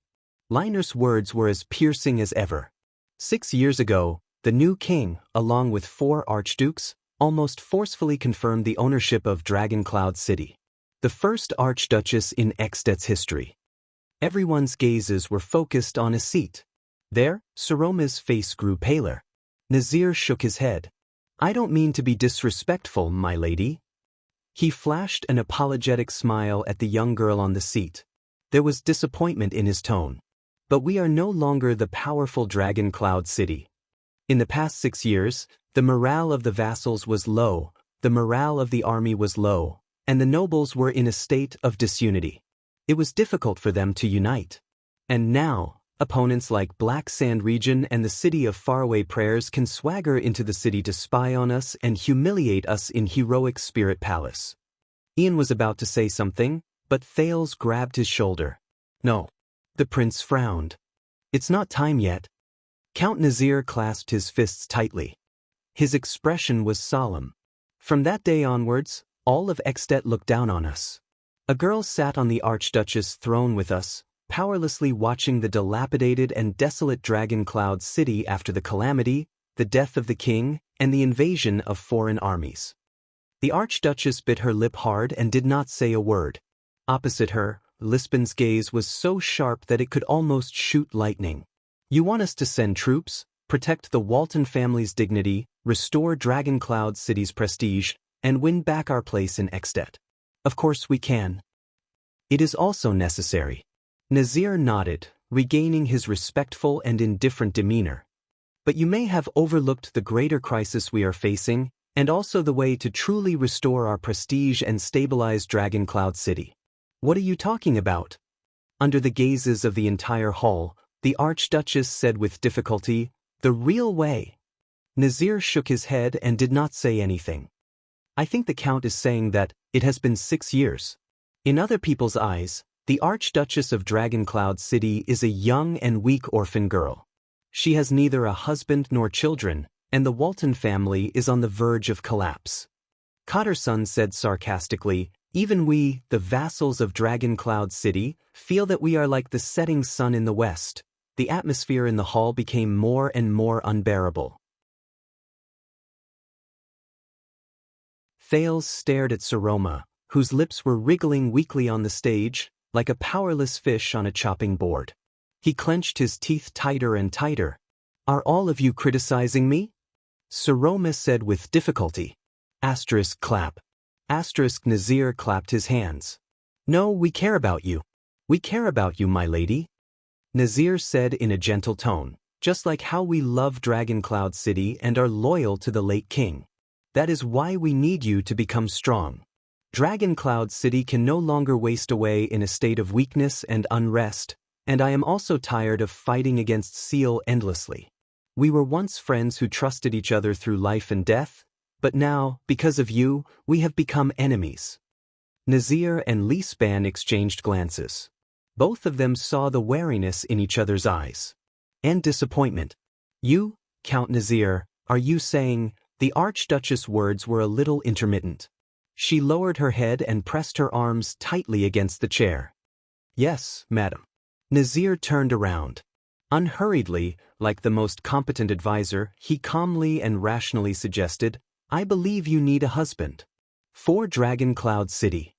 A: Lina's words were as piercing as ever. 6 years ago, the new king, along with 4 archdukes, almost forcefully confirmed the ownership of Dragon Cloud City. The first archduchess in Extet's history. Everyone's gazes were focused on a seat. There, Saroma's face grew paler. Nazir shook his head. I don't mean to be disrespectful, my lady. He flashed an apologetic smile at the young girl on the seat. There was disappointment in his tone. But we are no longer the powerful Dragon Cloud City. In the past 6 years, the morale of the vassals was low, the morale of the army was low, and the nobles were in a state of disunity. It was difficult for them to unite. And now, opponents like Black Sand Region and the city of Faraway Prayers can swagger into the city to spy on us and humiliate us in Heroic Spirit Palace. Ian was about to say something, but Thales grabbed his shoulder. No. The prince frowned. It's not time yet. Count Nazir clasped his fists tightly. His expression was solemn. From that day onwards, all of Extet looked down on us. A girl sat on the Archduchess' throne with us, powerlessly watching the dilapidated and desolate Dragon Cloud City after the calamity, the death of the king, and the invasion of foreign armies. The Archduchess bit her lip hard and did not say a word. Opposite her, Lispan's gaze was so sharp that it could almost shoot lightning. You want us to send troops, protect the Walton family's dignity, restore Dragon Cloud City's prestige, and win back our place in Extet. Of course we can. It is also necessary. Nazir nodded, regaining his respectful and indifferent demeanor. But you may have overlooked the greater crisis we are facing, and also the way to truly restore our prestige and stabilize Dragon Cloud City. What are you talking about? Under the gazes of the entire hall, the Archduchess said with difficulty, the real way. Nazir shook his head and did not say anything. I think the Count is saying that it has been 6 years. In other people's eyes, the Archduchess of Dragon Cloud City is a young and weak orphan girl. She has neither a husband nor children, and the Walton family is on the verge of collapse. Cotterson said sarcastically, even we, the vassals of Dragon Cloud City, feel that we are like the setting sun in the west. The atmosphere in the hall became more and more unbearable. Thales stared at Saroma, whose lips were wriggling weakly on the stage, like a powerless fish on a chopping board. He clenched his teeth tighter and tighter. Are all of you criticizing me? Saroma said with difficulty. Clap. Nazir clapped his hands. No, we care about you. We care about you, my lady. Nazir said in a gentle tone, just like how we love Dragon Cloud City and are loyal to the late king. That is why we need you to become strong. Dragon Cloud City can no longer waste away in a state of weakness and unrest, and I am also tired of fighting against Seal endlessly. We were once friends who trusted each other through life and death, but now, because of you, we have become enemies. Nazir and Lispan exchanged glances. Both of them saw the wariness in each other's eyes. And disappointment. You, Count Nazir, are you saying? The Archduchess' words were a little intermittent. She lowered her head and pressed her arms tightly against the chair. Yes, madam. Nazir turned around. Unhurriedly, like the most competent advisor, he calmly and rationally suggested, I believe you need a husband. For Dragon Cloud City.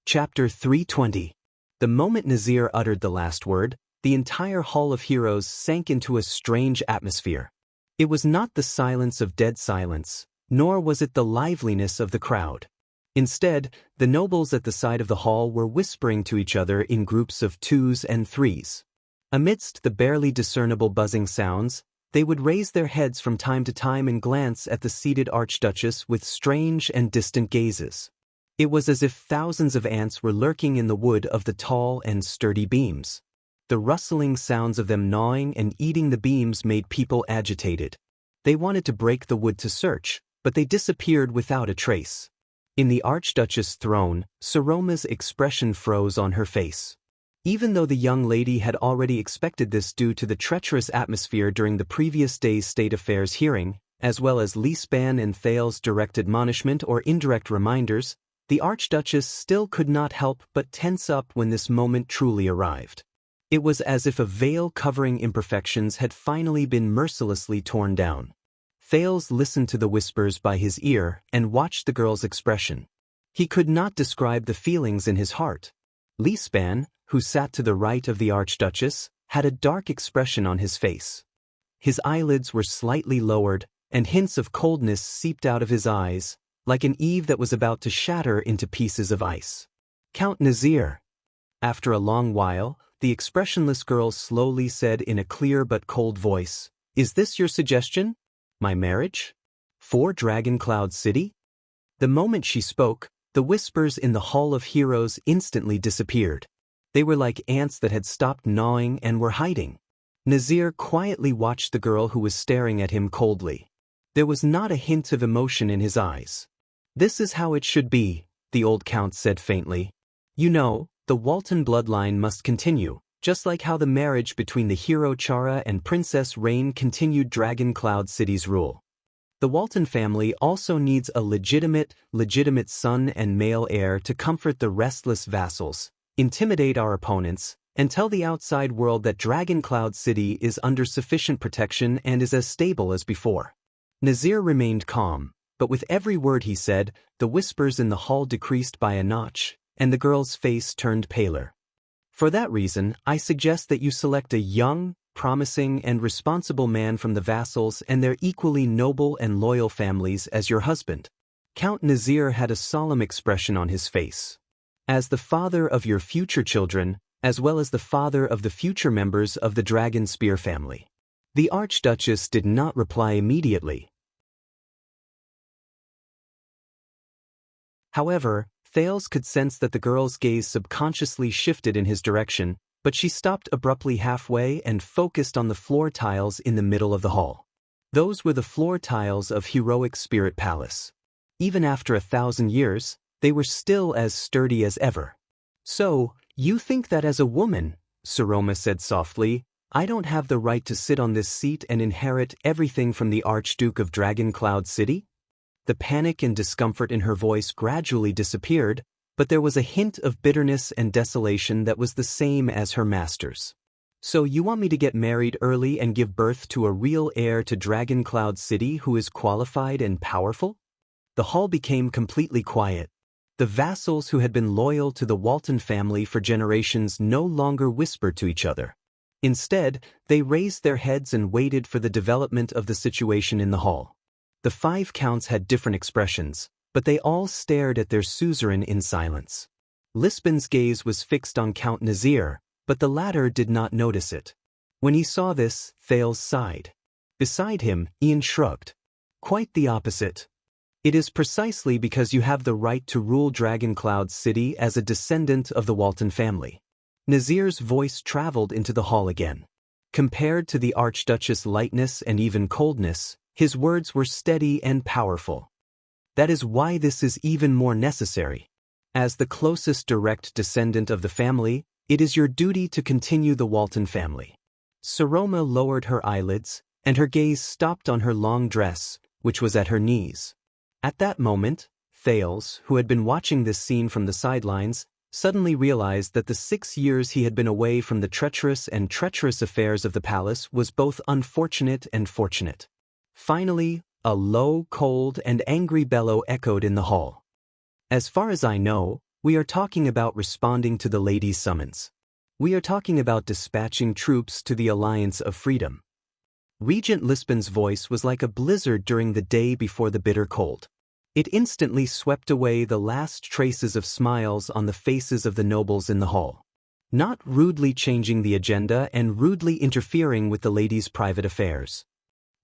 A: Chapter 320. The moment Nazir uttered the last word, the entire Hall of Heroes sank into a strange atmosphere. It was not the silence of dead silence, nor was it the liveliness of the crowd. Instead, the nobles at the side of the hall were whispering to each other in groups of twos and threes. Amidst the barely discernible buzzing sounds, they would raise their heads from time to time and glance at the seated Archduchess with strange and distant gazes. It was as if thousands of ants were lurking in the wood of the tall and sturdy beams. The rustling sounds of them gnawing and eating the beams made people agitated. They wanted to break the wood to search, but they disappeared without a trace. In the Archduchess' throne, Saroma's expression froze on her face. Even though the young lady had already expected this due to the treacherous atmosphere during the previous day's state affairs hearing, as well as Lispan and Thal's direct admonishment or indirect reminders, the Archduchess still could not help but tense up when this moment truly arrived. It was as if a veil covering imperfections had finally been mercilessly torn down. Thales listened to the whispers by his ear and watched the girl's expression. He could not describe the feelings in his heart. Lispan, who sat to the right of the Archduchess, had a dark expression on his face. His eyelids were slightly lowered, and hints of coldness seeped out of his eyes, like an eve that was about to shatter into pieces of ice. Count Nazir. After a long while, the expressionless girl slowly said in a clear but cold voice, Is this your suggestion? My marriage? For Dragon Cloud City? The moment she spoke, the whispers in the Hall of Heroes instantly disappeared. They were like ants that had stopped gnawing and were hiding. Nazir quietly watched the girl who was staring at him coldly. There was not a hint of emotion in his eyes. This is how it should be, the old count said faintly. You know, the Walton bloodline must continue, just like how the marriage between the hero Chara and Princess Rain continued Dragon Cloud City's rule. The Walton family also needs a legitimate son and male heir to comfort the restless vassals, intimidate our opponents, and tell the outside world that Dragon Cloud City is under sufficient protection and is as stable as before. Nazir remained calm, but with every word he said, the whispers in the hall decreased by a notch, and the girl's face turned paler. For that reason, I suggest that you select a young, promising, and responsible man from the vassals and their equally noble and loyal families as your husband. Count Nazir had a solemn expression on his face. As the father of your future children, as well as the father of the future members of the Dragon Spear family. The Archduchess did not reply immediately. However, Thales could sense that the girl's gaze subconsciously shifted in his direction, but she stopped abruptly halfway and focused on the floor tiles in the middle of the hall. Those were the floor tiles of Heroic Spirit Palace. Even after 1,000 years, they were still as sturdy as ever. So, you think that as a woman, Saroma said softly, I don't have the right to sit on this seat and inherit everything from the Archduke of Dragon Cloud City? The panic and discomfort in her voice gradually disappeared, but there was a hint of bitterness and desolation that was the same as her master's. So you want me to get married early and give birth to a real heir to Dragon Cloud City who is qualified and powerful? The hall became completely quiet. The vassals who had been loyal to the Walton family for generations no longer whispered to each other. Instead, they raised their heads and waited for the development of the situation in the hall. The 5 counts had different expressions, but they all stared at their suzerain in silence. Lispan's gaze was fixed on Count Nazir, but the latter did not notice it. When he saw this, Thales sighed. Beside him, Ian shrugged. Quite the opposite. It is precisely because you have the right to rule Dragon Cloud City as a descendant of the Walton family. Nazir's voice traveled into the hall again. Compared to the Archduchess' lightness and even coldness, his words were steady and powerful. That is why this is even more necessary. As the closest direct descendant of the family, it is your duty to continue the Walton family. Saroma lowered her eyelids, and her gaze stopped on her long dress, which was at her knees. At that moment, Thales, who had been watching this scene from the sidelines, suddenly realized that the 6 years he had been away from the treacherous affairs of the palace was both unfortunate and fortunate. Finally, a low, cold, and angry bellow echoed in the hall. As far as I know, we are talking about responding to the lady's summons. We are talking about dispatching troops to the Alliance of Freedom. Regent Lisbon's voice was like a blizzard during the day before the bitter cold. It instantly swept away the last traces of smiles on the faces of the nobles in the hall. Not rudely changing the agenda and rudely interfering with the lady's private affairs.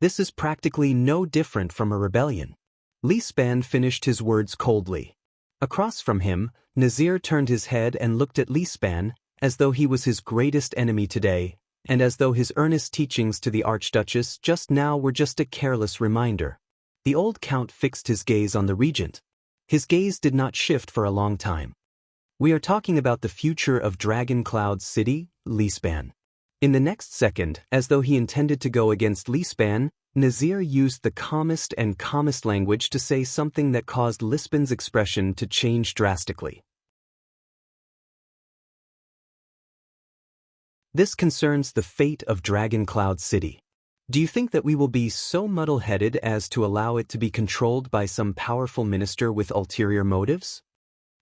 A: This is practically no different from a rebellion. Lisban finished his words coldly. Across from him, Nazir turned his head and looked at Lisban, as though he was his greatest enemy today, and as though his earnest teachings to the Archduchess just now were just a careless reminder. The old count fixed his gaze on the regent. His gaze did not shift for a long time. We are talking about the future of Dragon Cloud City, Lisban. In the next second, as though he intended to go against Lisban, Nazir used the calmest language to say something that caused Lisban's expression to change drastically. This concerns the fate of Dragon Cloud City. Do you think that we will be so muddle-headed as to allow it to be controlled by some powerful minister with ulterior motives?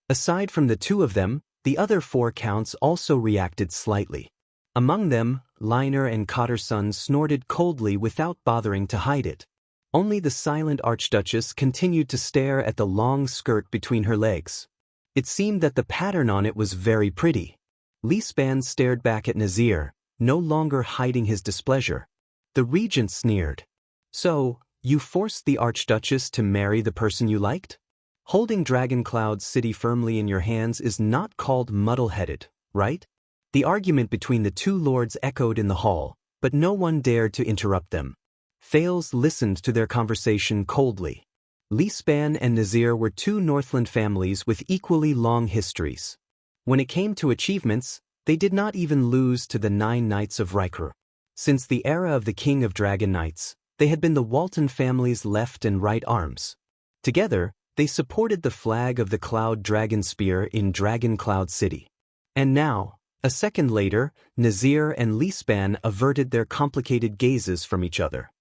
A: Aside from the two of them, the other 4 counts also reacted slightly. Among them, Liner and Cotterson snorted coldly without bothering to hide it. Only the silent Archduchess continued to stare at the long skirt between her legs. It seemed that the pattern on it was very pretty. Lisban stared back at Nazir, no longer hiding his displeasure. The regent sneered. So, you forced the Archduchess to marry the person you liked? Holding Dragon Cloud City firmly in your hands is not called muddle-headed, right? The argument between the two lords echoed in the hall, but no one dared to interrupt them. Thales listened to their conversation coldly. Lisban and Nazir were 2 Northland families with equally long histories. When it came to achievements, they did not even lose to the 9 Knights of Riker. Since the era of the King of Dragon Knights, they had been the Walton family's left and right arms. Together, they supported the flag of the Cloud Dragon Spear in Dragon Cloud City. And now, a second later, Nazir and Lisban averted their complicated gazes from each other.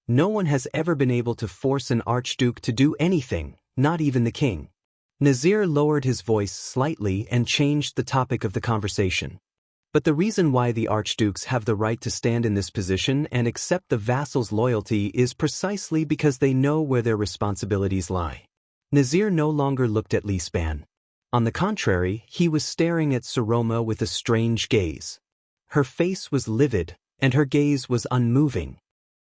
A: No one has ever been able to force an archduke to do anything, not even the king. Nazir lowered his voice slightly and changed the topic of the conversation. But the reason why the archdukes have the right to stand in this position and accept the vassal's loyalty is precisely because they know where their responsibilities lie. Nazir no longer looked at Lisban. On the contrary, he was staring at Saroma with a strange gaze. Her face was livid, and her gaze was unmoving.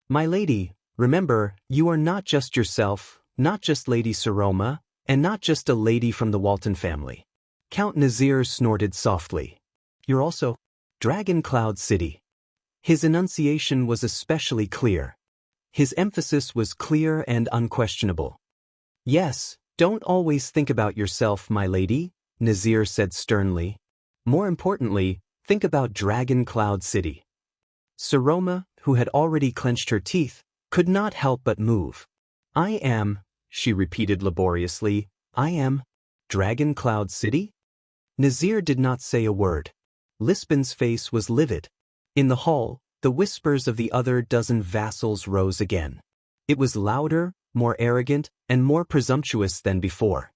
A: My lady, remember, you are not just yourself, not just Lady Saroma, and not just a lady from the Walton family. Count Nazir snorted softly. You're also Dragon Cloud City. His enunciation was especially clear. His emphasis was clear and unquestionable. Yes, don't always think about yourself, my lady, Nazir said sternly. More importantly, think about Dragon Cloud City. Saroma, who had already clenched her teeth, could not help but move. I am, she repeated laboriously, I am Dragon Cloud City? Nazir did not say a word. Lisban's face was livid. In the hall, the whispers of the other dozen vassals rose again. It was louder, more arrogant, and more presumptuous than before.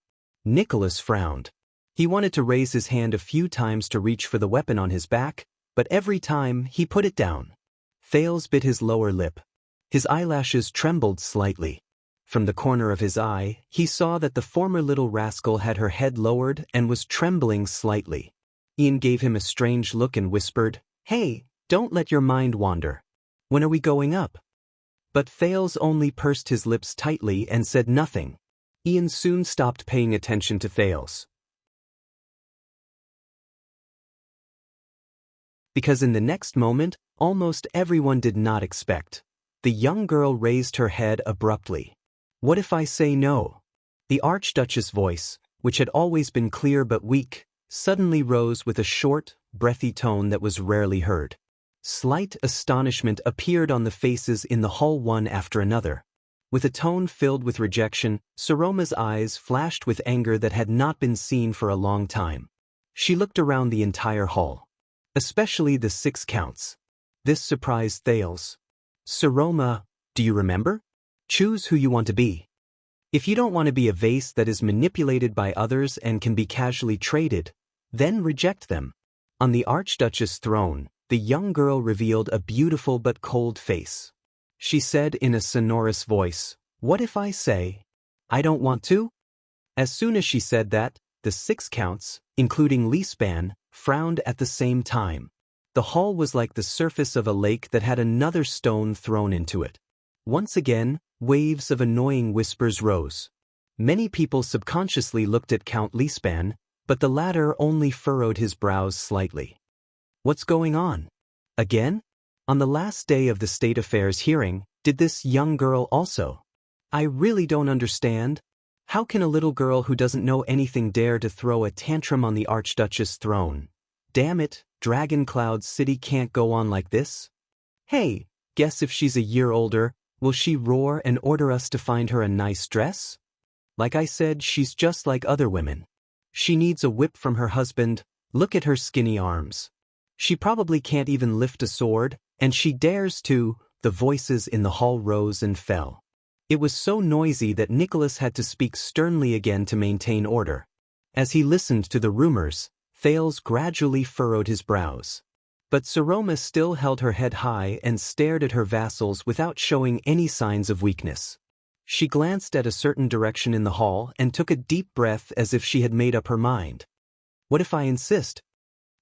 A: Nicholas frowned. He wanted to raise his hand a few times to reach for the weapon on his back, but every time he put it down. Thales bit his lower lip. His eyelashes trembled slightly. From the corner of his eye, he saw that the former little rascal had her head lowered and was trembling slightly. Ian gave him a strange look and whispered, Hey, don't let your mind wander. When are we going up? But Thales only pursed his lips tightly and said nothing. Ian soon stopped paying attention to Thales. Because in the next moment, almost everyone did not expect. The young girl raised her head abruptly. What if I say no? The Archduchess' voice, which had always been clear but weak, suddenly rose with a short, breathy tone that was rarely heard. Slight astonishment appeared on the faces in the hall one after another. With a tone filled with rejection, Saroma's eyes flashed with anger that had not been seen for a long time. She looked around the entire hall, especially the 6 counts. This surprised Thales. Saroma, do you remember? Choose who you want to be. If you don't want to be a vase that is manipulated by others and can be casually traded, then reject them. On the Archduchess' throne, the young girl revealed a beautiful but cold face. She said in a sonorous voice, "What if I say, I don't want to?" As soon as she said that, the 6 counts, including Leespan, frowned at the same time. The hall was like the surface of a lake that had another stone thrown into it. Once again, waves of annoying whispers rose. Many people subconsciously looked at Count Leespan, but the latter only furrowed his brows slightly. What's going on? Again? On the last day of the state affairs hearing, did this young girl also? I really don't understand. How can a little girl who doesn't know anything dare to throw a tantrum on the Archduchess' throne? Damn it, Dragon Cloud City can't go on like this. Hey, guess if she's a year older, will she roar and order us to find her a nice dress? Like I said, she's just like other women. She needs a whip from her husband. Look at her skinny arms. She probably can't even lift a sword, and she dares to. The voices in the hall rose and fell. It was so noisy that Nicholas had to speak sternly again to maintain order. As he listened to the rumors, Thales gradually furrowed his brows. But Saroma still held her head high and stared at her vassals without showing any signs of weakness. She glanced at a certain direction in the hall and took a deep breath as if she had made up her mind. What if I insist?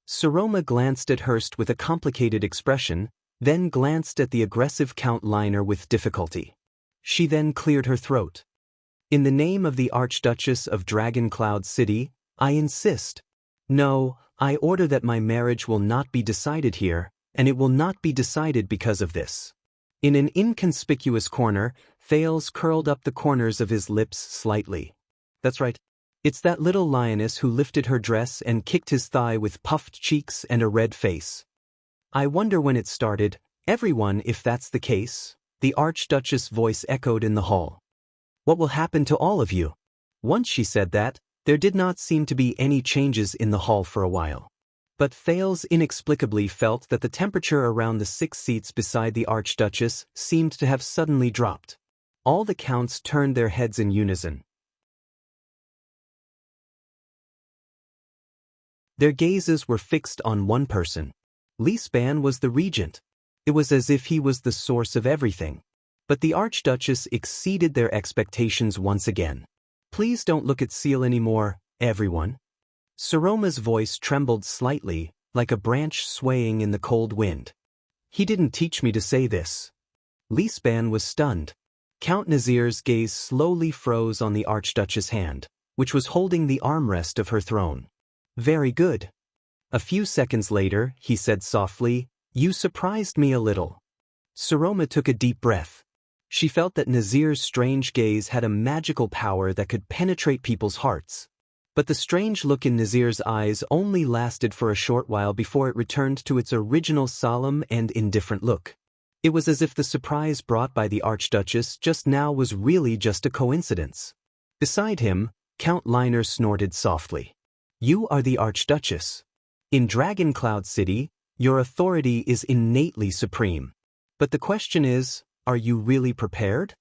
A: Saroma glanced at Hearst with a complicated expression, then glanced at the aggressive Count Liner with difficulty. She then cleared her throat. In the name of the Archduchess of Dragon Cloud City, I insist. No, I order that my marriage will not be decided here, and it will not be decided because of this. In an inconspicuous corner, Thales curled up the corners of his lips slightly. That's right. It's that little lioness who lifted her dress and kicked his thigh with puffed cheeks and a red face. I wonder when it started. Everyone, if that's the case. The Archduchess' voice echoed in the hall. What will happen to all of you? Once she said that, there did not seem to be any changes in the hall for a while. But Thales inexplicably felt that the temperature around the 6 seats beside the Archduchess seemed to have suddenly dropped. All the counts turned their heads in unison. Their gazes were fixed on one person. Leespan was the regent. It was as if he was the source of everything. But the Archduchess exceeded their expectations once again. Please don't look at Seal anymore, everyone. Saroma's voice trembled slightly, like a branch swaying in the cold wind. He didn't teach me to say this. Leespan was stunned. Count Nazir's gaze slowly froze on the Archduchess' hand, which was holding the armrest of her throne. Very good. A few seconds later, he said softly, You surprised me a little. Saroma took a deep breath. She felt that Nazir's strange gaze had a magical power that could penetrate people's hearts. But the strange look in Nazir's eyes only lasted for a short while before it returned to its original solemn and indifferent look. It was as if the surprise brought by the Archduchess just now was really just a coincidence. Beside him, Count Liner snorted softly. You are the Archduchess. In Dragon Cloud City, your authority is innately supreme. But the question is, are you really prepared?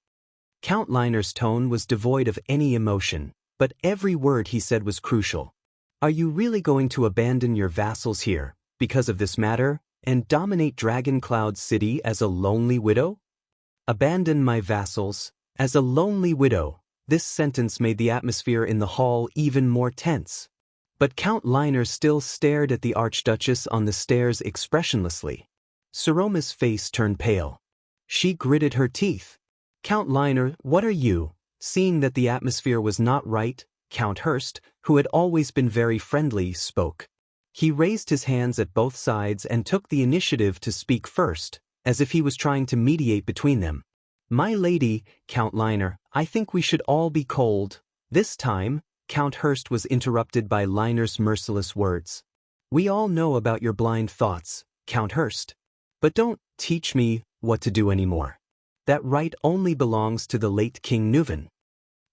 A: Count Liner's tone was devoid of any emotion, but every word he said was crucial. Are you really going to abandon your vassals here, because of this matter, and dominate Dragon Cloud City as a lonely widow? Abandon my vassals, as a lonely widow. This sentence made the atmosphere in the hall even more tense. But Count Liner still stared at the Archduchess on the stairs expressionlessly. Saroma's face turned pale. She gritted her teeth. Count Liner, what are you? Seeing that the atmosphere was not right, Count Hearst, who had always been very friendly, spoke. He raised his hands at both sides and took the initiative to speak first, as if he was trying to mediate between them. My lady, Count Liner, I think we should all be cold. This time, Count Hearst was interrupted by Liner's merciless words. We all know about your blind thoughts, Count Hearst. But don't teach me what to do anymore. That right only belongs to the late King Nuvan.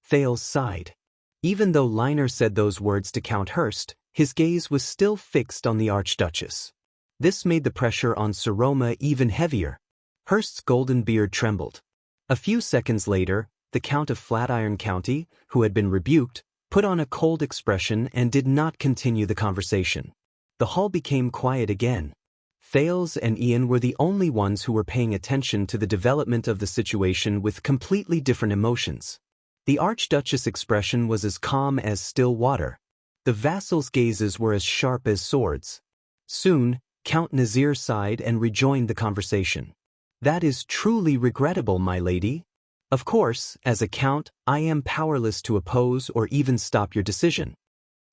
A: Thales sighed. Even though Liner said those words to Count Hurst, his gaze was still fixed on the Archduchess. This made the pressure on Sir Roma even heavier. Hurst's golden beard trembled. A few seconds later, the Count of Flatiron County, who had been rebuked, put on a cold expression and did not continue the conversation. The hall became quiet again. Thales and Ian were the only ones who were paying attention to the development of the situation with completely different emotions. The Archduchess' expression was as calm as still water. The vassals' gazes were as sharp as swords. Soon, Count Nazir sighed and rejoined the conversation. "That is truly regrettable, my lady. Of course, as a count, I am powerless to oppose or even stop your decision."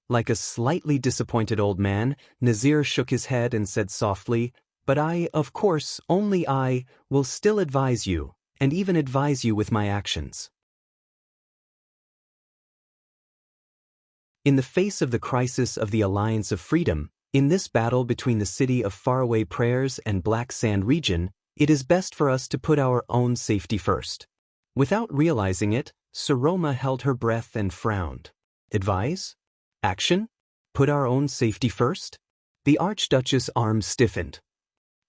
A: Like a slightly disappointed old man, Nazir shook his head and said softly, "But I, of course, only I, will still advise you, and even advise you with my actions." In the face of the crisis of the Alliance of Freedom, in this battle between the city of Faraway Prayers and Black Sand region, it is best for us to put our own safety first. Without realizing it, Sir Roma held her breath and frowned. Advise? Action? Put our own safety first? The Archduchess' arms stiffened.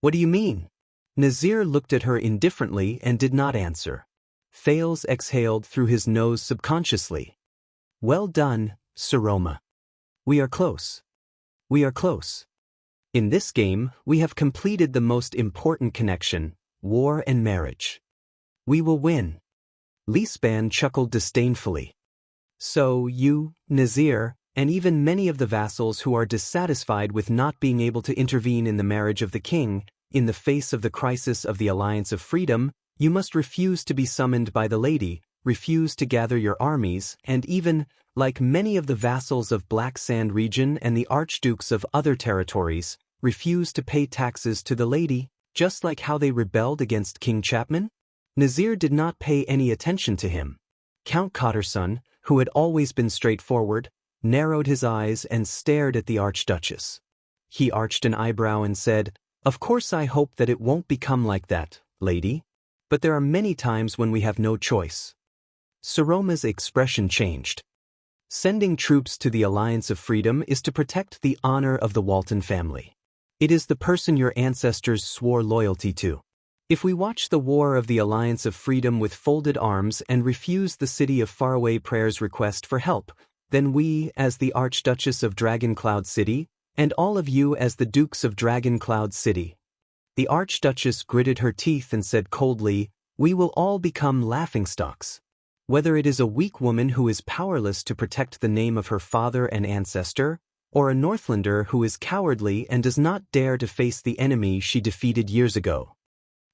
A: What do you mean? Nazir looked at her indifferently and did not answer. Thales exhaled through his nose subconsciously. Well done, Sir Roma. We are close. We are close. In this game, we have completed the most important connection, war and marriage. We will win. Lisban chuckled disdainfully. So you, Nazir, and even many of the vassals who are dissatisfied with not being able to intervene in the marriage of the king, in the face of the crisis of the Alliance of Freedom, you must refuse to be summoned by the lady, refuse to gather your armies, and even, like many of the vassals of Black Sand region and the archdukes of other territories, refuse to pay taxes to the lady, just like how they rebelled against King Chapman? Nazir did not pay any attention to him. Count Cotterson, who had always been straightforward, narrowed his eyes and stared at the Archduchess. He arched an eyebrow and said, "Of course I hope that it won't become like that, lady. But there are many times when we have no choice." Sir Roma's expression changed. Sending troops to the Alliance of Freedom is to protect the honor of the Walton family. It is the person your ancestors swore loyalty to. If we watch the war of the Alliance of Freedom with folded arms and refuse the city of Faraway Prayer's request for help, then we, as the Archduchess of Dragon Cloud City, and all of you as the Dukes of Dragon Cloud City. The Archduchess gritted her teeth and said coldly, "We will all become laughingstocks. Whether it is a weak woman who is powerless to protect the name of her father and ancestor, or a Northlander who is cowardly and does not dare to face the enemy she defeated years ago."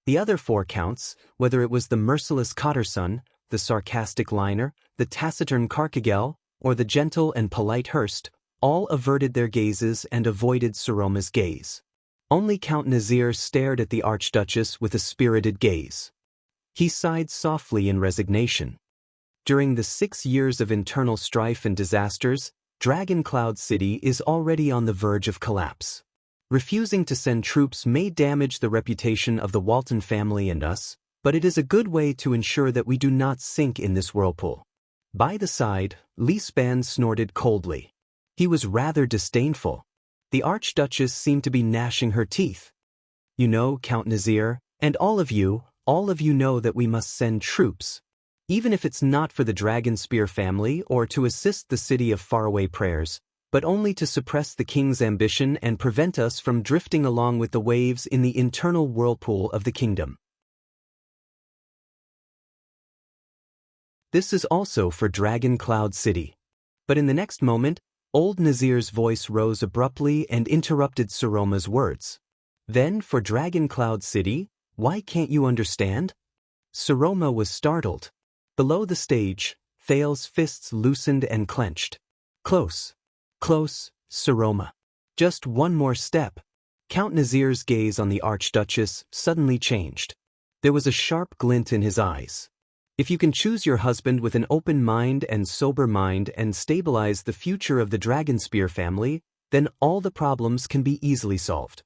A: The other four counts, whether it was the merciless Cotterson, the sarcastic Liner, the taciturn Carcagel, or the gentle and polite Hurst, all averted their gazes and avoided Sir Roma's gaze. Only Count Nazir stared at the Archduchess with a spirited gaze. He sighed softly in resignation. During the 6 years of internal strife and disasters, Dragon Cloud City is already on the verge of collapse. Refusing to send troops may damage the reputation of the Walton family and us, but it is a good way to ensure that we do not sink in this whirlpool. By the side, Lisban snorted coldly. He was rather disdainful. The Archduchess seemed to be gnashing her teeth. "You know, Count Nazir, and all of you know that we must send troops. Even if it's not for the Dragonspear family or to assist the city of Faraway Prayers, but only to suppress the king's ambition and prevent us from drifting along with the waves in the internal whirlpool of the kingdom. This is also for Dragon Cloud City." But in the next moment, old Nazir's voice rose abruptly and interrupted Sir Roma's words. "Then for Dragon Cloud City, why can't you understand?" Sir Roma was startled. Below the stage, Thales' fists loosened and clenched. "Close. Close, Sir Roma. Just one more step." Count Nazir's gaze on the Archduchess suddenly changed. There was a sharp glint in his eyes. "If you can choose your husband with an open mind and sober mind and stabilize the future of the Dragonspear family, then all the problems can be easily solved."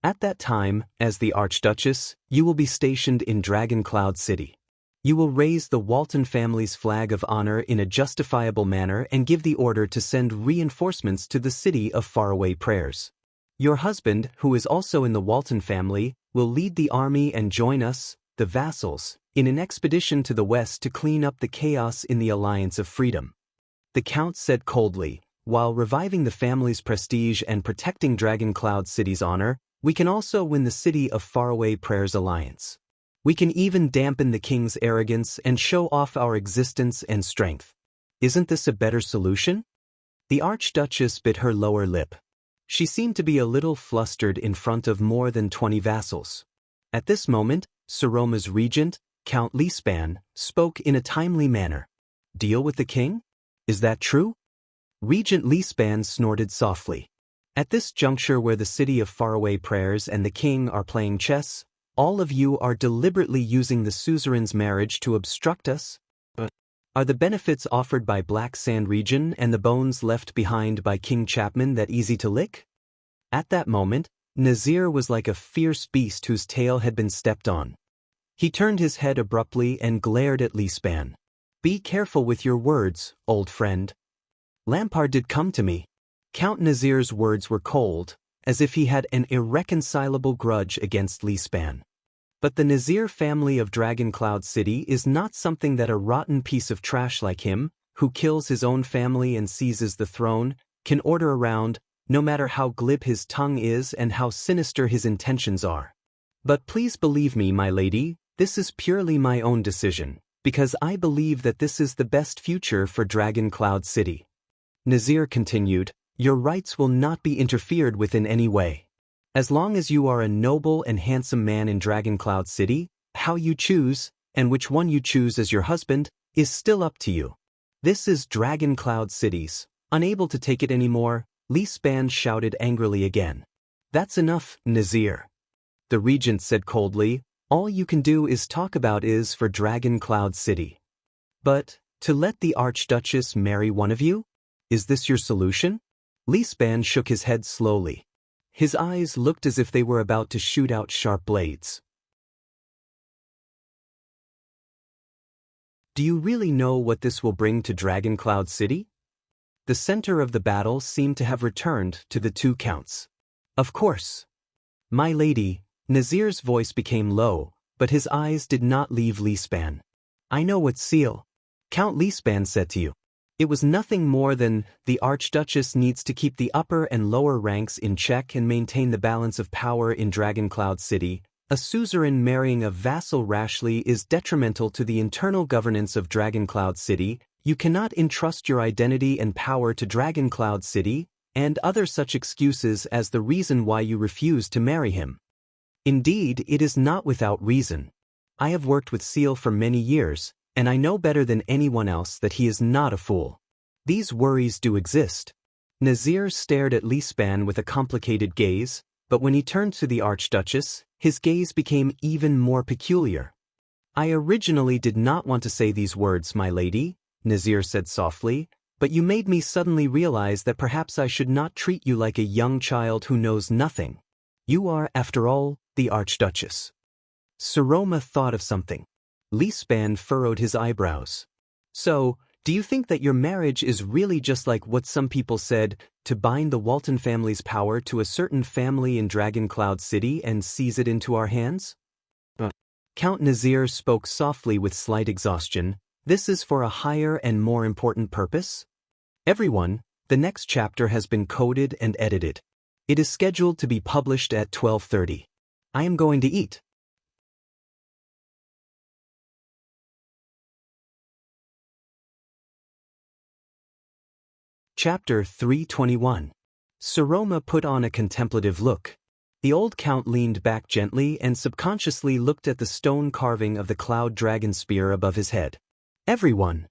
A: At that time, as the Archduchess, you will be stationed in Dragon Cloud City. You will raise the Walton family's flag of honor in a justifiable manner and give the order to send reinforcements to the city of faraway prayers. Your husband, who is also in the Walton family, will lead the army and join us, the vassals, in an expedition to the west to clean up the chaos in the Alliance of Freedom. The Count said coldly, while reviving the family's prestige and protecting Dragon Cloud City's honor, we can also win the City of Faraway Prayers Alliance. We can even dampen the king's arrogance and show off our existence and strength. Isn't this a better solution? The Archduchess bit her lower lip. She seemed to be a little flustered in front of more than 20 vassals. At this moment, Saroma's regent, Count Leespan, spoke in a timely manner. Deal with the king? Is that true? Regent Leespan snorted softly. At this juncture where the City of Faraway Prayers and the king are playing chess, all of you are deliberately using the suzerain's marriage to obstruct us? Are the benefits offered by Black Sand region and the bones left behind by King Chapman that easy to lick? At that moment, Nazir was like a fierce beast whose tail had been stepped on. He turned his head abruptly and glared at Leespan. Be careful with your words, old friend. Lampard did come to me. Count Nazir's words were cold, as if he had an irreconcilable grudge against Leespan. But the Nazir family of Dragon Cloud City is not something that a rotten piece of trash like him, who kills his own family and seizes the throne, can order around, no matter how glib his tongue is and how sinister his intentions are. But please believe me, my lady, this is purely my own decision, because I believe that this is the best future for Dragon Cloud City. Nazir continued, your rights will not be interfered with in any way. As long as you are a noble and handsome man in Dragon Cloud City, how you choose, and which one you choose as your husband, is still up to you. This is Dragon Cloud City's. Unable to take it anymore, Leespan shouted angrily again. That's enough, Nazir. The regent said coldly, all you can do is talk about is for Dragon Cloud City. But, to let the Archduchess marry one of you? Is this your solution? Leespan shook his head slowly. His eyes looked as if they were about to shoot out sharp blades. Do you really know what this will bring to Dragon Cloud City? The center of the battle seemed to have returned to the two counts. Of course. My lady, Nazir's voice became low, but his eyes did not leave Leespan. I know what seal. Count Leespan said to you. It was nothing more than, the Archduchess needs to keep the upper and lower ranks in check and maintain the balance of power in Dragon Cloud City. A suzerain marrying a vassal rashly is detrimental to the internal governance of Dragon Cloud City. You cannot entrust your identity and power to Dragon Cloud City, and other such excuses as the reason why you refuse to marry him. Indeed, it is not without reason. I have worked with Seal for many years, and I know better than anyone else that he is not a fool. These worries do exist. Nazir stared at Leespan with a complicated gaze, but when he turned to the Archduchess, his gaze became even more peculiar. I originally did not want to say these words, my lady, Nazir said softly, but you made me suddenly realize that perhaps I should not treat you like a young child who knows nothing. You are, after all, the Archduchess. Saroma thought of something. Leespan furrowed his eyebrows. So, do you think that your marriage is really just like what some people said, to bind the Walton family's power to a certain family in Dragon Cloud City and seize it into our hands? Count Nazir spoke softly with slight exhaustion. This is for a higher and more important purpose? Everyone, the next chapter has been coded and edited. It is scheduled to be published at 12:30. I am going to eat. Chapter 321. Saroma put on a contemplative look. The old count leaned back gently and subconsciously looked at the stone carving of the cloud dragon spear above his head. Everyone.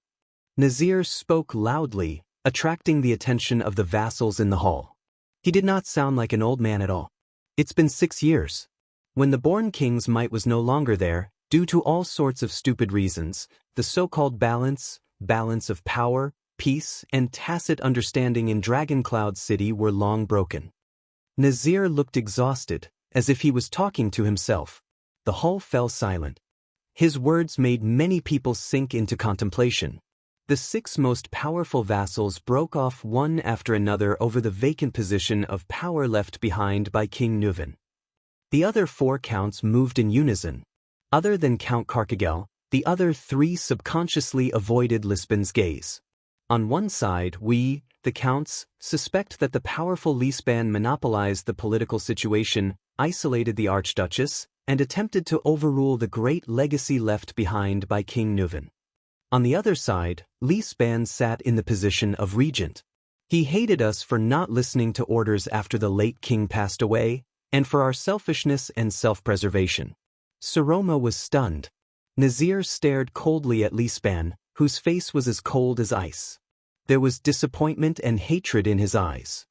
A: Nazir spoke loudly, attracting the attention of the vassals in the hall. He did not sound like an old man at all. It's been 6 years. When the born king's might was no longer there, due to all sorts of stupid reasons, the so-called balance of power, peace, and tacit understanding in Dragon Cloud City were long broken. Nazir looked exhausted, as if he was talking to himself. The hall fell silent. His words made many people sink into contemplation. The 6 most powerful vassals broke off one after another over the vacant position of power left behind by King Nuvan. The other 4 counts moved in unison. Other than Count Carcagel, the other 3 subconsciously avoided Lisbon's gaze. On one side, we, the counts, suspect that the powerful Lisbon monopolized the political situation, isolated the Archduchess, and attempted to overrule the great legacy left behind by King Nuvan. On the other side, Lisbon sat in the position of regent. He hated us for not listening to orders after the late king passed away, and for our selfishness and self-preservation. Saroma was stunned. Nazir stared coldly at Lisbon, whose face was as cold as ice. There was disappointment and hatred in his eyes.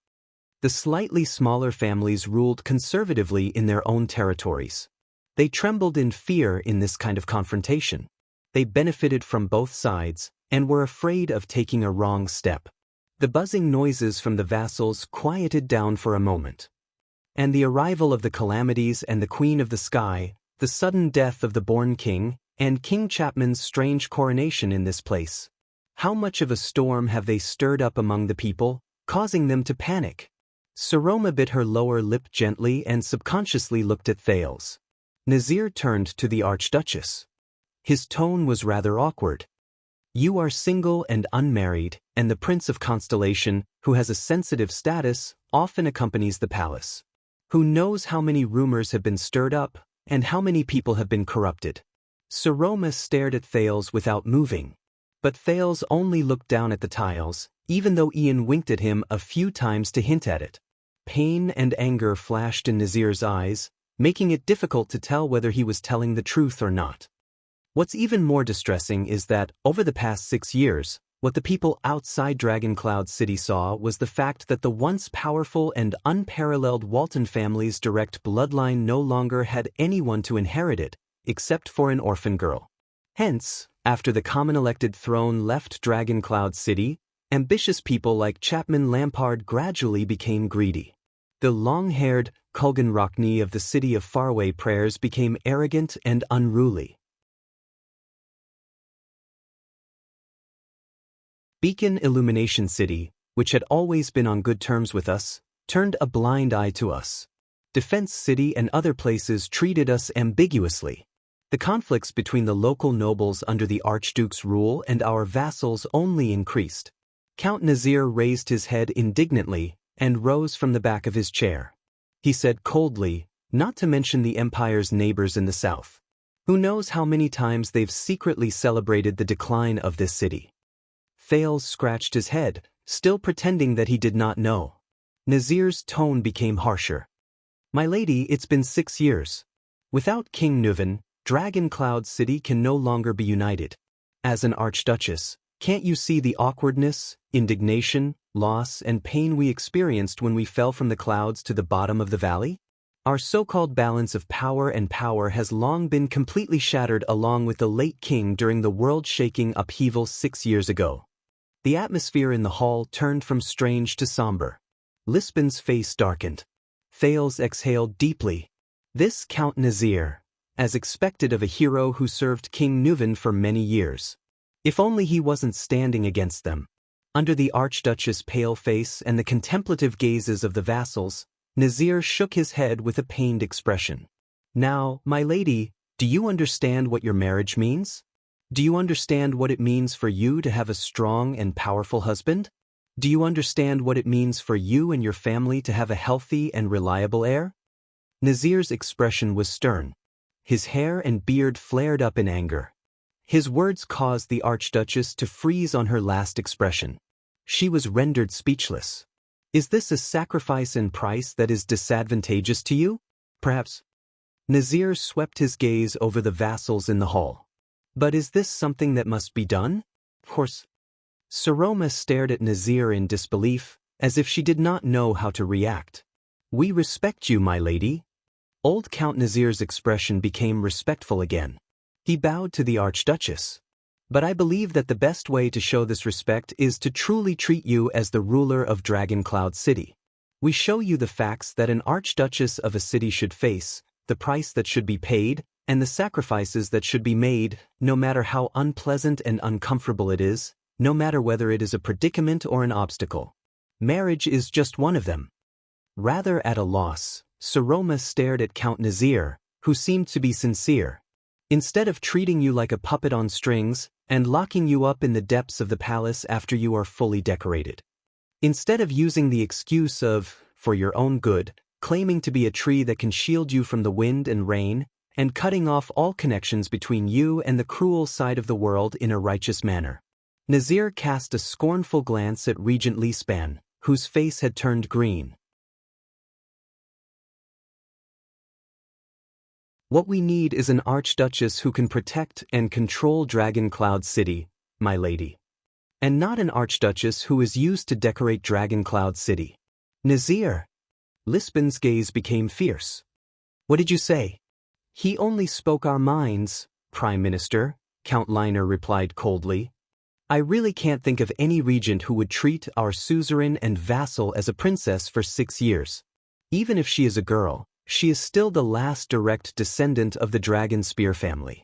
A: The slightly smaller families ruled conservatively in their own territories. They trembled in fear in this kind of confrontation. They benefited from both sides, and were afraid of taking a wrong step. The buzzing noises from the vassals quieted down for a moment. And the arrival of the calamities and the Queen of the Sky, the sudden death of the born king, and King Chapman's strange coronation in this place. How much of a storm have they stirred up among the people, causing them to panic? Saroma bit her lower lip gently and subconsciously looked at Thales. Nazir turned to the Archduchess. His tone was rather awkward. You are single and unmarried, and the Prince of Constellation, who has a sensitive status, often accompanies the palace. Who knows how many rumors have been stirred up, and how many people have been corrupted? Saroma stared at Thales without moving. But Thales only looked down at the tiles, even though Ian winked at him a few times to hint at it. Pain and anger flashed in Nazir's eyes, making it difficult to tell whether he was telling the truth or not. What's even more distressing is that, over the past 6 years, what the people outside Dragoncloud City saw was the fact that the once powerful and unparalleled Walton family's direct bloodline no longer had anyone to inherit it, except for an orphan girl. Hence, after the common elected throne left Dragoncloud City, ambitious people like Chapman Lampard gradually became greedy. The long-haired Kulgan Rockney of the City of Faraway Prayers became arrogant and unruly. Beacon Illumination City, which had always been on good terms with us, turned a blind eye to us. Defense City and other places treated us ambiguously. The conflicts between the local nobles under the Archduke's rule and our vassals only increased. Count Nazir raised his head indignantly and rose from the back of his chair. He said coldly, not to mention the Empire's neighbors in the south. Who knows how many times they've secretly celebrated the decline of this city? Thales scratched his head, still pretending that he did not know. Nazir's tone became harsher. My lady, it's been 6 years. Without King Nuvan, Dragoncloud City can no longer be united. As an Archduchess, can't you see the awkwardness, indignation, loss, and pain we experienced when we fell from the clouds to the bottom of the valley? Our so-called balance of power and power has long been completely shattered along with the late king during the world-shaking upheaval 6 years ago. The atmosphere in the hall turned from strange to somber. Lisbon's face darkened. Thales exhaled deeply. This Count Nazir, as expected of a hero who served King Nuvan for many years. If only he wasn't standing against them. Under the Archduchess' pale face and the contemplative gazes of the vassals, Nazir shook his head with a pained expression. Now, my lady, do you understand what your marriage means? Do you understand what it means for you to have a strong and powerful husband? Do you understand what it means for you and your family to have a healthy and reliable heir? Nazir's expression was stern. His hair and beard flared up in anger. His words caused the Archduchess to freeze on her last expression. She was rendered speechless. Is this a sacrifice in price that is disadvantageous to you? Perhaps. Nazir swept his gaze over the vassals in the hall. But is this something that must be done? Of course. Saroma stared at Nazir in disbelief, as if she did not know how to react. We respect you, my lady. Old Count Nazir's expression became respectful again. He bowed to the Archduchess. But I believe that the best way to show this respect is to truly treat you as the ruler of Dragoncloud City. We show you the facts that an archduchess of a city should face, the price that should be paid, and the sacrifices that should be made, no matter how unpleasant and uncomfortable it is, no matter whether it is a predicament or an obstacle. Marriage is just one of them. Rather at a loss, Saroma stared at Count Nazir, who seemed to be sincere. Instead of treating you like a puppet on strings and locking you up in the depths of the palace after you are fully decorated. Instead of using the excuse of, for your own good, claiming to be a tree that can shield you from the wind and rain, and cutting off all connections between you and the cruel side of the world in a righteous manner. Nazir cast a scornful glance at Regent Leespan, whose face had turned green. What we need is an archduchess who can protect and control Dragon Cloud City, my lady. And not an archduchess who is used to decorate Dragon Cloud City. Nazir! Leespan's gaze became fierce. What did you say? He only spoke our minds, Prime Minister, Count Liner replied coldly. I really can't think of any regent who would treat our suzerain and vassal as a princess for 6 years. Even if she is a girl, she is still the last direct descendant of the Dragon Spear family.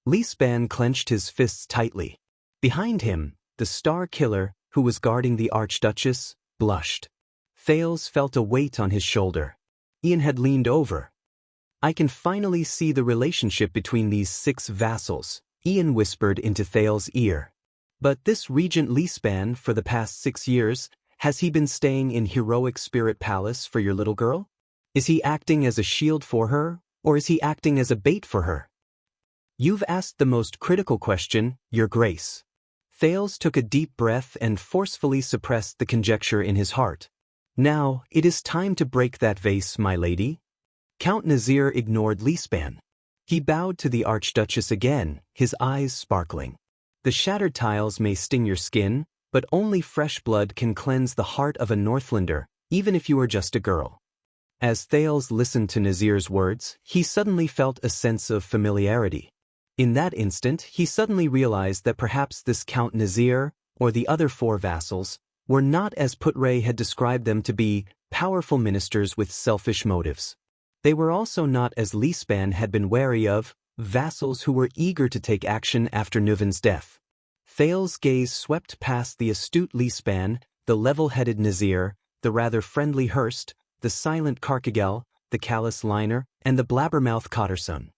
A: Leespan clenched his fists tightly. Behind him, the Star Killer, who was guarding the Archduchess, blushed. Thales felt a weight on his shoulder. Ian had leaned over. I can finally see the relationship between these 6 vassals, Ian whispered into Thales' ear. But this Regent Leespan, for the past 6 years, has he been staying in Heroic Spirit Palace for your little girl? Is he acting as a shield for her, or is he acting as a bait for her? You've asked the most critical question, Your Grace. Thales took a deep breath and forcefully suppressed the conjecture in his heart. Now, it is time to break that vase, my lady. Count Nazir ignored Leespan. He bowed to the Archduchess again, his eyes sparkling. The shattered tiles may sting your skin, but only fresh blood can cleanse the heart of a Northlander, even if you are just a girl. As Thales listened to Nazir's words, he suddenly felt a sense of familiarity. In that instant, he suddenly realized that perhaps this Count Nazir, or the other 4 vassals, were not as Putre had described them to be, powerful ministers with selfish motives. They were also not, as Leespan had been wary of, vassals who were eager to take action after Nuven's death. Thales' gaze swept past the astute Leespan, the level-headed Nazir, the rather friendly Hurst, the silent Carkagel, the callous Liner, and the blabbermouth Cotterson.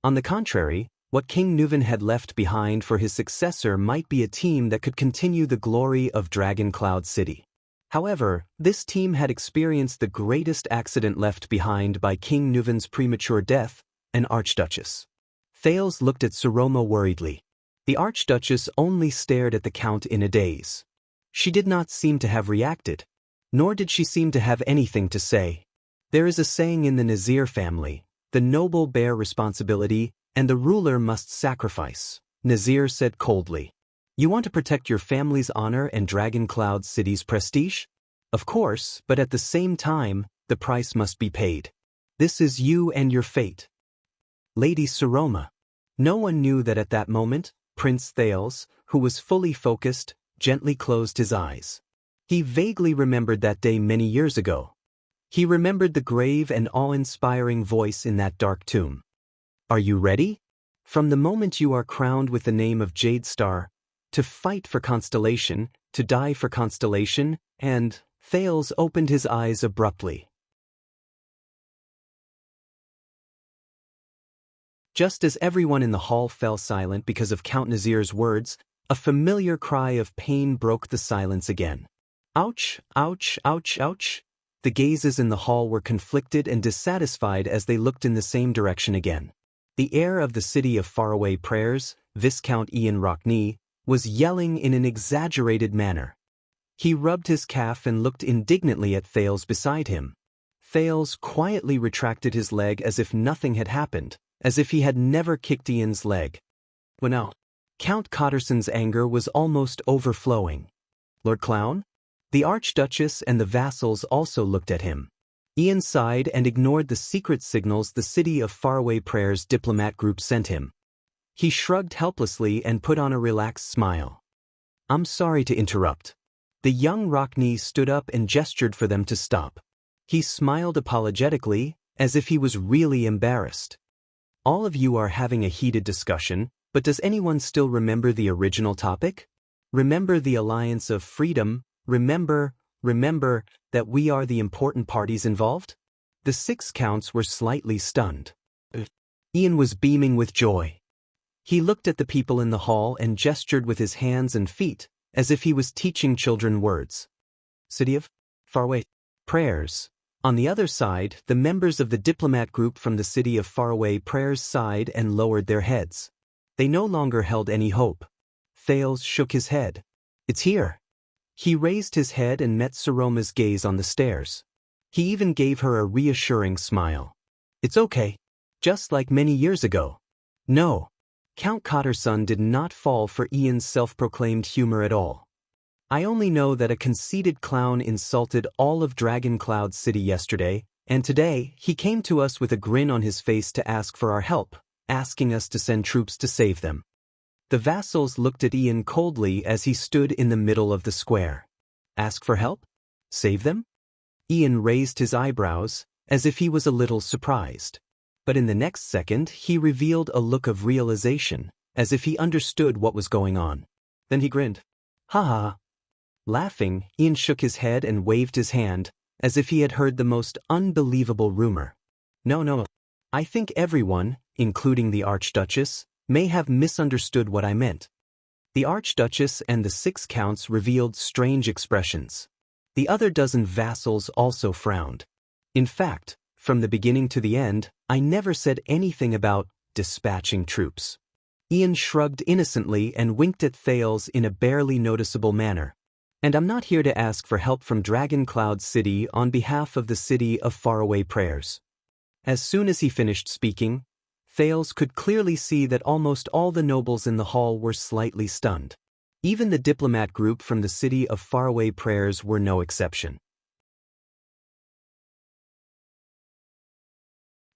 A: On the contrary, what King Nuven had left behind for his successor might be a team that could continue the glory of Dragon Cloud City. However, this team had experienced the greatest accident left behind by King Nuven's premature death, an archduchess. Thales looked at Saroma worriedly. The archduchess only stared at the count in a daze. She did not seem to have reacted, nor did she seem to have anything to say. There is a saying in the Nazir family, the noble bear responsibility, and the ruler must sacrifice, Nazir said coldly. You want to protect your family's honor and Dragon Cloud City's prestige? Of course, but at the same time, the price must be paid. This is you and your fate. Lady Saroma. No one knew that at that moment, Prince Thales, who was fully focused, gently closed his eyes. He vaguely remembered that day many years ago. He remembered the grave and awe-inspiring voice in that dark tomb. Are you ready? From the moment you are crowned with the name of Jade Star, to fight for Constellation, to die for Constellation, and Thales opened his eyes abruptly. Just as everyone in the hall fell silent because of Count Nazir's words, a familiar cry of pain broke the silence again. Ouch, ouch, ouch, ouch. The gazes in the hall were conflicted and dissatisfied as they looked in the same direction again. The heir of the city of faraway prayers, Viscount Ian Rockney, was yelling in an exaggerated manner. He rubbed his calf and looked indignantly at Thales beside him. Thales quietly retracted his leg as if nothing had happened, as if he had never kicked Ian's leg. Well now, Count Cotterson's anger was almost overflowing. Lord Clown? The Archduchess and the vassals also looked at him. Ian sighed and ignored the secret signals the City of Faraway Prayers diplomat group sent him. He shrugged helplessly and put on a relaxed smile. I'm sorry to interrupt. The young Rockney stood up and gestured for them to stop. He smiled apologetically, as if he was really embarrassed. All of you are having a heated discussion, but does anyone still remember the original topic? Remember the Alliance of Freedom, remember that we are the important parties involved? The 6 counts were slightly stunned. Ian was beaming with joy. He looked at the people in the hall and gestured with his hands and feet, as if he was teaching children words. City of Faraway Prayers. On the other side, the members of the diplomat group from the City of Faraway Prayers sighed and lowered their heads. They no longer held any hope. Thales shook his head. It's here. He raised his head and met Saroma's gaze on the stairs. He even gave her a reassuring smile. It's okay. Just like many years ago. No. Count Cotterson did not fall for Ian's self-proclaimed humor at all. I only know that a conceited clown insulted all of Dragon Cloud City yesterday, and today he came to us with a grin on his face to ask for our help, asking us to send troops to save them. The vassals looked at Ian coldly as he stood in the middle of the square. Ask for help? Save them? Ian raised his eyebrows, as if he was a little surprised. But in the next second he revealed a look of realization, as if he understood what was going on. Then he grinned. Ha ha. Laughing, Ian shook his head and waved his hand, as if he had heard the most unbelievable rumor. No. I think everyone, including the Archduchess, may have misunderstood what I meant. The Archduchess and the 6 counts revealed strange expressions. The other dozen vassals also frowned. In fact, from the beginning to the end, I never said anything about dispatching troops. Ian shrugged innocently and winked at Thales in a barely noticeable manner. And I'm not here to ask for help from Dragon Cloud City on behalf of the City of Faraway Prayers. As soon as he finished speaking, Thales could clearly see that almost all the nobles in the hall were slightly stunned. Even the diplomat group from the City of Faraway Prayers were no exception.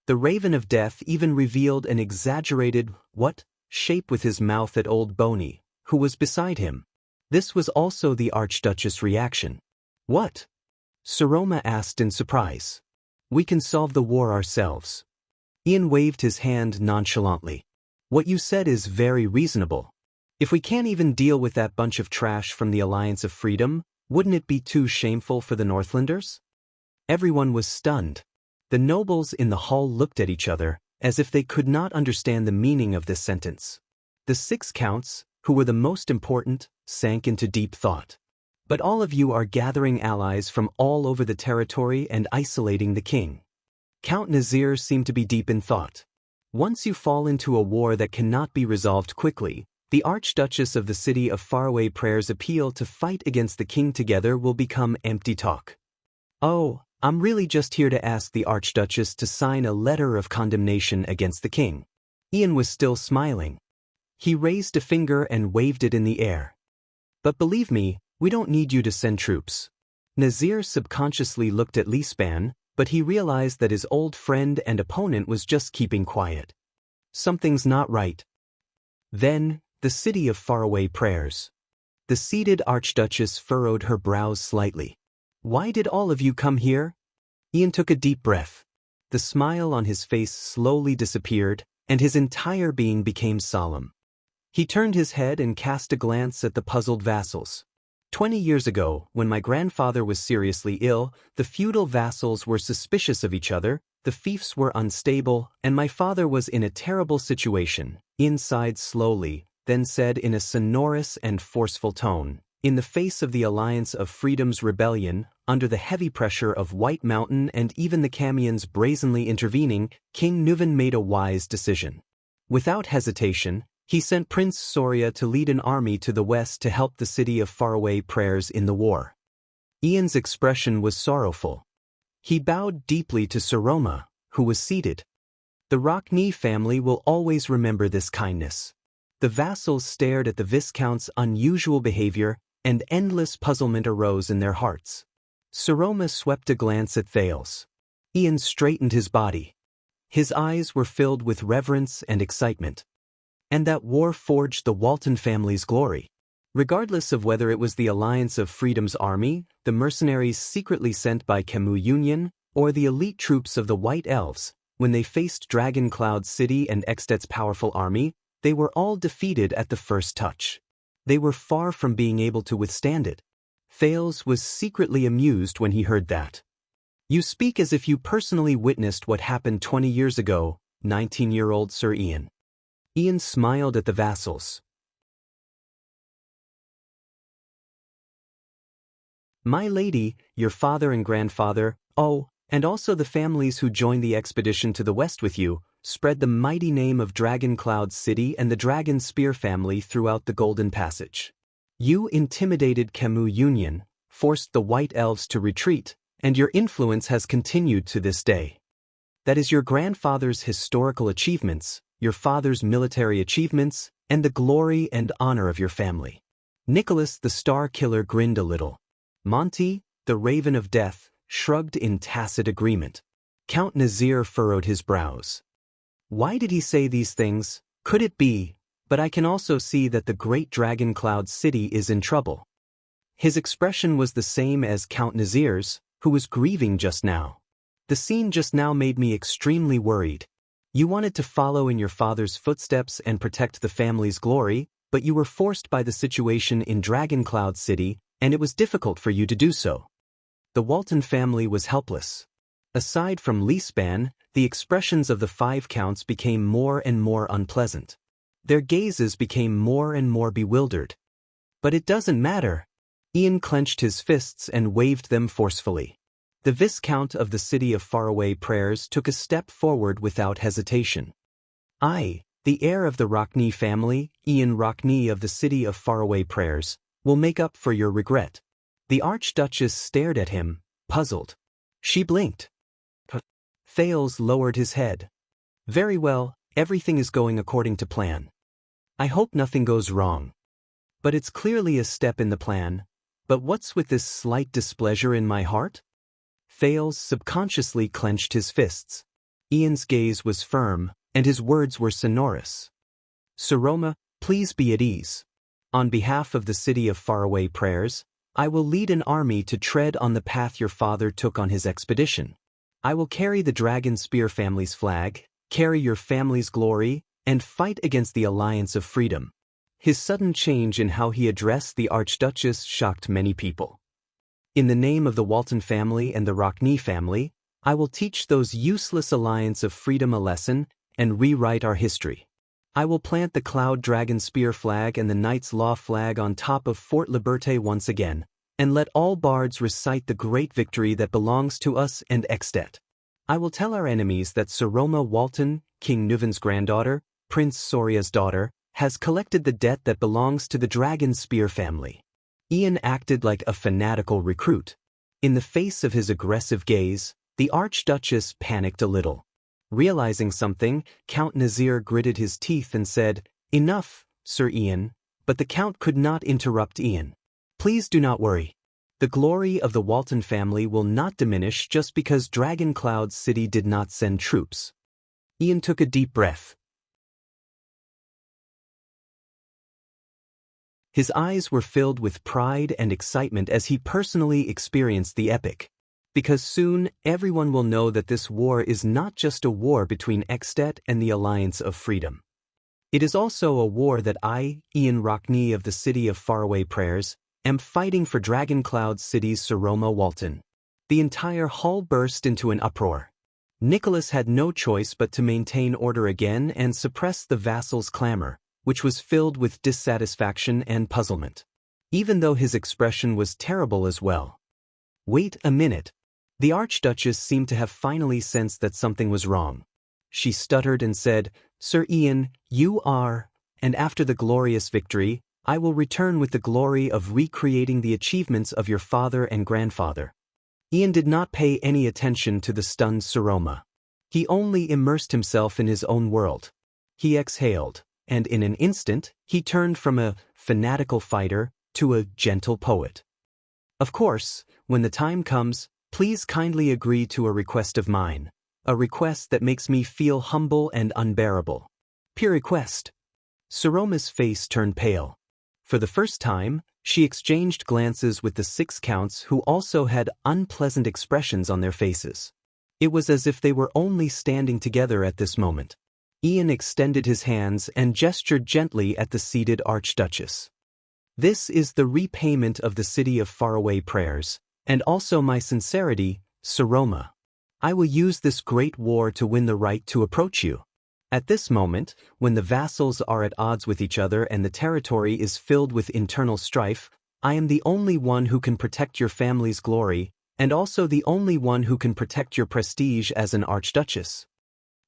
A: The Raven of Death even revealed an exaggerated, shape with his mouth at Old Boney, who was beside him. This was also the Archduchess' reaction. What? Saroma asked in surprise. We can solve the war ourselves. Ian waved his hand nonchalantly. What you said is very reasonable. If we can't even deal with that bunch of trash from the Alliance of Freedom, wouldn't it be too shameful for the Northlanders? Everyone was stunned. The nobles in the hall looked at each other, as if they could not understand the meaning of this sentence. The 6 counts, who were the most important, sank into deep thought. But all of you are gathering allies from all over the territory and isolating the king. Count Nazir seemed to be deep in thought. Once you fall into a war that cannot be resolved quickly, the Archduchess of the City of Faraway Prayers' appeal to fight against the king together will become empty talk. Oh, I'm really just here to ask the Archduchess to sign a letter of condemnation against the king. Ian was still smiling. He raised a finger and waved it in the air. But believe me, we don't need you to send troops. Nazir subconsciously looked at Leespan, but he realized that his old friend and opponent was just keeping quiet. Something's not right. Then, the City of Faraway Prayers. The seated Archduchess furrowed her brows slightly. Why did all of you come here? Ian took a deep breath. The smile on his face slowly disappeared, and his entire being became solemn. He turned his head and cast a glance at the puzzled vassals. 20 years ago, when my grandfather was seriously ill, the feudal vassals were suspicious of each other, the fiefs were unstable, and my father was in a terrible situation. Ian sighed slowly, then said in a sonorous and forceful tone, in the face of the Alliance of Freedom's rebellion, under the heavy pressure of White Mountain and even the Camions brazenly intervening, King Nuvan made a wise decision. Without hesitation, he sent Prince Soria to lead an army to the west to help the City of Faraway Prayers in the war. Ian's expression was sorrowful. He bowed deeply to Saroma, who was seated. The Rockney family will always remember this kindness. The vassals stared at the Viscount's unusual behavior, and endless puzzlement arose in their hearts. Saroma swept a glance at Thales. Ian straightened his body. His eyes were filled with reverence and excitement. And that war forged the Walton family's glory. Regardless of whether it was the Alliance of Freedom's army, the mercenaries secretly sent by Camus Union, or the elite troops of the White Elves, when they faced Dragon Cloud City and Extet's powerful army, they were all defeated at the first touch. They were far from being able to withstand it. Thales was secretly amused when he heard that. You speak as if you personally witnessed what happened 20 years ago, 19-year-old Sir Ian. Ian smiled at the vassals. My lady, your father and grandfather, oh, and also the families who joined the expedition to the west with you, spread the mighty name of Dragon Cloud City and the Dragon Spear family throughout the Golden Passage. You intimidated Camus Union, forced the White Elves to retreat, and your influence has continued to this day. That is your grandfather's historical achievements, your father's military achievements, and the glory and honor of your family. Nicholas the Star Killer grinned a little. Monty, the Raven of Death, shrugged in tacit agreement. Count Nazir furrowed his brows. Why did he say these things? Could it be? But I can also see that the great Dragon Cloud City is in trouble. His expression was the same as Count Nazir's, who was grieving just now. The scene just now made me extremely worried. You wanted to follow in your father's footsteps and protect the family's glory, but you were forced by the situation in Dragon Cloud City, and it was difficult for you to do so. The Walton family was helpless. Aside from Leaspan, the expressions of the 5 counts became more and more unpleasant. Their gazes became more and more bewildered. But it doesn't matter. Ian clenched his fists and waved them forcefully. The Viscount of the City of Faraway Prayers took a step forward without hesitation. I, the heir of the Rockney family, Ian Rockney of the City of Faraway Prayers, will make up for your regret. The Archduchess stared at him, puzzled. She blinked. Thales lowered his head. Very well, everything is going according to plan. I hope nothing goes wrong. But it's clearly a step in the plan. But what's with this slight displeasure in my heart? Thales subconsciously clenched his fists. Ian's gaze was firm, and his words were sonorous. Sir Roma, please be at ease. On behalf of the City of Faraway Prayers, I will lead an army to tread on the path your father took on his expedition. I will carry the Dragon Spear family's flag, carry your family's glory, and fight against the Alliance of Freedom. His sudden change in how he addressed the Archduchess shocked many people. In the name of the Walton family and the Rockney family, I will teach those useless Alliance of Freedom a lesson and rewrite our history. I will plant the Cloud Dragon Spear flag and the Knight's Law flag on top of Fort Liberté once again, and let all bards recite the great victory that belongs to us and Extet. I will tell our enemies that Sir Roma Walton, King Nuvan's granddaughter, Prince Soria's daughter, has collected the debt that belongs to the Dragon Spear family. Ian acted like a fanatical recruit. In the face of his aggressive gaze, the Archduchess panicked a little. Realizing something, Count Nazir gritted his teeth and said, Enough, Sir Ian, but the Count could not interrupt Ian. Please do not worry. The glory of the Walton family will not diminish just because Dragon Cloud City did not send troops. Ian took a deep breath. His eyes were filled with pride and excitement as he personally experienced the epic. Because soon, everyone will know that this war is not just a war between Extet and the Alliance of Freedom. It is also a war that I, Ian Rockney of the City of Faraway Prayers, am fighting for Dragon Cloud City's Sir Roma Walton. The entire hall burst into an uproar. Nicholas had no choice but to maintain order again and suppress the vassals' clamor, which was filled with dissatisfaction and puzzlement. Even though his expression was terrible as well. Wait a minute. The Archduchess seemed to have finally sensed that something was wrong. She stuttered and said, Sir Ian, you are, and after the glorious victory, I will return with the glory of recreating the achievements of your father and grandfather. Ian did not pay any attention to the stunned Sir Roma. He only immersed himself in his own world. He exhaled, and in an instant, he turned from a fanatical fighter to a gentle poet. Of course, when the time comes, please kindly agree to a request of mine, a request that makes me feel humble and unbearable. Pure request. Sir Roma's face turned pale. For the first time, she exchanged glances with the 6 counts who also had unpleasant expressions on their faces. It was as if they were only standing together at this moment. Ian extended his hands and gestured gently at the seated Archduchess. "This is the repayment of the city of faraway prayers, and also my sincerity, Sir Roma. I will use this great war to win the right to approach you. At this moment, when the vassals are at odds with each other and the territory is filled with internal strife, I am the only one who can protect your family's glory, and also the only one who can protect your prestige as an archduchess."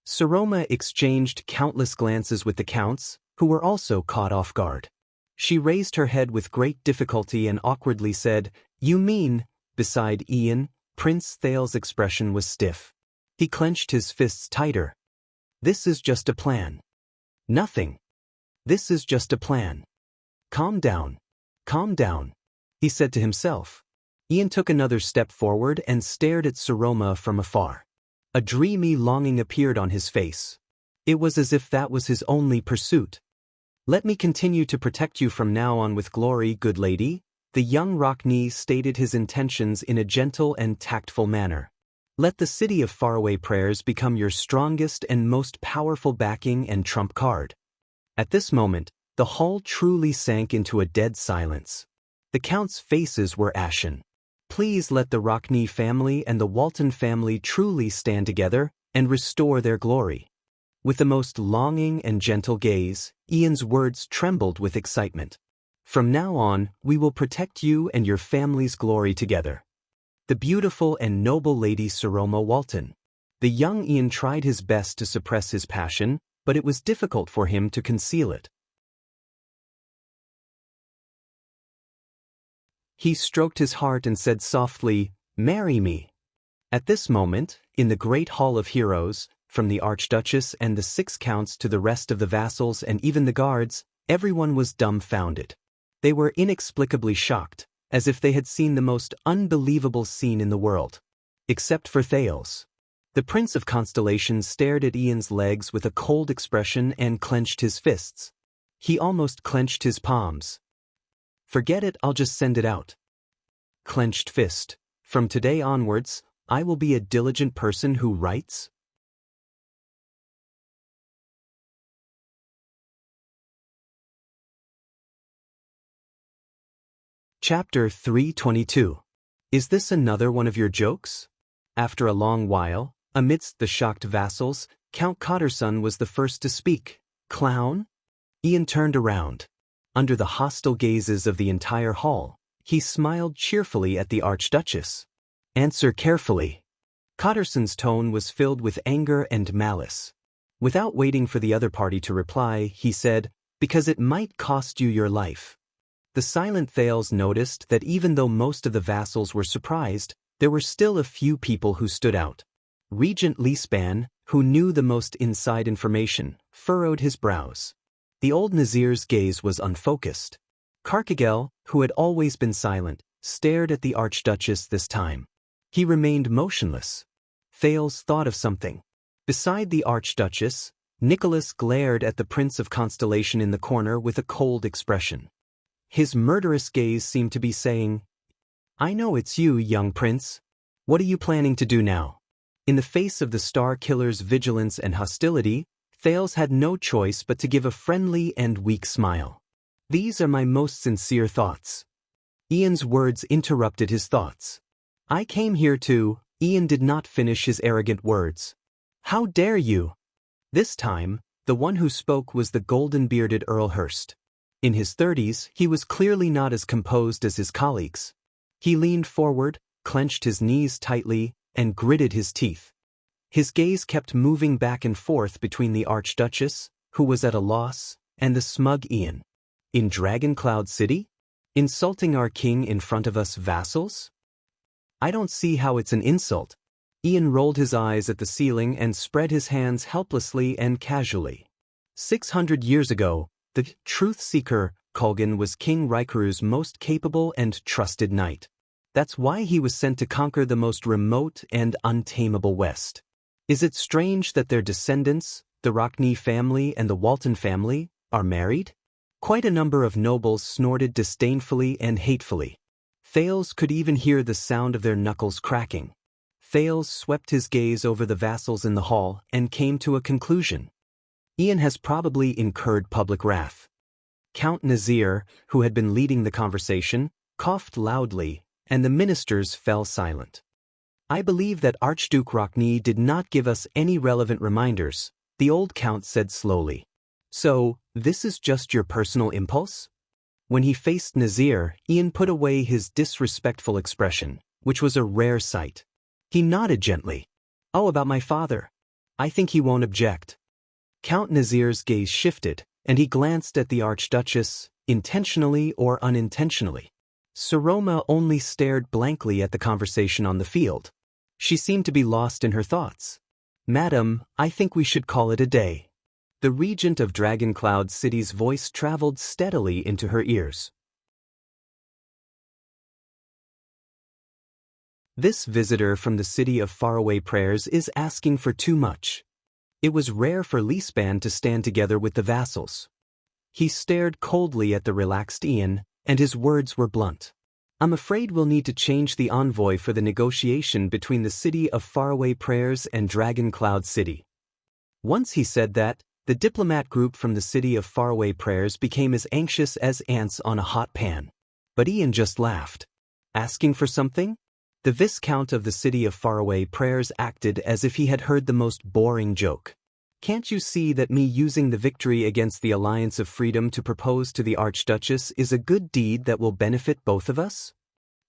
A: Sir Roma exchanged countless glances with the counts, who were also caught off guard. She raised her head with great difficulty and awkwardly said, "You mean," beside Ian, Prince Thales's expression was stiff. He clenched his fists tighter. "This is just a plan." "Nothing. This is just a plan." Calm down, he said to himself. Ian took another step forward and stared at Sir Roma from afar. A dreamy longing appeared on his face. It was as if that was his only pursuit. "Let me continue to protect you from now on with glory, good lady," the young Rockney stated his intentions in a gentle and tactful manner. "Let the city of faraway prayers become your strongest and most powerful backing and trump card." At this moment, the hall truly sank into a dead silence. The Count's faces were ashen. Please let the Rockney family and the Walton family truly stand together and restore their glory. With the most longing and gentle gaze, Ian's words trembled with excitement. "From now on, we will protect you and your family's glory together. The beautiful and noble Lady Sir Roma Walton." The young Ian tried his best to suppress his passion, but it was difficult for him to conceal it. He stroked his heart and said softly, "Marry me." At this moment, in the great hall of heroes, from the Archduchess and the 6 counts to the rest of the vassals and even the guards, everyone was dumbfounded. They were inexplicably shocked, as if they had seen the most unbelievable scene in the world. Except for Thales. The Prince of Constellation stared at Ian's legs with a cold expression and clenched his fists. He almost clenched his palms. "Forget it, I'll just send it out." Clenched fist. "From today onwards, I will be a diligent person who writes." Chapter 322. Is this another one of your jokes? After a long while, amidst the shocked vassals, Count Cotterson was the first to speak. "Clown?" Ian turned around. Under the hostile gazes of the entire hall, he smiled cheerfully at the Archduchess. "Answer carefully." Cotterson's tone was filled with anger and malice. Without waiting for the other party to reply, he said, "Because it might cost you your life." The silent Thales noticed that even though most of the vassals were surprised, there were still a few people who stood out. Regent Leespan, who knew the most inside information, furrowed his brows. The old Nazir's gaze was unfocused. Carkigel, who had always been silent, stared at the Archduchess this time. He remained motionless. Thales thought of something. Beside the Archduchess, Nicholas glared at the Prince of Constellation in the corner with a cold expression. His murderous gaze seemed to be saying, "I know it's you, young prince. What are you planning to do now?" In the face of the Star Killer's vigilance and hostility, Thales had no choice but to give a friendly and weak smile. "These are my most sincere thoughts." Ian's words interrupted his thoughts. "I came here to—" Ian did not finish his arrogant words. "How dare you?" This time, the one who spoke was the golden-bearded Earl Hurst. In his 30s, he was clearly not as composed as his colleagues. He leaned forward, clenched his knees tightly, and gritted his teeth. His gaze kept moving back and forth between the Archduchess, who was at a loss, and the smug Ian. "In Dragon Cloud City? Insulting our king in front of us vassals? I don't see how it's an insult." Ian rolled his eyes at the ceiling and spread his hands helplessly and casually. 600 years ago, the truth-seeker, Colgan, was King Rikuru's most capable and trusted knight. That's why he was sent to conquer the most remote and untamable West. Is it strange that their descendants, the Rockney family and the Walton family, are married? Quite a number of nobles snorted disdainfully and hatefully. Thales could even hear the sound of their knuckles cracking. Thales swept his gaze over the vassals in the hall and came to a conclusion. Ian has probably incurred public wrath. Count Nazir, who had been leading the conversation, coughed loudly, and the ministers fell silent. I believe that Archduke Rockne did not give us any relevant reminders, the old count said slowly. So, this is just your personal impulse? When he faced Nazir, Ian put away his disrespectful expression, which was a rare sight. He nodded gently. Oh, about my father. I think he won't object. Count Nazir's gaze shifted, and he glanced at the Archduchess, intentionally or unintentionally. Saroma only stared blankly at the conversation on the field. She seemed to be lost in her thoughts. Madam, I think we should call it a day. The regent of Dragoncloud City's voice traveled steadily into her ears. This visitor from the city of faraway prayers is asking for too much. It was rare for Lispan to stand together with the vassals. He stared coldly at the relaxed Ian, and his words were blunt. I'm afraid we'll need to change the envoy for the negotiation between the city of faraway prayers and Dragoncloud City. Once he said that, the diplomat group from the city of faraway prayers became as anxious as ants on a hot pan. But Ian just laughed. Asking for something? The Viscount of the city of faraway prayers acted as if he had heard the most boring joke. Can't you see that me using the victory against the Alliance of Freedom to propose to the Archduchess is a good deed that will benefit both of us?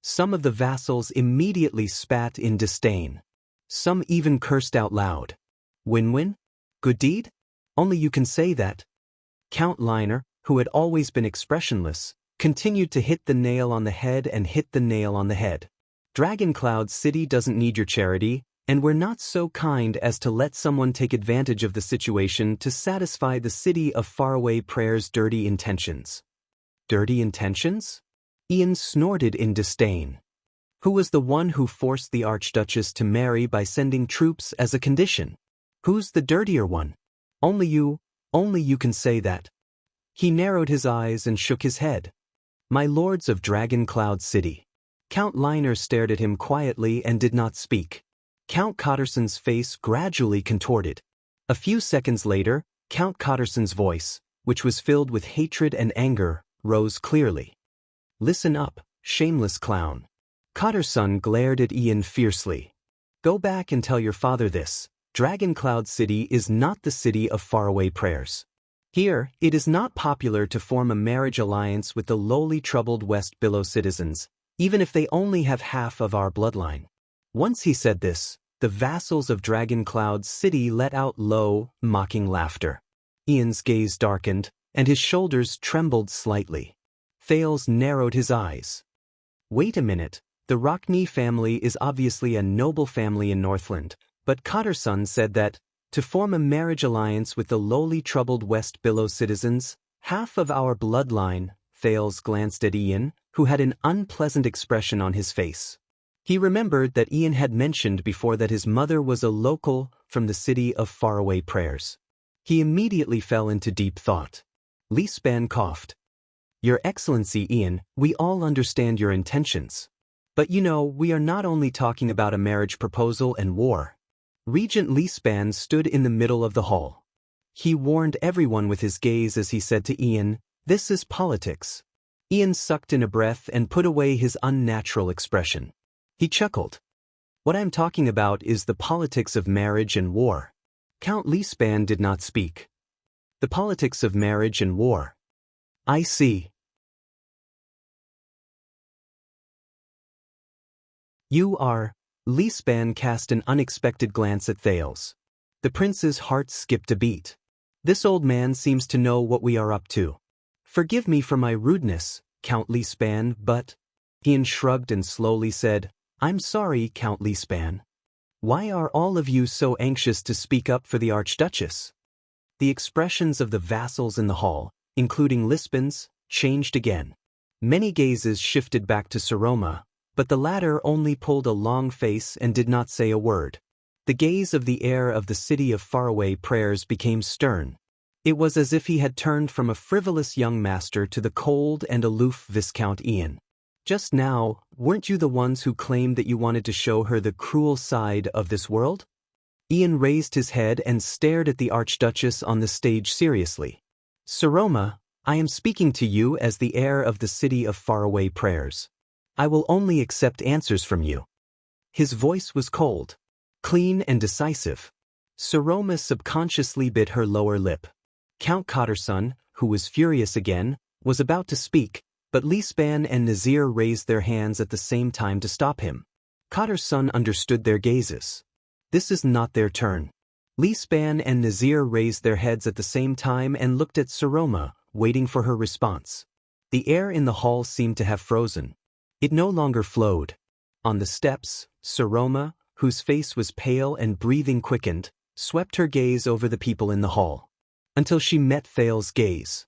A: Some of the vassals immediately spat in disdain. Some even cursed out loud. Win-win? Good deed? Only you can say that. Count Liner, who had always been expressionless, continued to hit the nail on the head and hit the nail on the head. Dragoncloud City doesn't need your charity, and we're not so kind as to let someone take advantage of the situation to satisfy the city of faraway prayers' dirty intentions. Dirty intentions? Ian snorted in disdain. Who was the one who forced the Archduchess to marry by sending troops as a condition? Who's the dirtier one? Only you can say that. He narrowed his eyes and shook his head. My lords of Dragoncloud City. Count Liner stared at him quietly and did not speak. Count Cotterson's face gradually contorted. A few seconds later, Count Cotterson's voice, which was filled with hatred and anger, rose clearly. Listen up, shameless clown. Cotterson glared at Ian fiercely. Go back and tell your father this. Dragoncloud City is not the city of faraway prayers. Here, it is not popular to form a marriage alliance with the lowly troubled West Billow citizens, even if they only have half of our bloodline. Once he said this, the vassals of Dragoncloud City let out low, mocking laughter. Ian's gaze darkened, and his shoulders trembled slightly. Thales narrowed his eyes. Wait a minute, the Rockne family is obviously a noble family in Northland, but Cotterson said that, to form a marriage alliance with the lowly troubled West Billow citizens, half of our bloodline. Thales glanced at Ian, who had an unpleasant expression on his face. He remembered that Ian had mentioned before that his mother was a local from the city of faraway prayers. He immediately fell into deep thought. Lispan coughed. Your Excellency Ian, we all understand your intentions. But you know, we are not only talking about a marriage proposal and war. Regent Lispan stood in the middle of the hall. He warned everyone with his gaze as he said to Ian, this is politics. Ian sucked in a breath and put away his unnatural expression. He chuckled. What I'm talking about is the politics of marriage and war. Count Lispan did not speak. The politics of marriage and war. I see. You are. Lispan cast an unexpected glance at Thales. The prince's heart skipped a beat. This old man seems to know what we are up to. Forgive me for my rudeness, Count Lispan, but... Ian shrugged and slowly said, I'm sorry, Count Lispan. Why are all of you so anxious to speak up for the Archduchess? The expressions of the vassals in the hall, including Lispan's, changed again. Many gazes shifted back to Saroma, but the latter only pulled a long face and did not say a word. The gaze of the heir of the city of faraway prayers became stern. It was as if he had turned from a frivolous young master to the cold and aloof Viscount Ian. Just now, weren't you the ones who claimed that you wanted to show her the cruel side of this world? Ian raised his head and stared at the Archduchess on the stage seriously. Saroma, I am speaking to you as the heir of the city of faraway prayers. I will only accept answers from you. His voice was cold, clean and decisive. Saroma subconsciously bit her lower lip. Count Khatterson, who was furious again, was about to speak, but Lisban and Nazir raised their hands at the same time to stop him. Khatterson understood their gazes. This is not their turn. Lisban and Nazir raised their heads at the same time and looked at Saroma, waiting for her response. The air in the hall seemed to have frozen. It no longer flowed. On the steps, Saroma, whose face was pale and breathing quickened, swept her gaze over the people in the hall. Until she met Thales's gaze.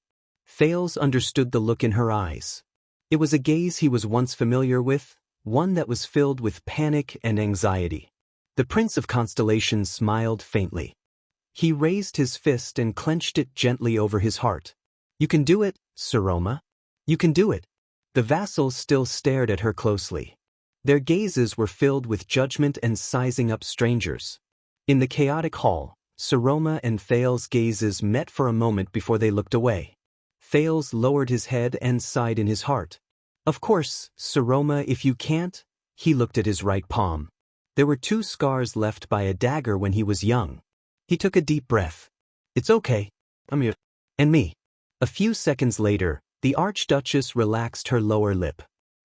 A: Thales understood the look in her eyes. It was a gaze he was once familiar with, one that was filled with panic and anxiety. The Prince of Constellations smiled faintly. He raised his fist and clenched it gently over his heart. You can do it, Saroma. You can do it. The vassals still stared at her closely. Their gazes were filled with judgment and sizing up strangers. In the chaotic hall, Saroma and Thales' gazes met for a moment before they looked away. Thales lowered his head and sighed in his heart. Of course, Saroma, if you can't. He looked at his right palm. There were 2 scars left by a dagger when he was young. He took a deep breath. It's okay. I'm here. And me. A few seconds later, the Archduchess relaxed her lower lip.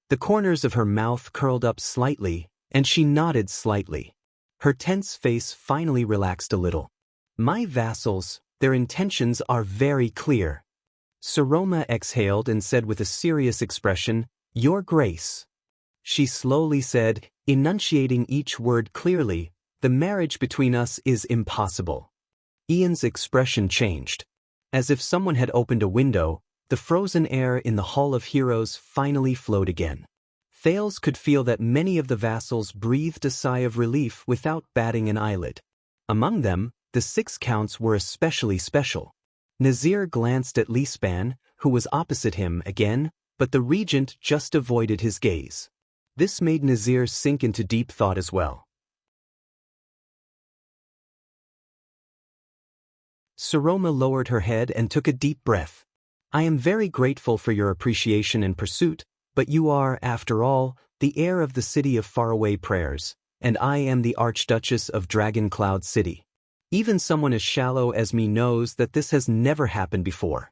A: The corners of her mouth curled up slightly, and she nodded slightly. Her tense face finally relaxed a little. My vassals, their intentions are very clear. Saroma exhaled and said with a serious expression, Your Grace. She slowly said, enunciating each word clearly, the marriage between us is impossible. Ian's expression changed. As if someone had opened a window, the frozen air in the Hall of Heroes finally flowed again. Thales could feel that many of the vassals breathed a sigh of relief without batting an eyelid. Among them, the 6 counts were especially special. Nazir glanced at Lisban, who was opposite him again, but the regent just avoided his gaze. This made Nazir sink into deep thought as well. Saroma lowered her head and took a deep breath. I am very grateful for your appreciation and pursuit, but you are, after all, the heir of the city of faraway prayers, and I am the Archduchess of Dragon Cloud City. Even someone as shallow as me knows that this has never happened before.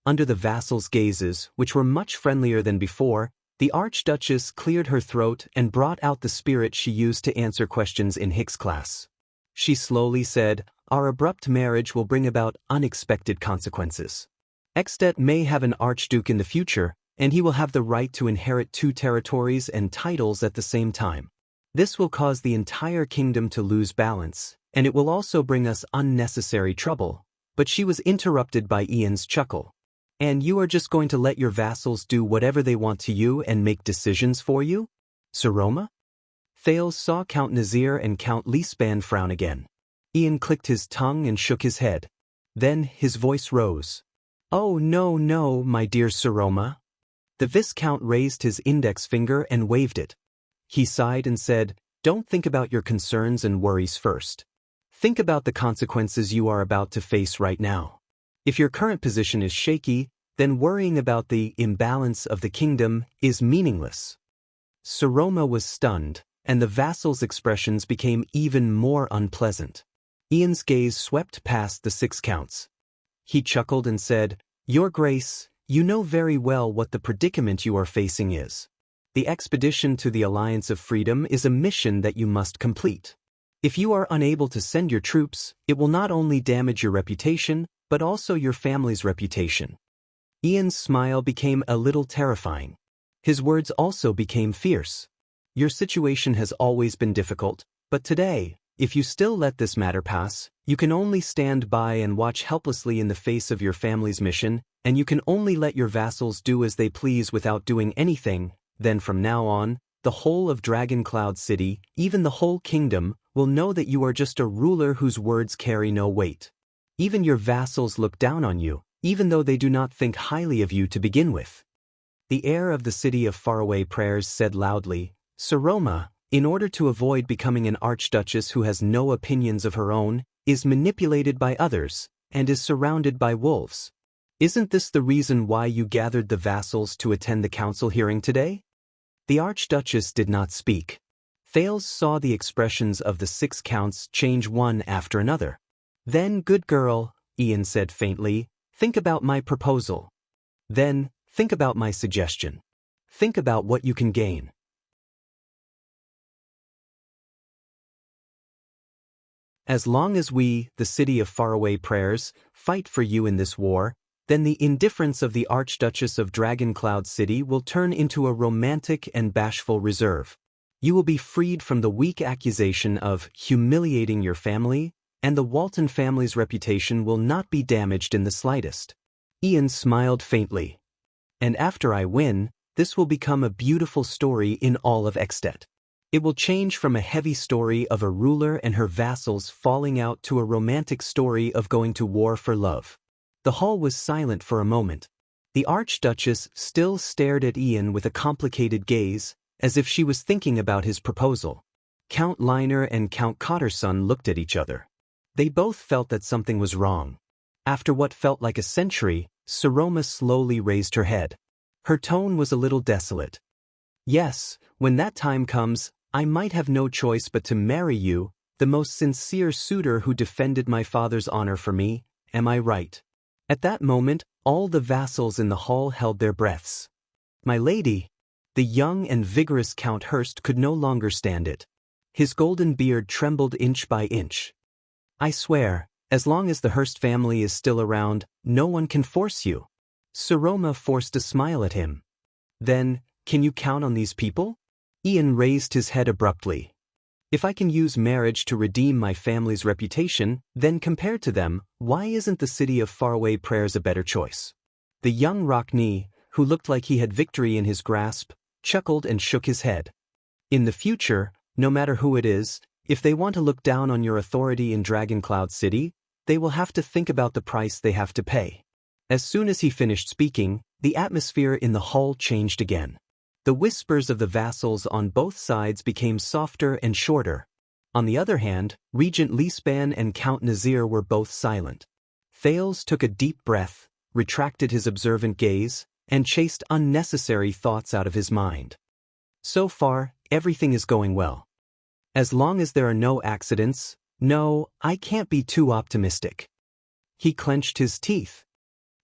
A: Under the vassals' gazes, which were much friendlier than before, the Archduchess cleared her throat and brought out the spirit she used to answer questions in Hicks class. She slowly said, Our abrupt marriage will bring about unexpected consequences. Extet may have an archduke in the future, and he will have the right to inherit 2 territories and titles at the same time. This will cause the entire kingdom to lose balance, and it will also bring us unnecessary trouble. But she was interrupted by Ian's chuckle. And you are just going to let your vassals do whatever they want to you and make decisions for you? Saroma? Thales saw Count Nazir and Count Lisban frown again. Ian clicked his tongue and shook his head. Then his voice rose. Oh no, my dear Saroma. The Viscount raised his index finger and waved it. He sighed and said, Don't think about your concerns and worries first. Think about the consequences you are about to face right now. If your current position is shaky, then worrying about the imbalance of the kingdom is meaningless. Saroma was stunned, and the vassals' expressions became even more unpleasant. Ian's gaze swept past the 6 counts. He chuckled and said, Your Grace, you know very well what the predicament you are facing is. The expedition to the Alliance of Freedom is a mission that you must complete. If you are unable to send your troops, it will not only damage your reputation, but also your family's reputation. Ian's smile became a little terrifying. His words also became fierce. Your situation has always been difficult, but today, if you still let this matter pass, you can only stand by and watch helplessly in the face of your family's mission, and you can only let your vassals do as they please without doing anything. Then from now on, the whole of Dragon Cloud City, even the whole kingdom, will know that you are just a ruler whose words carry no weight. Even your vassals look down on you, even though they do not think highly of you to begin with. The heir of the city of faraway prayers said loudly, Saroma, in order to avoid becoming an archduchess who has no opinions of her own, is manipulated by others, and is surrounded by wolves. Isn't this the reason why you gathered the vassals to attend the council hearing today? The archduchess did not speak. Thales saw the expressions of the 6 counts change one after another. Then, good girl, Ian said faintly, think about my proposal. Then, think about my suggestion. Think about what you can gain. As long as we, the city of faraway prayers, fight for you in this war, then the indifference of the Archduchess of Dragoncloud City will turn into a romantic and bashful reserve. You will be freed from the weak accusation of humiliating your family, and the Walton family's reputation will not be damaged in the slightest. Ian smiled faintly. And after I win, this will become a beautiful story in all of Extet. It will change from a heavy story of a ruler and her vassals falling out to a romantic story of going to war for love. The hall was silent for a moment. The Archduchess still stared at Ian with a complicated gaze, as if she was thinking about his proposal. Count Liner and Count Cotterson looked at each other. They both felt that something was wrong. After what felt like a century, Saroma slowly raised her head. Her tone was a little desolate. Yes, when that time comes, I might have no choice but to marry you, the most sincere suitor who defended my father's honor for me, am I right? At that moment, all the vassals in the hall held their breaths. My lady! The young and vigorous Count Hurst could no longer stand it. His golden beard trembled inch by inch. I swear, as long as the Hurst family is still around, no one can force you. Saroma forced a smile at him. Then, can you count on these people? Ian raised his head abruptly. If I can use marriage to redeem my family's reputation, then compared to them, why isn't the city of faraway prayers a better choice? The young Rockney, who looked like he had victory in his grasp, chuckled and shook his head. In the future, no matter who it is, if they want to look down on your authority in Dragoncloud City, they will have to think about the price they have to pay. As soon as he finished speaking, the atmosphere in the hall changed again. The whispers of the vassals on both sides became softer and shorter. On the other hand, Regent Leespan and Count Nazir were both silent. Thales took a deep breath, retracted his observant gaze, and chased unnecessary thoughts out of his mind. So far, everything is going well. As long as there are no accidents, no, I can't be too optimistic. He clenched his teeth.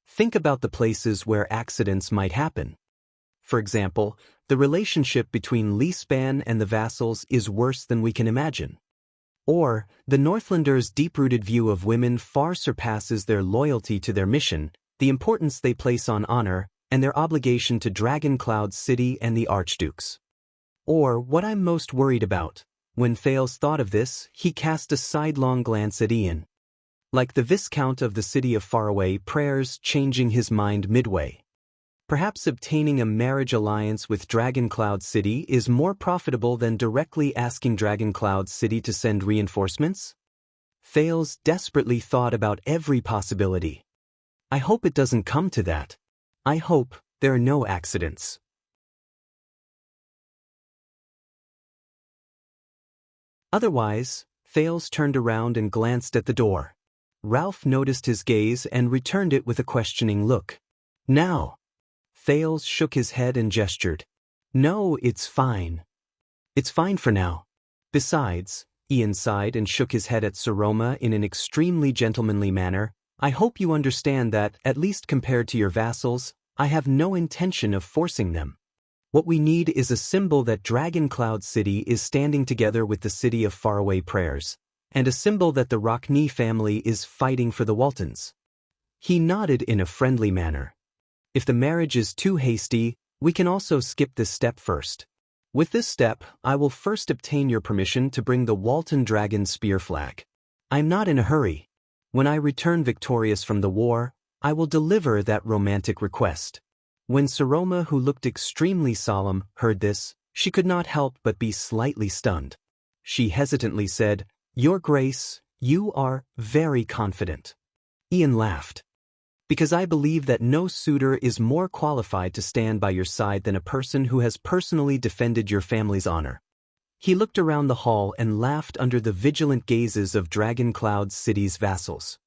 A: Think about the places where accidents might happen. For example, the relationship between Leespan and the vassals is worse than we can imagine. Or, the Northlanders' deep-rooted view of women far surpasses their loyalty to their mission, the importance they place on honor, and their obligation to Dragoncloud City and the Archdukes. Or, what I'm most worried about. When Thales thought of this, he cast a sidelong glance at Ian. Like the Viscount of the city of faraway prayers changing his mind midway. Perhaps obtaining a marriage alliance with Dragoncloud City is more profitable than directly asking Dragoncloud City to send reinforcements? Thales desperately thought about every possibility. I hope it doesn't come to that. I hope there are no accidents. Otherwise, Thales turned around and glanced at the door. Ralph noticed his gaze and returned it with a questioning look. Now. Thales shook his head and gestured. No, it's fine. It's fine for now. Besides, Ian sighed and shook his head at Saroma in an extremely gentlemanly manner, I hope you understand that, at least compared to your vassals, I have no intention of forcing them. What we need is a symbol that Dragoncloud City is standing together with the city of faraway prayers, and a symbol that the Rockney family is fighting for the Waltons. He nodded in a friendly manner. If the marriage is too hasty, we can also skip this step first. With this step, I will first obtain your permission to bring the Walton Dragon Spear flag. I'm not in a hurry. When I return victorious from the war, I will deliver that romantic request. When Saroma, who looked extremely solemn, heard this, she could not help but be slightly stunned. She hesitantly said, Your Grace, you are very confident. Ian laughed. Because I believe that no suitor is more qualified to stand by your side than a person who has personally defended your family's honor. He looked around the hall and laughed under the vigilant gazes of Dragon Cloud City's vassals.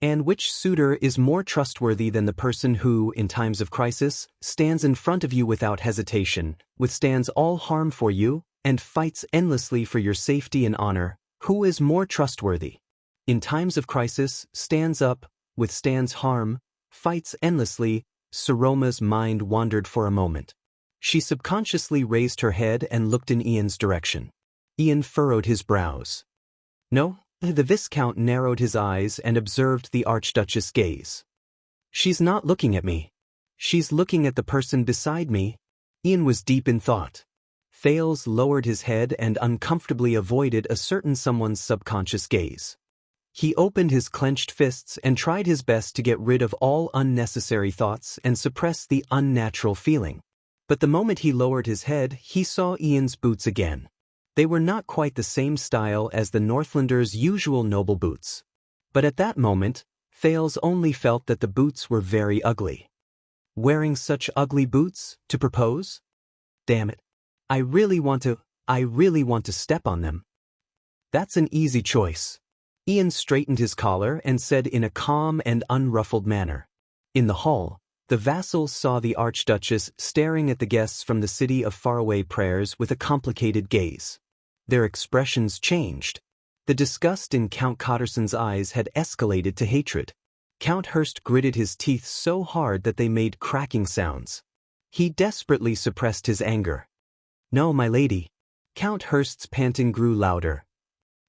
A: And which suitor is more trustworthy than the person who, in times of crisis, stands in front of you without hesitation, withstands all harm for you, and fights endlessly for your safety and honor? Who is more trustworthy? In times of crisis, stands up, withstands harm, fights endlessly. Saroma's mind wandered for a moment. She subconsciously raised her head and looked in Ian's direction. Ian furrowed his brows. No. The Viscount narrowed his eyes and observed the Archduchess' gaze. She's not looking at me. She's looking at the person beside me. Ian was deep in thought. Thales lowered his head and uncomfortably avoided a certain someone's subconscious gaze. He opened his clenched fists and tried his best to get rid of all unnecessary thoughts and suppress the unnatural feeling. But the moment he lowered his head, he saw Ian's boots again. They were not quite the same style as the Northlander's usual noble boots. But at that moment, Thales only felt that the boots were very ugly. Wearing such ugly boots, to propose? Damn it. I really want to step on them. That's an easy choice. Ian straightened his collar and said in a calm and unruffled manner. In the hall, the vassals saw the Archduchess staring at the guests from the city of faraway prayers with a complicated gaze. Their expressions changed. The disgust in Count Cotterson's eyes had escalated to hatred. Count Hurst gritted his teeth so hard that they made cracking sounds. He desperately suppressed his anger. No, my lady. Count Hurst's panting grew louder.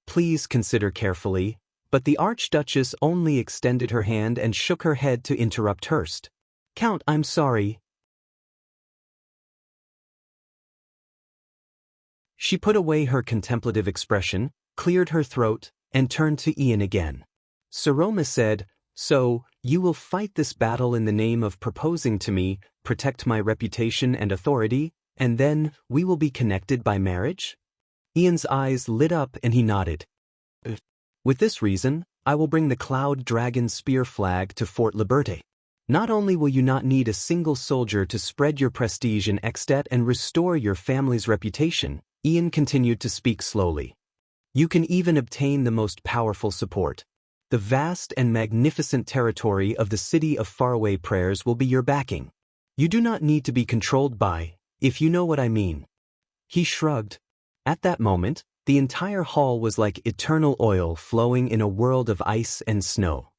A: Please consider carefully, but the Archduchess only extended her hand and shook her head to interrupt Hurst. Count, I'm sorry. She put away her contemplative expression, cleared her throat, and turned to Ian again. Saroma said, So, you will fight this battle in the name of proposing to me, protect my reputation and authority, and then we will be connected by marriage? Ian's eyes lit up and he nodded. With this reason, I will bring the Cloud Dragon Spear flag to Fort Liberté. Not only will you not need a single soldier to spread your prestige in Extet and restore your family's reputation, Ian continued to speak slowly. You can even obtain the most powerful support. The vast and magnificent territory of the city of faraway prayers will be your backing. You do not need to be controlled by, if you know what I mean. He shrugged. At that moment, the entire hall was like eternal oil flowing in a world of ice and snow.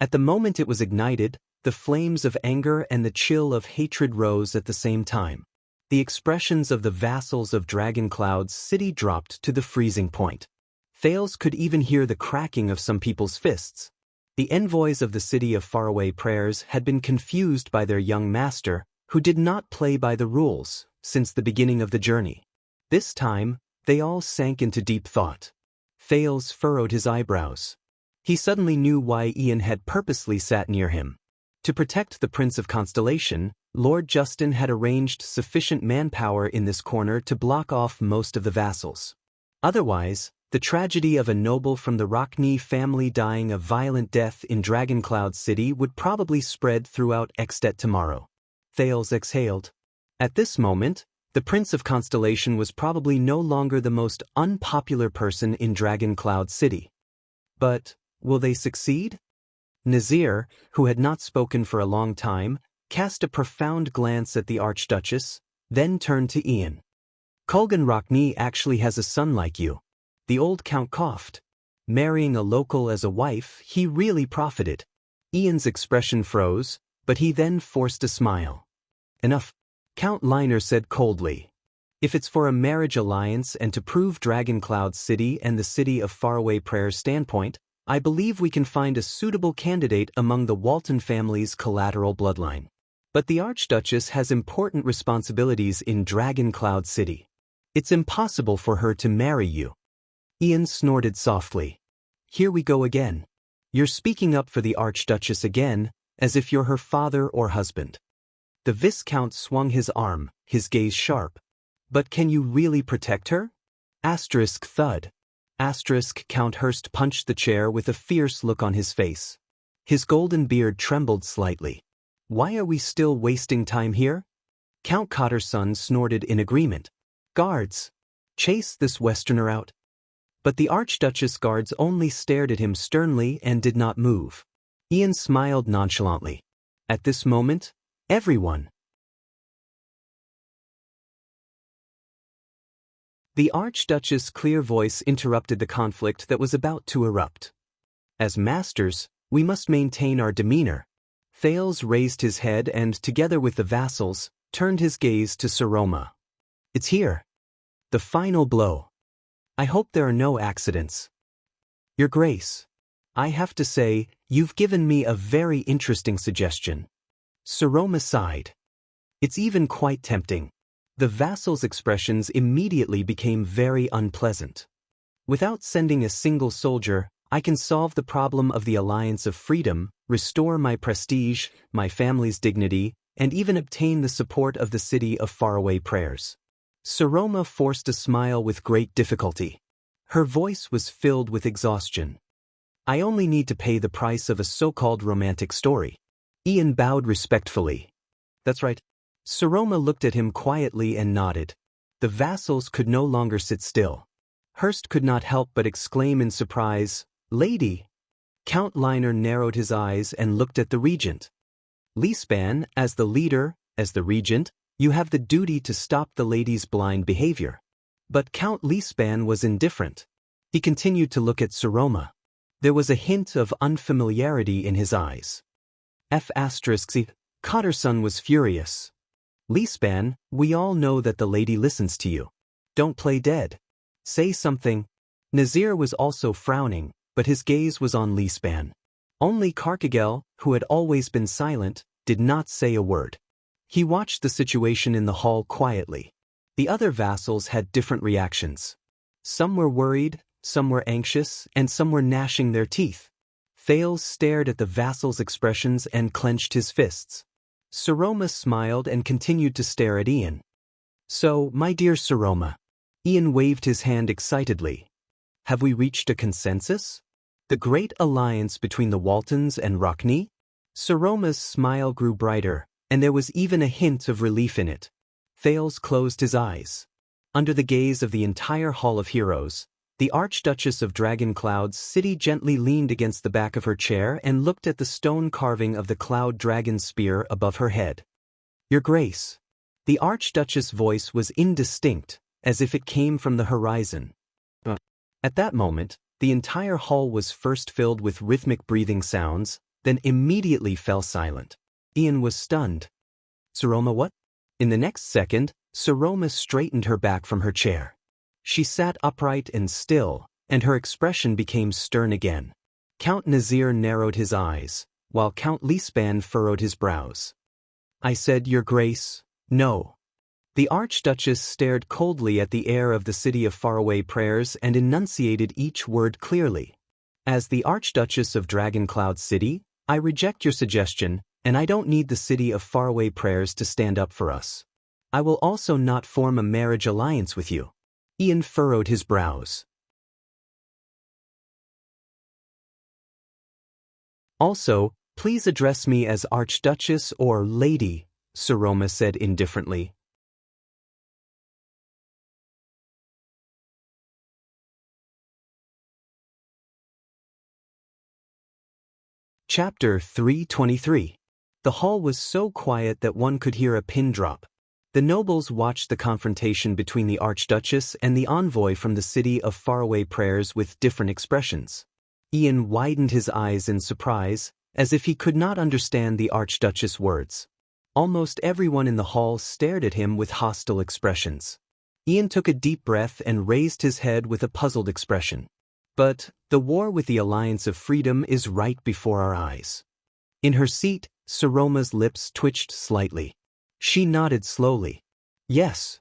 A: At the moment it was ignited, the flames of anger and the chill of hatred rose at the same time. The expressions of the vassals of Dragon Cloud's city dropped to the freezing point. Thales could even hear the cracking of some people's fists. The envoys of the city of faraway prayers had been confused by their young master, who did not play by the rules, since the beginning of the journey. This time, they all sank into deep thought. Thales furrowed his eyebrows. He suddenly knew why Ian had purposely sat near him. To protect the Prince of Constellation, Lord Justin had arranged sufficient manpower in this corner to block off most of the vassals. Otherwise, the tragedy of a noble from the Rockney family dying a violent death in Dragoncloud City would probably spread throughout Extet tomorrow. Thales exhaled. At this moment, the Prince of Constellation was probably no longer the most unpopular person in Dragoncloud City. But, will they succeed? Nazir, who had not spoken for a long time, cast a profound glance at the Archduchess, then turned to Ian. Kulgan Rockney actually has a son like you. The old Count coughed. Marrying a local as a wife, he really profited. Ian's expression froze, but he then forced a smile. Enough, Count Liner said coldly. If it's for a marriage alliance and to prove Dragoncloud City and the city of faraway prayers standpoint, I believe we can find a suitable candidate among the Walton family's collateral bloodline. But the Archduchess has important responsibilities in Dragoncloud City. It's impossible for her to marry you. Ian snorted softly. Here we go again. You're speaking up for the Archduchess again, as if you're her father or husband. The Viscount swung his arm, his gaze sharp. But can you really protect her? Asterisk thud. Asterisk Count Hurst punched the chair with a fierce look on his face. His golden beard trembled slightly. Why are we still wasting time here? Count Cotter's son snorted in agreement. Guards! Chase this Westerner out. But the Archduchess guards only stared at him sternly and did not move. Ian smiled nonchalantly. At this moment, everyone. The Archduchess' clear voice interrupted the conflict that was about to erupt. As masters, we must maintain our demeanor. Thales raised his head and, together with the vassals, turned his gaze to Sir Roma. It's here. The final blow. I hope there are no accidents. Your Grace, I have to say, you've given me a very interesting suggestion. Sir Roma sighed. It's even quite tempting. The vassals' expressions immediately became very unpleasant. Without sending a single soldier, I can solve the problem of the Alliance of Freedom, restore my prestige, my family's dignity, and even obtain the support of the city of faraway prayers. Sir Roma forced a smile with great difficulty. Her voice was filled with exhaustion. I only need to pay the price of a so-called romantic story. Ian bowed respectfully. That's right. Sir Roma looked at him quietly and nodded. The vassals could no longer sit still. Hurst could not help but exclaim in surprise, Lady! Count Liner narrowed his eyes and looked at the regent. Leespan, as the leader, as the regent, you have the duty to stop the lady's blind behavior. But Count Leespan was indifferent. He continued to look at Sir Roma. There was a hint of unfamiliarity in his eyes. Cotterson was furious. Leespan, we all know that the lady listens to you. Don't play dead. Say something. Nazir was also frowning, but his gaze was on Leespan. Only Carcagel, who had always been silent, did not say a word. He watched the situation in the hall quietly. The other vassals had different reactions. Some were worried, some were anxious, and some were gnashing their teeth. Thales stared at the vassals' expressions and clenched his fists. Sir Roma smiled and continued to stare at Ian. So, my dear Sir Roma. Ian waved his hand excitedly. Have we reached a consensus? The great alliance between the Waltons and Rockney? Sir Roma's smile grew brighter, and there was even a hint of relief in it. Thales closed his eyes. Under the gaze of the entire Hall of Heroes, the Archduchess of Dragoncloud's city gently leaned against the back of her chair and looked at the stone carving of the cloud dragon spear above her head. Your Grace. The Archduchess' voice was indistinct, as if it came from the horizon. At that moment, the entire hall was first filled with rhythmic breathing sounds, then immediately fell silent. Ian was stunned. Sir Roma, what? In the next second, Sir Roma straightened her back from her chair. She sat upright and still, and her expression became stern again. Count Nazir narrowed his eyes, while Count Leespan furrowed his brows. I said, Your Grace, no. The Archduchess stared coldly at the heir of the city of faraway prayers and enunciated each word clearly. As the Archduchess of Dragoncloud City, I reject your suggestion, and I don't need the city of faraway prayers to stand up for us. I will also not form a marriage alliance with you. Ian furrowed his brows. Also, please address me as Archduchess or Lady, Sir Roma said indifferently. Chapter 323. The hall was so quiet that one could hear a pin drop. The nobles watched the confrontation between the Archduchess and the envoy from the city of faraway prayers with different expressions. Ian widened his eyes in surprise, as if he could not understand the Archduchess' words. Almost everyone in the hall stared at him with hostile expressions. Ian took a deep breath and raised his head with a puzzled expression. But the war with the Alliance of Freedom is right before our eyes. In her seat, Sir Roma's lips twitched slightly. She nodded slowly. Yes.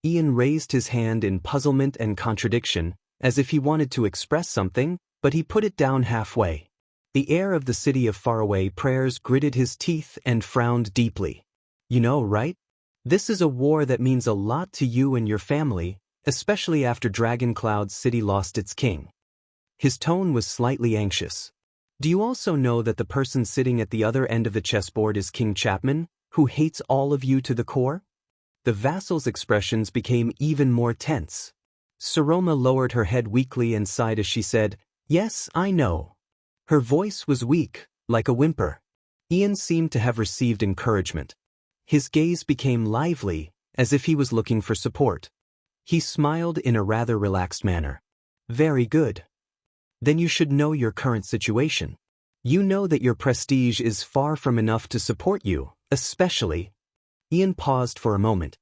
A: Ian raised his hand in puzzlement and contradiction, as if he wanted to express something, but he put it down halfway. The heir of the city of faraway prayers gritted his teeth and frowned deeply. You know, right? This is a war that means a lot to you and your family, especially after Dragoncloud City lost its king. His tone was slightly anxious. Do you also know that the person sitting at the other end of the chessboard is King Chapman, who hates all of you to the core? The vassal's expressions became even more tense. Saroma lowered her head weakly and sighed as she said, "Yes, I know." Her voice was weak, like a whimper. Ian seemed to have received encouragement. His gaze became lively, as if he was looking for support. He smiled in a rather relaxed manner. "Very good. Then you should know your current situation. You know that your prestige is far from enough to support you, especially—" Ian paused for a moment.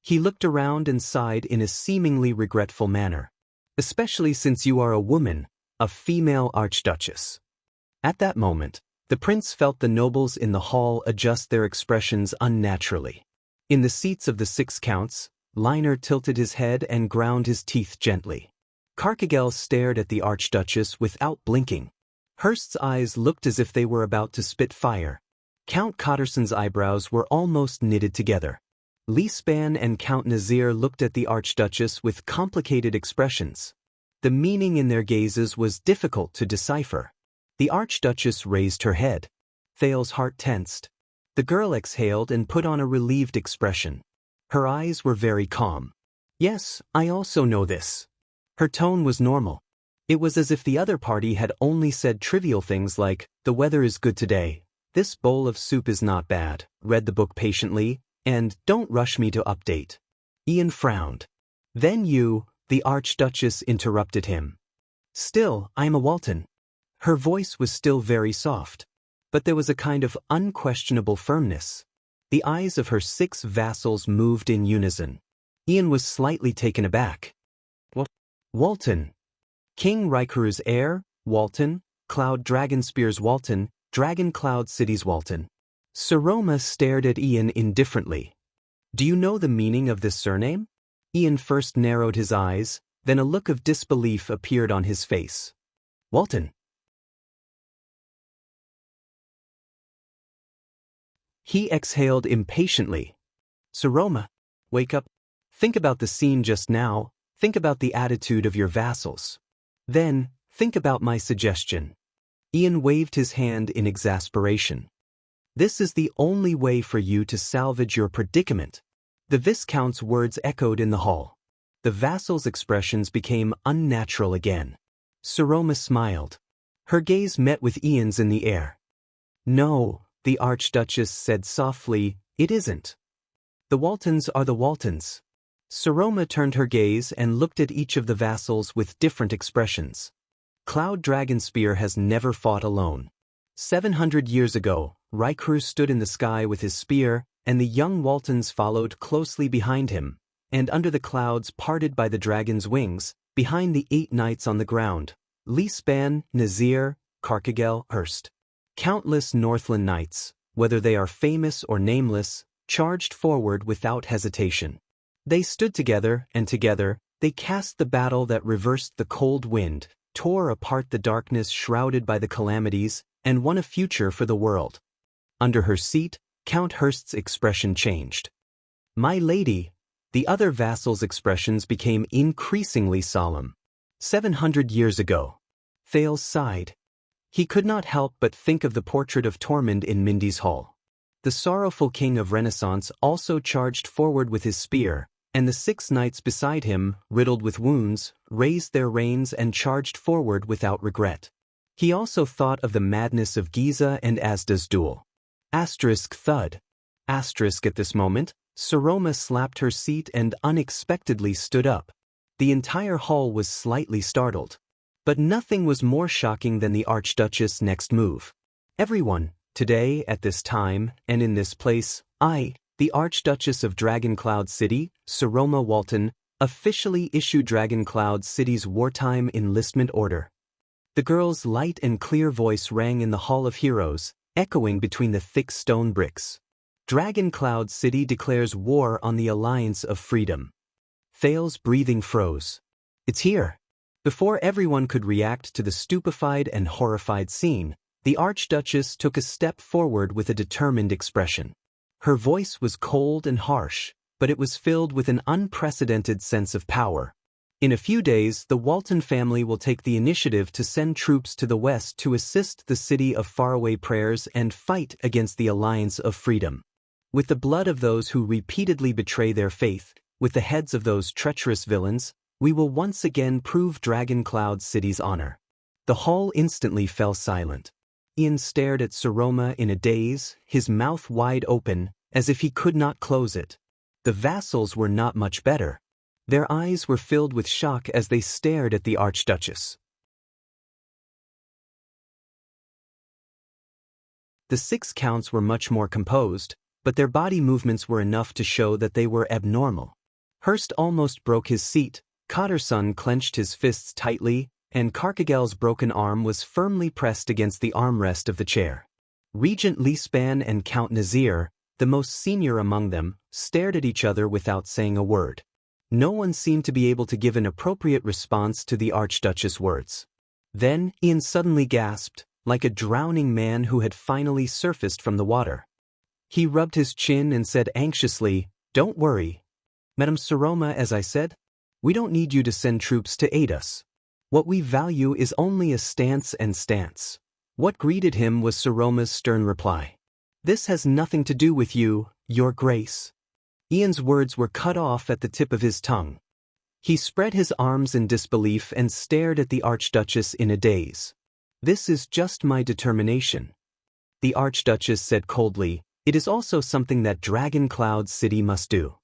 A: He looked around and sighed in a seemingly regretful manner. "Especially since you are a woman, a female archduchess." At that moment, the prince felt the nobles in the hall adjust their expressions unnaturally. In the seats of the 6 counts, Liner tilted his head and ground his teeth gently. Carkagel stared at the archduchess without blinking. Hurst's eyes looked as if they were about to spit fire. Count Cotterson's eyebrows were almost knitted together. Leespan and Count Nazir looked at the archduchess with complicated expressions. The meaning in their gazes was difficult to decipher. The archduchess raised her head. Thal's heart tensed. The girl exhaled and put on a relieved expression. Her eyes were very calm. "Yes, I also know this." Her tone was normal. It was as if the other party had only said trivial things like, "The weather is good today," "This bowl of soup is not bad," read the book patiently, and "Don't rush me to update." Ian frowned. "Then you," the archduchess interrupted him. "Still, I am a Walton." Her voice was still very soft, but there was a kind of unquestionable firmness. The eyes of her 6 vassals moved in unison. Ian was slightly taken aback. "What? Walton? King Raikuru's heir, Walton, Cloud Dragonspear's Walton, Dragon Cloud City's Walton." Saroma stared at Ian indifferently. "Do you know the meaning of this surname?" Ian first narrowed his eyes, then a look of disbelief appeared on his face. "Walton?" He exhaled impatiently. "Saroma, wake up. Think about the scene just now, think about the attitude of your vassals. Then, think about my suggestion." Ian waved his hand in exasperation. "This is the only way for you to salvage your predicament." The Viscount's words echoed in the hall. The vassal's expressions became unnatural again. Saroma smiled. Her gaze met with Ian's in the air. "No," the archduchess said softly, "it isn't. The Waltons are the Waltons." Saroma turned her gaze and looked at each of the vassals with different expressions. "Cloud Dragonspear has never fought alone. 700 years ago, Raikuru stood in the sky with his spear, and the young Waltons followed closely behind him, and under the clouds parted by the dragon's wings, behind the 8 knights on the ground, Leespan, Nazir, Carkagel, Hurst. Countless Northland knights, whether they are famous or nameless, charged forward without hesitation. They stood together, and together, they cast the battle that reversed the cold wind, tore apart the darkness shrouded by the calamities, and won a future for the world." Under her seat, Count Hurst's expression changed. "My lady," the other vassals' expressions became increasingly solemn. 700 years ago. Thale sighed. He could not help but think of the portrait of Tormund in Mindy's hall. The sorrowful king of Renaissance also charged forward with his spear, and the 6 knights beside him, riddled with wounds, raised their reins and charged forward without regret. He also thought of the madness of Giza and Asda's duel. Thud. At this moment, Saroma slapped her seat and unexpectedly stood up. The entire hall was slightly startled. But nothing was more shocking than the archduchess' next move. "Everyone, today, at this time, and in this place, I, the Archduchess of Dragon Cloud City, Saroma Walton, officially issue Dragon Cloud City's wartime enlistment order." The girl's light and clear voice rang in the Hall of Heroes, echoing between the thick stone bricks. "Dragon Cloud City declares war on the Alliance of Freedom." Thale's breathing froze. "It's here." Before everyone could react to the stupefied and horrified scene, the archduchess took a step forward with a determined expression. Her voice was cold and harsh, but it was filled with an unprecedented sense of power. In a few days, the Walton family will take the initiative to send troops to the west to assist the city of faraway prayers and fight against the Alliance of Freedom. With the blood of those who repeatedly betray their faith, with the heads of those treacherous villains, we will once again prove Dragon Cloud City's honor. The hall instantly fell silent. Ian stared at Saroma in a daze, his mouth wide open, as if he could not close it. The vassals were not much better. Their eyes were filled with shock as they stared at the Archduchess. The 6 counts were much more composed, but their body movements were enough to show that they were abnormal. Hurst almost broke his seat, Cotterson clenched his fists tightly, and Carcagel's broken arm was firmly pressed against the armrest of the chair. Regent Leespan and Count Nazir, the most senior among them, stared at each other without saying a word. No one seemed to be able to give an appropriate response to the Archduchess' words. Then, Ian suddenly gasped, like a drowning man who had finally surfaced from the water. He rubbed his chin and said anxiously, "Don't worry. Madame Saroma, as I said, we don't need you to send troops to aid us. What we value is only a stance and stance." What greeted him was Saroma's stern reply. "This has nothing to do with you, Your Grace." Ian's words were cut off at the tip of his tongue. He spread his arms in disbelief and stared at the Archduchess in a daze. "This is just my determination." The Archduchess said coldly, "It is also something that Dragon Cloud City must do."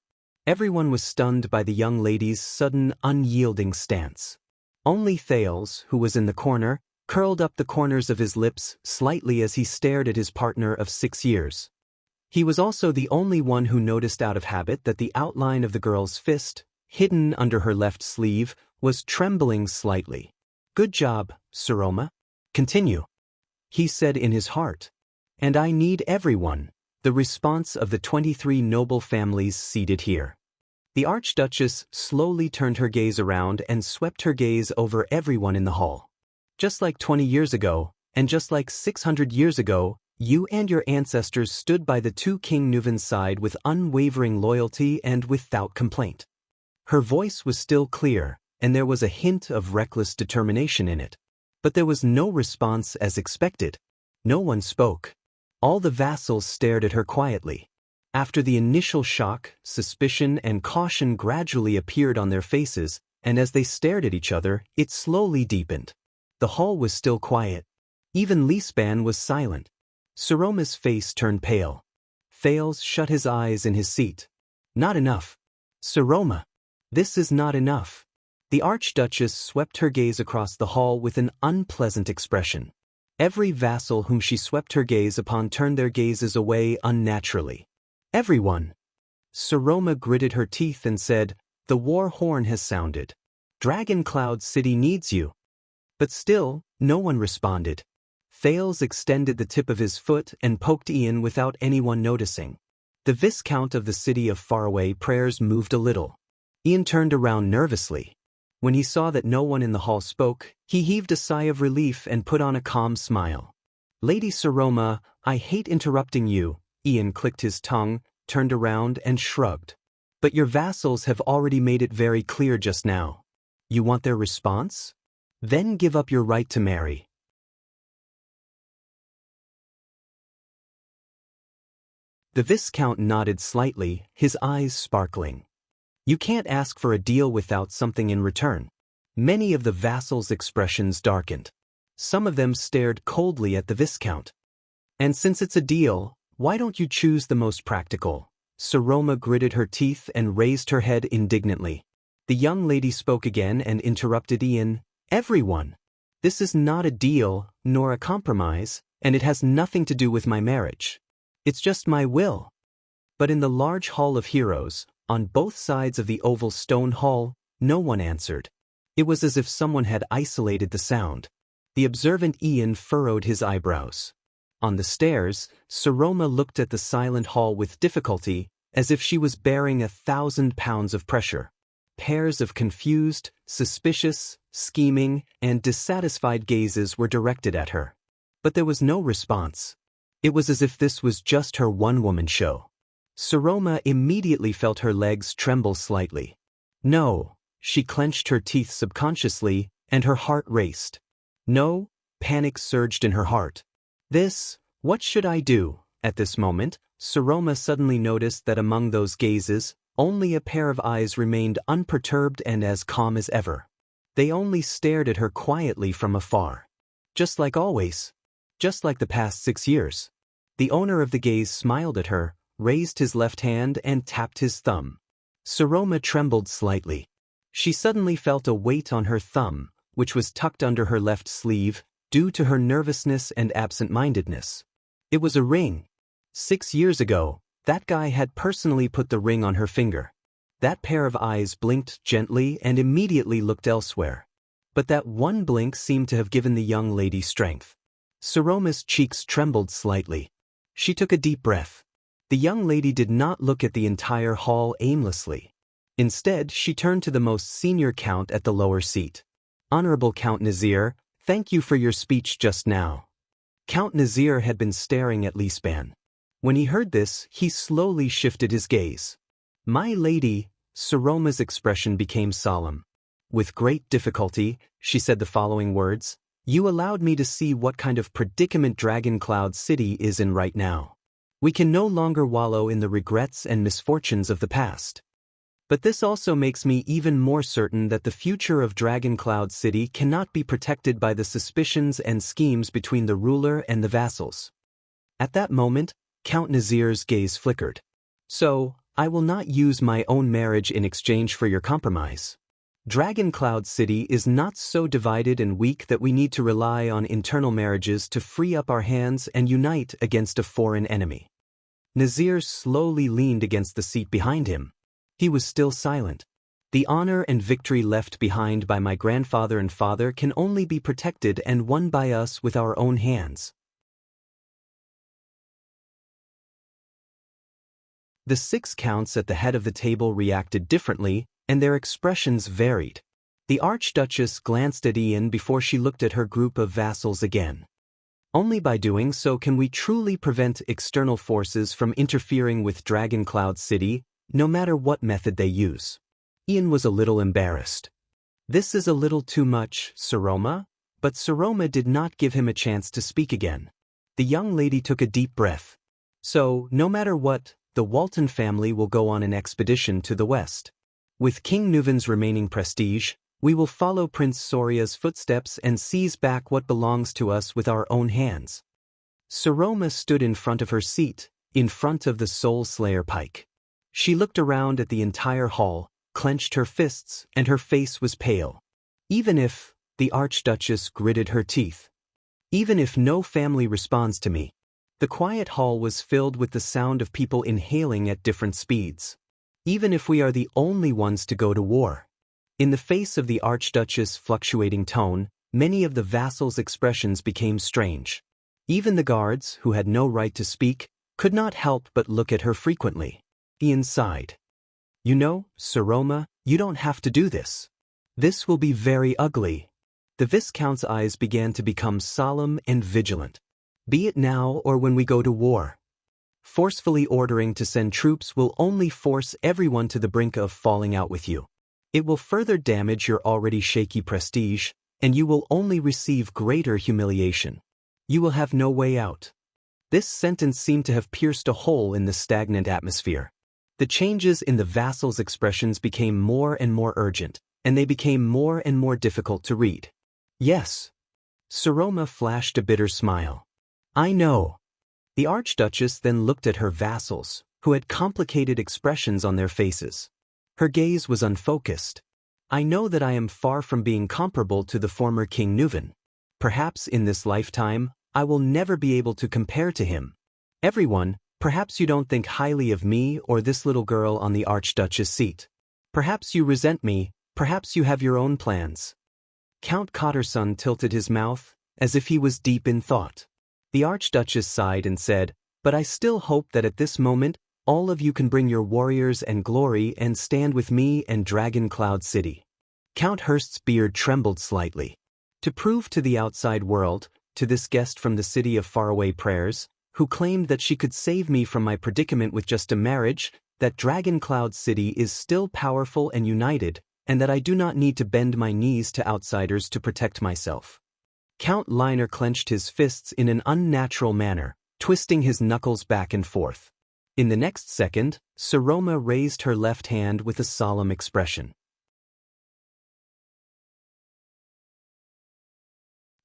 A: Everyone was stunned by the young lady's sudden, unyielding stance. Only Thales, who was in the corner, curled up the corners of his lips slightly as he stared at his partner of 6 years. He was also the only one who noticed out of habit that the outline of the girl's fist, hidden under her left sleeve, was trembling slightly. "Good job, Saroma. Continue," he said in his heart. "And I need everyone," the response of the 23 noble families seated here. The Archduchess slowly turned her gaze around and swept her gaze over everyone in the hall. "Just like 20 years ago, and just like 600 years ago, you and your ancestors stood by the 2 King Nuvan's side with unwavering loyalty and without complaint." Her voice was still clear, and there was a hint of reckless determination in it. But there was no response as expected. No one spoke. All the vassals stared at her quietly. After the initial shock, suspicion and caution gradually appeared on their faces, and as they stared at each other, it slowly deepened. The hall was still quiet. Even Leespan was silent. Saroma's face turned pale. Thales shut his eyes in his seat. "Not enough. Saroma. This is not enough." The Archduchess swept her gaze across the hall with an unpleasant expression. Every vassal whom she swept her gaze upon turned their gazes away unnaturally. "Everyone." Saroma gritted her teeth and said, "The war horn has sounded. Dragon Cloud City needs you." But still, no one responded. Thales extended the tip of his foot and poked Ian without anyone noticing. The Viscount of the city of faraway prayers moved a little. Ian turned around nervously. When he saw that no one in the hall spoke, he heaved a sigh of relief and put on a calm smile. "Lady Saroma, I hate interrupting you." Ian clicked his tongue, turned around and shrugged. "But your vassals have already made it very clear just now. You want their response? Then give up your right to marry." The Viscount nodded slightly, his eyes sparkling. "You can't ask for a deal without something in return." Many of the vassals' expressions darkened. Some of them stared coldly at the Viscount. "And since it's a deal, why don't you choose the most practical?" Saroma gritted her teeth and raised her head indignantly. The young lady spoke again and interrupted Ian. "Everyone. This is not a deal, nor a compromise, and it has nothing to do with my marriage. It's just my will." But in the large hall of heroes, on both sides of the oval stone hall, no one answered. It was as if someone had isolated the sound. The observant Ian furrowed his eyebrows. On the stairs, Saroma looked at the silent hall with difficulty, as if she was bearing 1,000 pounds of pressure. Pairs of confused, suspicious, scheming, and dissatisfied gazes were directed at her. But there was no response. It was as if this was just her one-woman show. Saroma immediately felt her legs tremble slightly. "No," She clenched her teeth subconsciously, and her heart raced. No, panic surged in her heart. What should I do? At this moment, Saroma suddenly noticed that among those gazes, only a pair of eyes remained unperturbed and as calm as ever. They only stared at her quietly from afar. Just like always. Just like the past 6 years. The owner of the gaze smiled at her, raised his left hand and tapped his thumb. Saroma trembled slightly. She suddenly felt a weight on her thumb, which was tucked under her left sleeve, due to her nervousness and absent-mindedness. It was a ring. 6 years ago, that guy had personally put the ring on her finger. That pair of eyes blinked gently and immediately looked elsewhere. But that one blink seemed to have given the young lady strength. Saroma's cheeks trembled slightly. She took a deep breath. The young lady did not look at the entire hall aimlessly. Instead, she turned to the most senior count at the lower seat. "Honorable Count Nazir, thank you for your speech just now." Count Nazir had been staring at Lisban. When he heard this, he slowly shifted his gaze. "My lady," Saroma's expression became solemn. With great difficulty, she said the following words, "You allowed me to see what kind of predicament Dragon Cloud City is in right now. We can no longer wallow in the regrets and misfortunes of the past. But this also makes me even more certain that the future of Dragon Cloud City cannot be protected by the suspicions and schemes between the ruler and the vassals." At that moment, Count Nazir's gaze flickered. "So, I will not use my own marriage in exchange for your compromise. Dragon Cloud City is not so divided and weak that we need to rely on internal marriages to free up our hands and unite against a foreign enemy." Nazir slowly leaned against the seat behind him. He was still silent. "The honor and victory left behind by my grandfather and father can only be protected and won by us with our own hands." The 6 counts at the head of the table reacted differently, and their expressions varied. The Archduchess glanced at Ian before she looked at her group of vassals again. Only by doing so can we truly prevent external forces from interfering with Dragon Cloud City, no matter what method they use. Ian was a little embarrassed. "This is a little too much, Saroma," but Saroma did not give him a chance to speak again. The young lady took a deep breath. "So, no matter what, the Walton family will go on an expedition to the west. With King Nuven's remaining prestige, we will follow Prince Soria's footsteps and seize back what belongs to us with our own hands." Saroma stood in front of her seat, in front of the Soul Slayer pike. She looked around at the entire hall, clenched her fists, and her face was pale. "Even if," the Archduchess gritted her teeth, "even if no family responds to me." The quiet hall was filled with the sound of people inhaling at different speeds. "Even if we are the only ones to go to war." In the face of the Archduchess' fluctuating tone, many of the vassals' expressions became strange. Even the guards, who had no right to speak, could not help but look at her frequently. Ian sighed. "You know, Saroma, you don't have to do this. This will be very ugly." The Viscount's eyes began to become solemn and vigilant. "Be it now or when we go to war. Forcefully ordering to send troops will only force everyone to the brink of falling out with you. It will further damage your already shaky prestige, and you will only receive greater humiliation. You will have no way out." This sentence seemed to have pierced a hole in the stagnant atmosphere. The changes in the vassals' expressions became more and more urgent, and they became more and more difficult to read. "Yes." Saroma flashed a bitter smile. "I know." The Archduchess then looked at her vassals, who had complicated expressions on their faces. Her gaze was unfocused. "I know that I am far from being comparable to the former King Nuven. Perhaps in this lifetime, I will never be able to compare to him. Everyone, perhaps you don't think highly of me or this little girl on the Archduchess' seat. Perhaps you resent me, perhaps you have your own plans." Count Kotterson tilted his mouth, as if he was deep in thought. The Archduchess sighed and said, "But I still hope that at this moment, all of you can bring your warriors and glory and stand with me and Dragon Cloud City." Count Hurst's beard trembled slightly. To prove to the outside world, to this guest from the city of faraway prayers, who claimed that she could save me from my predicament with just a marriage, that Dragon Cloud City is still powerful and united, and that I do not need to bend my knees to outsiders to protect myself. Count Liner clenched his fists in an unnatural manner, twisting his knuckles back and forth. In the next second, Saroma raised her left hand with a solemn expression.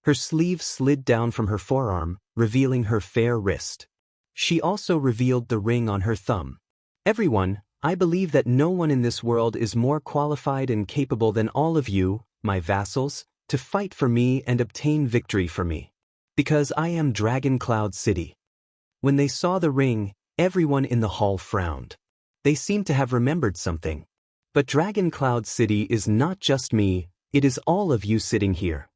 A: Her sleeve slid down from her forearm, revealing her fair wrist. She also revealed the ring on her thumb. Everyone, I believe that no one in this world is more qualified and capable than all of you, my vassals, to fight for me and obtain victory for me. Because I am Dragon Cloud City. When they saw the ring, everyone in the hall frowned. They seemed to have remembered something. But Dragon Cloud City is not just me, it is all of you sitting here.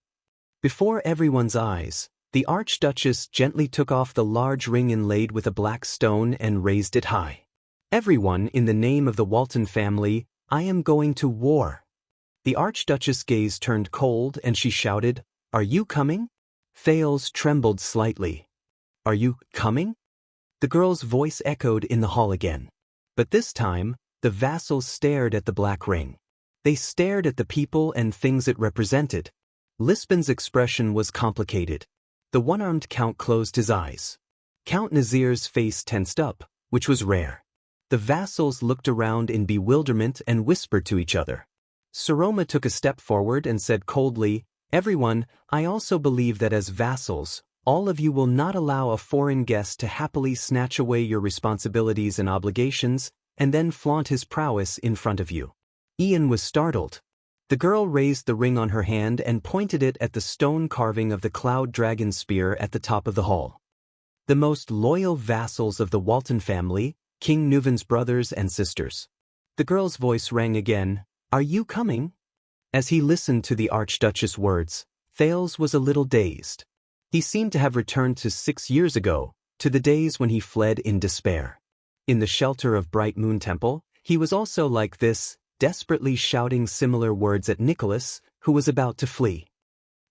A: Before everyone's eyes, the Archduchess gently took off the large ring inlaid with a black stone and raised it high. Everyone, in the name of the Walton family, I am going to war. The Archduchess' gaze turned cold and she shouted, "Are you coming?" Thales trembled slightly. "Are you coming?" The girl's voice echoed in the hall again. But this time, the vassals stared at the black ring. They stared at the people and things it represented. Lisbon's expression was complicated. The one-armed count closed his eyes. Count Nazir's face tensed up, which was rare. The vassals looked around in bewilderment and whispered to each other. Saroma took a step forward and said coldly, "Everyone, I also believe that as vassals, all of you will not allow a foreign guest to happily snatch away your responsibilities and obligations, and then flaunt his prowess in front of you." Ian was startled. The girl raised the ring on her hand and pointed it at the stone carving of the cloud dragon spear at the top of the hall. The most loyal vassals of the Walton family, King Nuvan's brothers and sisters. The girl's voice rang again, "Are you coming?" As he listened to the Archduchess' words, Thales was a little dazed. He seemed to have returned to 6 years ago, to the days when he fled in despair. In the shelter of Bright Moon Temple, he was also like this, desperately shouting similar words at Nicholas, who was about to flee.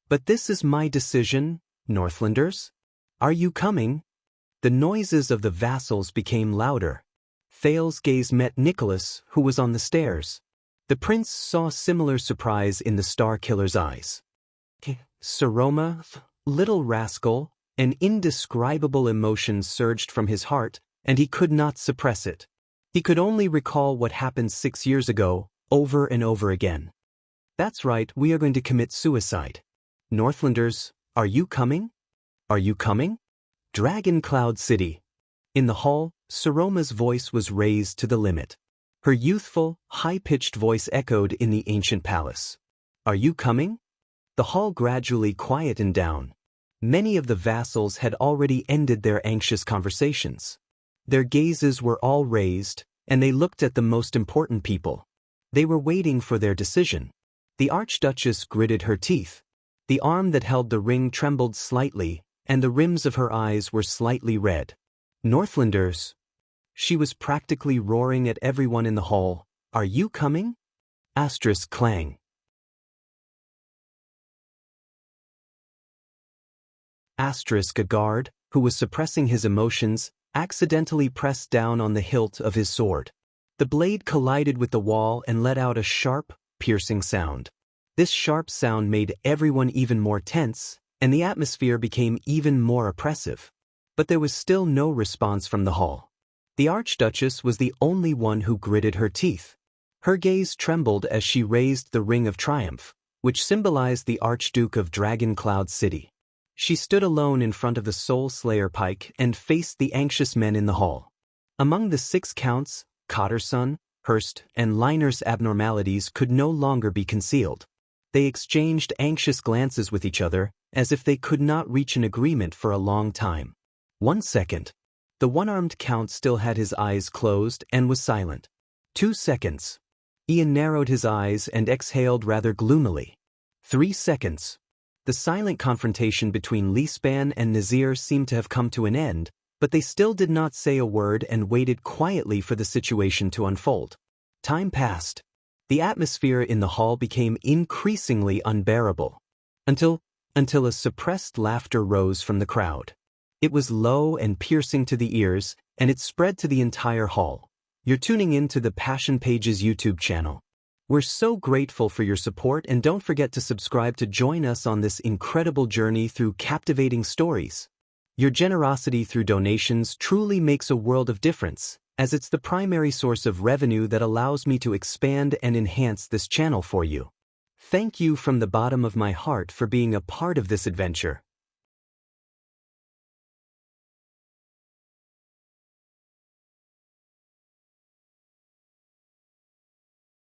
A: "But this is my decision, Northlanders. Are you coming?" The noises of the vassals became louder. Thales' gaze met Nicholas, who was on the stairs. The prince saw similar surprise in the Star Killer's eyes. "Saroma, little rascal," an indescribable emotion surged from his heart, and he could not suppress it. He could only recall what happened 6 years ago, over and over again. "That's right, we are going to commit suicide. Northlanders, are you coming? Are you coming? Dragon Cloud City." In the hall, Saroma's voice was raised to the limit. Her youthful, high-pitched voice echoed in the ancient palace. "Are you coming?" The hall gradually quietened down. Many of the vassals had already ended their anxious conversations. Their gazes were all raised, and they looked at the most important people. They were waiting for their decision. The Archduchess gritted her teeth. The arm that held the ring trembled slightly, and the rims of her eyes were slightly red. "Northlanders." She was practically roaring at everyone in the hall. "Are you coming?" Asterisk clang. Asterisk a guard, who was suppressing his emotions, accidentally pressed down on the hilt of his sword. The blade collided with the wall and let out a sharp, piercing sound. This sharp sound made everyone even more tense, and the atmosphere became even more oppressive. But there was still no response from the hall. The Archduchess was the only one who gritted her teeth. Her gaze trembled as she raised the Ring of Triumph, which symbolized the Archduke of Dragon Cloud City. She stood alone in front of the Soul Slayer pike and faced the anxious men in the hall. Among the 6 counts, Cotterson, Hurst, and Liner's abnormalities could no longer be concealed. They exchanged anxious glances with each other, as if they could not reach an agreement for a long time. 1 second. The one-armed count still had his eyes closed and was silent. 2 seconds. Ian narrowed his eyes and exhaled rather gloomily. 3 seconds. The silent confrontation between Lisban and Nazir seemed to have come to an end, but they still did not say a word and waited quietly for the situation to unfold. Time passed. The atmosphere in the hall became increasingly unbearable. Until a suppressed laughter rose from the crowd. It was low and piercing to the ears, and it spread to the entire hall. "You're tuning in to the Passion Pages YouTube channel. We're so grateful for your support, and don't forget to subscribe to join us on this incredible journey through captivating stories. Your generosity through donations truly makes a world of difference, as it's the primary source of revenue that allows me to expand and enhance this channel for you. Thank you from the bottom of my heart for being a part of this adventure.